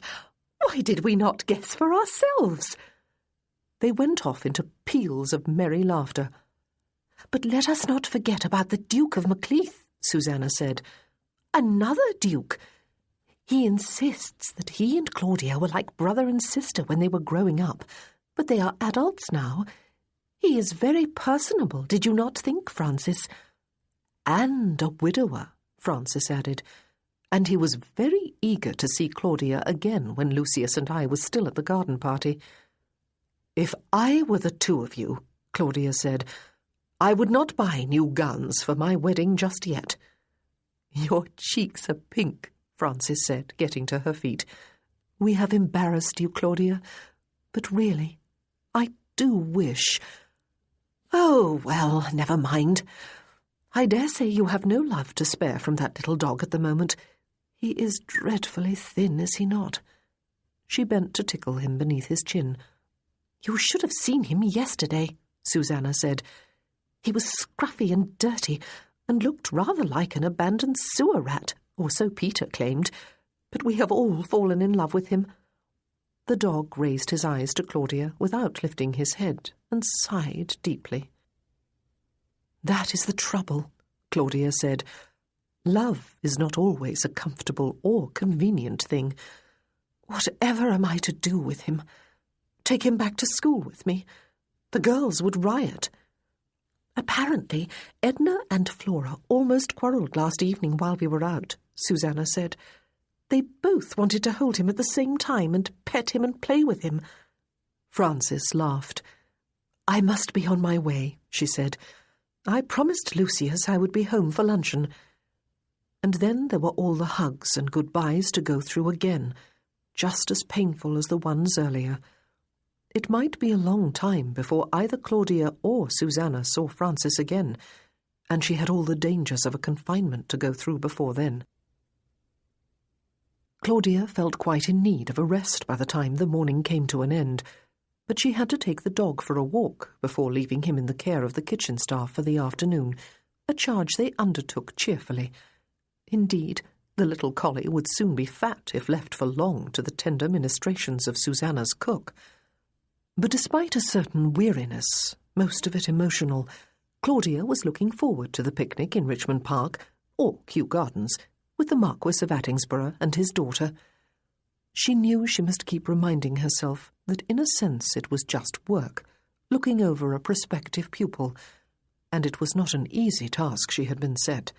[SPEAKER 4] Why did we not guess for ourselves?
[SPEAKER 2] They went off into peals of merry laughter.
[SPEAKER 4] But let us not forget about the Duke of Macleith, Susanna said. Another duke. He insists that he and Claudia were like brother and sister when they were growing up, but they are adults now. He is very personable, did you not think, Francis?
[SPEAKER 2] And a widower, Francis added, and he was very eager to see Claudia again when Lucius and I were still at the garden party. If I were the two of you, Claudia said, I would not buy new gowns for my wedding just yet. Your cheeks are pink, Francis said, getting to her feet. We have embarrassed you, Claudia, but really, I do wish—
[SPEAKER 4] Oh, well, never mind.
[SPEAKER 2] I dare say you have no love to spare from that little dog at the moment. He is dreadfully thin, is he not? She bent to tickle him beneath his chin.
[SPEAKER 4] You should have seen him yesterday, Susanna said. He was scruffy and dirty, and looked rather like an abandoned sewer rat, or so Peter claimed, but we have all fallen in love with him.
[SPEAKER 2] The dog raised his eyes to Claudia without lifting his head, and sighed deeply. That is the trouble, Claudia said. Love is not always a comfortable or convenient thing. Whatever am I to do with him? Take him back to school with me? The girls would riot.
[SPEAKER 4] Apparently, Edna and Flora almost quarrelled last evening while we were out, Susanna said. They both wanted to hold him at the same time and pet him and play with him.
[SPEAKER 2] Francis laughed. I must be on my way, she said. I promised Lucius I would be home for luncheon. And then there were all the hugs and goodbyes to go through again, just as painful as the ones earlier. It might be a long time before either Claudia or Susanna saw Francis again, and she had all the dangers of a confinement to go through before then. Claudia felt quite in need of a rest by the time the morning came to an end, but she had to take the dog for a walk before leaving him in the care of the kitchen staff for the afternoon, a charge they undertook cheerfully. Indeed, the little collie would soon be fat if left for long to the tender ministrations of Susanna's cook. But despite a certain weariness, most of it emotional, Claudia was looking forward to the picnic in Richmond Park, or Kew Gardens, with the Marquis of Attingsborough and his daughter. She knew she must keep reminding herself that in a sense it was just work, looking over a prospective pupil, and it was not an easy task she had been set.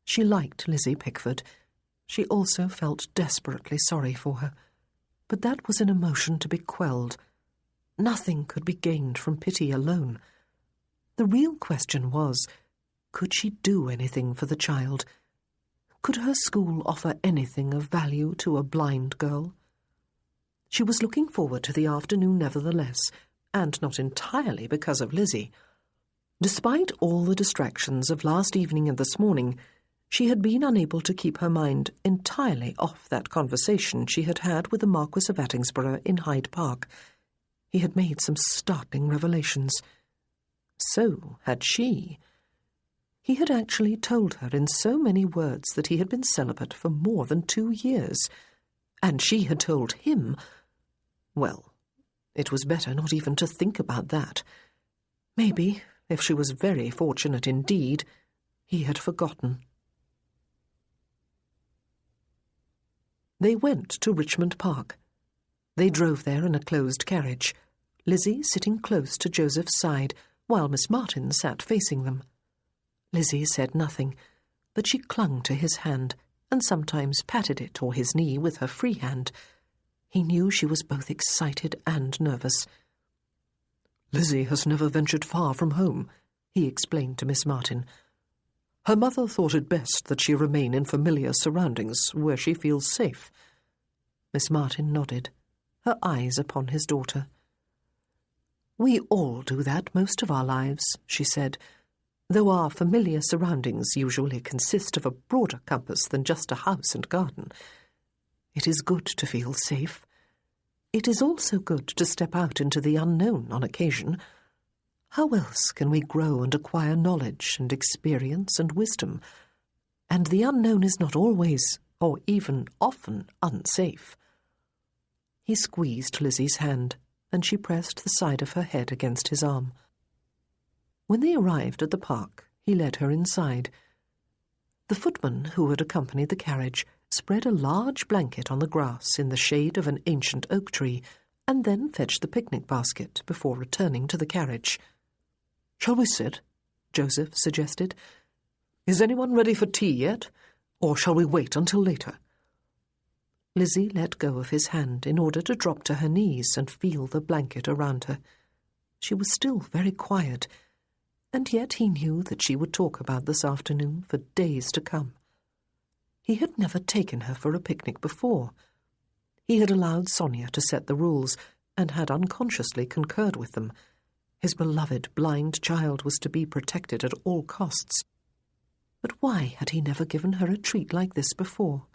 [SPEAKER 2] She liked Lizzie Pickford. She also felt desperately sorry for her, but that was an emotion to be quelled. Nothing could be gained from pity alone. The real question was, could she do anything for the child? Could her school offer anything of value to a blind girl? She was looking forward to the afternoon nevertheless, and not entirely because of Lizzie. Despite all the distractions of last evening and this morning, she had been unable to keep her mind entirely off that conversation she had had with the Marquis of Attingsborough in Hyde Park. He had made some startling revelations. So had she. He had actually told her in so many words that he had been celibate for more than 2 years, and she had told him— well, it was better not even to think about that. Maybe, if she was very fortunate indeed, he had forgotten. They went to Richmond Park. They drove there in a closed carriage, Lizzie sitting close to Joseph's side, while Miss Martin sat facing them. Lizzie said nothing, but she clung to his hand and sometimes patted it or his knee with her free hand. He knew she was both excited and nervous. Lizzie has never ventured far from home, he explained to Miss Martin. Her mother thought it best that she remain in familiar surroundings where she feels safe. Miss Martin nodded, her eyes upon his daughter. We all do that most of our lives, she said, though our familiar surroundings usually consist of a broader compass than just a house and garden. It is good to feel safe. It is also good to step out into the unknown on occasion. How else can we grow and acquire knowledge and experience and wisdom? and the unknown is not always, or even often, unsafe. He squeezed Lizzie's hand, and she pressed the side of her head against his arm. When they arrived at the park, he led her inside. The footman who had accompanied the carriage spread a large blanket on the grass in the shade of an ancient oak tree, and then fetched the picnic basket before returning to the carriage.
[SPEAKER 3] "Shall we sit?"
[SPEAKER 2] Joseph suggested.
[SPEAKER 3] "Is anyone ready for tea yet? Or shall we wait until later?"
[SPEAKER 2] Lizzie let go of his hand in order to drop to her knees and feel the blanket around her. She was still very quiet, and yet he knew that she would talk about this afternoon for days to come. He had never taken her for a picnic before. He had allowed Sonia to set the rules and had unconsciously concurred with them. His beloved blind child was to be protected at all costs. But why had he never given her a treat like this before?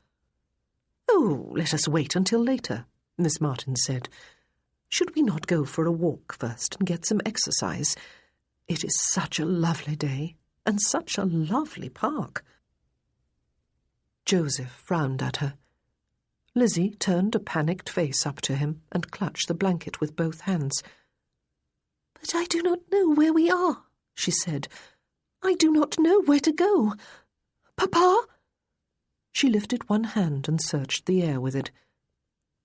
[SPEAKER 2] "Oh, let us wait until later," Miss Martin said. "Should we not go for a walk first and get some exercise? It is such a lovely day, and such a lovely park." Joseph frowned at her. Lizzie turned a panicked face up to him and clutched the blanket with both hands. "But I do not know where we are," she said. "I do not know where to go. Papa?" She lifted one hand and searched the air with it.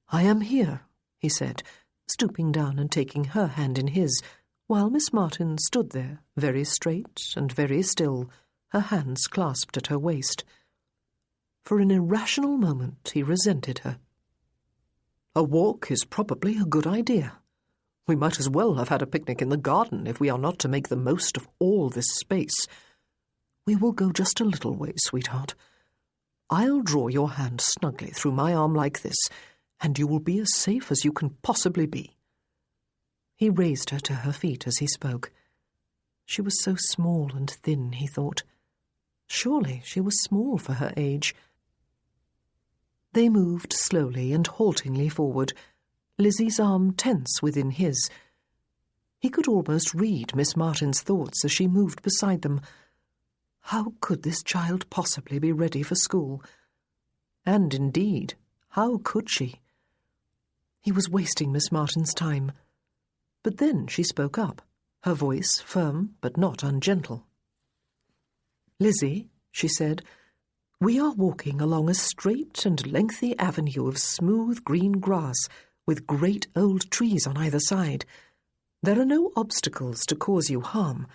[SPEAKER 3] "I am here,"
[SPEAKER 2] he said, stooping down and taking her hand in his, while Miss Martin stood there, very straight and very still, her hands clasped at her waist. For an irrational moment he resented her.
[SPEAKER 3] "A walk is probably a good idea. We might as well have had a picnic in the garden if we are not to make the most of all this space. We will go just a little way, sweetheart. I'll draw your hand snugly through my arm like this, and you will be as safe as you can possibly be."
[SPEAKER 2] He raised her to her feet as he spoke. She was so small and thin, he thought. Surely she was small for her age. They moved slowly and haltingly forward, Lizzie's arm tense within his. He could almost read Miss Martin's thoughts as she moved beside them. How could this child possibly be ready for school? And indeed, how could she? He was wasting Miss Martin's time. But then she spoke up, her voice firm but not ungentle. "Lizzie," she said, "we are walking along a straight and lengthy avenue of smooth green grass with great old trees on either side. There are no obstacles to cause you harm.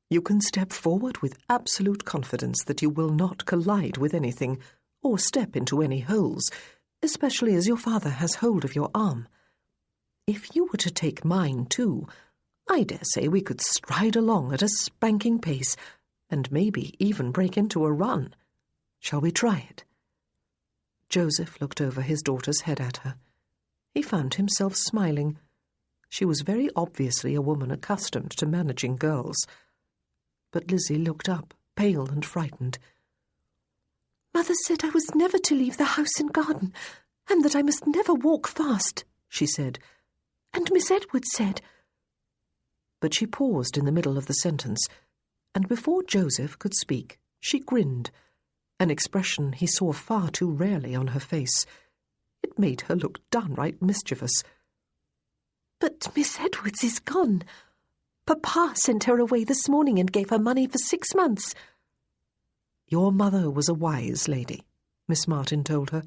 [SPEAKER 2] You can step forward with absolute confidence that you will not collide with anything or step into any holes, especially as your father has hold of your arm. If you were to take mine too, I dare say we could stride along at a spanking pace and maybe even break into a run. Shall we try it?" Joseph looked over his daughter's head at her. He found himself smiling. She was very obviously a woman accustomed to managing girls. But Lizzie looked up, pale and frightened. "Mother said I was never to leave the house and garden, and that I must never walk fast," she said. "And Miss Edwards said—" But she paused in the middle of the sentence, and before Joseph could speak, she grinned, an expression he saw far too rarely on her face. It made her look downright mischievous. "But Miss Edwards is gone. Papa sent her away this morning and gave her money for 6 months. "Your mother was a wise lady," Miss Martin told her.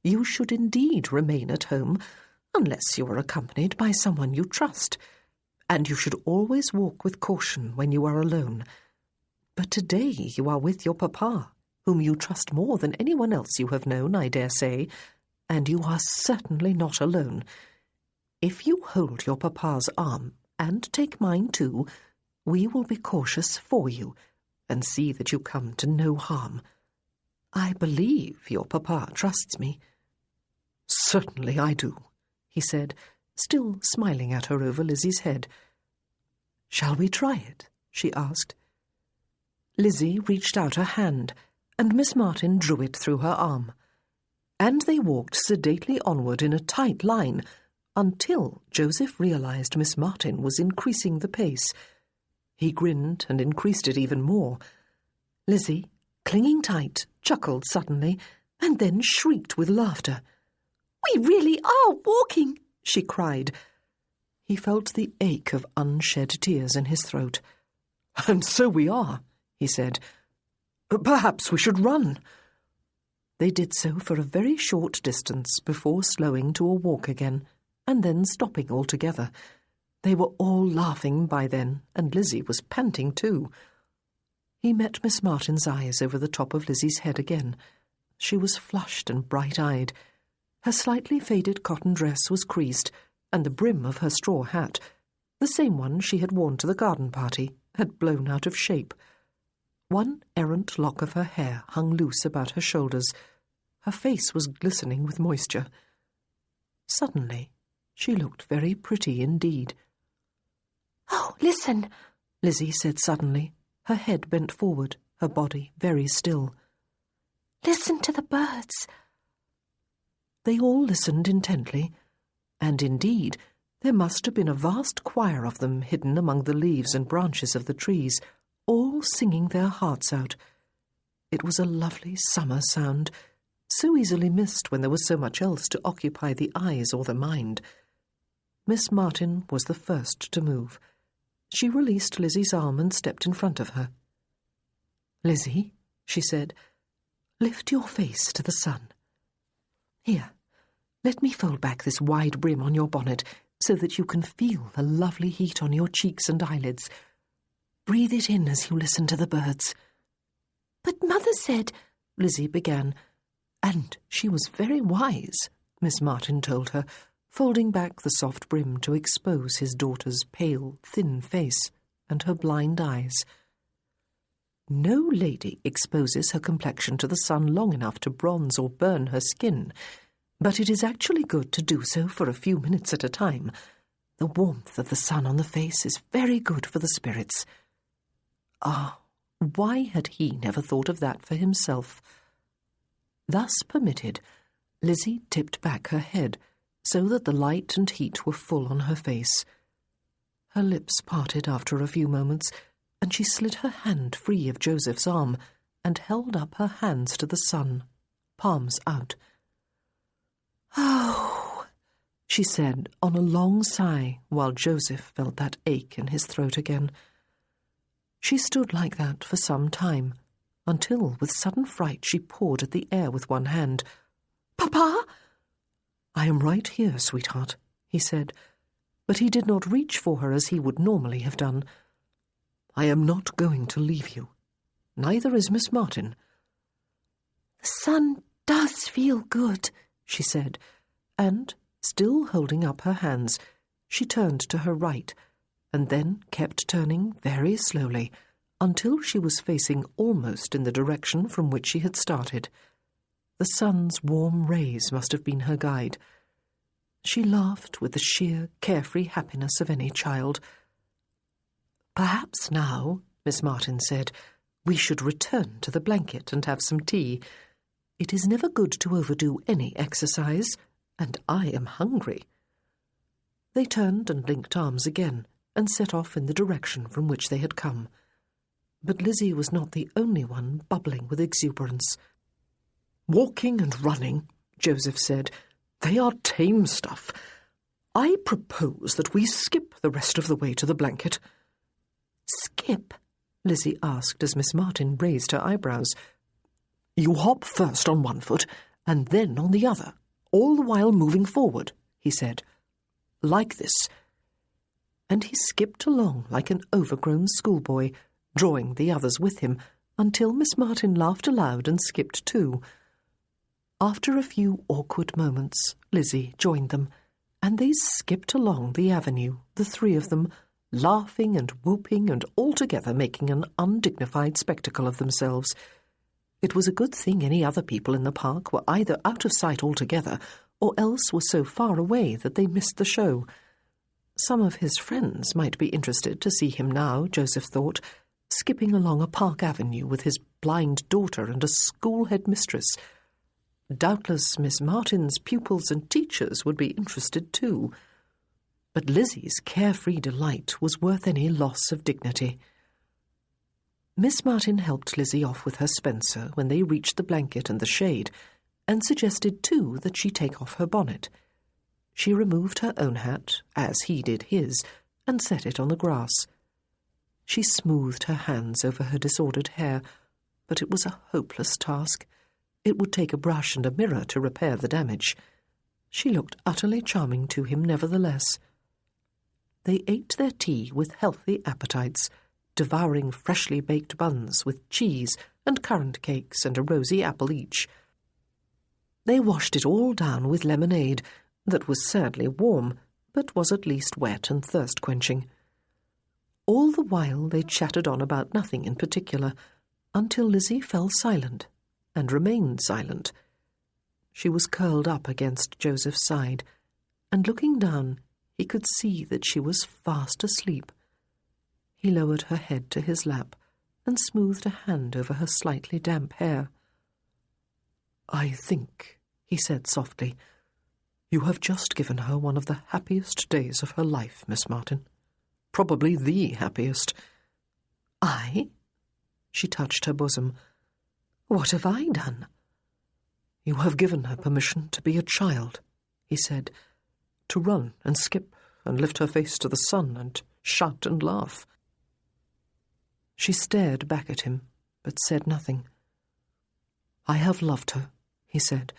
[SPEAKER 2] "You should indeed remain at home, unless you are accompanied by someone you trust, and you should always walk with caution when you are alone. But today you are with your papa, whom you trust more than anyone else you have known, I dare say, and you are certainly not alone. If you hold your papa's arm, and take mine too, we will be cautious for you, and see that you come to no harm. I believe your papa trusts me."
[SPEAKER 3] "Certainly I do,"
[SPEAKER 2] he said, still smiling at her over Lizzie's head. "Shall we try it?" she asked. Lizzie reached out her hand, and Miss Martin drew it through her arm. And they walked sedately onward in a tight line, until Joseph realized Miss Martin was increasing the pace. He grinned and increased it even more. "Lizzie, clinging tight, chuckled suddenly, and then shrieked with laughter.
[SPEAKER 4] "We really are walking!"
[SPEAKER 2] she cried. He felt the ache of unshed tears in his throat.
[SPEAKER 3] "And so we are," he said. "Perhaps we should run."
[SPEAKER 2] They did so for a very short distance before slowing to a walk again, and then stopping altogether. They were all laughing by then, and Lizzie was panting too. He met Miss Martin's eyes over the top of Lizzie's head again. She was flushed and bright-eyed. Her slightly faded cotton dress was creased, and the brim of her straw hat, the same one she had worn to the garden party, had blown out of shape. One errant lock of her hair hung loose about her shoulders. Her face was glistening with moisture. Suddenly, she looked very pretty indeed.
[SPEAKER 4] "Oh, listen,"
[SPEAKER 2] Lizzie said suddenly, her head bent forward, her body very still.
[SPEAKER 4] "Listen to the birds."
[SPEAKER 2] They all listened intently, and indeed there must have been a vast choir of them hidden among the leaves and branches of the trees, all singing their hearts out. It was a lovely summer sound, so easily missed when there was so much else to occupy the eyes or the mind. Miss Martin was the first to move. She released Lizzie's arm and stepped in front of her. "Lizzie," she said, "lift your face to the sun. Here, let me fold back this wide brim on your bonnet so that you can feel the lovely heat on your cheeks and eyelids. Breathe it in as you listen to the birds."
[SPEAKER 4] "But Mother said—"
[SPEAKER 2] Lizzie began. "And she was very wise," Miss Martin told her, folding back the soft brim to expose his daughter's pale, thin face and her blind eyes. "No lady exposes her complexion to the sun long enough to bronze or burn her skin, but it is actually good to do so for a few minutes at a time. The warmth of the sun on the face is very good for the spirits." Ah, why had he never thought of that for himself? Thus permitted, Lizzie tipped back her head, so that the light and heat were full on her face. Her lips parted after a few moments, and she slid her hand free of Joseph's arm and held up her hands to the sun, palms out. "Oh," she said on a long sigh, while Joseph felt that ache in his throat again. She stood like that for some time, until with sudden fright she pawed at the air with one hand. "Papa!" "I am right here, sweetheart," he said, but he did not reach for her as he would normally have done. "I am not going to leave you. Neither is Miss Martin."
[SPEAKER 4] "The sun does feel good,"
[SPEAKER 2] she said, and, still holding up her hands, she turned to her right, and then kept turning very slowly until she was facing almost in the direction from which she had started. The sun's warm rays must have been her guide. She laughed with the sheer, carefree happiness of any child. "Perhaps now," Miss Martin said, "we should return to the blanket and have some tea. It is never good to overdo any exercise, and I am hungry." They turned and linked arms again, and set off in the direction from which they had come. But Lizzie was not the only one bubbling with exuberance.
[SPEAKER 3] "Walking and running," Joseph said, "they are tame stuff. I propose that we skip the rest of the way to the blanket."
[SPEAKER 2] "Skip?" Lizzie asked as Miss Martin raised her eyebrows.
[SPEAKER 3] "You hop first on one foot and then on the other, all the while moving forward," he said. "Like this."
[SPEAKER 2] And he skipped along like an overgrown schoolboy, drawing the others with him, until Miss Martin laughed aloud and skipped too. After a few awkward moments, Lizzie joined them, and they skipped along the avenue, the three of them, laughing and whooping and altogether making an undignified spectacle of themselves. It was a good thing any other people in the park were either out of sight altogether, or else were so far away that they missed the show. Some of his friends might be interested to see him now, Joseph thought, skipping along a park avenue with his blind daughter and a school headmistress. Doubtless Miss Martin's pupils and teachers would be interested too. But Lizzie's carefree delight was worth any loss of dignity. Miss Martin helped Lizzie off with her spencer when they reached the blanket and the shade, and suggested too that she take off her bonnet. She removed her own hat, as he did his, and set it on the grass. She smoothed her hands over her disordered hair, but it was a hopeless task. It would take a brush and a mirror to repair the damage. She looked utterly charming to him nevertheless. They ate their tea with healthy appetites, devouring freshly baked buns with cheese and currant cakes and a rosy apple each. They washed it all down with lemonade, that was sadly warm, but was at least wet and thirst-quenching. All the while they chattered on about nothing in particular, until Lizzie fell silent, and remained silent. She was curled up against Joseph's side, and looking down, he could see that she was fast asleep. He lowered her head to his lap, and smoothed a hand over her slightly damp hair.
[SPEAKER 3] "I think," he said softly, "you have just given her one of the happiest days of her life, Miss Martin. Probably the happiest."
[SPEAKER 2] "I?" She touched her bosom. "What have I done?"
[SPEAKER 3] "You have given her permission to be a child," he said, "to run and skip and lift her face to the sun and shout and laugh."
[SPEAKER 2] She stared back at him, but said nothing.
[SPEAKER 3] "I have loved her," he said,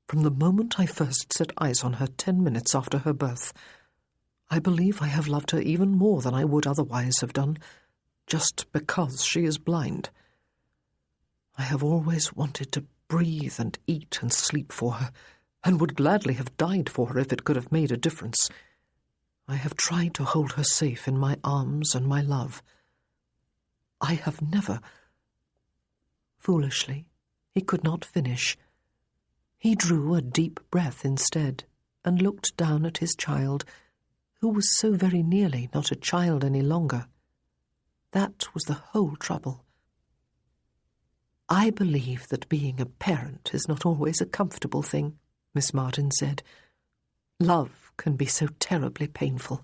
[SPEAKER 3] "from the moment I first set eyes on her 10 minutes after her birth. I believe I have loved her even more than I would otherwise have done, just because she is blind. I have always wanted to breathe and eat and sleep for her, and would gladly have died for her if it could have made a difference. I have tried to hold her safe in my arms and my love. I have never—"
[SPEAKER 2] Foolishly, he could not finish. He drew a deep breath instead, and looked down at his child, who was so very nearly not a child any longer. That was the whole trouble. "I believe that being a parent is not always a comfortable thing," Miss Martin said. "Love can be so terribly painful.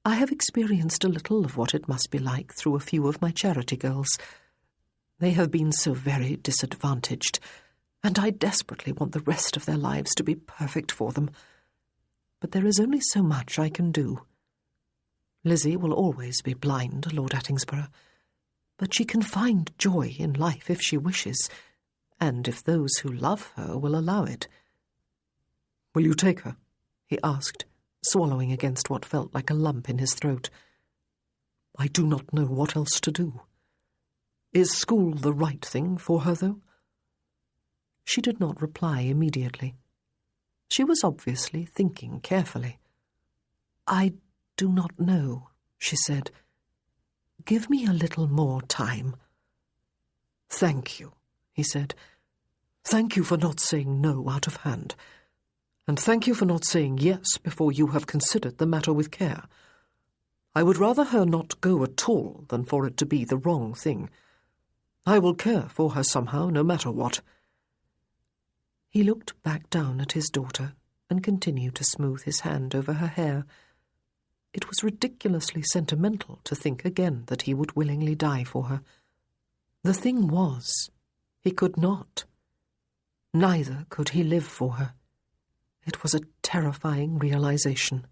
[SPEAKER 2] I have experienced a little of what it must be like through a few of my charity girls. They have been so very disadvantaged, and I desperately want the rest of their lives to be perfect for them. But there is only so much I can do. Lizzie will always be blind, Lord Attingsborough, but she can find joy in life if she wishes, and if those who love her will allow it."
[SPEAKER 3] "Will you take her?"
[SPEAKER 2] he asked, swallowing against what felt like a lump in his throat.
[SPEAKER 3] "I do not know what else to do. Is school the right thing for her, though?"
[SPEAKER 2] She did not reply immediately. She was obviously thinking carefully. "I do not know," she said. "Give me a little more time."
[SPEAKER 3] "Thank you," he said. "Thank you for not saying no out of hand. And thank you for not saying yes before you have considered the matter with care. I would rather her not go at all than for it to be the wrong thing. I will care for her somehow, no matter what."
[SPEAKER 2] He looked back down at his daughter and continued to smooth his hand over her hair. It was ridiculously sentimental to think again that he would willingly die for her. The thing was, he could not. Neither could he live for her. It was a terrifying realization.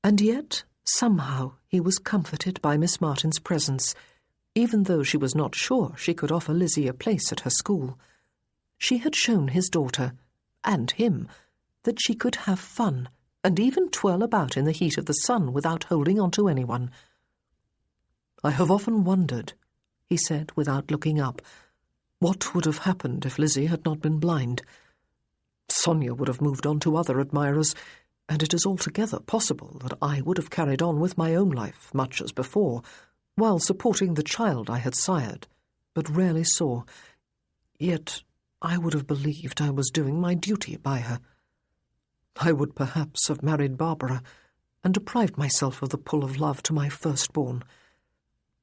[SPEAKER 2] And yet, somehow, he was comforted by Miss Martin's presence, even though she was not sure she could offer Lizzie a place at her school. She had shown his daughter, and him, that she could have fun and even twirl about in the heat of the sun without holding on to anyone.
[SPEAKER 3] "I have often wondered," he said without looking up, "what would have happened if Lizzie had not been blind. Sonia would have moved on to other admirers, and it is altogether possible that I would have carried on with my own life much as before, while supporting the child I had sired, but rarely saw. Yet I would have believed I was doing my duty by her. I would perhaps have married Barbara, and deprived myself of the pull of love to my firstborn.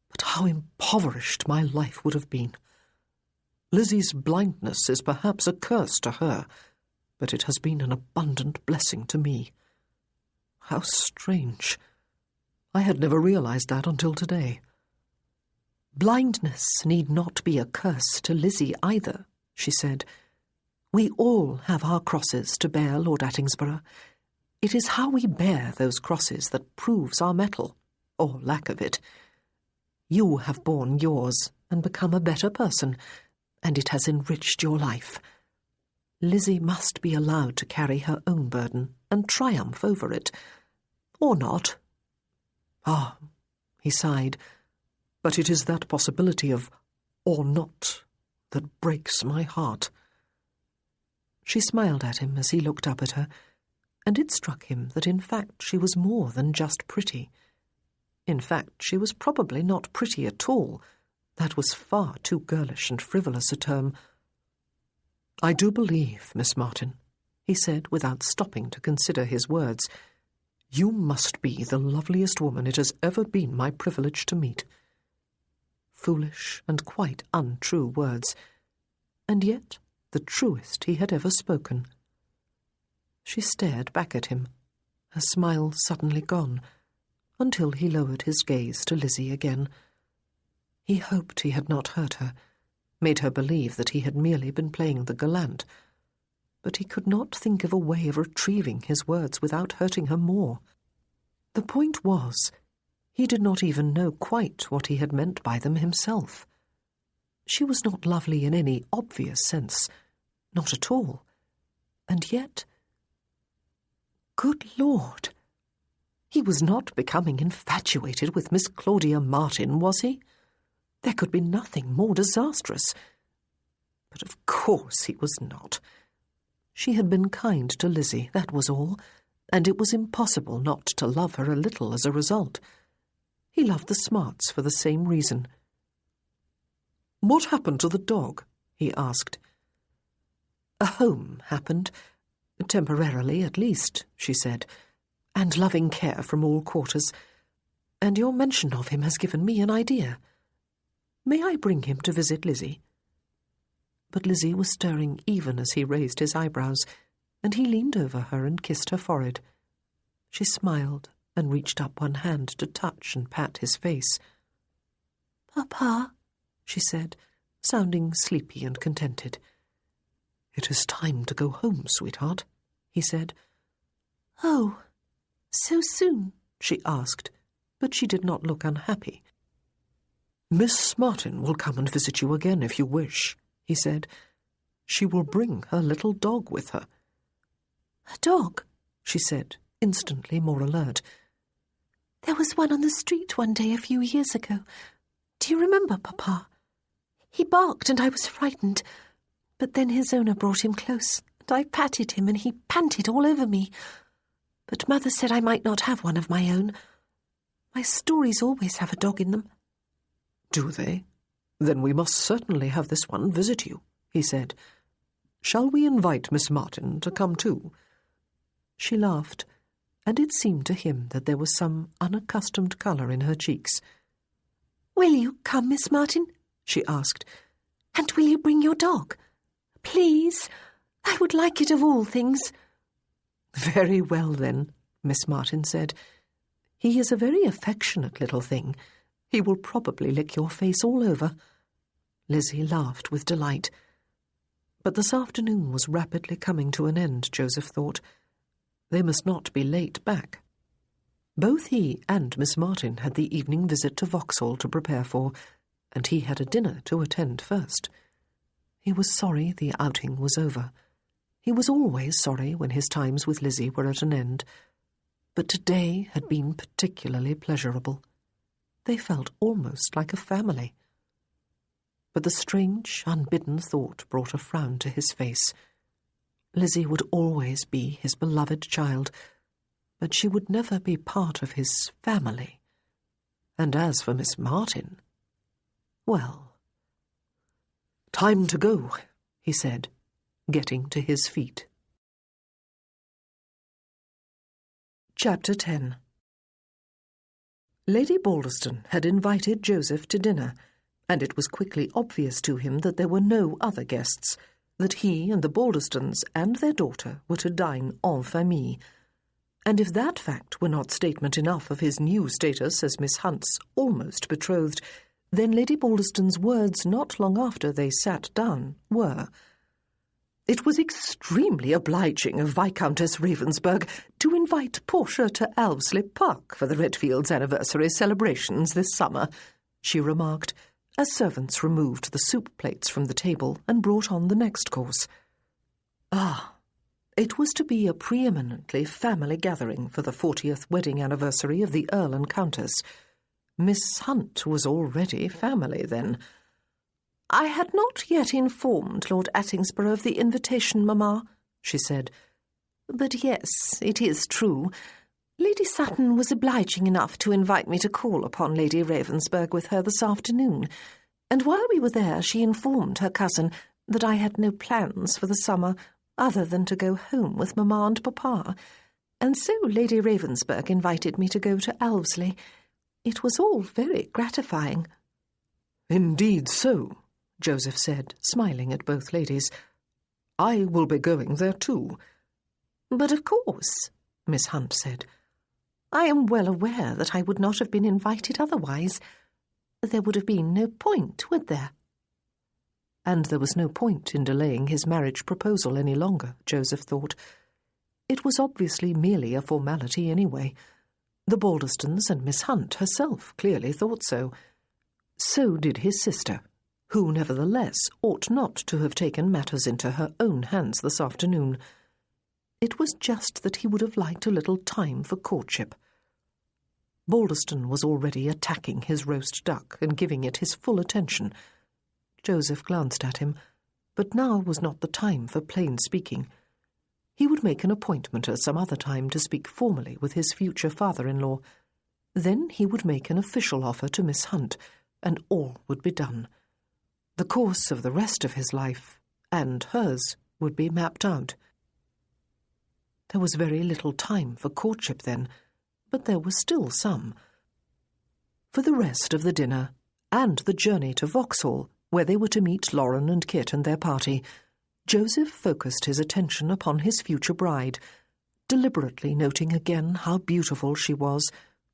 [SPEAKER 3] But how impoverished my life would have been. Lizzie's blindness is perhaps a curse to her, but it has been an abundant blessing to me. How strange. I had never realized that until today.
[SPEAKER 2] Blindness need not be a curse to Lizzie either, she said. We all have our crosses to bear, Lord Attingsborough. It is how we bear those crosses that proves our mettle, or lack of it. You have borne yours and become a better person, and it has enriched your life. Lizzie must be allowed to carry her own burden and triumph over it. Or not.
[SPEAKER 3] Ah, he sighed, but it is that possibility of or not that breaks my heart.
[SPEAKER 2] She smiled at him as he looked up at her, and it struck him that in fact she was more than just pretty. In fact, she was probably not pretty at all. That was far too girlish and frivolous a term.
[SPEAKER 3] I do believe, Miss Martin,
[SPEAKER 2] he said without stopping to consider his words,
[SPEAKER 3] you must be the loveliest woman it has ever been my privilege to meet.
[SPEAKER 2] Foolish and quite untrue words, and yet the truest he had ever spoken. She stared back at him, her smile suddenly gone, until he lowered his gaze to Lizzie again. He hoped he had not hurt her, made her believe that he had merely been playing the gallant, but he could not think of a way of retrieving his words without hurting her more. The point was, he did not even know quite what he had meant by them himself. She was not lovely in any obvious sense, not at all, and yet... Good Lord! He was not becoming infatuated with Miss Claudia Martin, was he? There could be nothing more disastrous. But of course he was not. She had been kind to Lizzie, that was all, and it was impossible not to love her a little as a result. He loved the Smarts for the same reason.
[SPEAKER 3] "What happened to the dog?"
[SPEAKER 2] he asked. A home happened, temporarily at least, she said, and loving care from all quarters, and your mention of him has given me an idea. May I bring him to visit Lizzie? But Lizzie was stirring even as he raised his eyebrows, and he leaned over her and kissed her forehead. She smiled and reached up one hand to touch and pat his face. "Papa," she said, sounding sleepy and contented.
[SPEAKER 3] "It is time to go home, sweetheart," he said.
[SPEAKER 4] "Oh, so soon?"
[SPEAKER 2] she asked, but she did not look unhappy.
[SPEAKER 3] "Miss Martin will come and visit you again if you wish," he said. "She will bring her little dog with her."
[SPEAKER 4] "A dog?"
[SPEAKER 2] she said, instantly more alert.
[SPEAKER 4] "There was one on the street one day a few years ago. Do you remember, Papa? He barked and I was frightened, but then his owner brought him close, and I patted him and he panted all over me. But Mother said I might not have one of my own. My stories always have a dog in them."
[SPEAKER 3] "Do they? Then we must certainly have this one visit you," he said. "Shall we invite Miss Martin to come too?"
[SPEAKER 2] She laughed, and it seemed to him that there was some unaccustomed colour in her cheeks.
[SPEAKER 4] "Will you come, Miss Martin?" she asked. "And will you bring your dog? Please, I would like it of all things."
[SPEAKER 2] "Very well, then," Miss Martin said. "He is a very affectionate little thing. He will probably lick your face all over." Lizzie laughed with delight. But this afternoon was rapidly coming to an end, Joseph thought. They must not be late back. Both he and Miss Martin had the evening visit to Vauxhall to prepare for, and he had a dinner to attend first. He was sorry the outing was over. He was always sorry when his times with Lizzie were at an end, but today had been particularly pleasurable. They felt almost like a family. But the strange, unbidden thought brought a frown to his face. Lizzie would always be his beloved child, but she would never be part of his family. And as for Miss Martin, well... "Time to go," he said, getting to his feet. Chapter 10. Lady Balderston had invited Joseph to dinner, and it was quickly obvious to him that there were no other guests, that he and the Balderstons and their daughter were to dine en famille. And if that fact were not statement enough of his new status as Miss Hunt's almost betrothed, Then Lady Balderston's words not long after they sat down were, "It was extremely obliging of Viscountess Ravensburg to invite Portia to Alvesley Park for the Redfields' anniversary celebrations this summer," she remarked, as servants removed the soup plates from the table and brought on the next course. Ah, it was to be a preeminently family gathering for the 40th wedding anniversary of the Earl and Countess. Miss Hunt was already family, then. "I had not yet informed Lord Attingsborough of the invitation, Mamma," she said. "But yes, it is true. Lady Sutton was obliging enough to invite me to call upon Lady Ravensburg with her this afternoon, and while we were there she informed her cousin that I had no plans for the summer other than to go home with Mamma and Papa, and so Lady Ravensburg invited me to go to Alvesley. It was all very gratifying."
[SPEAKER 3] "Indeed so," Joseph said, smiling at both ladies. "I will be going there too."
[SPEAKER 4] "But of course," Miss Hunt said. "I am well aware that I would not have been invited otherwise. There would have been no point, would there?"
[SPEAKER 2] And there was no point in delaying his marriage proposal any longer, Joseph thought. It was obviously merely a formality anyway. The Balderstons and Miss Hunt herself clearly thought so. So did his sister, who nevertheless ought not to have taken matters into her own hands this afternoon. It was just that he would have liked a little time for courtship. Balderston was already attacking his roast duck and giving it his full attention. Joseph glanced at him, but now was not the time for plain speaking. He would make an appointment at some other time to speak formally with his future father-in-law. Then he would make an official offer to Miss Hunt, and all would be done. The course of the rest of his life, and hers, would be mapped out. There was very little time for courtship then, but there was still some. For the rest of the dinner, and the journey to Vauxhall, where they were to meet Lauren and Kit and their party, Joseph focused his attention upon his future bride, deliberately noting again how beautiful she was,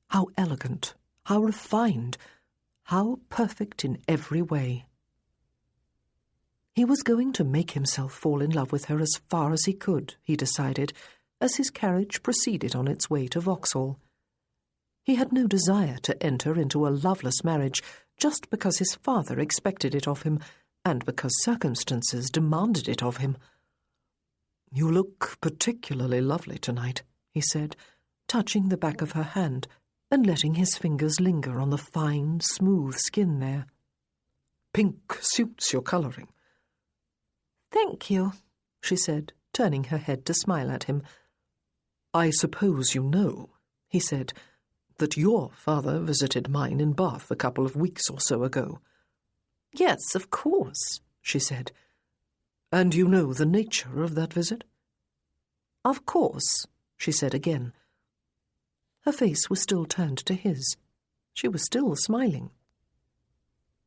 [SPEAKER 2] how elegant, how refined, how perfect in every way. He was going to make himself fall in love with her as far as he could, he decided, as his carriage proceeded on its way to Vauxhall. He had no desire to enter into a loveless marriage just because his father expected it of him, and because circumstances demanded it of him. "You look particularly lovely tonight," he said, touching the back of her hand and letting his fingers linger on the fine, smooth skin there. "Pink suits your colouring."
[SPEAKER 4] "Thank you,"
[SPEAKER 2] she said, turning her head to smile at him.
[SPEAKER 3] "I suppose you know," he said, "that your father visited mine in Bath a couple of weeks or so ago."
[SPEAKER 4] "Yes, of course," she said.
[SPEAKER 3] "And you know the nature of that visit?"
[SPEAKER 4] "Of course,"
[SPEAKER 2] she said again. Her face was still turned to his. She was still smiling.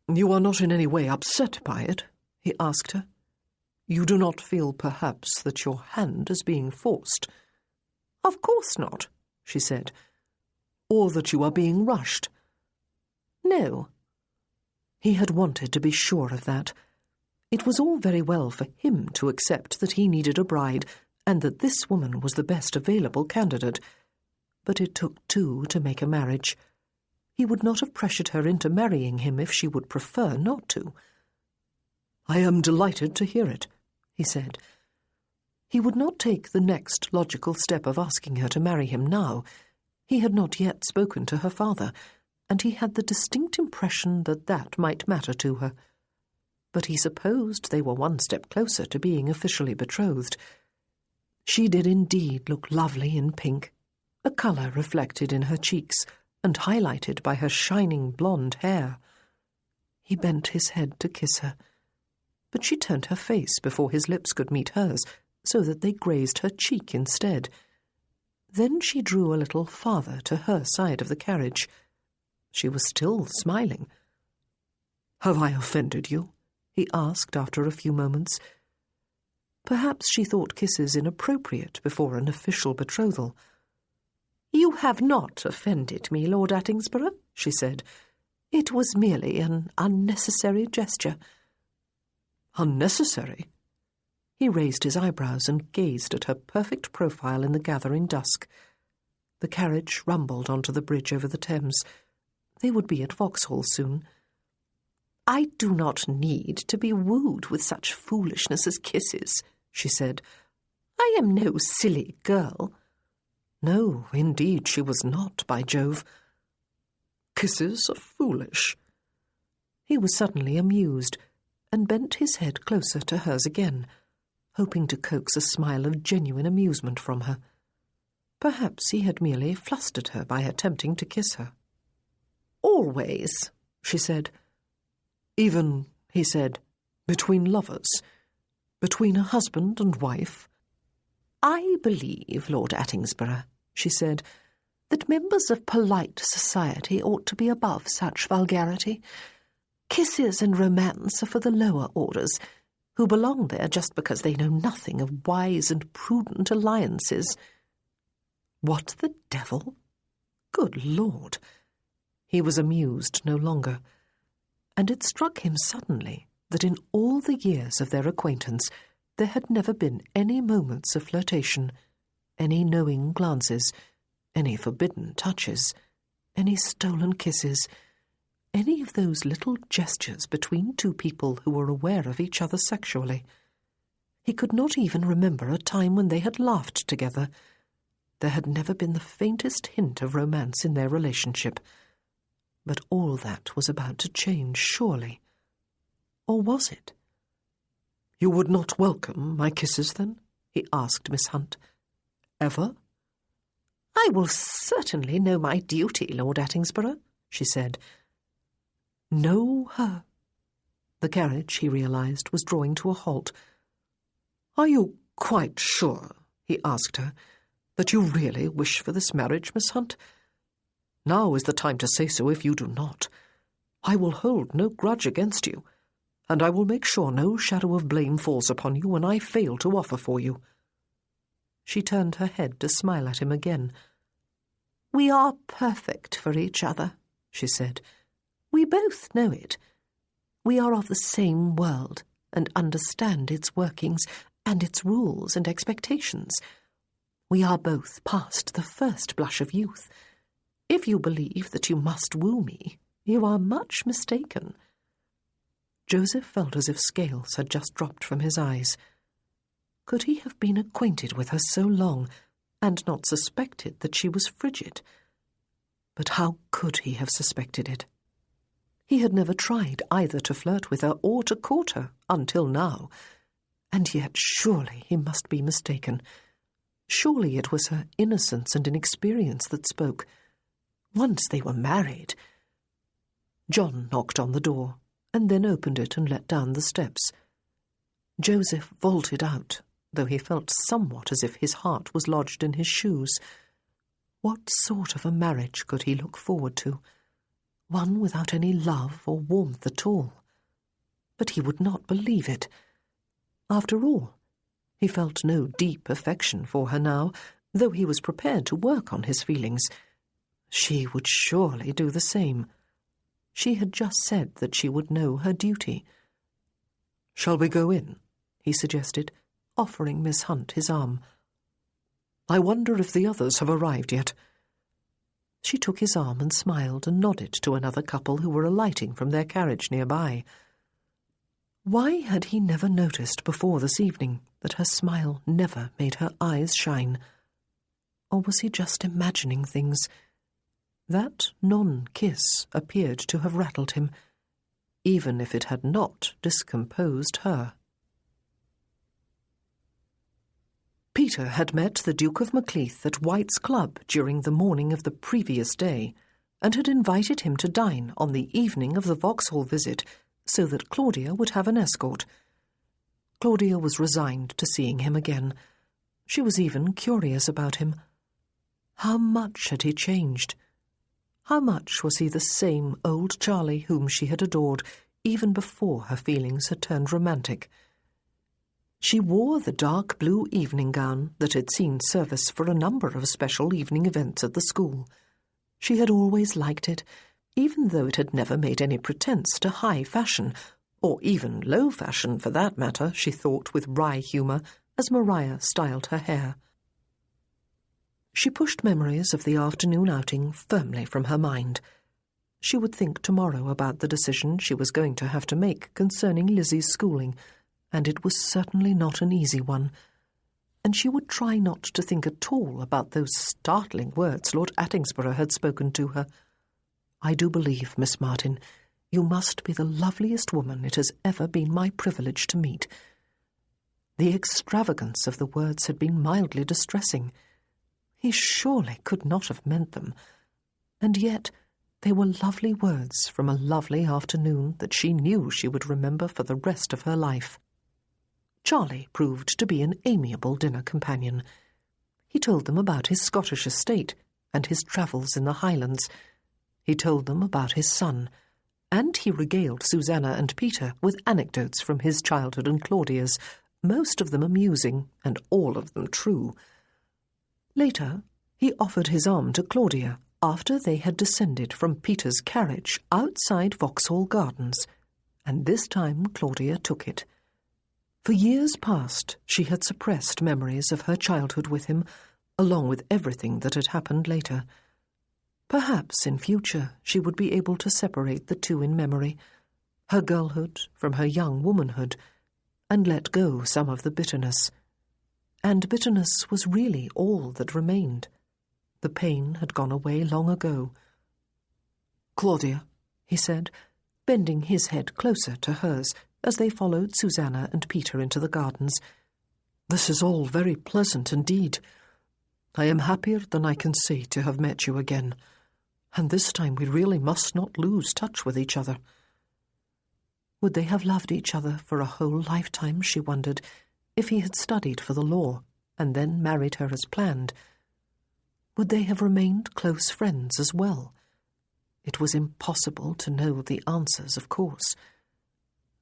[SPEAKER 3] "You are not in any way upset by it?" he asked her. "You do not feel, perhaps, that your hand is being forced?"
[SPEAKER 4] "Of course not,"
[SPEAKER 2] she said.
[SPEAKER 3] "Or that you are being rushed?"
[SPEAKER 4] "No."
[SPEAKER 2] He had wanted to be sure of that. It was all very well for him to accept that he needed a bride and that this woman was the best available candidate. But it took two to make a marriage. He would not have pressured her into marrying him if she would prefer not to.
[SPEAKER 3] "I am delighted to hear it,"
[SPEAKER 2] he said. He would not take the next logical step of asking her to marry him now. He had not yet spoken to her father, and he had the distinct impression that that might matter to her. But he supposed they were one step closer to being officially betrothed. She did indeed look lovely in pink, a colour reflected in her cheeks and highlighted by her shining blonde hair. He bent his head to kiss her, but she turned her face before his lips could meet hers, so that they grazed her cheek instead. Then she drew a little farther to her side of the carriage. She was still smiling.
[SPEAKER 3] "Have I offended you?"
[SPEAKER 2] he asked after a few moments. Perhaps she thought kisses inappropriate before an official betrothal. "You have not offended me, Lord Attingsborough," she said. It was merely an unnecessary gesture.
[SPEAKER 3] Unnecessary?
[SPEAKER 2] He raised his eyebrows and gazed at her perfect profile in the gathering dusk. The carriage rumbled onto the bridge over the Thames. They would be at Vauxhall soon. "I do not need to be wooed with such foolishness as kisses," she said. "I am no silly girl." No, indeed she was not, by Jove.
[SPEAKER 3] Kisses are foolish.
[SPEAKER 2] He was suddenly amused, and bent his head closer to hers again, hoping to coax a smile of genuine amusement from her. Perhaps he had merely flustered her by attempting to kiss her. "Always," she said.
[SPEAKER 3] "Even," he said, "between lovers? Between a husband and wife?"
[SPEAKER 2] "I believe, Lord Attingsborough," she said, "that members of polite society ought to be above such vulgarity. Kisses and romance are for the lower orders, who belong there just because they know nothing of wise and prudent alliances." What the devil? Good Lord! He was amused no longer, and it struck him suddenly that in all the years of their acquaintance there had never been any moments of flirtation, any knowing glances, any forbidden touches, any stolen kisses, any of those little gestures between two people who were aware of each other sexually. He could not even remember a time when they had laughed together. There had never been the faintest hint of romance in their relationship. But all that was about to change, surely. Or was it?
[SPEAKER 3] "You would not welcome my kisses, then?" he asked Miss Hunt. "Ever?"
[SPEAKER 2] "I will certainly know my duty, Lord Attingsborough," she said. Know her? The carriage, he realized, was drawing to a halt.
[SPEAKER 3] "Are you quite sure," he asked her, "that you really wish for this marriage, Miss Hunt? Now is the time to say so if you do not. I will hold no grudge against you, and I will make sure no shadow of blame falls upon you when I fail to offer for you."
[SPEAKER 2] She turned her head to smile at him again. "We are perfect for each other," she said. "We both know it. We are of the same world and understand its workings and its rules and expectations. We are both past the first blush of youth. If you believe that you must woo me, you are much mistaken." Joseph felt as if scales had just dropped from his eyes. Could he have been acquainted with her so long and not suspected that she was frigid? But how could he have suspected it? He had never tried either to flirt with her or to court her until now, and yet surely he must be mistaken. Surely it was her innocence and inexperience that spoke. Once they were married. John knocked on the door, and then opened it and let down the steps. Joseph vaulted out, though he felt somewhat as if his heart was lodged in his shoes. What sort of a marriage could he look forward to? One without any love or warmth at all. But he would not believe it. After all, he felt no deep affection for her now, though he was prepared to work on his feelings. She would surely do the same. She had just said that she would know her duty.
[SPEAKER 3] "Shall we go in?"
[SPEAKER 2] he suggested, offering Miss Hunt his arm.
[SPEAKER 3] "I wonder if the others have arrived yet."
[SPEAKER 2] She took his arm and smiled and nodded to another couple who were alighting from their carriage nearby. Why had he never noticed before this evening that her smile never made her eyes shine? Or was he just imagining things? That non-kiss appeared to have rattled him, even if it had not discomposed her. Peter had met the Duke of Macleath at White's Club during the morning of the previous day, and had invited him to dine on the evening of the Vauxhall visit, so that Claudia would have an escort. Claudia was resigned to seeing him again. She was even curious about him. How much had he changed? How much was he the same old Charlie whom she had adored, even before her feelings had turned romantic? She wore the dark blue evening gown that had seen service for a number of special evening events at the school. She had always liked it, even though it had never made any pretence to high fashion, or even low fashion for that matter, she thought with wry humour as Maria styled her hair. She pushed memories of the afternoon outing firmly from her mind. She would think tomorrow about the decision she was going to have to make concerning Lizzie's schooling, and it was certainly not an easy one. And she would try not to think at all about those startling words Lord Attingsborough had spoken to her. "I do believe, Miss Martin, you must be the loveliest woman it has ever been my privilege to meet." The extravagance of the words had been mildly distressing. He surely could not have meant them, and yet they were lovely words from a lovely afternoon that she knew she would remember for the rest of her life. Charlie proved to be an amiable dinner companion. He told them about his Scottish estate and his travels in the Highlands. He told them about his son, and he regaled Susanna and Peter with anecdotes from his childhood and Claudia's, most of them amusing and all of them true. Later, he offered his arm to Claudia after they had descended from Peter's carriage outside Vauxhall Gardens, and this time Claudia took it. For years past, she had suppressed memories of her childhood with him, along with everything that had happened later. Perhaps in future she would be able to separate the two in memory, her girlhood from her young womanhood, and let go some of the bitterness. And bitterness was really all that remained. The pain had gone away long ago. "Claudia," he said, bending his head closer to hers as they followed Susanna and Peter into the gardens, "this is all very pleasant indeed. I am happier than I can say to have met you again, and this time we really must not lose touch with each other." Would they have loved each other for a whole lifetime, she wondered, if he had studied for the law and then married her as planned? Would they have remained close friends as well? It was impossible to know the answers, of course.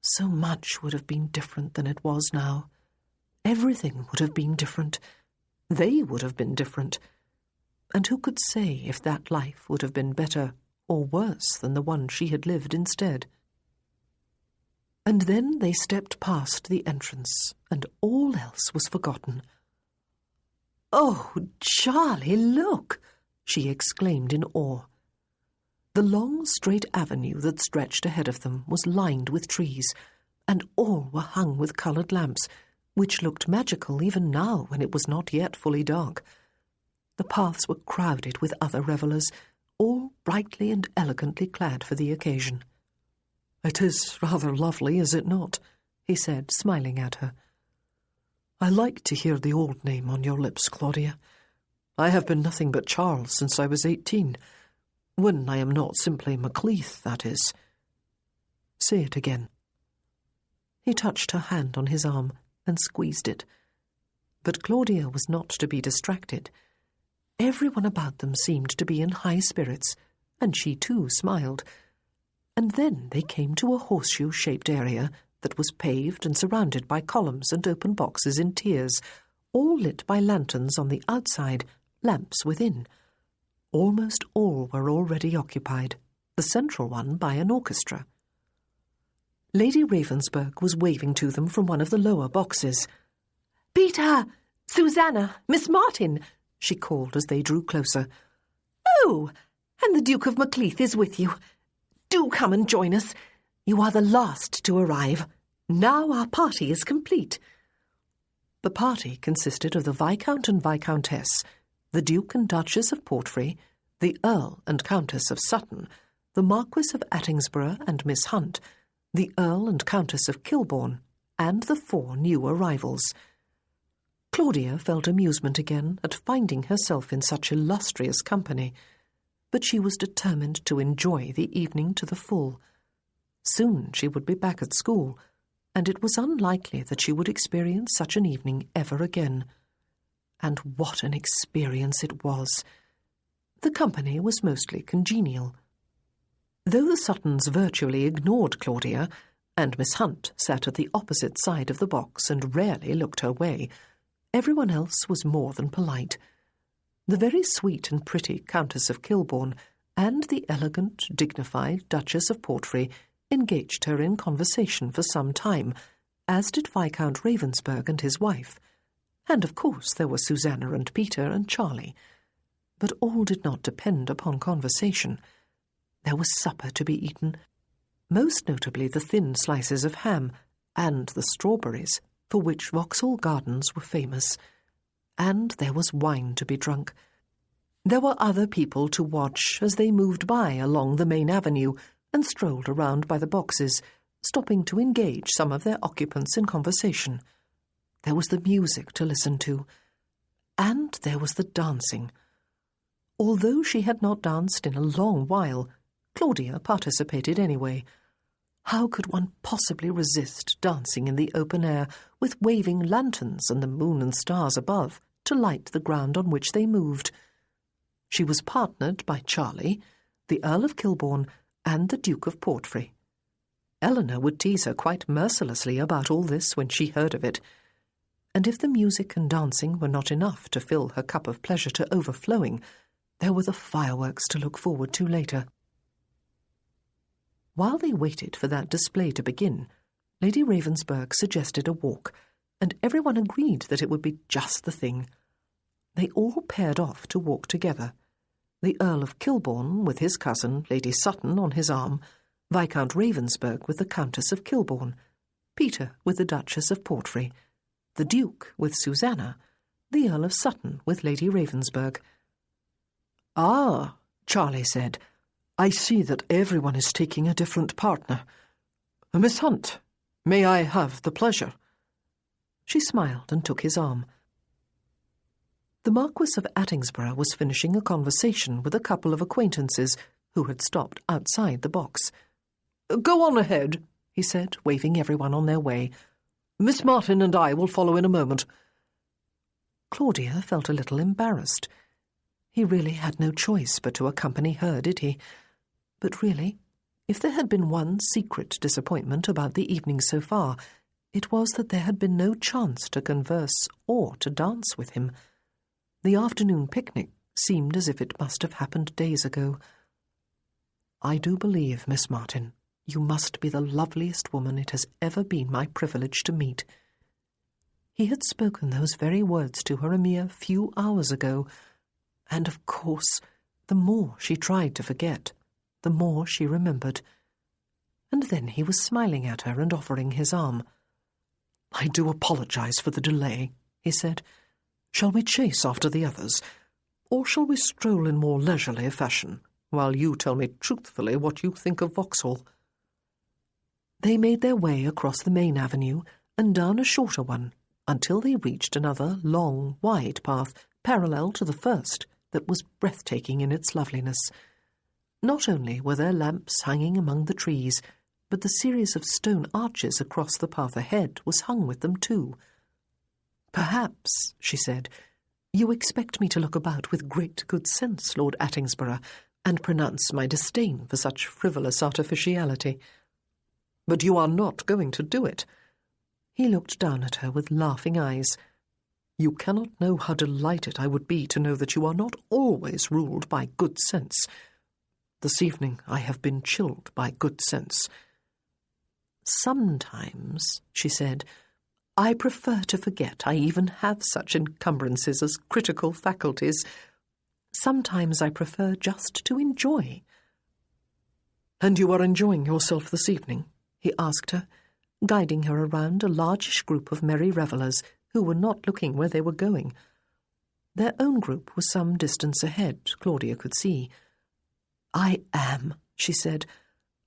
[SPEAKER 2] So much would have been different than it was now. Everything would have been different. They would have been different. And who could say if that life would have been better or worse than the one she had lived instead? And then they stepped past the entrance, and all else was forgotten. "Oh, Charlie, look!" she exclaimed in awe. The long, straight avenue that stretched ahead of them was lined with trees, and all were hung with coloured lamps, which looked magical even now when it was not yet fully dark. The paths were crowded with other revellers, all brightly and elegantly clad for the occasion. "It is rather lovely, is it not?" he said, smiling at her. "I like to hear the old name on your lips, Claudia. I have been nothing but Charles since I was 18, when I am not simply Macleith, that is. Say it again." He touched her hand on his arm and squeezed it. But Claudia was not to be distracted. Everyone about them seemed to be in high spirits, and she too smiled. And then they came to a horseshoe-shaped area that was paved and surrounded by columns and open boxes in tiers, all lit by lanterns on the outside, lamps within. Almost all were already occupied, the central one by an orchestra. Lady Ravensburg was waving to them from one of the lower boxes. "Peter! Susanna! Miss Martin!" she called as they drew closer. "Oh, and the Duke of Macleith is with you. Do come and join us. You are the last to arrive. Now our party is complete." The party consisted of the Viscount and Viscountess, the Duke and Duchess of Portray, the Earl and Countess of Sutton, the Marquis of Attingsborough and Miss Hunt, the Earl and Countess of Kilbourne, and the 4 new arrivals. Claudia felt amusement again at finding herself in such illustrious company, but she was determined to enjoy the evening to the full. Soon she would be back at school, and it was unlikely that she would experience such an evening ever again. And what an experience it was! The company was mostly congenial. Though the Suttons virtually ignored Claudia, and Miss Hunt sat at the opposite side of the box and rarely looked her way, everyone else was more than polite. The very sweet and pretty Countess of Kilbourne, and the elegant, dignified Duchess of Portray engaged her in conversation for some time, as did Viscount Ravensburg and his wife, and of course there were Susanna and Peter and Charlie. But all did not depend upon conversation. There was supper to be eaten, most notably the thin slices of ham and the strawberries, for which Vauxhall Gardens were famous. And there was wine to be drunk. There were other people to watch as they moved by along the main avenue and strolled around by the boxes, stopping to engage some of their occupants in conversation. There was the music to listen to, and there was the dancing. Although she had not danced in a long while, Claudia participated anyway. How could one possibly resist dancing in the open air with waving lanterns and the moon and stars above to light the ground on which they moved? She was partnered by Charlie, the Earl of Kilbourne, and the Duke of Portray. Eleanor would tease her quite mercilessly about all this when she heard of it, and if the music and dancing were not enough to fill her cup of pleasure to overflowing, there were the fireworks to look forward to later. While they waited for that display to begin, Lady Ravensburg suggested a walk, and everyone agreed that it would be just the thing. They all paired off to walk together. The Earl of Kilbourne with his cousin, Lady Sutton, on his arm, Viscount Ravensburg with the Countess of Kilbourne, Peter with the Duchess of Portray, the Duke with Susanna, the Earl of Sutton with Lady Ravensburg.
[SPEAKER 3] "Ah," Charlie said, "I see that everyone is taking a different partner. Miss Hunt, may I have the pleasure?"
[SPEAKER 2] She smiled and took his arm. The Marquis of Attingsborough was finishing a conversation with a couple of acquaintances who had stopped outside the box.
[SPEAKER 3] "Go on ahead," he said, waving everyone on their way. "Miss Martin and I will follow in a moment."
[SPEAKER 2] Claudia felt a little embarrassed. He really had no choice but to accompany her, did he? But really, if there had been one secret disappointment about the evening so far, it was that there had been no chance to converse or to dance with him. The afternoon picnic seemed as if it must have happened days ago. "I do believe, Miss Martin, you must be the loveliest woman it has ever been my privilege to meet." He had spoken those very words to her a mere few hours ago, and of course, the more she tried to forget, the more she remembered. And then he was smiling at her and offering his arm.
[SPEAKER 3] "I do apologize for the delay," he said. "Shall we chase after the others, or shall we stroll in more leisurely fashion, while you tell me truthfully what you think of Vauxhall?"
[SPEAKER 2] They made their way across the main avenue and down a shorter one until they reached another long, wide path parallel to the first that was breathtaking in its loveliness. Not only were there lamps hanging among the trees, but the series of stone arches across the path ahead was hung with them too. "Perhaps," she said, "you expect me to look about with great good sense, Lord Attingsborough, and pronounce my disdain for such frivolous artificiality."
[SPEAKER 3] "But you are not going to do it."
[SPEAKER 2] He looked down at her with laughing eyes.
[SPEAKER 3] "You cannot know how delighted I would be to know that you are not always ruled by good sense. This evening I have been chilled by good sense."
[SPEAKER 2] "Sometimes," she said, "I prefer to forget I even have such encumbrances as critical faculties. Sometimes I prefer just to enjoy."
[SPEAKER 3] "And you are enjoying yourself this evening?"
[SPEAKER 2] he asked her, guiding her around a largish group of merry revellers who were not looking where they were going. Their own group was some distance ahead, Claudia could see. "I am," she said.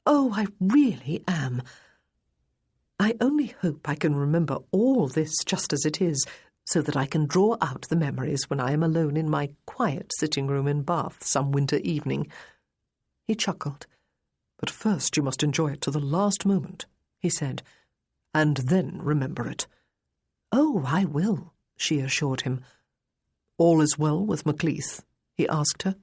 [SPEAKER 2] "Oh, I really am. I only hope I can remember all this just as it is, so that I can draw out the memories when I am alone in my quiet sitting-room in Bath some winter evening." He chuckled.
[SPEAKER 3] "But first you must enjoy it to the last moment," he said, "and then remember it."
[SPEAKER 2] "Oh, I will," she assured him.
[SPEAKER 3] "All is well with Macleith?" he asked her.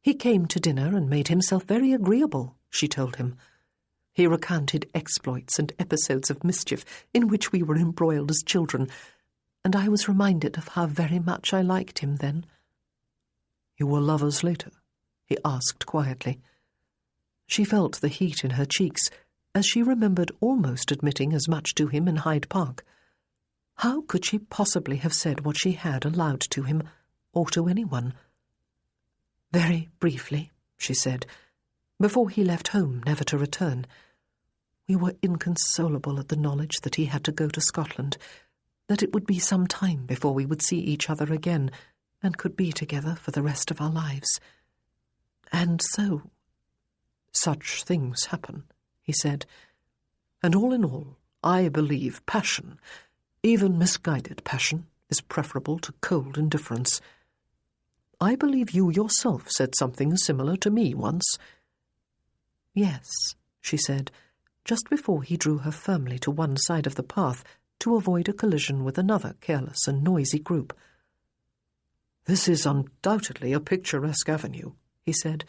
[SPEAKER 2] "He came to dinner and made himself very agreeable," she told him. "He recounted exploits and episodes of mischief in which we were embroiled as children, and I was reminded of how very much I liked him then."
[SPEAKER 3] "You were lovers later?"
[SPEAKER 2] he asked quietly. She felt the heat in her cheeks as she remembered almost admitting as much to him in Hyde Park. How could she possibly have said what she had aloud to him, or to anyone? Very briefly, she said, before he left home never to return. We were inconsolable at the knowledge that he had to go to Scotland, that it would be some time before we would see each other again and could be together for the rest of our lives. And so, such things happen, he said, and all in all, I believe passion, even misguided passion, is preferable to cold indifference. I believe you yourself said something similar to me once. Yes, she said, just before he drew her firmly to one side of the path to avoid a collision with another careless and noisy group. This is undoubtedly a picturesque avenue, he said,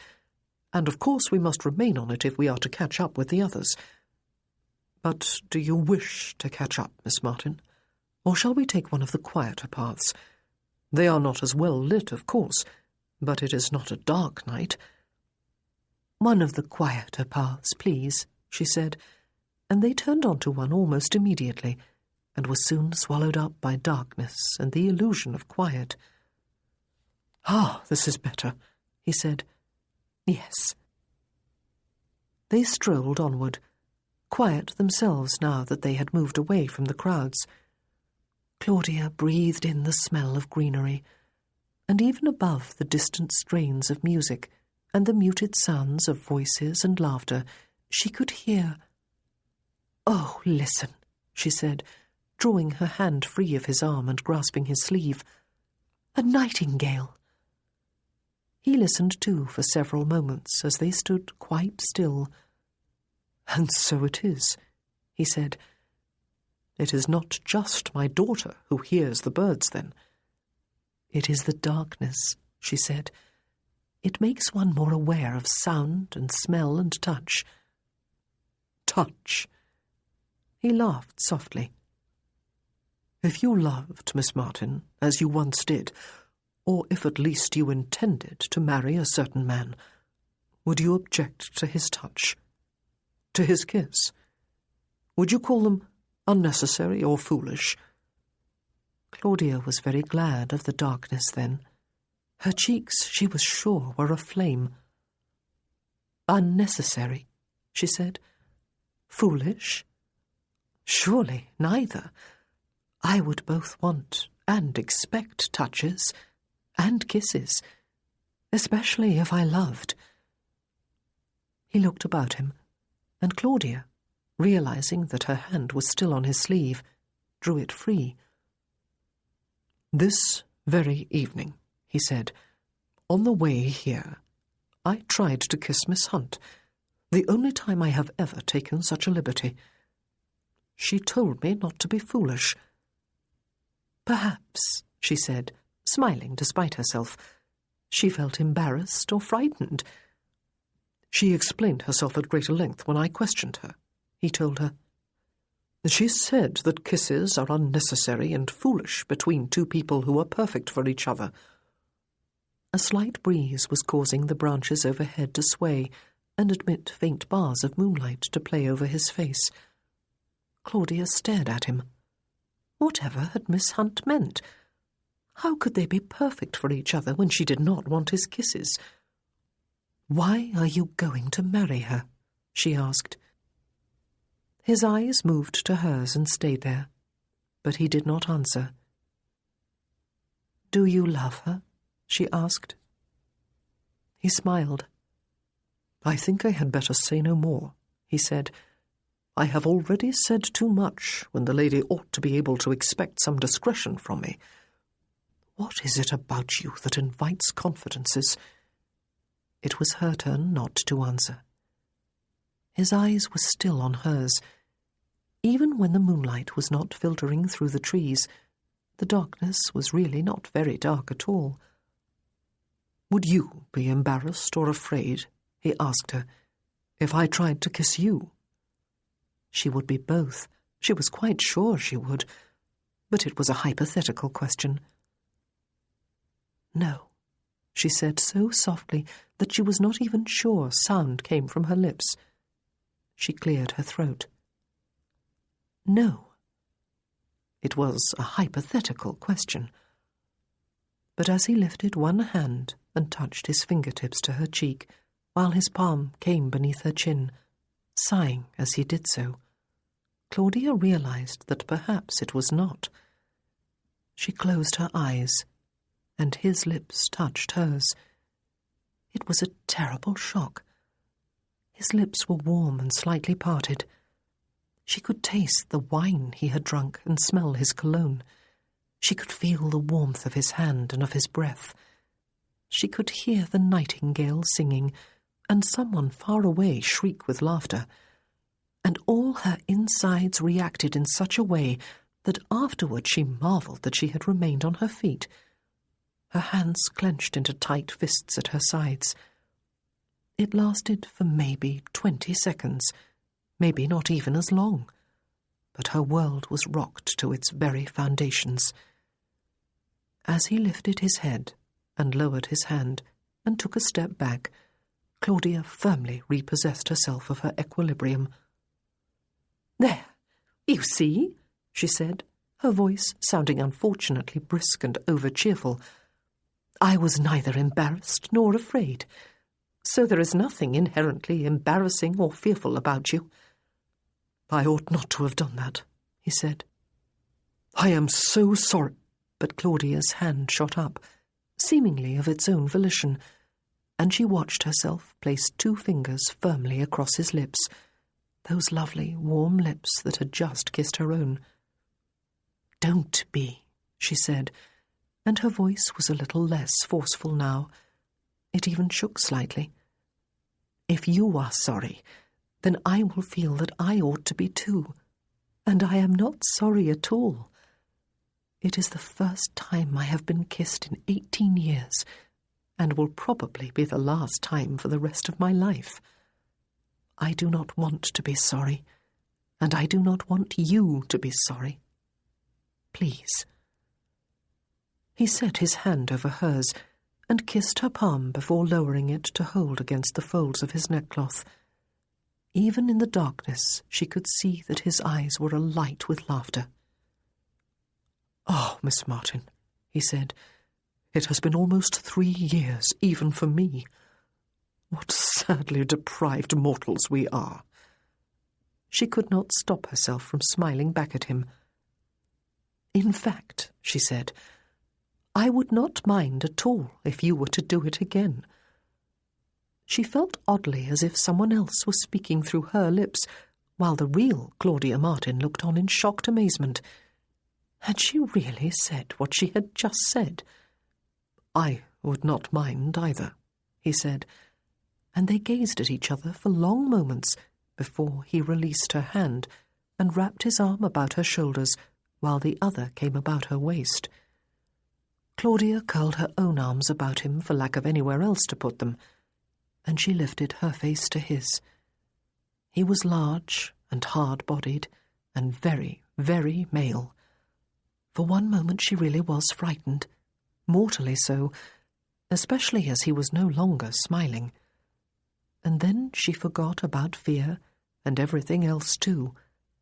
[SPEAKER 2] and of course we must remain on it if we are to catch up with the others. But do you wish to catch up, Miss Martin? Or shall we take one of the quieter paths? They are not as well lit, of course, but it is not a dark night. One of the quieter paths, please, she said, and they turned onto one almost immediately, and were soon swallowed up by darkness and the illusion of quiet. Ah, this is better, he said. Yes. They strolled onward, quiet themselves now that they had moved away from the crowds. Claudia breathed in the smell of greenery, and even above the distant strains of music and the muted sounds of voices and laughter, she could hear. Oh, listen, she said, drawing her hand free of his arm and grasping his sleeve. A nightingale. He listened too for several moments as they stood quite still. And so it is, he said. It is not just my daughter who hears the birds, then. It is the darkness, she said. It makes one more aware of sound and smell and touch. Touch. He laughed softly. If you loved Miss Martin, as you once did, or if at least you intended to marry a certain man, would you object to his touch? To his kiss? Would you call them unnecessary or foolish? Claudia was very glad of the darkness then. Her cheeks, she was sure, were aflame. Unnecessary, she said. Foolish? Surely neither. I would both want and expect touches and kisses, especially if I loved. He looked about him, and Claudia, realizing that her hand was still on his sleeve, drew it free. This very evening, he said, on the way here, I tried to kiss Miss Hunt, the only time I have ever taken such a liberty. She told me not to be foolish. Perhaps, she said, smiling despite herself, she felt embarrassed or frightened. She explained herself at greater length when I questioned her, he told her. She said that kisses are unnecessary and foolish between two people who are perfect for each other. A slight breeze was causing the branches overhead to sway and admit faint bars of moonlight to play over his face. Claudia stared at him. Whatever had Miss Hunt meant? How could they be perfect for each other when she did not want his kisses? Why are you going to marry her? She asked. His eyes moved to hers and stayed there, but he did not answer. Do you love her? She asked. He smiled. I think I had better say no more, he said. I have already said too much when the lady ought to be able to expect some discretion from me. What is it about you that invites confidences? It was her turn not to answer. His eyes were still on hers. Even when the moonlight was not filtering through the trees, the darkness was really not very dark at all. Would you be embarrassed or afraid, he asked her, if I tried to kiss you? She would be both. She was quite sure she would. But it was a hypothetical question. No, she said so softly that she was not even sure sound came from her lips. She cleared her throat. No. It was a hypothetical question. But as he lifted one hand and touched his fingertips to her cheek, while his palm came beneath her chin, sighing as he did so, Claudia realized that perhaps it was not. She closed her eyes, and his lips touched hers. It was a terrible shock. His lips were warm and slightly parted. She could taste the wine he had drunk and smell his cologne. She could feel the warmth of his hand and of his breath. She could hear the nightingale singing, and someone far away shriek with laughter. And all her insides reacted in such a way that afterward she marvelled that she had remained on her feet. Her hands clenched into tight fists at her sides. It lasted for maybe 20 seconds, maybe not even as long, but her world was rocked to its very foundations. As he lifted his head and lowered his hand and took a step back, Claudia firmly repossessed herself of her equilibrium. "There, you see," she said, her voice sounding unfortunately brisk and over-cheerful. "I was neither embarrassed nor afraid, so there is nothing inherently embarrassing or fearful about you." "I ought not to have done that," he said. "I am so sorry." But Claudia's hand shot up, seemingly of its own volition, and she watched herself place 2 fingers firmly across his lips, those lovely, warm lips that had just kissed her own. "Don't be," she said, and her voice was a little less forceful now. It even shook slightly. "If you are sorry, then I will feel that I ought to be too, and I am not sorry at all. It is the first time I have been kissed in 18 years, and will probably be the last time for the rest of my life. I do not want to be sorry, and I do not want you to be sorry. Please." He set his hand over hers and kissed her palm before lowering it to hold against the folds of his neckcloth. Even in the darkness, she could see that his eyes were alight with laughter. "Oh, Miss Martin," he said, "it has been almost 3 years, even for me. What sadly deprived mortals we are." She could not stop herself from smiling back at him. "In fact," she said, "I would not mind at all if you were to do it again." She felt oddly as if someone else was speaking through her lips, while the real Claudia Martin looked on in shocked amazement. Had she really said what she had just said? "I would not mind either," he said, and they gazed at each other for long moments before he released her hand and wrapped his arm about her shoulders while the other came about her waist. Claudia curled her own arms about him for lack of anywhere else to put them, and she lifted her face to his. He was large and hard-bodied and very, very male. For one moment she really was frightened, mortally so, especially as he was no longer smiling. And then she forgot about fear and everything else too,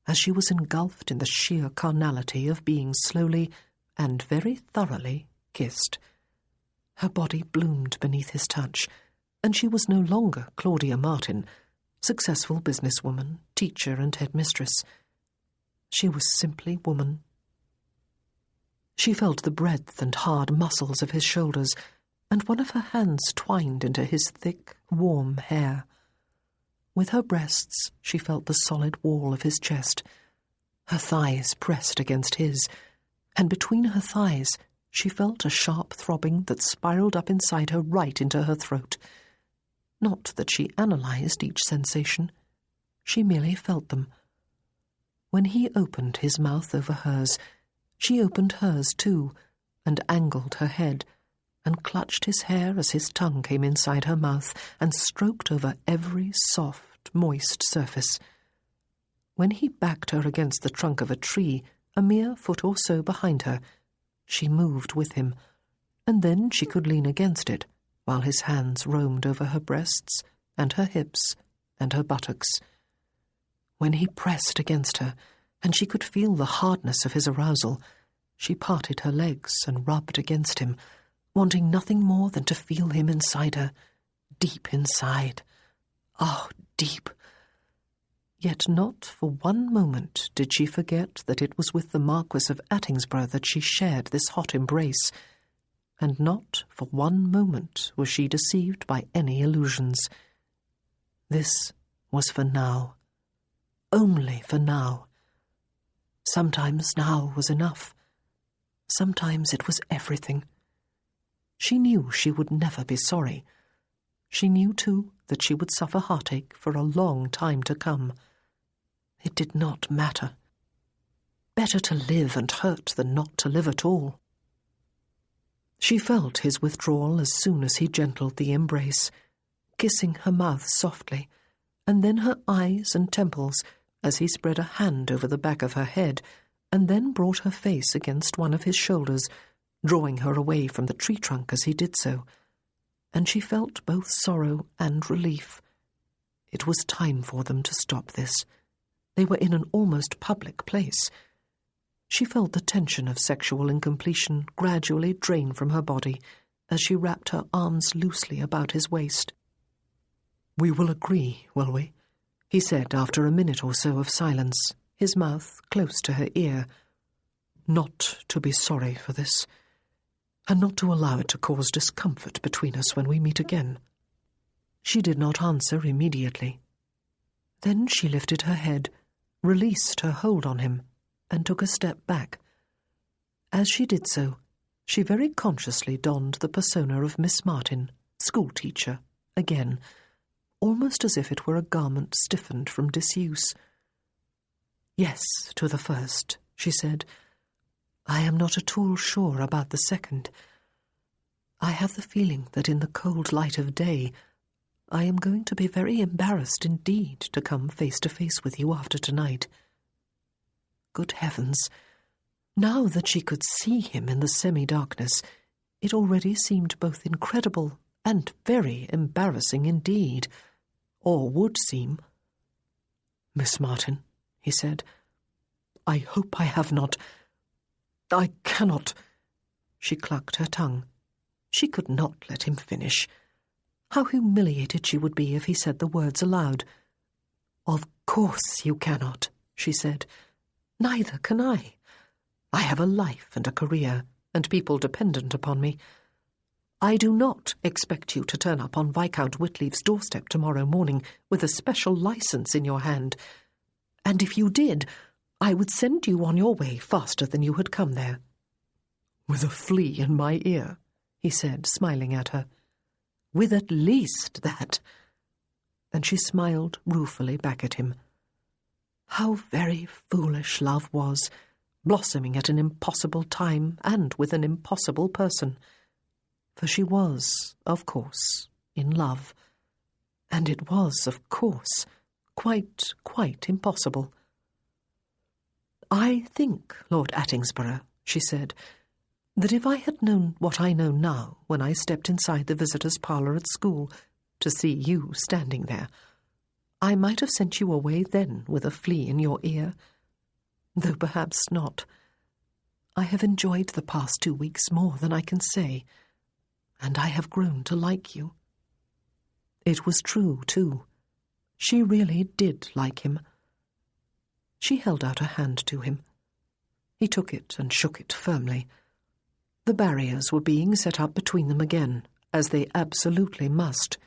[SPEAKER 2] as she was engulfed in the sheer carnality of being slowly and very thoroughly kissed. Her body bloomed beneath his touch, and she was no longer Claudia Martin, successful businesswoman, teacher and headmistress. She was simply woman. She felt the breadth and hard muscles of his shoulders, and one of her hands twined into his thick, warm hair. With her breasts, she felt the solid wall of his chest. Her thighs pressed against his, and between her thighs she felt a sharp throbbing that spiraled up inside her right into her throat. Not that she analysed each sensation. She merely felt them. When he opened his mouth over hers, she opened hers too, and angled her head, and clutched his hair as his tongue came inside her mouth and stroked over every soft, moist surface. When he backed her against the trunk of a tree, a mere foot or so behind her, she moved with him, and then she could lean against it while his hands roamed over her breasts and her hips and her buttocks. When he pressed against her, and she could feel the hardness of his arousal, she parted her legs and rubbed against him, wanting nothing more than to feel him inside her, deep inside. Oh, deep. Yet not for one moment did she forget that it was with the Marquis of Attingsborough that she shared this hot embrace, and not for one moment was she deceived by any illusions. This was for now. Only for now. Sometimes now was enough. Sometimes it was everything. She knew she would never be sorry. She knew, too, that she would suffer heartache for a long time to come. It did not matter. Better to live and hurt than not to live at all. She felt his withdrawal as soon as he gentled the embrace, kissing her mouth softly, and then her eyes and temples as he spread a hand over the back of her head and then brought her face against one of his shoulders, drawing her away from the tree trunk as he did so. And she felt both sorrow and relief. It was time for them to stop this. They were in an almost public place. She felt the tension of sexual incompletion gradually drain from her body as she wrapped her arms loosely about his waist. "We will agree, will we?" he said after a minute or so of silence, his mouth close to her ear. "Not to be sorry for this, and not to allow it to cause discomfort between us when we meet again." She did not answer immediately. Then she lifted her head, released her hold on him, and took a step back. As she did so, she very consciously donned the persona of Miss Martin, schoolteacher, again, almost as if it were a garment stiffened from disuse. "Yes, to the first," she said. "I am not at all sure about the second. I have the feeling that in the cold light of day I am going to be very embarrassed indeed to come face to face with you after tonight." Good heavens! Now that she could see him in the semi-darkness, it already seemed both incredible and very embarrassing indeed, or would seem. "Miss Martin," he said, "I hope I have not... I cannot..." She clucked her tongue. She could not let him finish. How humiliated she would be if he said the words aloud. "Of course you cannot," she said. "Neither can I. I have a life and a career, and people dependent upon me. I do not expect you to turn up on Viscount Whitleaf's doorstep tomorrow morning with a special licence in your hand, and if you did, I would send you on your way faster than you had come there." "With a flea in my ear," he said, smiling at her. "With at least that." And she smiled ruefully back at him. How very foolish love was, blossoming at an impossible time and with an impossible person. For she was, of course, in love. And it was, of course, quite impossible. "I think, Lord Attingsborough," she said, "that if I had known what I know now when I stepped inside the visitors' parlour at school to see you standing there, I might have sent you away then with a flea in your ear. Though perhaps not. I have enjoyed the past 2 weeks more than I can say, and I have grown to like you." It was true, too. She really did like him. She held out a hand to him. He took it and shook it firmly. The barriers were being set up between them again, as they absolutely must.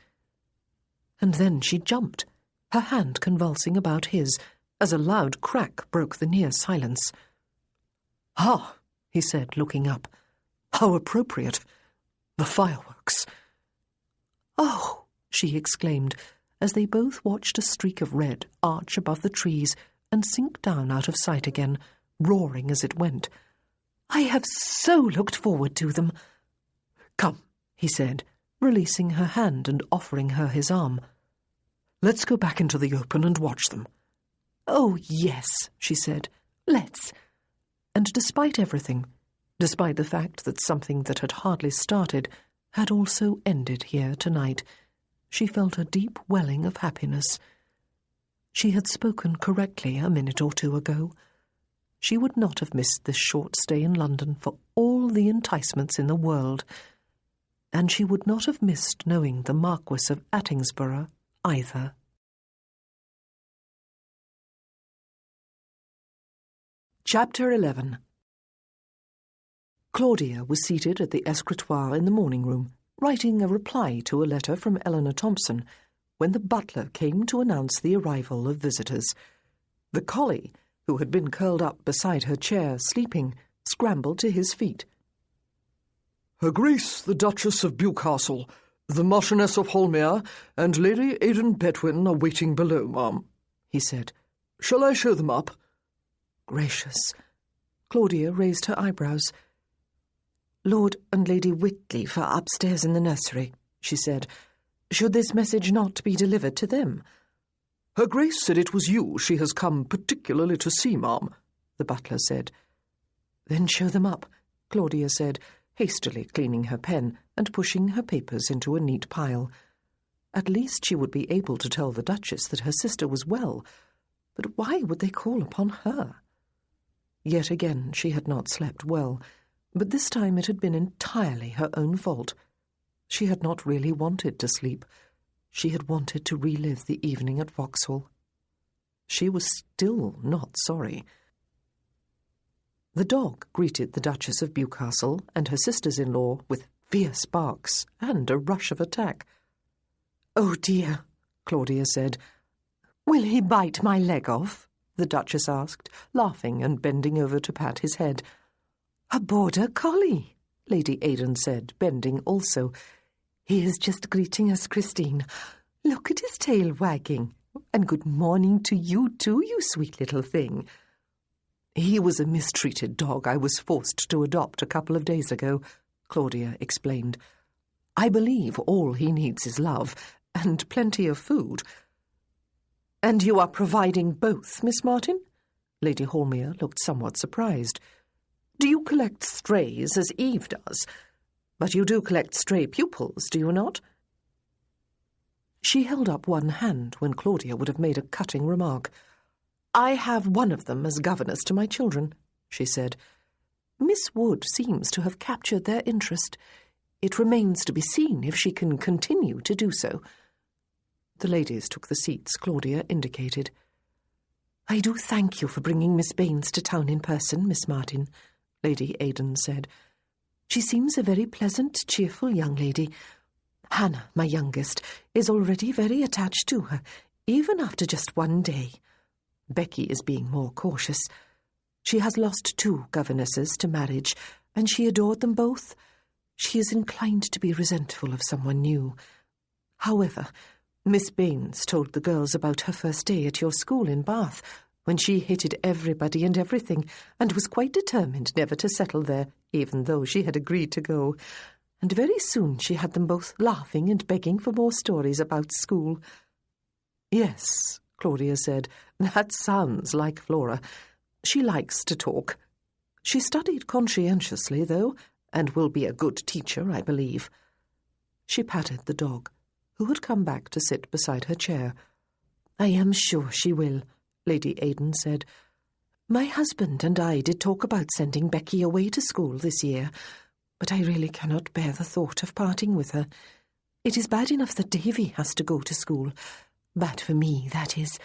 [SPEAKER 2] And then she jumped, her hand convulsing about his, as a loud crack broke the near silence. "Ah," he said, looking up. "How appropriate. The fireworks." "Oh," she exclaimed, as they both watched a streak of red arch above the trees and sink down out of sight again, roaring as it went. "I have so looked forward to them." "Come," he said, releasing her hand and offering her his arm. "Let's go back into the open and watch them." "Oh, yes," she said. "Let's." And despite everything, despite the fact that something that had hardly started had also ended here tonight. She felt a deep welling of happiness. She had spoken correctly a minute or two ago. She would not have missed this short stay in London for all the enticements in the world, and she would not have missed knowing the Marquis of Attingsborough either. Chapter 11. Claudia was seated at the escritoire in the morning-room, writing a reply to a letter from Eleanor Thompson, when the butler came to announce the arrival of visitors. The collie, who had been curled up beside her chair, sleeping, scrambled to his feet.
[SPEAKER 3] Her Grace the Duchess of Bewcastle, the Marchioness of Holmere, and Lady Aidan Betwyn are waiting below, ma'am, he said. Shall I show them up?
[SPEAKER 2] Gracious. Claudia raised her eyebrows. Lord and Lady Whitleaf are upstairs in the nursery, she said. Should this message not be delivered to them?
[SPEAKER 3] Her Grace said it was you she has come particularly to see, ma'am, the butler said.
[SPEAKER 2] Then show them up, Claudia said, hastily cleaning her pen and pushing her papers into a neat pile. At least she would be able to tell the Duchess that her sister was well. But why would they call upon her? Yet again she had not slept well, but this time it had been entirely her own fault. She had not really wanted to sleep. She had wanted to relive the evening at Vauxhall. She was still not sorry. The dog greeted the Duchess of Bewcastle and her sisters-in-law with fierce barks and a rush of attack. "Oh dear," Claudia said. "Will he bite my leg off?" the Duchess asked, laughing and bending over to pat his head. "A border collie," Lady Aidan said, bending also. "He is just greeting us, Christine. Look at his tail wagging. And good morning to you too, you sweet little thing." "He was a mistreated dog I was forced to adopt a couple of days ago," Claudia explained. "I believe all he needs is love, and plenty of food." "And you are providing both, Miss Martin?" Lady Holmere looked somewhat surprised. "Do you collect strays as Eve does? But you do collect stray pupils, do you not?" She held up one hand when Claudia would have made a cutting remark. "I have one of them as governess to my children," she said. "Miss Wood seems to have captured their interest. It remains to be seen if she can continue to do so." The ladies took the seats Claudia indicated. "I do thank you for bringing Miss Baines to town in person, Miss Martin," Lady Aidan said. "She seems a very pleasant, cheerful young lady. Hannah, my youngest, is already very attached to her, even after just one day. Becky is being more cautious. She has lost 2 governesses to marriage, and she adored them both. She is inclined to be resentful of someone new. However, Miss Baines told the girls about her first day at your school in Bath, when she hated everybody and everything, and was quite determined never to settle there, even though she had agreed to go. And very soon she had them both laughing and begging for more stories about school." "Yes," Claudia said, "that sounds like Flora. She likes to talk. She studied conscientiously, though, and will be a good teacher, I believe." She patted the dog, who had come back to sit beside her chair. "I am sure she will," Lady Aidan said. "My husband and I did talk about sending Becky away to school this year, but I really cannot bear the thought of parting with her. It is bad enough that Davy has to go to school. Bad for me, that is.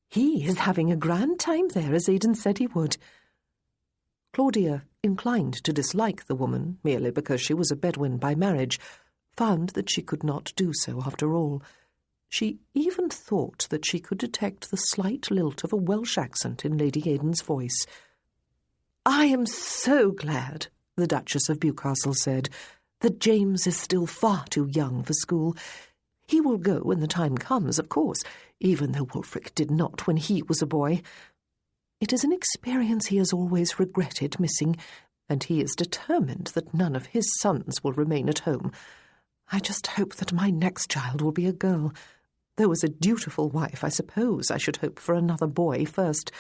[SPEAKER 2] He is having a grand time there, as Aidan said he would." Claudia, inclined to dislike the woman merely because she was a Bedouin by marriage, found that she could not do so after all. She even thought that she could detect the slight lilt of a Welsh accent in Lady Aidan's voice. "I am so glad," the Duchess of Bewcastle said, "that James is still far too young for school. He will go when the time comes, of course, even though Wulfric did not when he was a boy. It is an experience he has always regretted missing, and he is determined that none of his sons will remain at home. I just hope that my next child will be a girl. Though as a dutiful wife, I suppose I should hope for another boy first,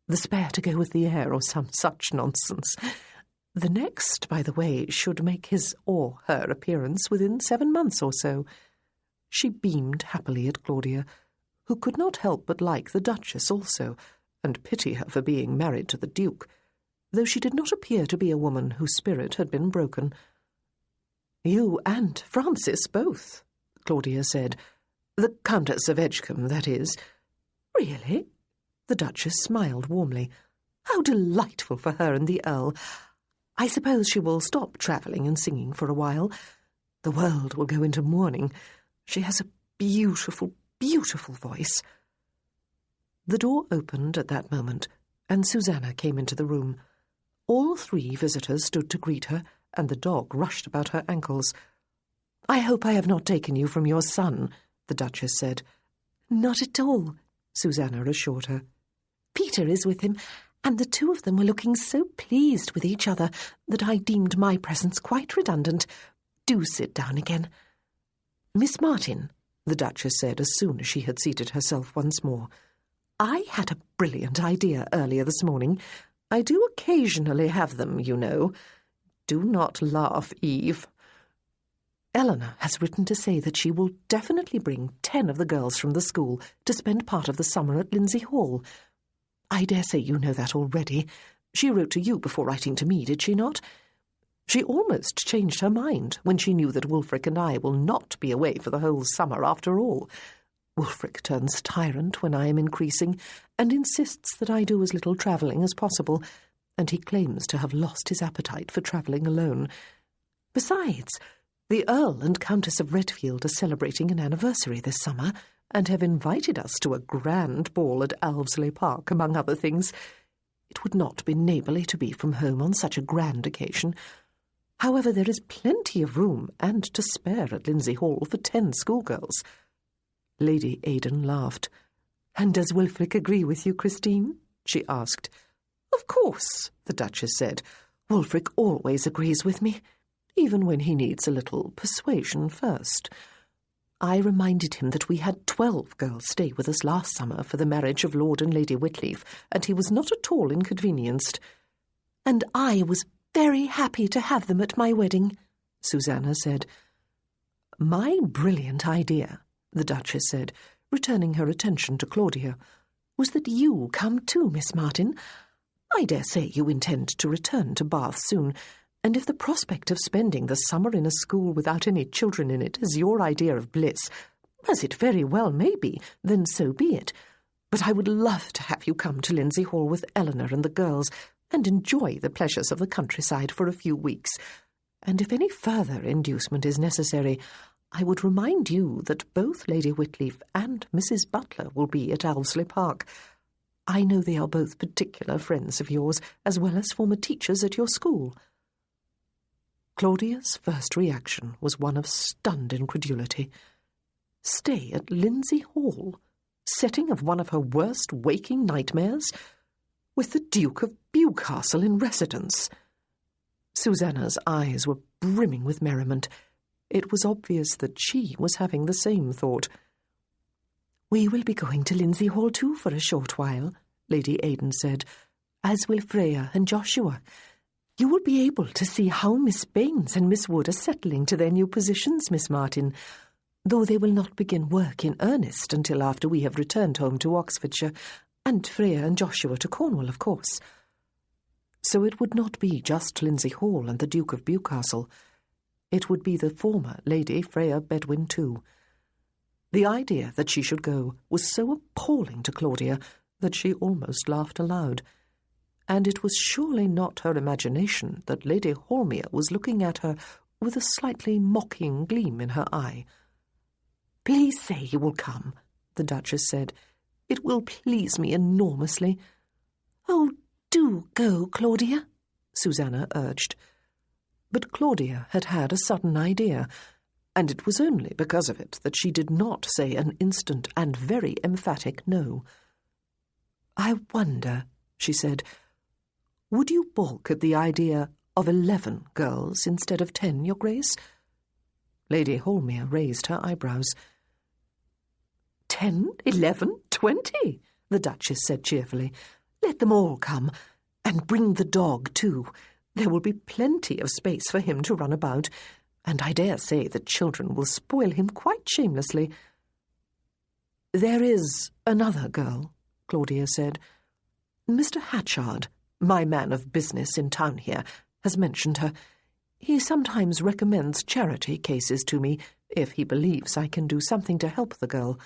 [SPEAKER 2] the spare to go with the heir or some such nonsense. The next, by the way, should make his or her appearance within 7 months or so. She beamed happily at Claudia, who could not help but like the Duchess also, and pity her for being married to the Duke, though she did not appear to be a woman whose spirit had been broken. "You and Francis both," Claudia said. "The Countess of Edgecombe, that is." "Really?" The Duchess smiled warmly. "How delightful for her and the Earl. I suppose she will stop travelling and singing for a while. The world will go into mourning. She has a beautiful, beautiful voice." The door opened at that moment, and Susanna came into the room. All 3 visitors stood to greet her, and the dog rushed about her ankles. "I hope I have not taken you from your son," the Duchess said. "Not at all," Susanna assured her. "Peter is with him, and the 2 of them were looking so pleased with each other that I deemed my presence quite redundant. Do sit down again." "Miss Martin," the Duchess said as soon as she had seated herself once more, "I had a brilliant idea earlier this morning. I do occasionally have them, you know. Do not laugh, Eve. Eleanor has written to say that she will definitely bring 10 of the girls from the school to spend part of the summer at Lindsay Hall. I dare say you know that already. She wrote to you before writing to me, did she not? She almost changed her mind when she knew that Wulfric and I will not be away for the whole summer after all. Wulfric turns tyrant when I am increasing, and insists that I do as little travelling as possible, and he claims to have lost his appetite for travelling alone. Besides, the Earl and Countess of Redfield are celebrating an anniversary this summer, and have invited us to a grand ball at Alvesley Park, among other things. It would not be neighbourly to be from home on such a grand occasion. However, there is plenty of room and to spare at Lindsay Hall for 10 schoolgirls." Lady Aidan laughed. "And does Wulfric agree with you, Christine?" she asked. "Of course," the Duchess said. "Wulfric always agrees with me, even when he needs a little persuasion first. I reminded him that we had 12 girls stay with us last summer for the marriage of Lord and Lady Whitleaf, and he was not at all inconvenienced. And I was very happy to have them at my wedding," Susanna said. "My brilliant idea," the Duchess said, returning her attention to Claudia, "was that you come too, Miss Martin. I dare say you intend to return to Bath soon, and if the prospect of spending the summer in a school without any children in it is your idea of bliss, as it very well may be, then so be it. But I would love to have you come to Lindsay Hall with Eleanor and the girls, and enjoy the pleasures of the countryside for a few weeks. And if any further inducement is necessary, I would remind you that both Lady Whitleaf and Mrs. Butler will be at Alvesley Park. I know they are both particular friends of yours, as well as former teachers at your school." Claudia's first reaction was one of stunned incredulity. Stay at Lindsay Hall, setting of one of her worst waking nightmares, with the Duke of Bewcastle in residence. Susanna's eyes were brimming with merriment. It was obvious that she was having the same thought. "We will be going to Lindsay Hall too for a short while," Lady Aidan said, "as will Freya and Joshua. You will be able to see how Miss Baines and Miss Wood are settling to their new positions, Miss Martin, though they will not begin work in earnest until after we have returned home to Oxfordshire, and Freya and Joshua to Cornwall, of course." So it would not be just Lindsay Hall and the Duke of Bewcastle. It would be the former Lady Freya Bedwin too. The idea that she should go was so appalling to Claudia that she almost laughed aloud. And it was surely not her imagination that Lady Holmere was looking at her with a slightly mocking gleam in her eye. "Please say you will come," the Duchess said. "It will please me enormously." "Oh, do go, Claudia," Susanna urged. But Claudia had had a sudden idea, and it was only because of it that she did not say an instant and very emphatic no. "I wonder," she said, "would you balk at the idea of 11 girls instead of 10, Your Grace?" Lady Holmere raised her eyebrows. 10, 11, 20, the Duchess said cheerfully. "Let them all come, and bring the dog too. There will be plenty of space for him to run about, and I dare say the children will spoil him quite shamelessly." "There is another girl," Claudia said. "Mr. Hatchard, my man of business in town here, has mentioned her. He sometimes recommends charity cases to me, if he believes I can do something to help the girl."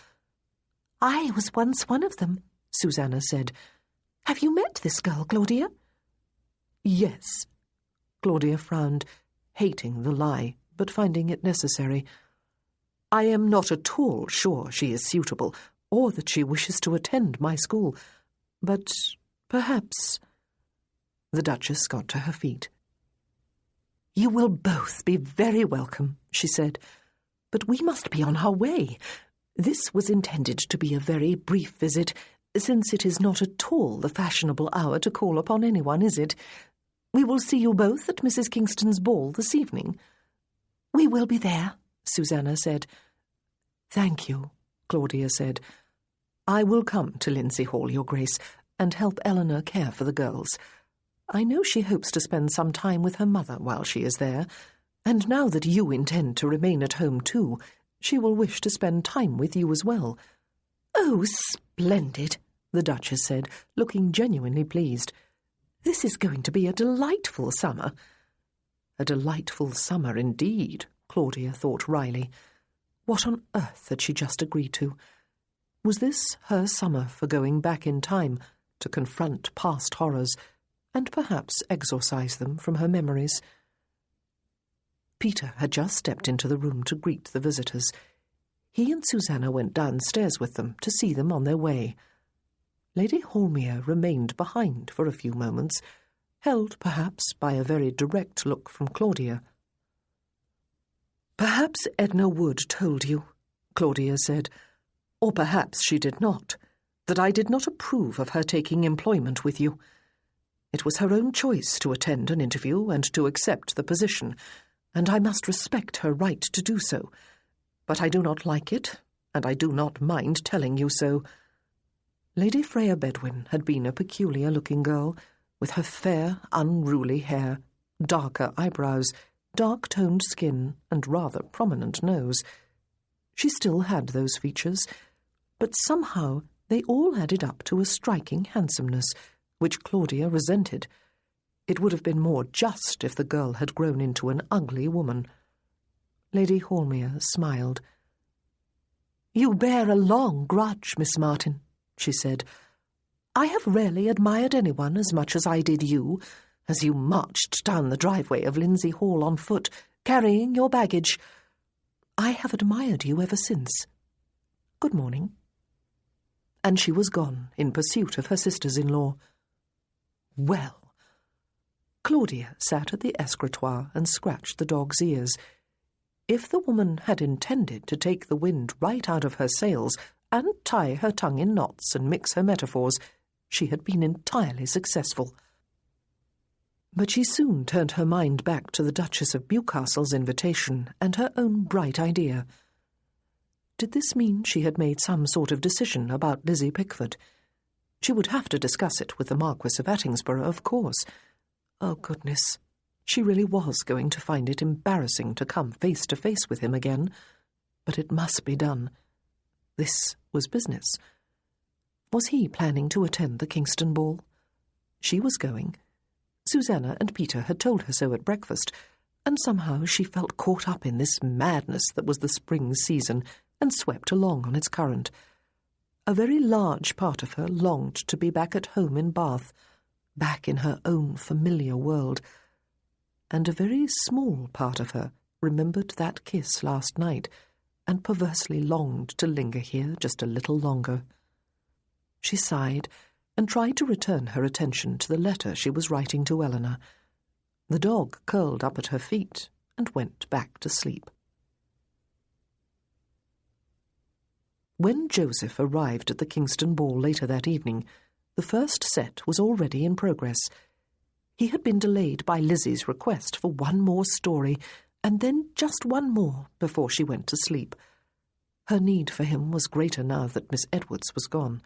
[SPEAKER 4] "I was once one of them," Susanna said. "Have you met this girl, Claudia?"
[SPEAKER 2] "Yes." Claudia frowned, hating the lie, but finding it necessary. "I am not at all sure she is suitable, or that she wishes to attend my school, but perhaps—" The Duchess got to her feet. "You will both be very welcome," she said, "but we must be on our way. This was intended to be a very brief visit, since it is not at all the fashionable hour to call upon anyone, is it? We will see you both at Mrs. Kingston's ball this evening."
[SPEAKER 4] "We will be there,"
[SPEAKER 2] Susanna said. "Thank you," Claudia said. "I will come to Lindsay Hall, Your Grace, and help Eleanor care for the girls. I know she hopes to spend some time with her mother while she is there, and now that you intend to remain at home too, she will wish to spend time with you as well."
[SPEAKER 4] "Oh, splendid,"
[SPEAKER 2] the Duchess said, looking genuinely pleased. "This is going to be a delightful summer." A delightful summer indeed, Claudia thought wryly. What on earth had she just agreed to? Was this her summer for going back in time to confront past horrors and perhaps exorcise them from her memories? Peter had just stepped into the room to greet the visitors. He and Susanna went downstairs with them to see them on their way. Lady Holmere remained behind for a few moments, held perhaps by a very direct look from Claudia. "Perhaps Edna Wood told you," Claudia said, "or perhaps she did not, that I did not approve of her taking employment with you. It was her own choice to attend an interview and to accept the position, and I must respect her right to do so. But I do not like it, and I do not mind telling you so." Lady Freya Bedwin had been a peculiar-looking girl, with her fair, unruly hair, darker eyebrows, dark-toned skin, and rather prominent nose. She still had those features, but somehow they all added up to a striking handsomeness, which Claudia resented. It would have been more just if the girl had grown into an ugly woman. Lady Holmere smiled. "You bear a long grudge, Miss Martin," she said. "I have rarely admired anyone as much as I did you, as you marched down the driveway of Lindsay Hall on foot, carrying your baggage. I have admired you ever since. Good morning." And she was gone in pursuit of her sisters-in-law. Well, Claudia sat at the escritoire and scratched the dog's ears. If the woman had intended to take the wind right out of her sails and tie her tongue in knots and mix her metaphors, she had been entirely successful. But she soon turned her mind back to the Duchess of Bewcastle's invitation and her own bright idea. Did this mean she had made some sort of decision about Lizzie Pickford? She would have to discuss it with the Marquis of Attingsborough, of course. Oh, goodness, she really was going to find it embarrassing to come face to face with him again. But it must be done. This was business. Was he planning to attend the Kingston ball? She was going. Susanna and Peter had told her so at breakfast, and somehow she felt caught up in this madness that was the spring season and swept along on its current. A very large part of her longed to be back at home in Bath, back in her own familiar world, and a very small part of her remembered that kiss last night and perversely longed to linger here just a little longer. She sighed and tried to return her attention to the letter she was writing to Eleanor. The dog curled up at her feet and went back to sleep. When Joseph arrived at the Kingston ball later that evening, the first set was already in progress. He had been delayed by Lizzie's request for one more story, and then just one more before she went to sleep. Her need for him was greater now that Miss Edwards was gone.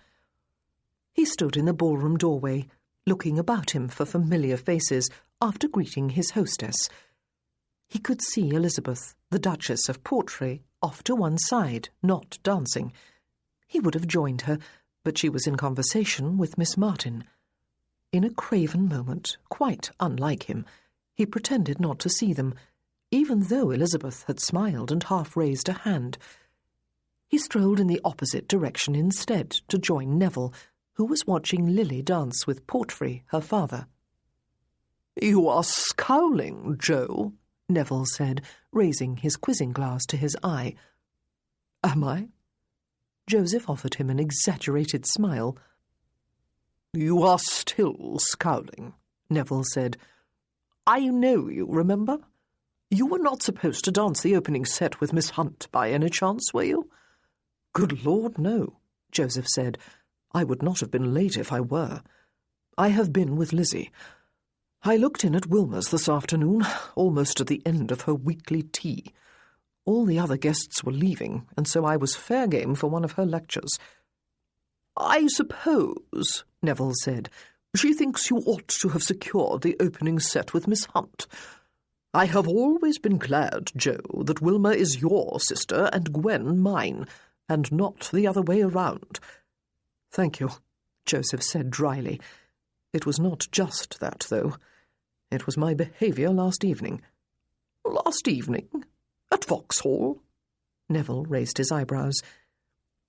[SPEAKER 2] He stood in the ballroom doorway, looking about him for familiar faces, after greeting his hostess. He could see Elizabeth, the Duchess of Portray, off to one side, not dancing. He would have joined her, but she was in conversation with Miss Martin. In a craven moment, quite unlike him, he pretended not to see them, even though Elizabeth had smiled and half raised a hand. He strolled in the opposite direction instead to join Neville, who was watching Lily dance with Portray, her father.
[SPEAKER 3] "You are scowling, Joe,"
[SPEAKER 2] Neville said, raising his quizzing glass to his eye.
[SPEAKER 3] "Am I?"
[SPEAKER 2] Joseph offered him an exaggerated smile.
[SPEAKER 3] "You are still scowling,"
[SPEAKER 2] Neville said.
[SPEAKER 3] "I know you, remember? You were not supposed to dance the opening set with Miss Hunt by any chance, were you?"
[SPEAKER 2] "Good Lord, no," Joseph said. "I would not have been late if I were. I have been with Lizzie. I looked in at Wilma's this afternoon, almost at the end of her weekly tea. All the other guests were leaving, and so I was fair game for one of her lectures."
[SPEAKER 3] "I suppose," Neville said, "she thinks you ought to have secured the opening set with Miss Hunt. I have always been glad, Joe, that Wilma is your sister and Gwen mine, and not the other way around."
[SPEAKER 2] "Thank you," Joseph said dryly. "It was not just that, though. It was my behaviour last evening."
[SPEAKER 3] "Last evening? At Vauxhall?"
[SPEAKER 2] Neville raised his eyebrows.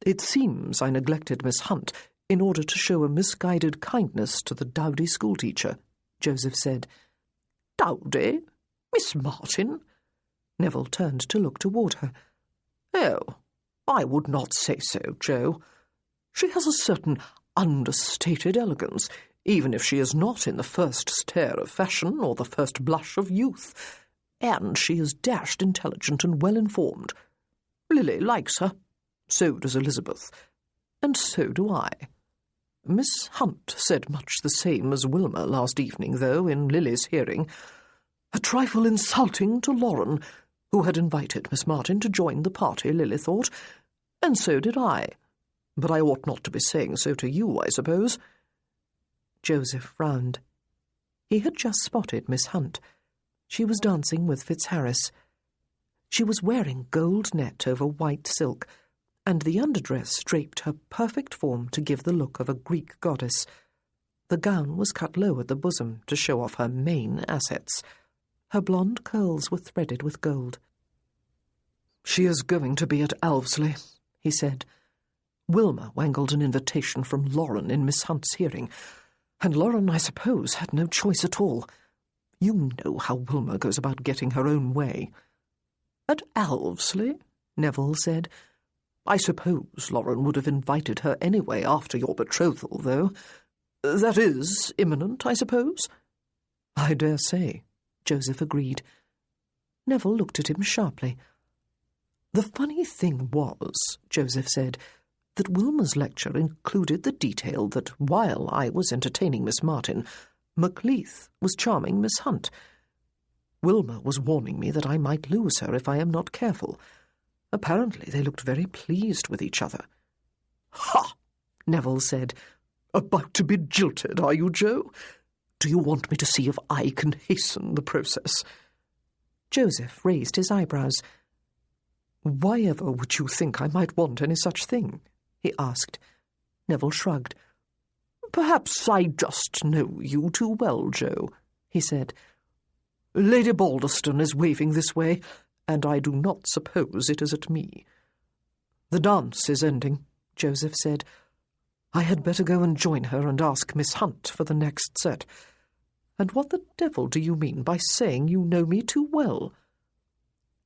[SPEAKER 2] "It seems I neglected Miss Hunt in order to show a misguided kindness to the dowdy schoolteacher," Joseph said.
[SPEAKER 3] "Dowdy? Miss Martin?"
[SPEAKER 2] Neville turned to look toward her.
[SPEAKER 3] "Oh, I would not say so, Joe. She has a certain understated elegance, even if she is not in the first stare of fashion or the first blush of youth. And she is dashed intelligent and well-informed. Lily likes her. So does Elizabeth. And so do I. Miss Hunt said much the same as Wilma last evening, though, in Lily's hearing. A trifle insulting to Lauren, who had invited Miss Martin to join the party, Lily thought, and so did I. But I ought not to be saying so to you, I suppose."
[SPEAKER 2] Joseph frowned. He had just spotted Miss Hunt. She was dancing with Fitzharris. She was wearing gold net over white silk, and the underdress draped her perfect form to give the look of a Greek goddess. The gown was cut low at the bosom to show off her main assets. Her blonde curls were threaded with gold.
[SPEAKER 3] "She is going to be at Elvsley," he said. "Wilma wangled an invitation from Lauren in Miss Hunt's hearing, and Lauren, I suppose, had no choice at all. You know how Wilma goes about getting her own way." "At Elvsley?" Neville said. "I suppose Lauren would have invited her anyway after your betrothal, though. That is imminent, I suppose?"
[SPEAKER 2] "I dare say," Joseph agreed. Neville looked at him sharply. "The funny thing was," Joseph said, "that Wilma's lecture included the detail that while I was entertaining Miss Martin, Macleith was charming Miss Hunt. Wilma was warning me that I might lose her if I am not careful. Apparently they looked very pleased with each other."
[SPEAKER 3] "Ha!" Neville said. "About to be jilted, are you, Joe? Do you want me to see if I can hasten the process?"
[SPEAKER 2] Joseph raised his eyebrows. "Why ever would you think I might want any such thing?" he asked. Neville shrugged.
[SPEAKER 3] "Perhaps I just know you too well, Joe," he said. "Lady Balderston is waving this way, and I do not suppose it is at me." "The dance is ending," Joseph said. "I had better go and join her and ask Miss Hunt for the next set. And what the devil do you mean by saying you know me too well?"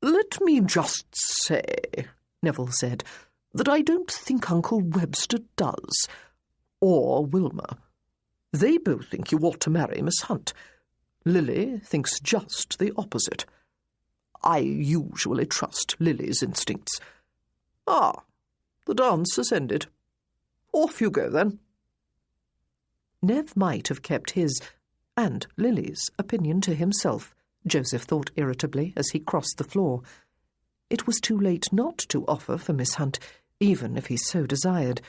[SPEAKER 3] "Let me just say," Neville said, "that I don't think Uncle Webster does. Or Wilma. They both think you ought to marry Miss Hunt. Lily thinks just the opposite. I usually trust Lily's instincts. Ah, the dance has ended. Off you go, then."
[SPEAKER 2] Nev might have kept his, and Lily's, opinion to himself, Joseph thought irritably as he crossed the floor. It was too late not to offer for Miss Hunt, even if he so desired.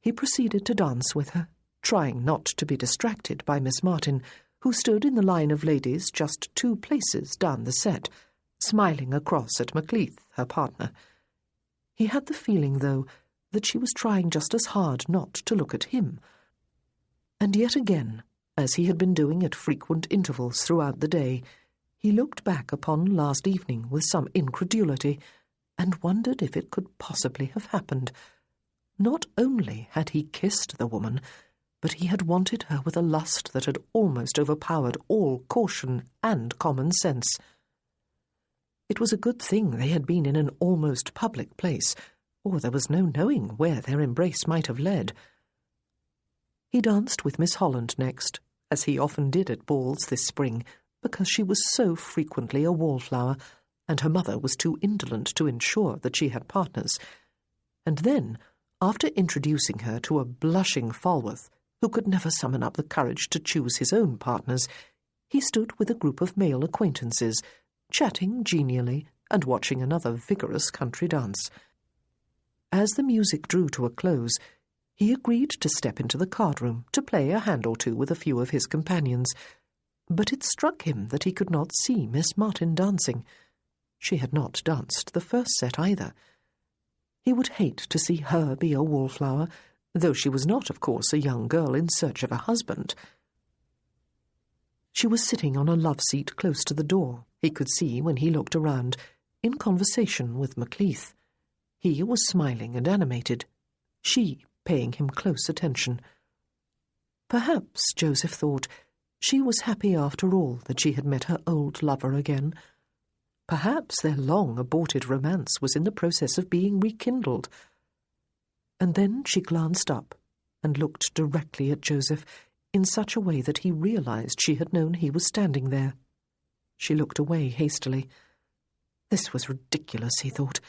[SPEAKER 2] He proceeded to dance with her, trying not to be distracted by Miss Martin, who stood in the line of ladies just 2 places down the set, smiling across at Macleith, her partner. He had the feeling, though, that she was trying just as hard not to look at him. And yet again, as he had been doing at frequent intervals throughout the day, he looked back upon last evening with some incredulity, and wondered if it could possibly have happened. Not only had he kissed the woman, but he had wanted her with a lust that had almost overpowered all caution and common sense. It was a good thing they had been in an almost public place, or there was no knowing where their embrace might have led. He danced with Miss Holland next, as he often did at balls this spring, because she was so frequently a wallflower, and her mother was too indolent to ensure that she had partners. And then, after introducing her to a blushing Falworth, who could never summon up the courage to choose his own partners, he stood with a group of male acquaintances, chatting genially and watching another vigorous country dance. As the music drew to a close, he agreed to step into the card-room to play a hand or two with a few of his companions, but it struck him that he could not see Miss Martin dancing. She had not danced the first set either. He would hate to see her be a wallflower, though she was not, of course, a young girl in search of a husband. She was sitting on a love-seat close to the door, he could see when he looked around, in conversation with Macleith. He was smiling and animated, she paying him close attention. Perhaps, Joseph thought, she was happy after all that she had met her old lover again. Perhaps their long-aborted romance was in the process of being rekindled. And then she glanced up and looked directly at Joseph in such a way that he realized she had known he was standing there. She looked away hastily. This was ridiculous, he thought.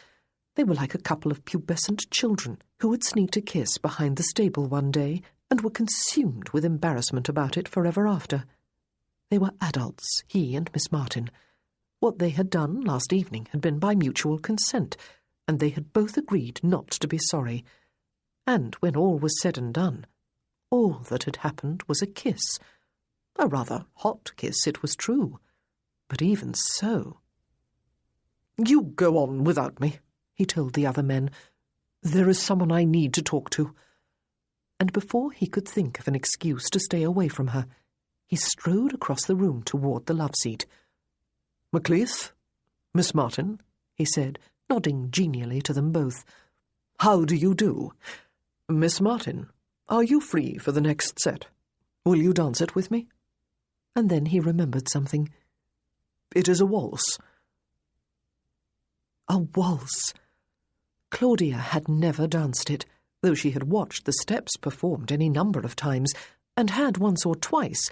[SPEAKER 2] They were like a couple of pubescent children who had sneaked a kiss behind the stable one day and were consumed with embarrassment about it forever after. They were adults, he and Miss Martin. What they had done last evening had been by mutual consent, and they had both agreed not to be sorry. And when all was said and done, all that had happened was a kiss. A rather hot kiss, it was true, but even so. "You go on without me," he told the other men. "There is someone I need to talk to." And before he could think of an excuse to stay away from her, he strode across the room toward the love-seat. "Macleith, Miss Martin," he said, nodding genially to them both. "How do you do? Miss Martin, are you free for the next set? Will you dance it with me?" And then he remembered something. "It is a waltz." A waltz! Claudia had never danced it, though she had watched the steps performed any number of times, and had once or twice,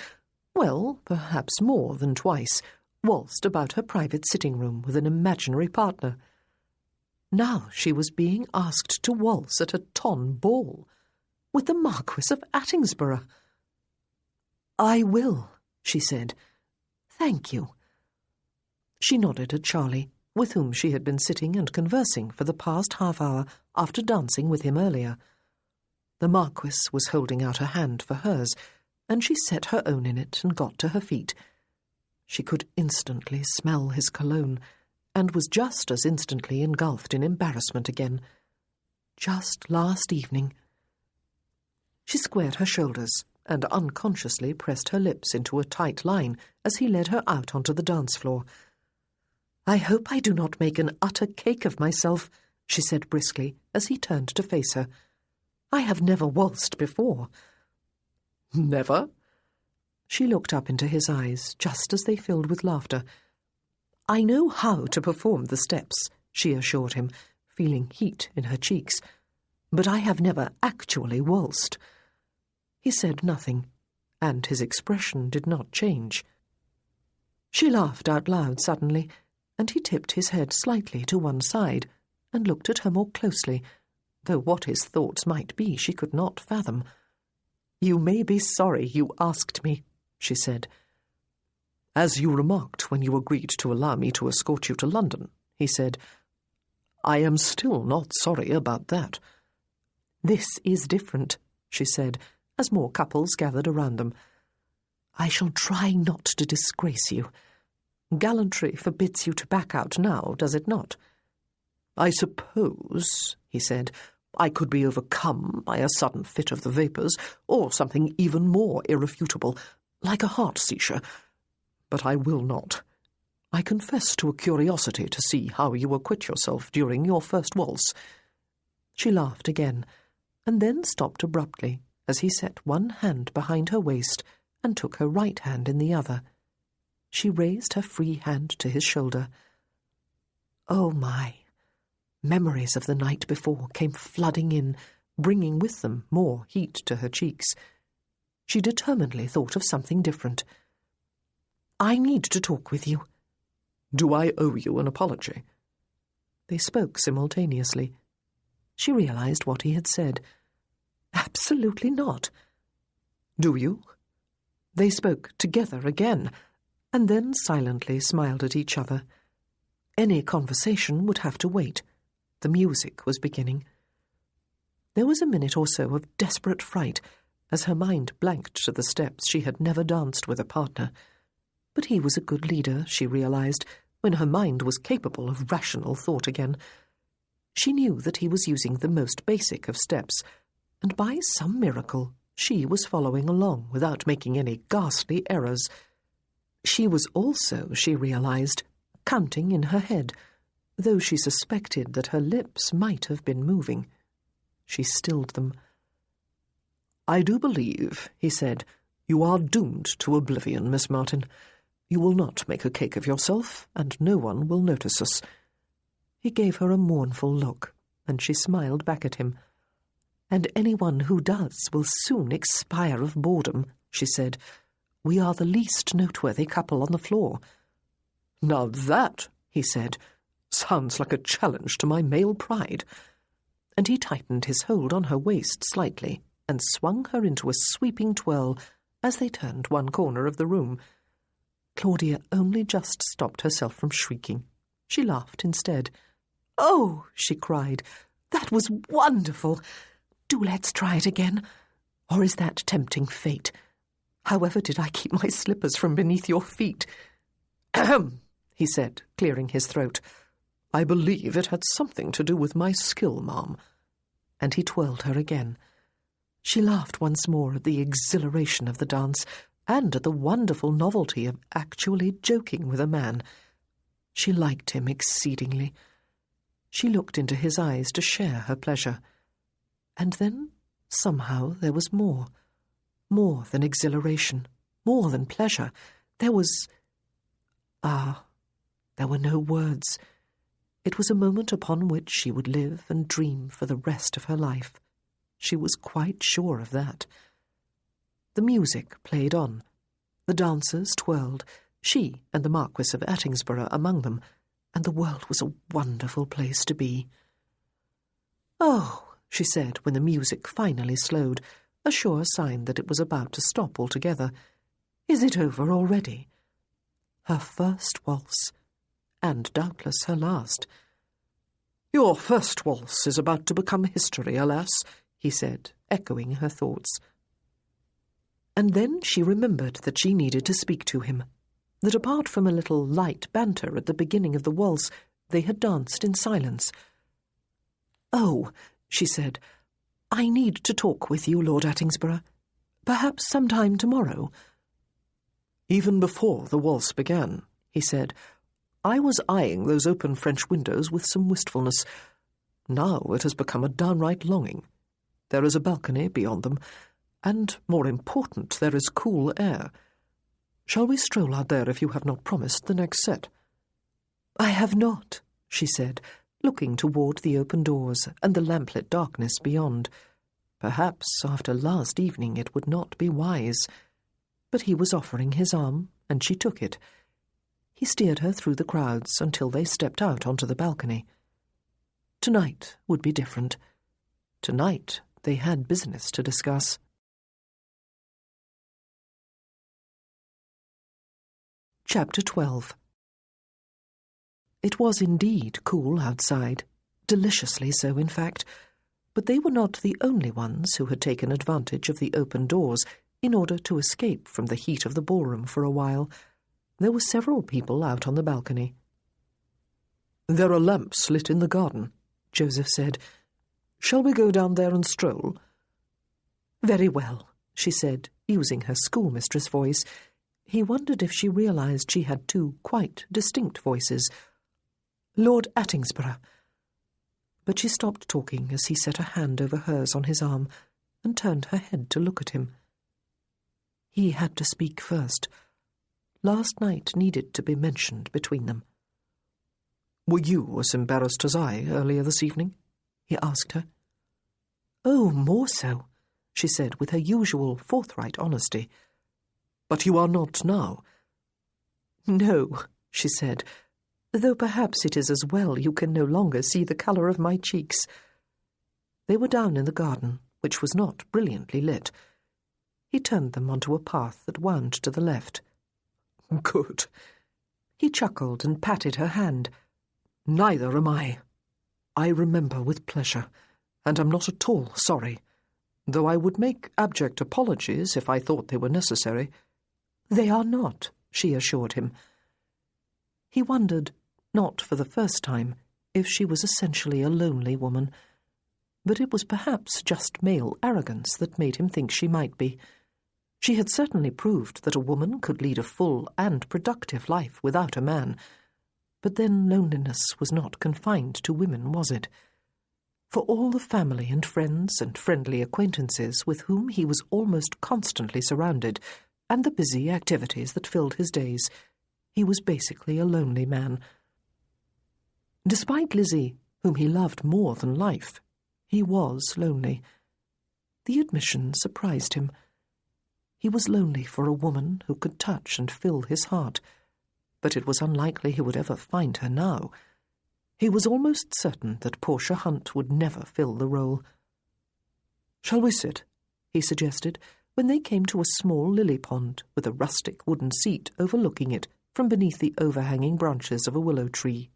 [SPEAKER 2] well, perhaps more than twice, waltzed about her private sitting-room with an imaginary partner. Now she was being asked to waltz at a ton ball, with the Marquis of Attingsborough. "I will," she said. "Thank you." She nodded at Charlie, with whom she had been sitting and conversing for the past half-hour after dancing with him earlier. The Marquis was holding out her hand for hers, and she set her own in it and got to her feet. She could instantly smell his cologne, and was just as instantly engulfed in embarrassment again. Just last evening. She squared her shoulders and unconsciously pressed her lips into a tight line as he led her out onto the dance floor. "I hope I do not make an utter cake of myself," she said briskly as he turned to face her. "I have never waltzed before." "Never?" She looked up into his eyes just as they filled with laughter. "I know how to perform the steps," she assured him, feeling heat in her cheeks, "but I have never actually waltzed." He said nothing, and his expression did not change. She laughed out loud suddenly, and he tipped his head slightly to one side and looked at her more closely, though what his thoughts might be she could not fathom. "You may be sorry you asked me," she said. "As you remarked when you agreed to allow me to escort you to London," he said. "I am still not sorry about that." "This is different," she said, as more couples gathered around them. I shall try not to disgrace you. Gallantry forbids you to back out now, does it not?
[SPEAKER 3] I suppose, he said, I could be overcome by a sudden fit of the vapours, or something even more irrefutable, like a heart seizure. But I will not. I confess to a curiosity to see how you acquit yourself during your first waltz.
[SPEAKER 2] She laughed again, and then stopped abruptly as he set one hand behind her waist and took her right hand in the other. She raised her free hand to his shoulder. Oh, my! Memories of the night before came flooding in, bringing with them more heat to her cheeks. She determinedly thought of something different. I need to talk with you.
[SPEAKER 3] Do I owe you an apology?
[SPEAKER 2] They spoke simultaneously. She realized what he had said. Absolutely not.
[SPEAKER 3] Do you?
[SPEAKER 2] They spoke together again, and then silently smiled at each other. Any conversation would have to wait. The music was beginning. There was a minute or so of desperate fright as her mind blanked to the steps she had never danced with a partner. But he was a good leader, she realized, when her mind was capable of rational thought again. She knew that he was using the most basic of steps, and by some miracle she was following along without making any ghastly errors. She was also, she realized, counting in her head, though she suspected that her lips might have been moving. She stilled them.
[SPEAKER 3] I do believe, he said, you are doomed to oblivion, Miss Martin. You will not make a cake of yourself, and no one will notice us.
[SPEAKER 2] He gave her a mournful look, and she smiled back at him. And anyone who does will soon expire of boredom, she said. We are the least noteworthy couple on the floor.
[SPEAKER 3] Now that, he said, sounds like a challenge to my male pride.
[SPEAKER 2] And he tightened his hold on her waist slightly and swung her into a sweeping twirl as they turned one corner of the room. Claudia only just stopped herself from shrieking. She laughed instead. Oh, she cried, that was wonderful. Do let's try it again. Or is that tempting fate? However did I keep my slippers from beneath your feet?
[SPEAKER 3] Ahem, he said, clearing his throat. I believe it had something to do with my skill, ma'am.
[SPEAKER 2] And he twirled her again. She laughed once more at the exhilaration of the dance, and at the wonderful novelty of actually joking with a man. She liked him exceedingly. She looked into his eyes to share her pleasure. And then, somehow, there was more. More than exhilaration, more than pleasure. There was... there were no words. It was a moment upon which she would live and dream for the rest of her life. She was quite sure of that. The music played on. The dancers twirled, she and the Marquis of Attingsborough among them, and the world was a wonderful place to be. Oh, she said when the music finally slowed, a sure sign that it was about to stop altogether. Is it over already? Her first waltz, and doubtless her last.
[SPEAKER 3] Your first waltz is about to become history, alas, he said, echoing her thoughts.
[SPEAKER 2] And then she remembered that she needed to speak to him, that apart from a little light banter at the beginning of the waltz, they had danced in silence. Oh, she said, I need to talk with you, Lord Attingsborough. Perhaps sometime tomorrow.
[SPEAKER 3] Even before the waltz began, he said, I was eyeing those open French windows with some wistfulness. Now it has become a downright longing. There is a balcony beyond them, and, more important, there is cool air. Shall we stroll out there if you have not promised the next set?
[SPEAKER 2] I have not, she said, looking toward the open doors and the lamplit darkness beyond. Perhaps after last evening it would not be wise. But he was offering his arm, and she took it. He steered her through the crowds until they stepped out onto the balcony. Tonight would be different. Tonight they had business to discuss. Chapter 12. It was indeed cool outside, deliciously so, in fact, but they were not the only ones who had taken advantage of the open doors in order to escape from the heat of the ballroom for a while. There were several people out on the balcony.
[SPEAKER 3] "There are lamps lit in the garden," Joseph said. "Shall we go down there and stroll?"
[SPEAKER 2] "Very well," she said, using her schoolmistress voice. He wondered if she realised she had two quite distinct voices. "Lord Attingsborough." But she stopped talking as he set a hand over hers on his arm and turned her head to look at him. He had to speak first. Last night needed to be mentioned between them.
[SPEAKER 3] "Were you as embarrassed as I earlier this evening?" he asked her.
[SPEAKER 2] "Oh, more so," she said with her usual forthright honesty.
[SPEAKER 3] "But you are not now."
[SPEAKER 2] "No," she said, "though perhaps it is as well you can no longer see the colour of my cheeks." They were down in the garden, which was not brilliantly lit. He turned them onto a path that wound to the left.
[SPEAKER 3] "Good."
[SPEAKER 2] He chuckled and patted her hand.
[SPEAKER 3] "Neither am I. I remember with pleasure, and am not at all sorry, though I would make abject apologies if I thought they were necessary."
[SPEAKER 2] "They are not," she assured him. He wondered, not for the first time, if she was essentially a lonely woman, but it was perhaps just male arrogance that made him think she might be. She had certainly proved that a woman could lead a full and productive life without a man. But then loneliness was not confined to women, was it? For all the family and friends and friendly acquaintances with whom he was almost constantly surrounded, and the busy activities that filled his days, he was basically a lonely man. Despite Lizzie, whom he loved more than life, he was lonely. The admission surprised him. He was lonely for a woman who could touch and fill his heart, but it was unlikely he would ever find her now. He was almost certain that Portia Hunt would never fill the role.
[SPEAKER 3] "Shall we sit?"
[SPEAKER 2] he suggested, when they came to a small lily pond with a rustic wooden seat overlooking it from beneath the overhanging branches of a willow tree.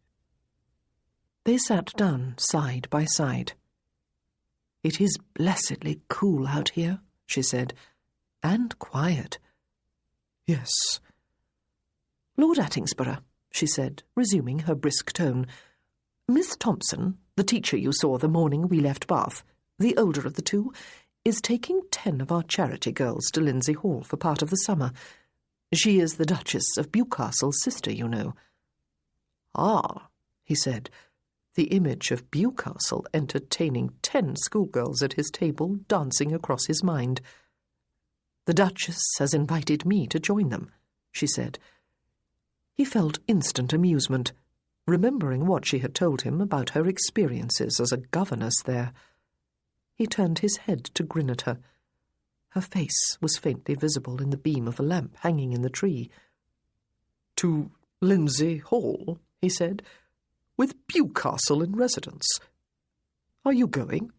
[SPEAKER 2] They sat down side by side. "It is blessedly cool out here," she said, "and quiet."
[SPEAKER 3] "Yes."
[SPEAKER 2] "Lord Attingsborough," she said, resuming her brisk tone, "Miss Thompson, the teacher you saw the morning we left Bath, the older of the two, is taking 10 of our charity girls to Lindsay Hall for part of the summer. She is the Duchess of Bewcastle's sister, you know."
[SPEAKER 3] "Ah,"
[SPEAKER 2] he said, the image of Bewcastle entertaining 10 schoolgirls at his table dancing across his mind. "The Duchess has invited me to join them," she said. He felt instant amusement, remembering what she had told him about her experiences as a governess there. He turned his head to grin at her. Her face was faintly visible in the beam of a lamp hanging in the tree.
[SPEAKER 3] "To Lindsay Hall," he said, "with Bewcastle in residence. Are you going?"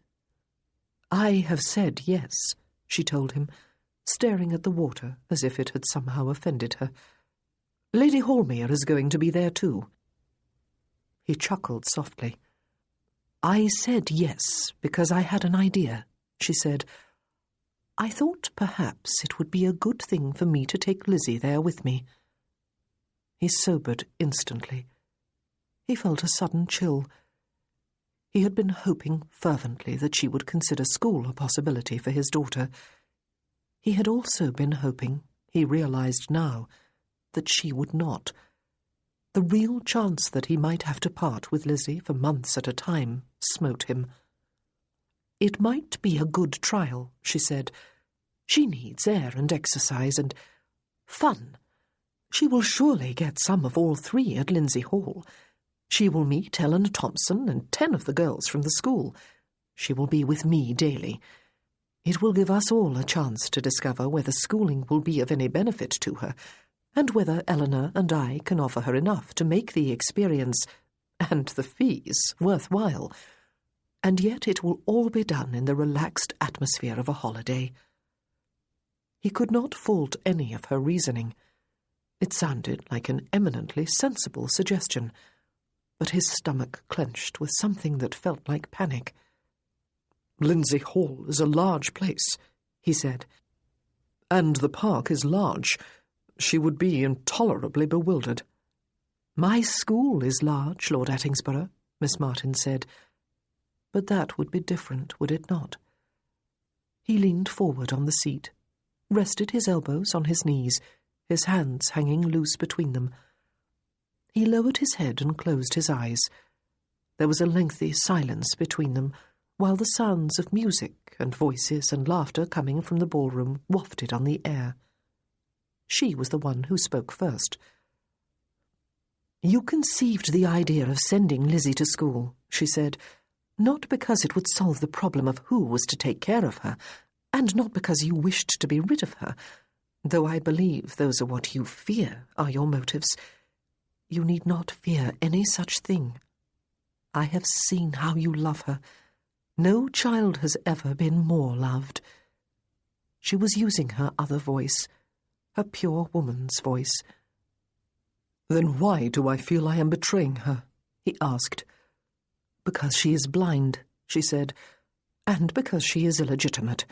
[SPEAKER 2] "I have said yes," she told him, staring at the water as if it had somehow offended her. "Lady Hallmere is going to be there too." He chuckled softly. "I said yes because I had an idea," she said. "I thought perhaps it would be a good thing for me to take Lizzie there with me." He sobered instantly. He felt a sudden chill. He had been hoping fervently that she would consider school a possibility for his daughter. He had also been hoping, he realized now, that she would not. The real chance that he might have to part with Lizzie for months at a time smote him. "It might be a good trial," she said. "She needs air and exercise and fun. She will surely get some of all 3 at Lindsay Hall. She will meet Eleanor Thompson and 10 of the girls from the school. She will be with me daily. It will give us all a chance to discover whether schooling will be of any benefit to her, and whether Eleanor and I can offer her enough to make the experience, and the fees, worthwhile. And yet it will all be done in the relaxed atmosphere of a holiday." He could not fault any of her reasoning. It sounded like an eminently sensible suggestion, but his stomach clenched with something that felt like panic.
[SPEAKER 3] "Lindsay Hall is a large place," he said. And the park is large. She would be intolerably bewildered.
[SPEAKER 2] "My school is large, Lord Attingsborough," Miss Martin said. "But that would be different, would it not?" He leaned forward on the seat, rested his elbows on his knees, his hands hanging loose between them. He lowered his head and closed his eyes. There was a lengthy silence between them, while the sounds of music and voices and laughter coming from the ballroom wafted on the air. She was the one who spoke first. "You conceived the idea of sending Lizzie to school," she said, "not because it would solve the problem of who was to take care of her, and not because you wished to be rid of her, though I believe those are what you fear are your motives. You need not fear any such thing. I have seen how you love her. No child has ever been more loved." She was using her other voice, her pure woman's voice.
[SPEAKER 3] "Then why do I feel I am betraying her?"
[SPEAKER 2] he asked. "Because she is blind," she said, "and because she is illegitimate,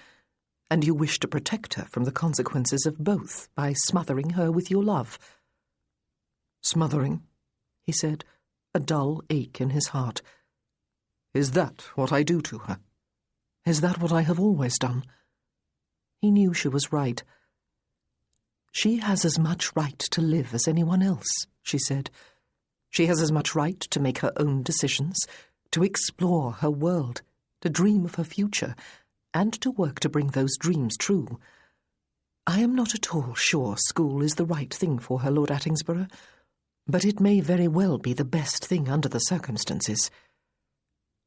[SPEAKER 2] and you wish to protect her from the consequences of both by smothering her with your love."
[SPEAKER 3] "Smothering?"
[SPEAKER 2] he said, a dull ache in his heart.
[SPEAKER 3] "Is that what I do to her?
[SPEAKER 2] Is that what I have always done?" He knew she was right. "She has as much right to live as anyone else," she said. "She has as much right to make her own decisions, to explore her world, to dream of her future, and to work to bring those dreams true. I am not at all sure school is the right thing for her, Lord Attingsborough, but it may very well be the best thing under the circumstances."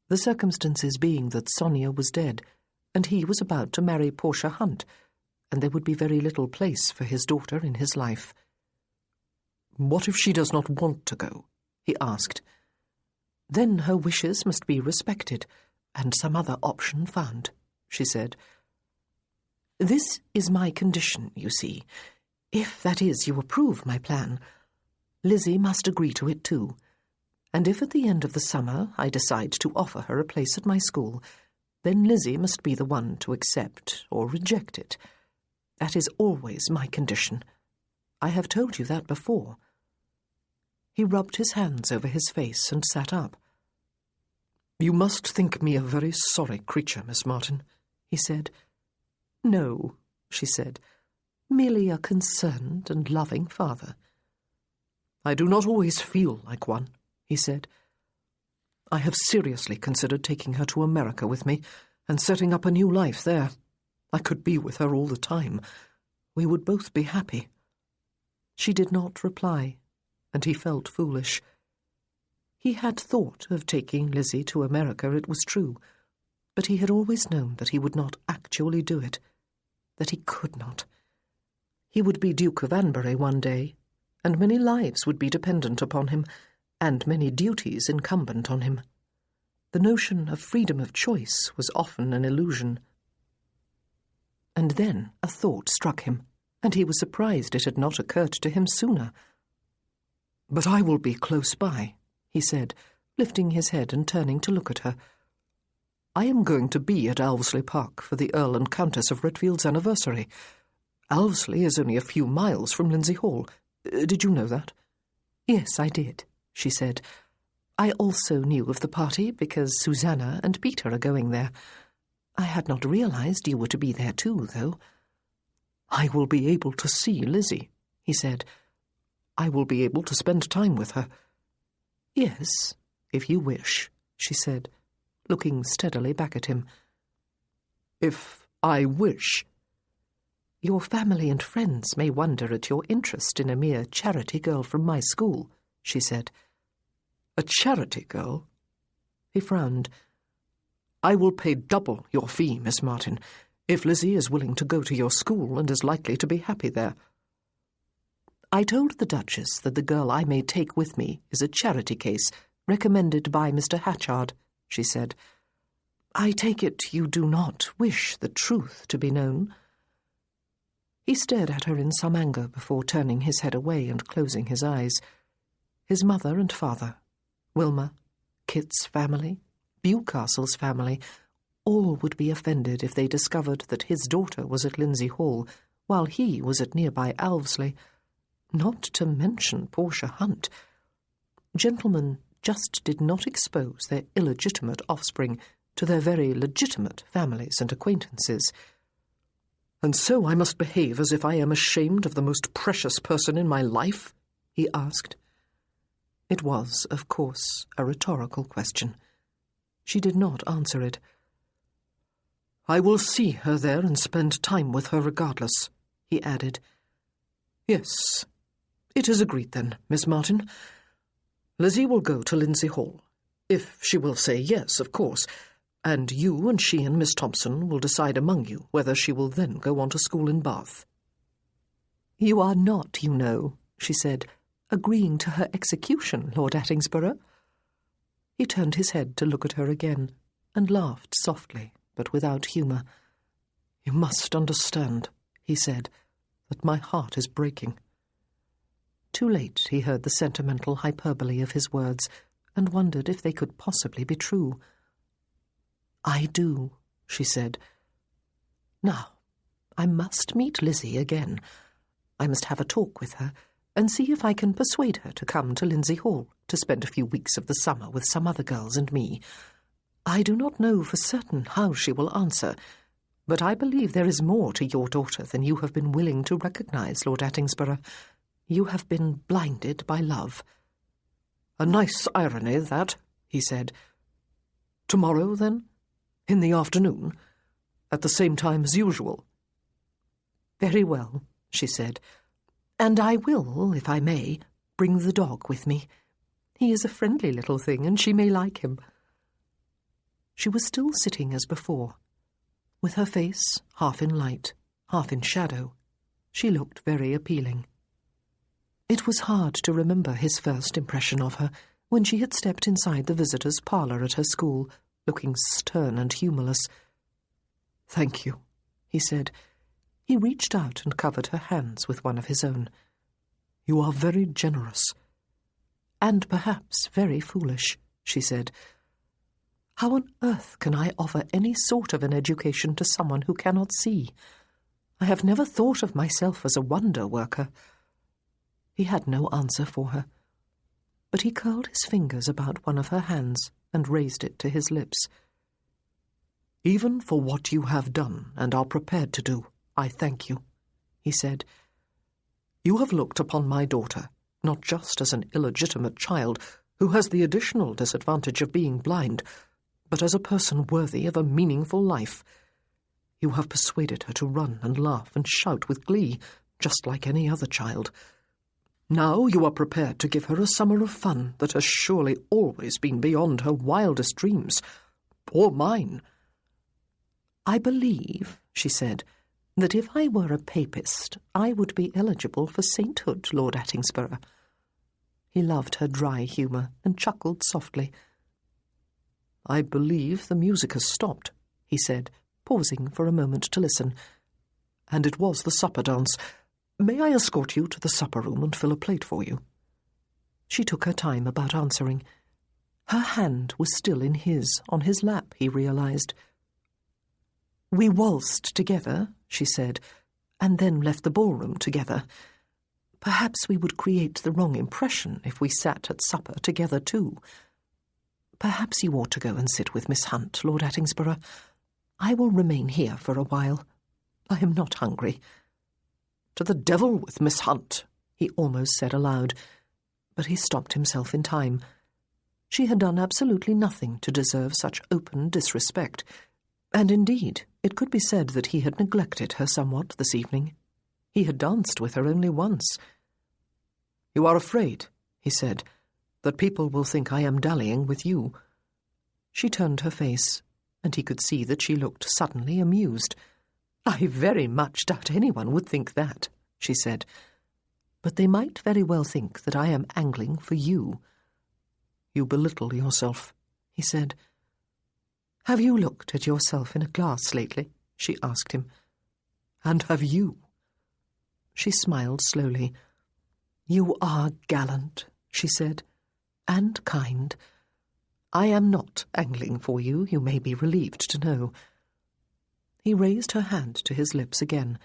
[SPEAKER 2] The circumstances being that Sonia was dead, and he was about to marry Portia Hunt, and there would be very little place for his daughter in his life.
[SPEAKER 3] "What if she does not want to go?" he asked.
[SPEAKER 2] "Then her wishes must be respected, and some other option found," she said. "This is my condition, you see. If, that is, you approve my plan, Lizzie must agree to it too. And if at the end of the summer I decide to offer her a place at my school, then Lizzie must be the one to accept or reject it. That is always my condition. I have told you that before." He rubbed his hands over his face and sat up.
[SPEAKER 3] "You must think me a very sorry creature, Miss Martin,"
[SPEAKER 2] he said. "No," she said, "merely a concerned and loving father."
[SPEAKER 3] "I do not always feel like one," he said. "I have seriously considered taking her to America with me and setting up a new life there. I could be with her all the time. We would both be happy."
[SPEAKER 2] She did not reply, and he felt foolish. He had thought of taking Lizzie to America, it was true, but he had always known that he would not actually do it, that he could not. He would be Duke of Anbury one day, and many lives would be dependent upon him, and many duties incumbent on him. The notion of freedom of choice was often an illusion. And then a thought struck him, and he was surprised it had not occurred to him sooner.
[SPEAKER 3] "But I will be close by,"
[SPEAKER 2] he said, lifting his head and turning to look at her.
[SPEAKER 3] "I am going to be at Alvesley Park for the Earl and Countess of Redfield's anniversary. Alvesley is only a few miles from Lindsay Hall. Did you know that?"
[SPEAKER 2] "Yes, I did," she said. "I also knew of the party because Susanna and Peter are going there. I had not realized you were to be there too, though."
[SPEAKER 3] "I will be able to see Lizzie," he said. "I will be able to spend time with her."
[SPEAKER 2] "Yes, if you wish," she said, looking steadily back at him.
[SPEAKER 3] "If I wish?"
[SPEAKER 2] "Your family and friends may wonder at your interest in a mere charity girl from my school," she said.
[SPEAKER 3] "A charity girl?"
[SPEAKER 2] He frowned.
[SPEAKER 3] "I will pay double your fee, Miss Martin, if Lizzie is willing to go to your school and is likely to be happy there."
[SPEAKER 2] "I told the Duchess that the girl I may take with me is a charity case recommended by Mr. Hatchard," she said. "I take it you do not wish the truth to be known." He stared at her in some anger before turning his head away and closing his eyes. His mother and father, Wilma, Kit's family, Bewcastle's family, all would be offended if they discovered that his daughter was at Lindsay Hall while he was at nearby Alvesley, not to mention Portia Hunt. Gentlemen just did not expose their illegitimate offspring to their very legitimate families and acquaintances.
[SPEAKER 3] "And so I must behave as if I am ashamed of the most precious person in my life?" he asked.
[SPEAKER 2] It was, of course, a rhetorical question. She did not answer it.
[SPEAKER 3] "I will see her there and spend time with her regardless," he added. "Yes, it is agreed then, Miss Martin. Lizzie will go to Lindsay Hall, if she will say yes, of course, and you and she and Miss Thompson will decide among you whether she will then go on to school in Bath."
[SPEAKER 2] "You are not, you know," she said, "agreeing to her execution, Lord Attingsborough." He turned his head to look at her again, and laughed softly, but without humour.
[SPEAKER 3] "You must understand," he said, "that my heart is breaking."
[SPEAKER 2] Too late he heard the sentimental hyperbole of his words, and wondered if they could possibly be true. "I do," she said. "Now, I must meet Lizzie again. I must have a talk with her, and see if I can persuade her to come to Lindsay Hall to spend a few weeks of the summer with some other girls and me. I do not know for certain how she will answer, but I believe there is more to your daughter than you have been willing to recognise, Lord Attingsborough. You have been blinded by love."
[SPEAKER 3] "A nice irony, that," he said. "Tomorrow, then? In the afternoon? At the same time as usual?"
[SPEAKER 2] "Very well," she said. "And I will, if I may, bring the dog with me. He is a friendly little thing, and she may like him." She was still sitting as before. With her face half in light, half in shadow, she looked very appealing. It was hard to remember his first impression of her, when she had stepped inside the visitors' parlour at her school, looking stern and humourless.
[SPEAKER 3] "Thank you,"
[SPEAKER 2] he said. He reached out and covered her hands with one of his own.
[SPEAKER 3] "You are very generous."
[SPEAKER 2] "And perhaps very foolish," she said. "How on earth can I offer any sort of an education to someone who cannot see? I have never thought of myself as a wonder-worker." He had no answer for her, but he curled his fingers about one of her hands and raised it to his lips.
[SPEAKER 3] "Even for what you have done and are prepared to do, I thank you," he said. "You have looked upon my daughter not just as an illegitimate child who has the additional disadvantage of being blind, but as a person worthy of a meaningful life. You have persuaded her to run and laugh and shout with glee, just like any other child. Now you are prepared to give her a summer of fun that has surely always been beyond her wildest dreams, or mine."
[SPEAKER 2] "I believe," she said, "that if I were a papist, I would be eligible for sainthood, Lord Attingsborough." He loved her dry humour and chuckled softly.
[SPEAKER 3] "I believe the music has stopped," he said, pausing for a moment to listen. "And it was the supper dance. May I escort you to the supper-room and fill a plate for you?"
[SPEAKER 2] She took her time about answering. Her hand was still in his, on his lap, he realised. "We waltzed together," she said, "and then left the ballroom together. Perhaps we would create the wrong impression if we sat at supper together too. Perhaps you ought to go and sit with Miss Hunt, Lord Attingsborough. I will remain here for a while. I am not hungry."
[SPEAKER 3] "To the devil with Miss Hunt,"
[SPEAKER 2] he almost said aloud, but he stopped himself in time. She had done absolutely nothing to deserve such open disrespect, and indeed it could be said that he had neglected her somewhat this evening. He had danced with her only once.
[SPEAKER 3] "You are afraid," he said, "that people will think I am dallying with you."
[SPEAKER 2] She turned her face, and he could see that she looked suddenly amused. "I very much doubt anyone would think that," she said. "But they might very well think that I am angling for you."
[SPEAKER 3] "You belittle yourself," he said.
[SPEAKER 2] "Have you looked at yourself in a glass lately?" she asked him.
[SPEAKER 3] "And have you?"
[SPEAKER 2] She smiled slowly. "You are gallant," she said, "and kind. I am not angling for you, you may be relieved to know." He raised her hand to his lips again,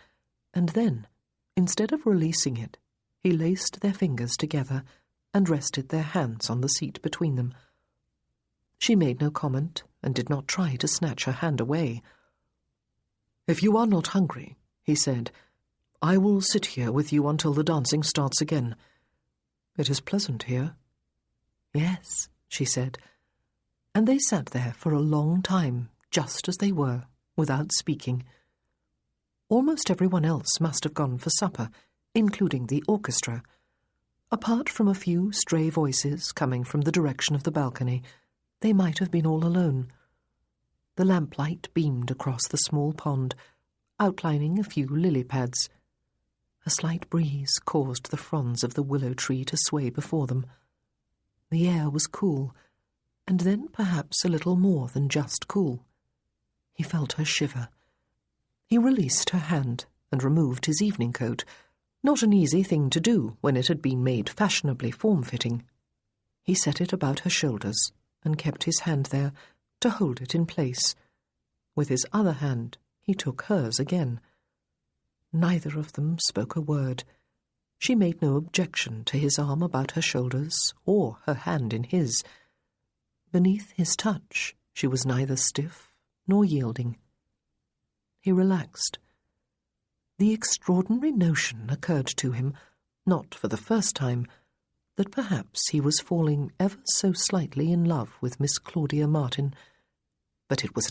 [SPEAKER 2] And then, instead of releasing it, he laced their fingers together and rested their hands on the seat between them. She made no comment and did not try to snatch her hand away. "If you are not hungry," he said, "I will sit here with you until the dancing starts again. It is pleasant here." "Yes," she said, and they sat there for a long time, just as they were, without speaking. Almost everyone else must have gone for supper, including the orchestra. Apart from a few stray voices coming from the direction of the balcony, they might have been all alone. The lamplight beamed across the small pond, outlining a few lily pads. A slight breeze caused the fronds of the willow tree to sway before them. The air was cool, and then perhaps a little more than just cool. He felt her shiver. He released her hand and removed his evening coat, not an easy thing to do when it had been made fashionably form-fitting. He set it about her shoulders and kept his hand there to hold it in place. With his other hand, he took hers again. Neither of them spoke a word. She made no objection to his arm about her shoulders or her hand in his. Beneath his touch, she was neither stiff nor yielding. He relaxed. The extraordinary notion occurred to him, not for the first time, that perhaps he was falling ever so slightly in love with Miss Claudia Martin, but it was